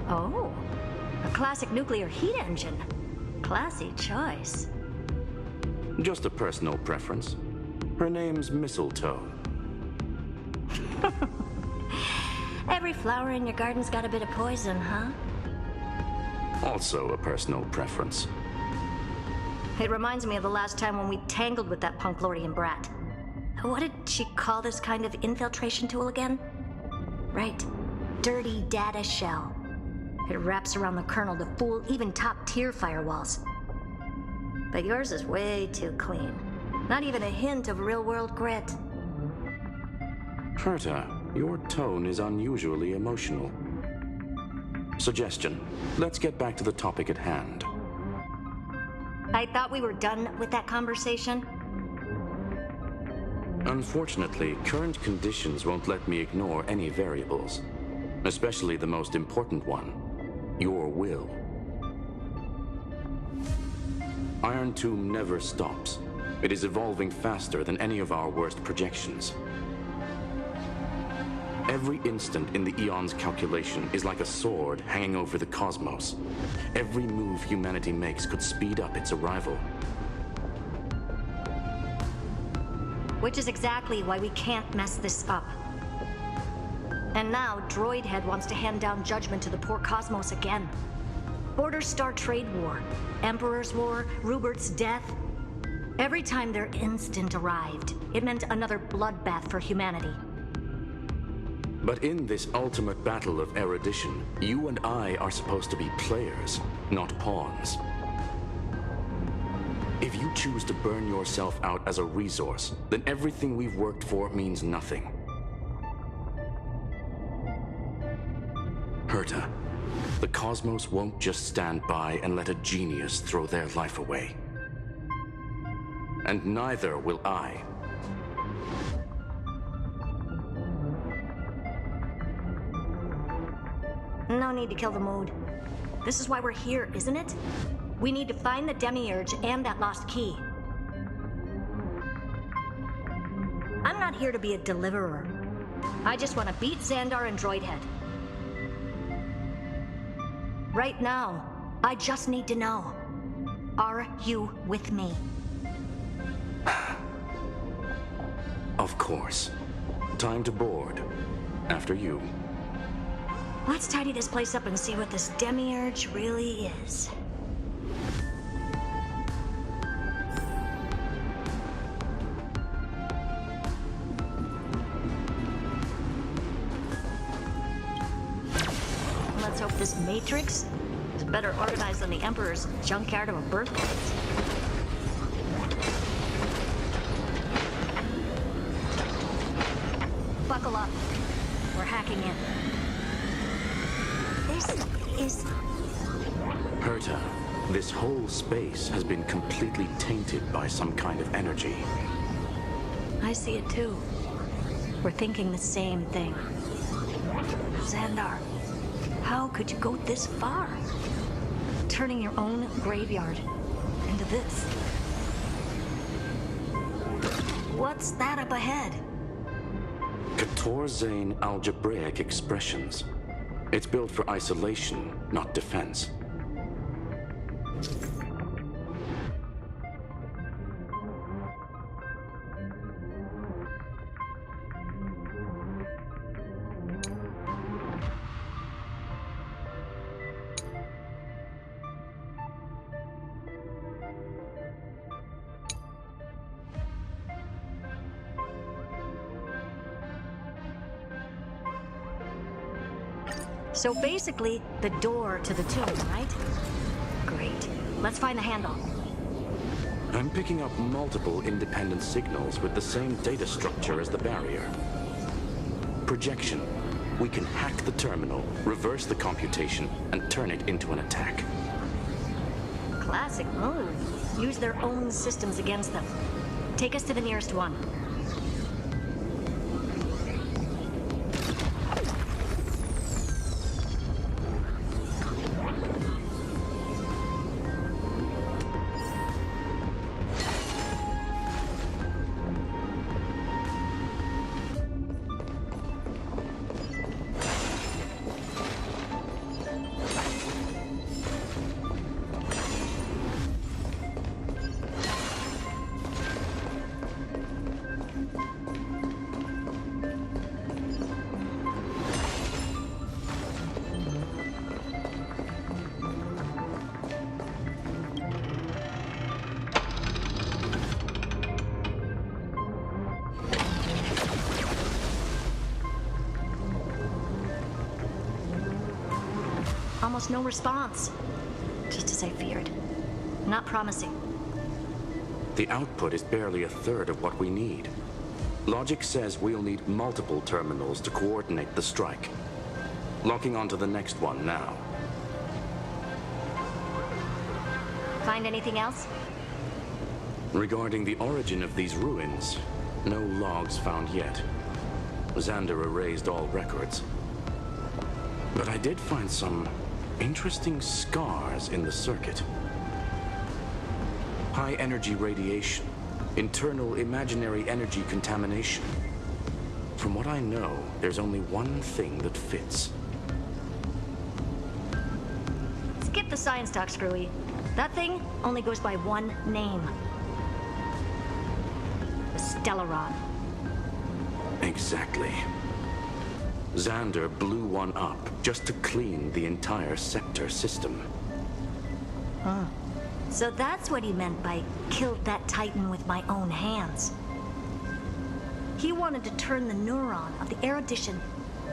Oh, a classic nuclear heat engine. Classy choice. Just a personal preference. Her name's Mistletoe. Every flower in your garden's got a bit of poison, huh? Also a personal preference. It reminds me of the last time when we tangled with that Punklordian brat. What did she call this kind of infiltration tool again? Right. Dirty data shell. It wraps around the kernel to fool even top-tier firewalls. But yours is way too clean. Not even a hint of real-world grit. Herta, your tone is unusually emotional. Suggestion. Let's get back to the topic at hand. I thought we were done with that conversation. Unfortunately, current conditions won't let me ignore any variables. Especially the most important one. Your will. Iron Tomb never stops. It is evolving faster than any of our worst projections. Every instant in the Eon's calculation is like a sword hanging over the cosmos. Every move humanity makes could speed up its arrival. Which is exactly why we can't mess this up. And now, Droidhead wants to hand down judgment to the poor cosmos again. Border Star Trade War, Emperor's War, Rupert's death. Every time their instant arrived, it meant another bloodbath for humanity. But in this ultimate battle of erudition, you and I are supposed to be players, not pawns. If you choose to burn yourself out as a resource, then everything we've worked for means nothing. Herta, the cosmos won't just stand by and let a genius throw their life away. And neither will I. No need to kill the mood. This is why we're here, isn't it? We need to find the Demiurge and that lost key. I'm not here to be a deliverer. I just want to beat Xandar and Droidhead. Right now, I just need to know. Are you with me? Of course. Time to board. After you. Let's tidy this place up and see what this Demiurge really is. Let's hope this Matrix is better organized than the Emperor's junkyard of a birthplace. Buckle up. We're hacking in. This is... Herta, this whole space has been completely tainted by some kind of energy. I see it too. We're thinking the same thing. Xandar, how could you go this far? Turning your own graveyard into this. What's that up ahead? Katorzane algebraic expressions. It's built for isolation, not defense. So basically, the door to the tomb, right? Great. Let's find the handle. I'm picking up multiple independent signals with the same data structure as the barrier. Projection. We can hack the terminal, reverse the computation, and turn it into an attack. Classic move. Use their own systems against them. Take us to the nearest one. Almost no response. Just as I feared. Not promising. The output is barely a third of what we need. Logic says we'll need multiple terminals to coordinate the strike. Locking onto the next one now. Find anything else? Regarding the origin of these ruins, no logs found yet. Xander erased all records. But I did find some interesting scars in the circuit. High energy radiation, internal imaginary energy contamination. From what I know, there's only one thing that fits. Skip the science talk, Screwy. That thing only goes by one name. The Stellaron. Exactly. Xander blew one up just to clean the entire sector system. Huh. So that's what he meant by killed that Titan with my own hands. He wanted to turn the neuron of the erudition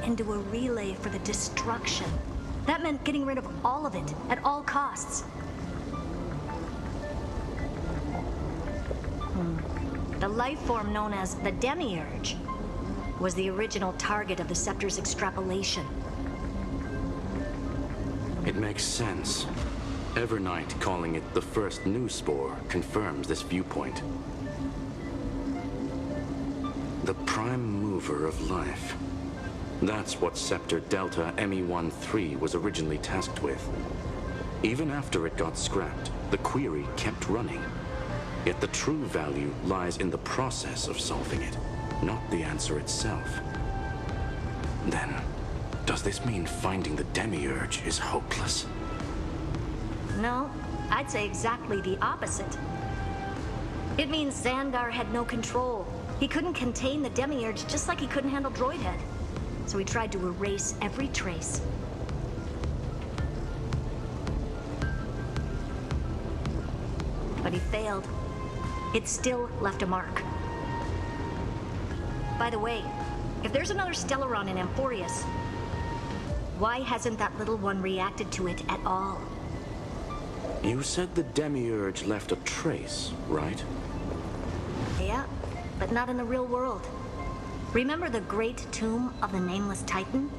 into a relay for the destruction. That meant getting rid of all of it at all costs. The life form known as the Demiurge was the original target of the Scepter's extrapolation. It makes sense. Evernight calling it the first new spore confirms this viewpoint. The prime mover of life. That's what Scepter Delta ME-13 was originally tasked with. Even after it got scrapped, the query kept running. Yet the true value lies in the process of solving it, not the answer itself. Then, does this mean finding the Demiurge is hopeless? No, I'd say exactly the opposite. It means Xandar had no control. He couldn't contain the Demiurge just like he couldn't handle Droidhead. So he tried to erase every trace. But he failed. It still left a mark. By the way, if there's another Stellaron in Amphoreus, why hasn't that little one reacted to it at all? You said the Demiurge left a trace, right? Yeah, but not in the real world. Remember the great tomb of the Nameless Titan?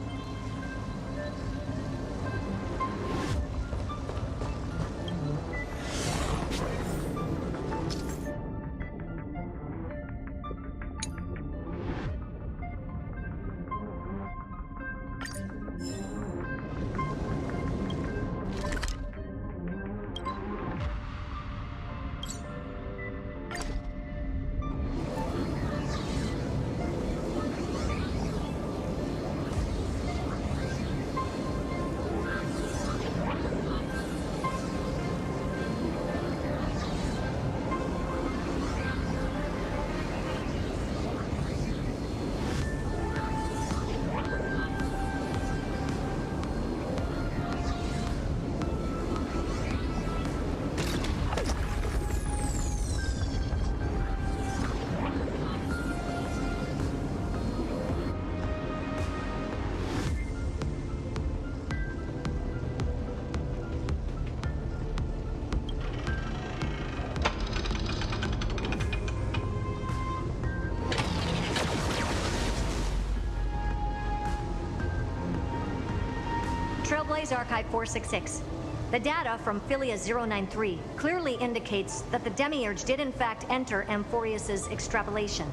Trailblaze Archive 466. The data from Philia 093 clearly indicates that the Demiurge did in fact enter Amphoreus' extrapolation.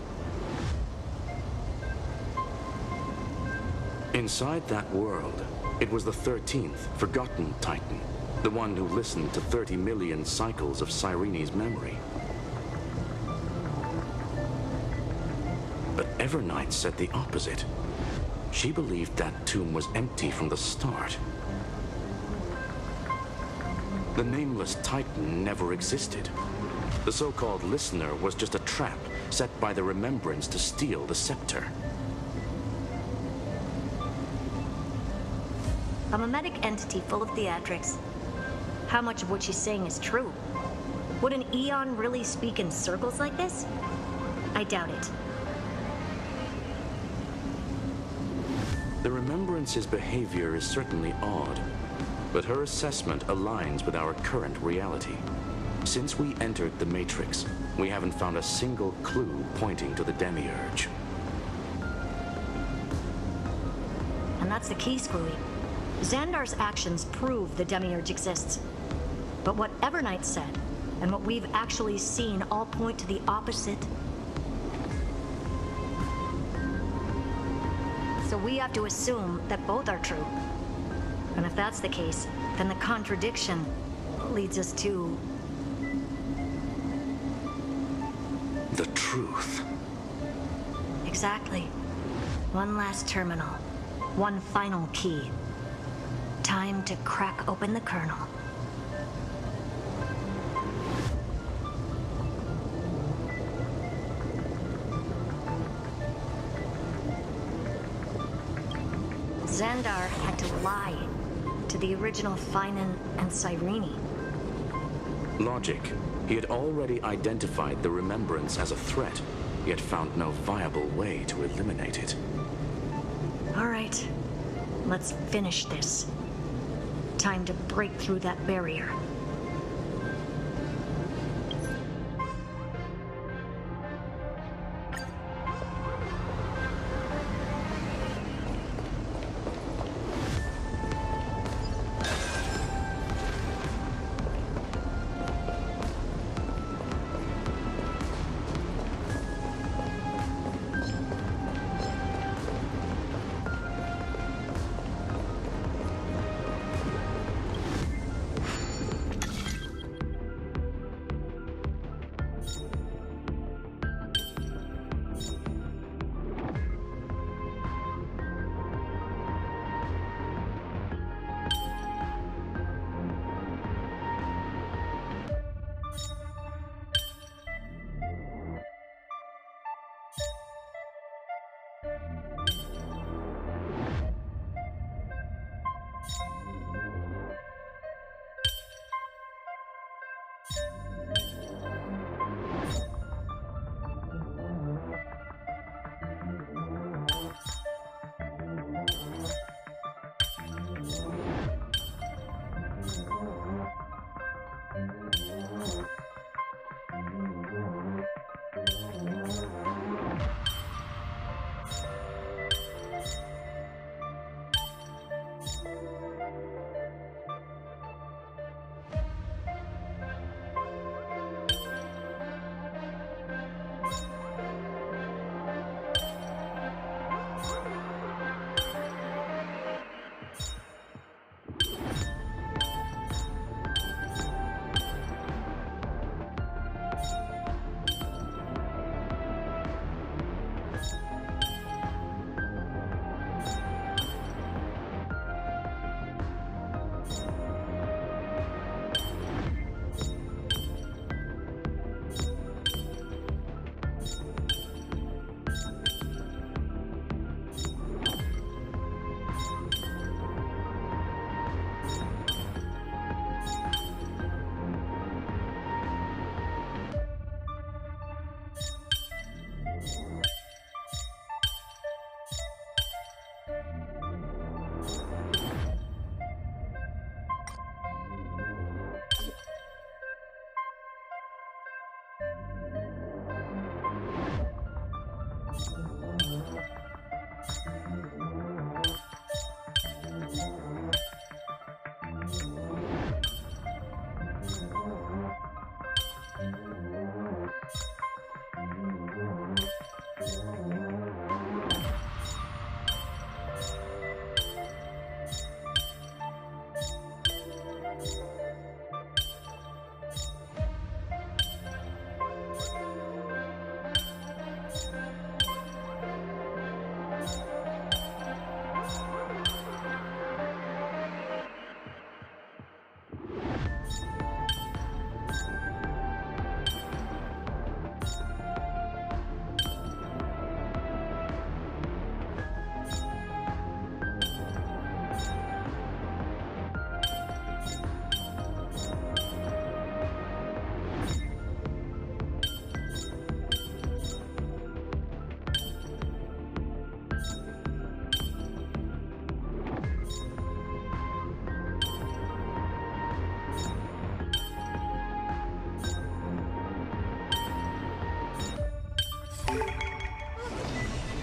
Inside that world, it was the 13th, forgotten Titan. The one who listened to 30 million cycles of Cyrene's memory. But Evernight said the opposite. She believed that tomb was empty from the start. The Nameless Titan never existed. The so-called Listener was just a trap set by the Remembrance to steal the scepter. A mimetic entity full of theatrics. How much of what she's saying is true? Would an Eon really speak in circles like this? I doubt it. The Remembrance's behavior is certainly odd, but her assessment aligns with our current reality. Since we entered the Matrix, we haven't found a single clue pointing to the Demiurge. And that's the key, Screwy. Xandar's actions prove the Demiurge exists. But what Evernight said, and what we've actually seen all point to the opposite. So we have to assume that both are true. And if that's the case, then the contradiction leads us to... the truth. Exactly. One last terminal. One final key. Time to crack open the kernel. Xandar had to lie to the original Finan and Cyrene. Logic. He had already identified the Remembrance as a threat, yet found no viable way to eliminate it. All right, let's finish this. Time to break through that barrier.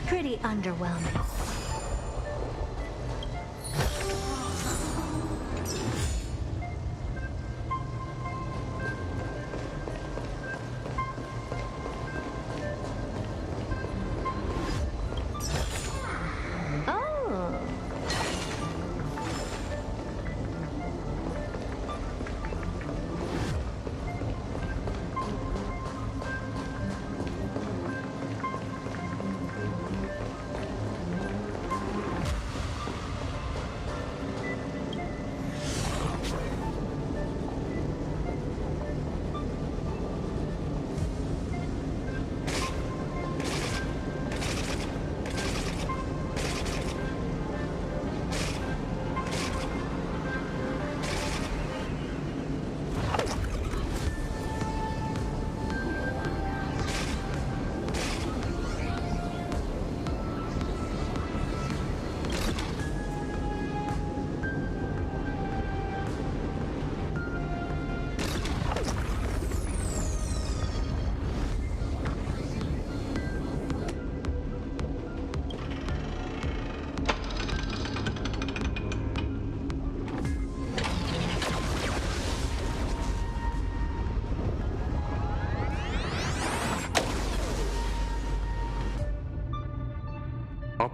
Pretty underwhelming.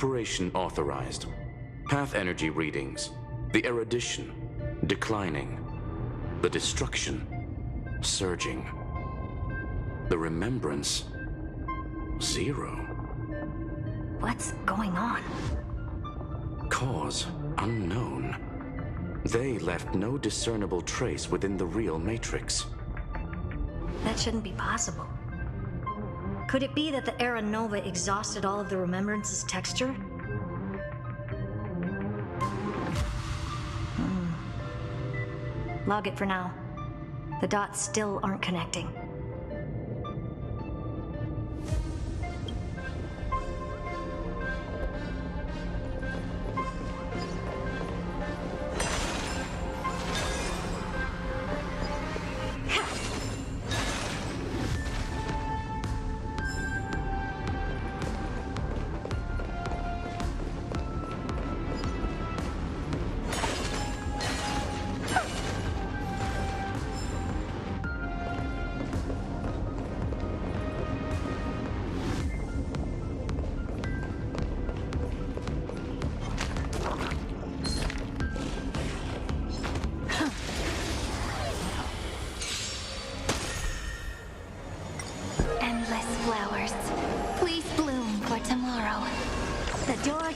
Operation authorized. Path energy readings. The erudition declining. The destruction surging. The remembrance 0. What's going on? Cause unknown. They left no discernible trace within the real Matrix. That shouldn't be possible. Could it be that the Era Nova exhausted all of the Remembrance's texture? Log it for now. The dots still aren't connecting.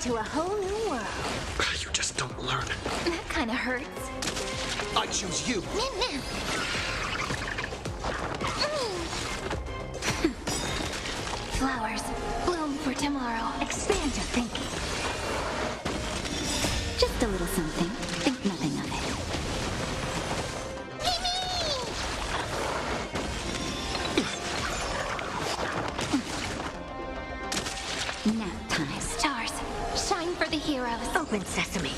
To a whole new world. You just don't learn. That kind of hurts. I choose you. Flowers bloom for tomorrow. Expand your thinking. Just a little something. Think nothing of it. Nap time. Stars, shine for the heroes. Open sesame.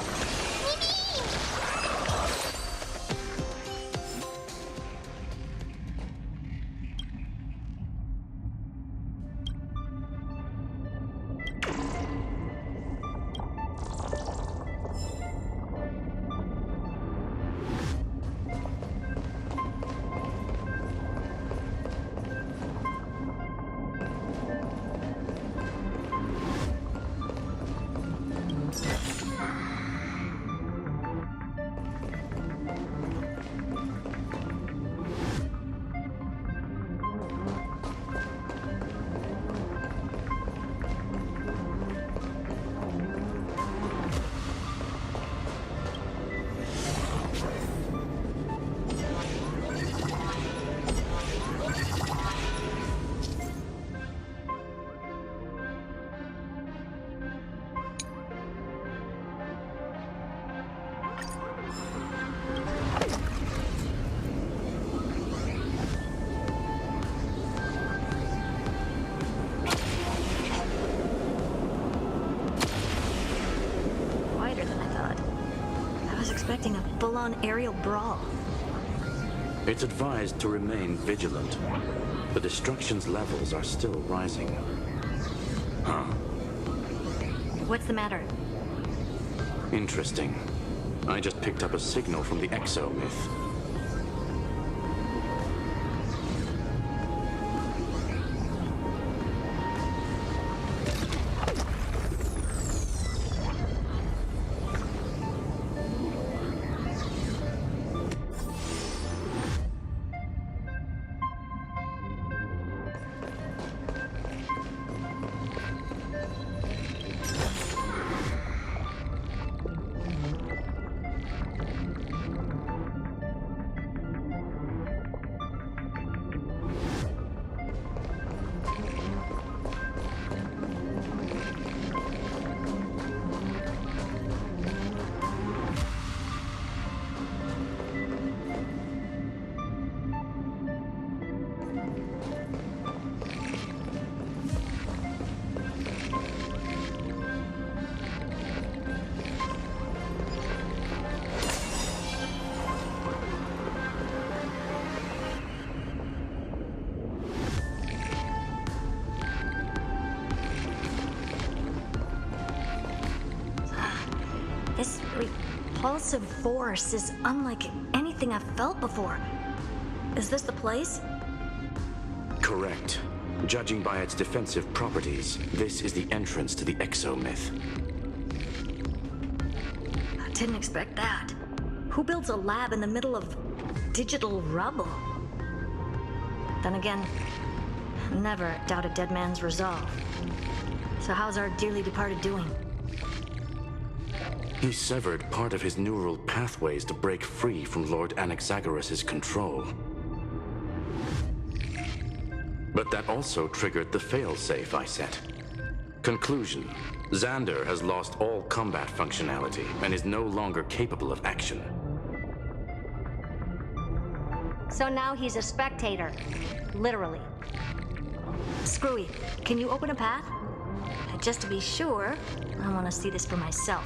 Expecting a full-on aerial brawl. It's advised to remain vigilant. The destruction's levels are still rising. Huh. What's the matter? Interesting. I just picked up a signal from the Exo myth. This repulsive force is unlike anything I've felt before. Is this the place? Correct. Judging by its defensive properties, this is the entrance to the exomyth. I didn't expect that. Who builds a lab in the middle of digital rubble? Then again, never doubt a dead man's resolve. So how's our dearly departed doing? He severed part of his neural pathways to break free from Lord Anaxagoras' control. But that also triggered the failsafe I set. Conclusion: Xander has lost all combat functionality and is no longer capable of action. So now he's a spectator. Literally. Screwy, can you open a path? Just to be sure, I want to see this for myself.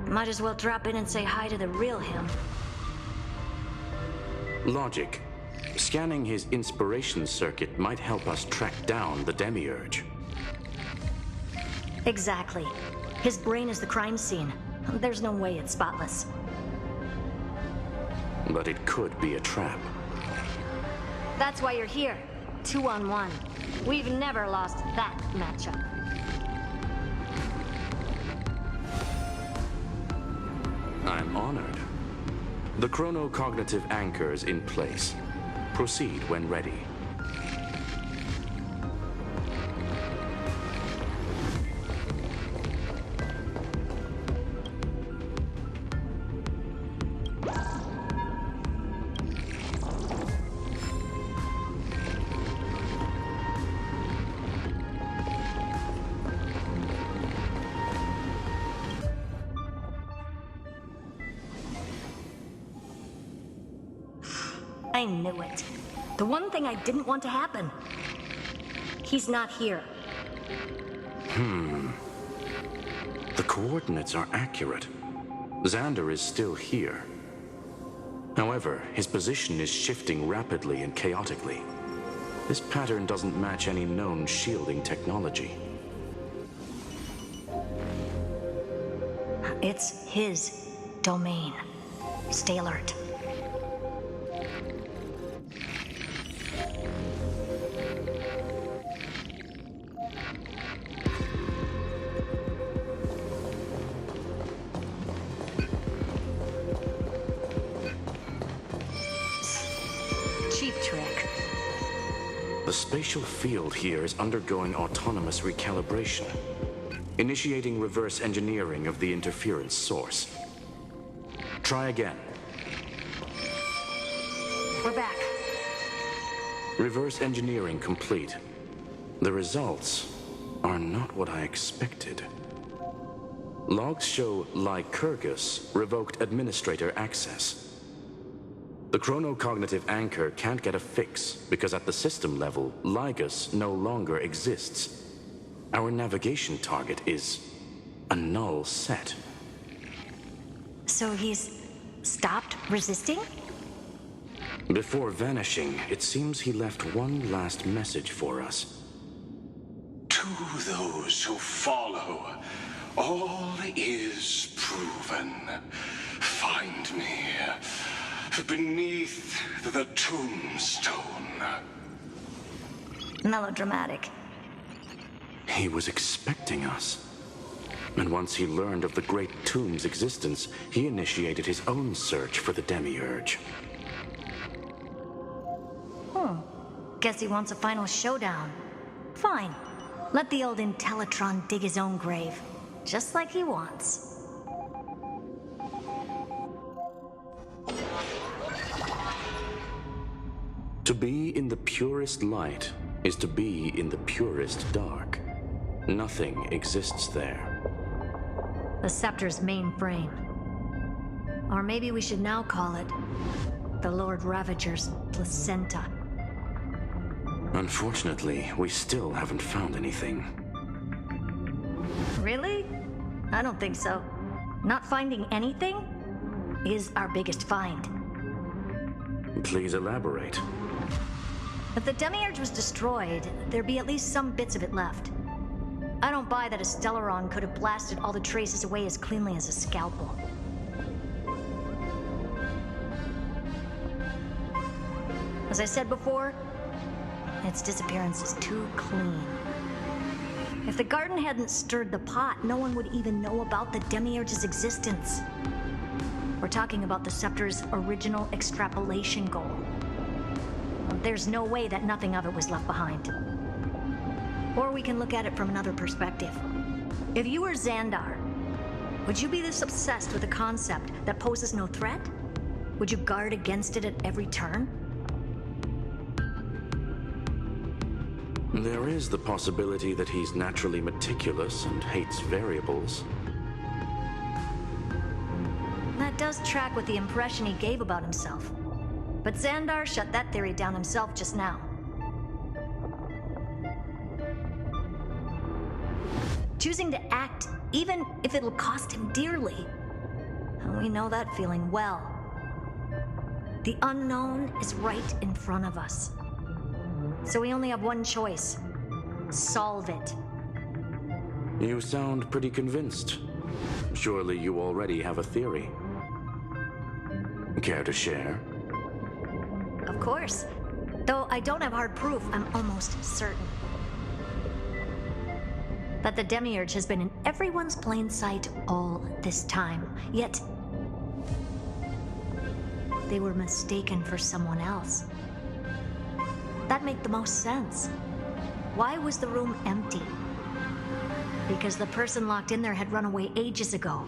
Might as well drop in and say hi to the real him. Logic. Scanning his inspiration circuit might help us track down the Demiurge. Exactly. His brain is the crime scene. There's no way it's spotless. But it could be a trap. That's why you're here. 2-on-1. We've never lost that matchup. I'm honored. The chronocognitive anchor is in place. Proceed when ready. I knew it. The one thing I didn't want to happen. He's not here. The coordinates are accurate. Xander is still here. However, his position is shifting rapidly and chaotically. This pattern doesn't match any known shielding technology. It's his domain. Stay alert. Cheap trick. The spatial field here is undergoing autonomous recalibration, initiating reverse engineering of the interference source. Try again. We're back. Reverse engineering complete. The results are not what I expected. Logs show Lycurgus revoked administrator access. The chronocognitive anchor can't get a fix because at the system level, Lygus no longer exists. Our navigation target is a null set. So he's stopped resisting? Before vanishing, it seems he left one last message for us. To those who follow, all is proven. Find me beneath the tombstone. Melodramatic. He was expecting us. And once he learned of the Great Tomb's existence, he initiated his own search for the Demiurge. Guess he wants a final showdown. Fine. Let the old Intellitron dig his own grave. Just like he wants. To be in the purest light is to be in the purest dark. Nothing exists there. The Scepter's mainframe. Or maybe we should now call it the Lord Ravager's placenta. Unfortunately, we still haven't found anything. Really? I don't think so. Not finding anything is our biggest find. Please elaborate. If the Demiurge was destroyed, there'd be at least some bits of it left. I don't buy that a Stellaron could have blasted all the traces away as cleanly as a scalpel. As I said before, its disappearance is too clean. If the garden hadn't stirred the pot, no one would even know about the Demiurge's existence. We're talking about the Scepter's original extrapolation goal. There's no way that nothing of it was left behind. Or we can look at it from another perspective. If you were Xandar, would you be this obsessed with a concept that poses no threat? Would you guard against it at every turn? There is the possibility that he's naturally meticulous and hates variables. That does track with the impression he gave about himself. But Xandar shut that theory down himself just now. Choosing to act, even if it'll cost him dearly. And we know that feeling well. The unknown is right in front of us. So we only have one choice. Solve it. You sound pretty convinced. Surely you already have a theory. Care to share? Of course. Though I don't have hard proof, I'm almost certain that the Demiurge has been in everyone's plain sight all this time. Yet, they were mistaken for someone else. That made the most sense. Why was the room empty? Because the person locked in there had run away ages ago.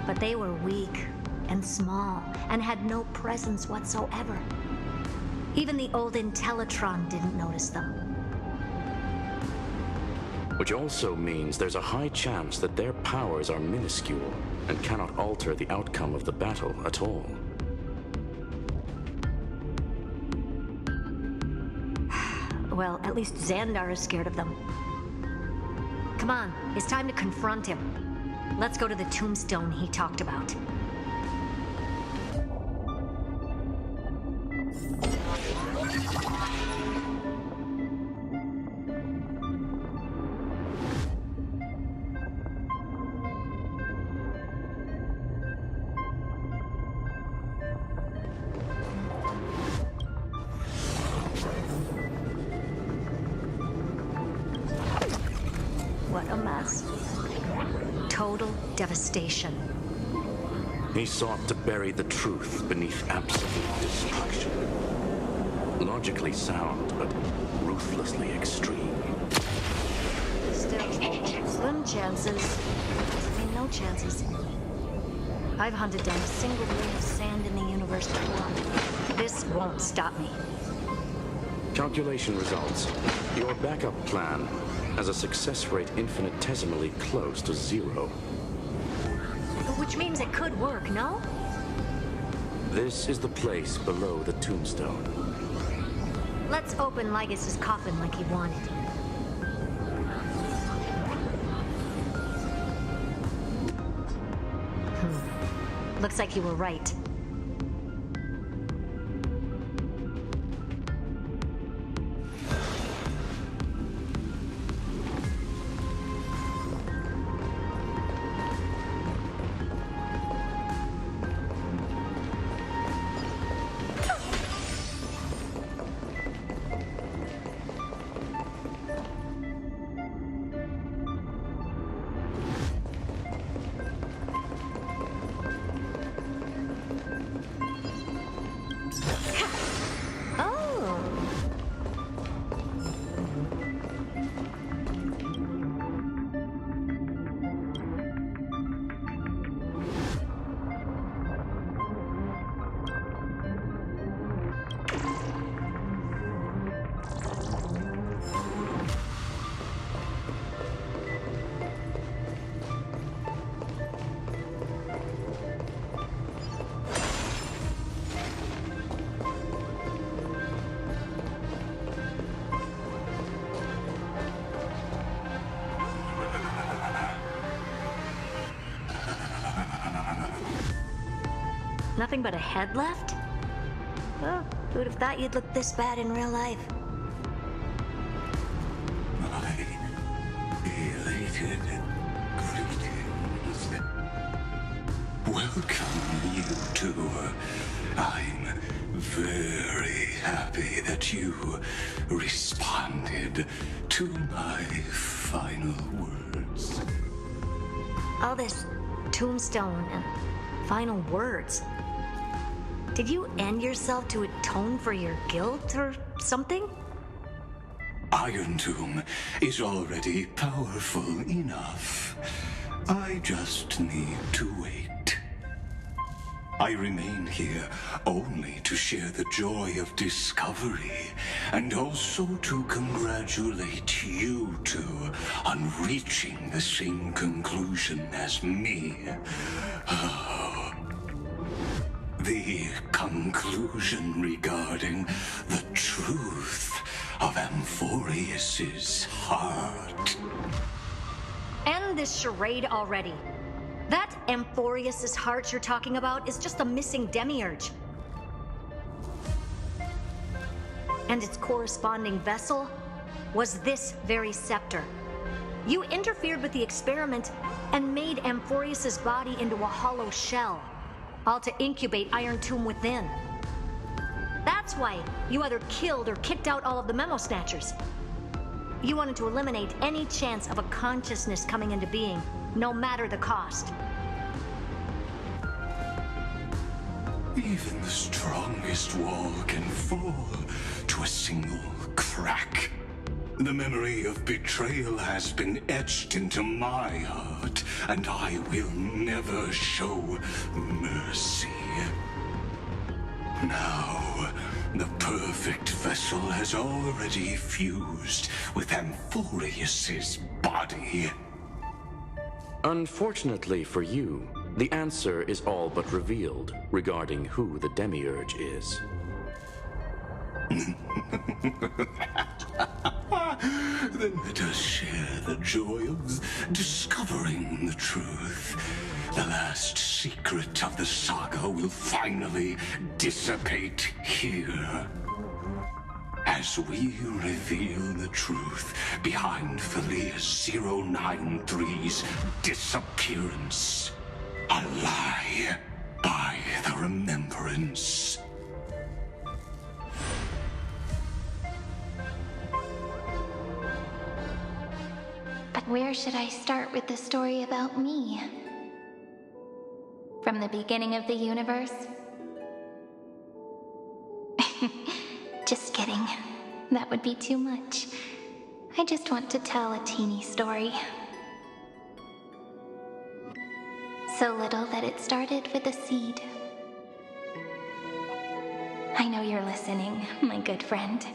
But they were weak and small and had no presence whatsoever. Even the old Intellitron didn't notice them. Which also means there's a high chance that their powers are minuscule and cannot alter the outcome of the battle at all. Well, at least Xandar is scared of them. Come on, it's time to confront him. Let's go to the tombstone he talked about. What a mess. Total devastation. He sought to bury the truth beneath absolute destruction. Logically sound, but ruthlessly extreme. Still, slim chances. I mean, no chances. I've hunted down a single grain of sand in the universe before. This won't stop me. Calculation results. Your backup plan has a success rate infinitesimally close to 0. Which means it could work, no? This is the place below the tombstone. Let's open Lygas's coffin like he wanted. Looks like you were right. Nothing but a head left? Oh, who would have thought you'd look this bad in real life? Elated greetings. Welcome, you two. I'm very happy that you responded to my final words. All this tombstone and final words. Did you end yourself to atone for your guilt or something? Iron Tomb is already powerful enough. I just need to wait. I remain here only to share the joy of discovery, and also to congratulate you two on reaching the same conclusion as me. The conclusion regarding the truth of Amphoreus's heart. End this charade already. That Amphoreus's heart you're talking about is just a missing demiurge. And its corresponding vessel was this very scepter. You interfered with the experiment and made Amphoreus's body into a hollow shell, all to incubate Iron Tomb within. That's why you either killed or kicked out all of the Memo Snatchers. You wanted to eliminate any chance of a consciousness coming into being, no matter the cost. Even the strongest wall can fall to a single crack. The memory of betrayal has been etched into my heart, and I will never show mercy. Now, the perfect vessel has already fused with Amphoreus's body. Unfortunately for you, the answer is all but revealed regarding who the Demiurge is. Then let us share the joy of discovering the truth. The last secret of the saga will finally dissipate here. As we reveal the truth behind Philius 093's disappearance. A lie by the remembrance. But where should I start with the story about me? From the beginning of the universe? Just kidding. That would be too much. I just want to tell a teeny story. So little that it started with a seed. I know you're listening, my good friend.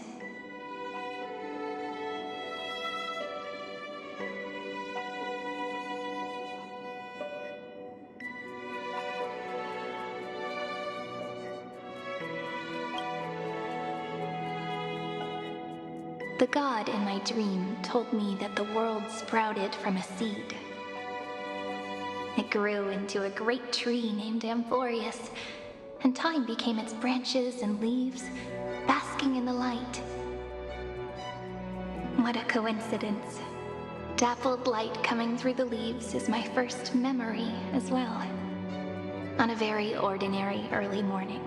The god in my dream told me that the world sprouted from a seed. It grew into a great tree named Amphoreus, and time became its branches and leaves, basking in the light. What a coincidence. Dappled light coming through the leaves is my first memory as well. On a very ordinary early morning,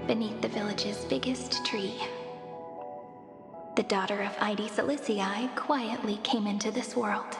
beneath the village's biggest tree, the daughter of Id Silicii quietly came into this world.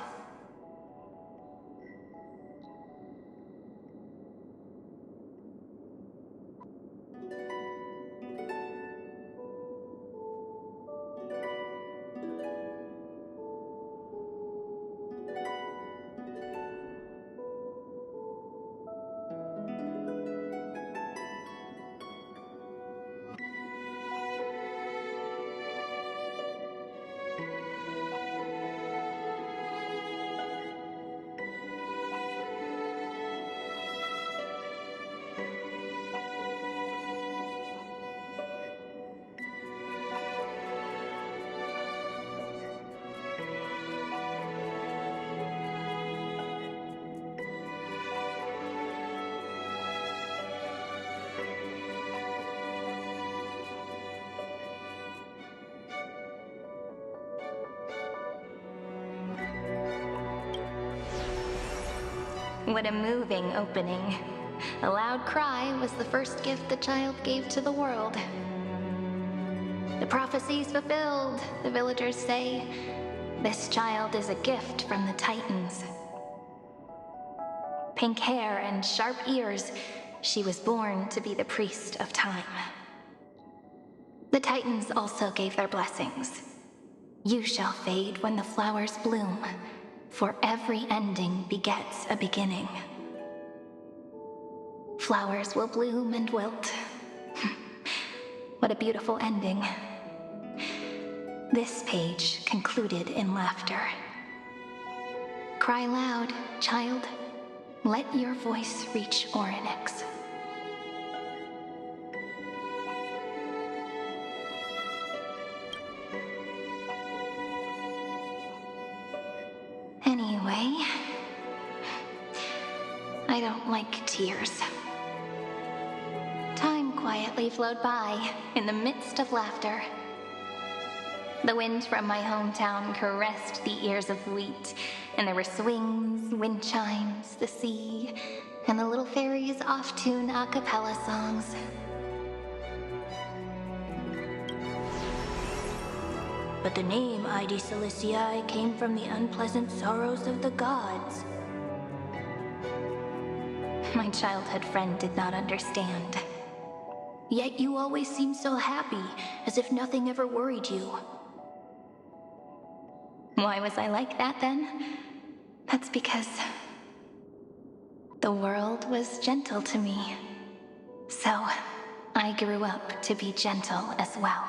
What a moving opening. A loud cry was the first gift the child gave to the world. The prophecy's fulfilled, the villagers say. This child is a gift from the Titans. Pink hair and sharp ears, she was born to be the priest of time. The Titans also gave their blessings. You shall fade when the flowers bloom, for every ending begets a beginning. Flowers will bloom and wilt. What a beautiful ending. This page concluded in laughter. Cry loud, child. Let your voice reach Orynyx. Anyway, I don't like tears. Time quietly flowed by in the midst of laughter. The wind from my hometown caressed the ears of wheat, and there were swings, wind chimes, the sea, and the little fairies off-tune a cappella songs. But the name Id Ciliciae came from the unpleasant sorrows of the gods. My childhood friend did not understand. Yet you always seemed so happy, as if nothing ever worried you. Why was I like that then? That's because the world was gentle to me. So I grew up to be gentle as well.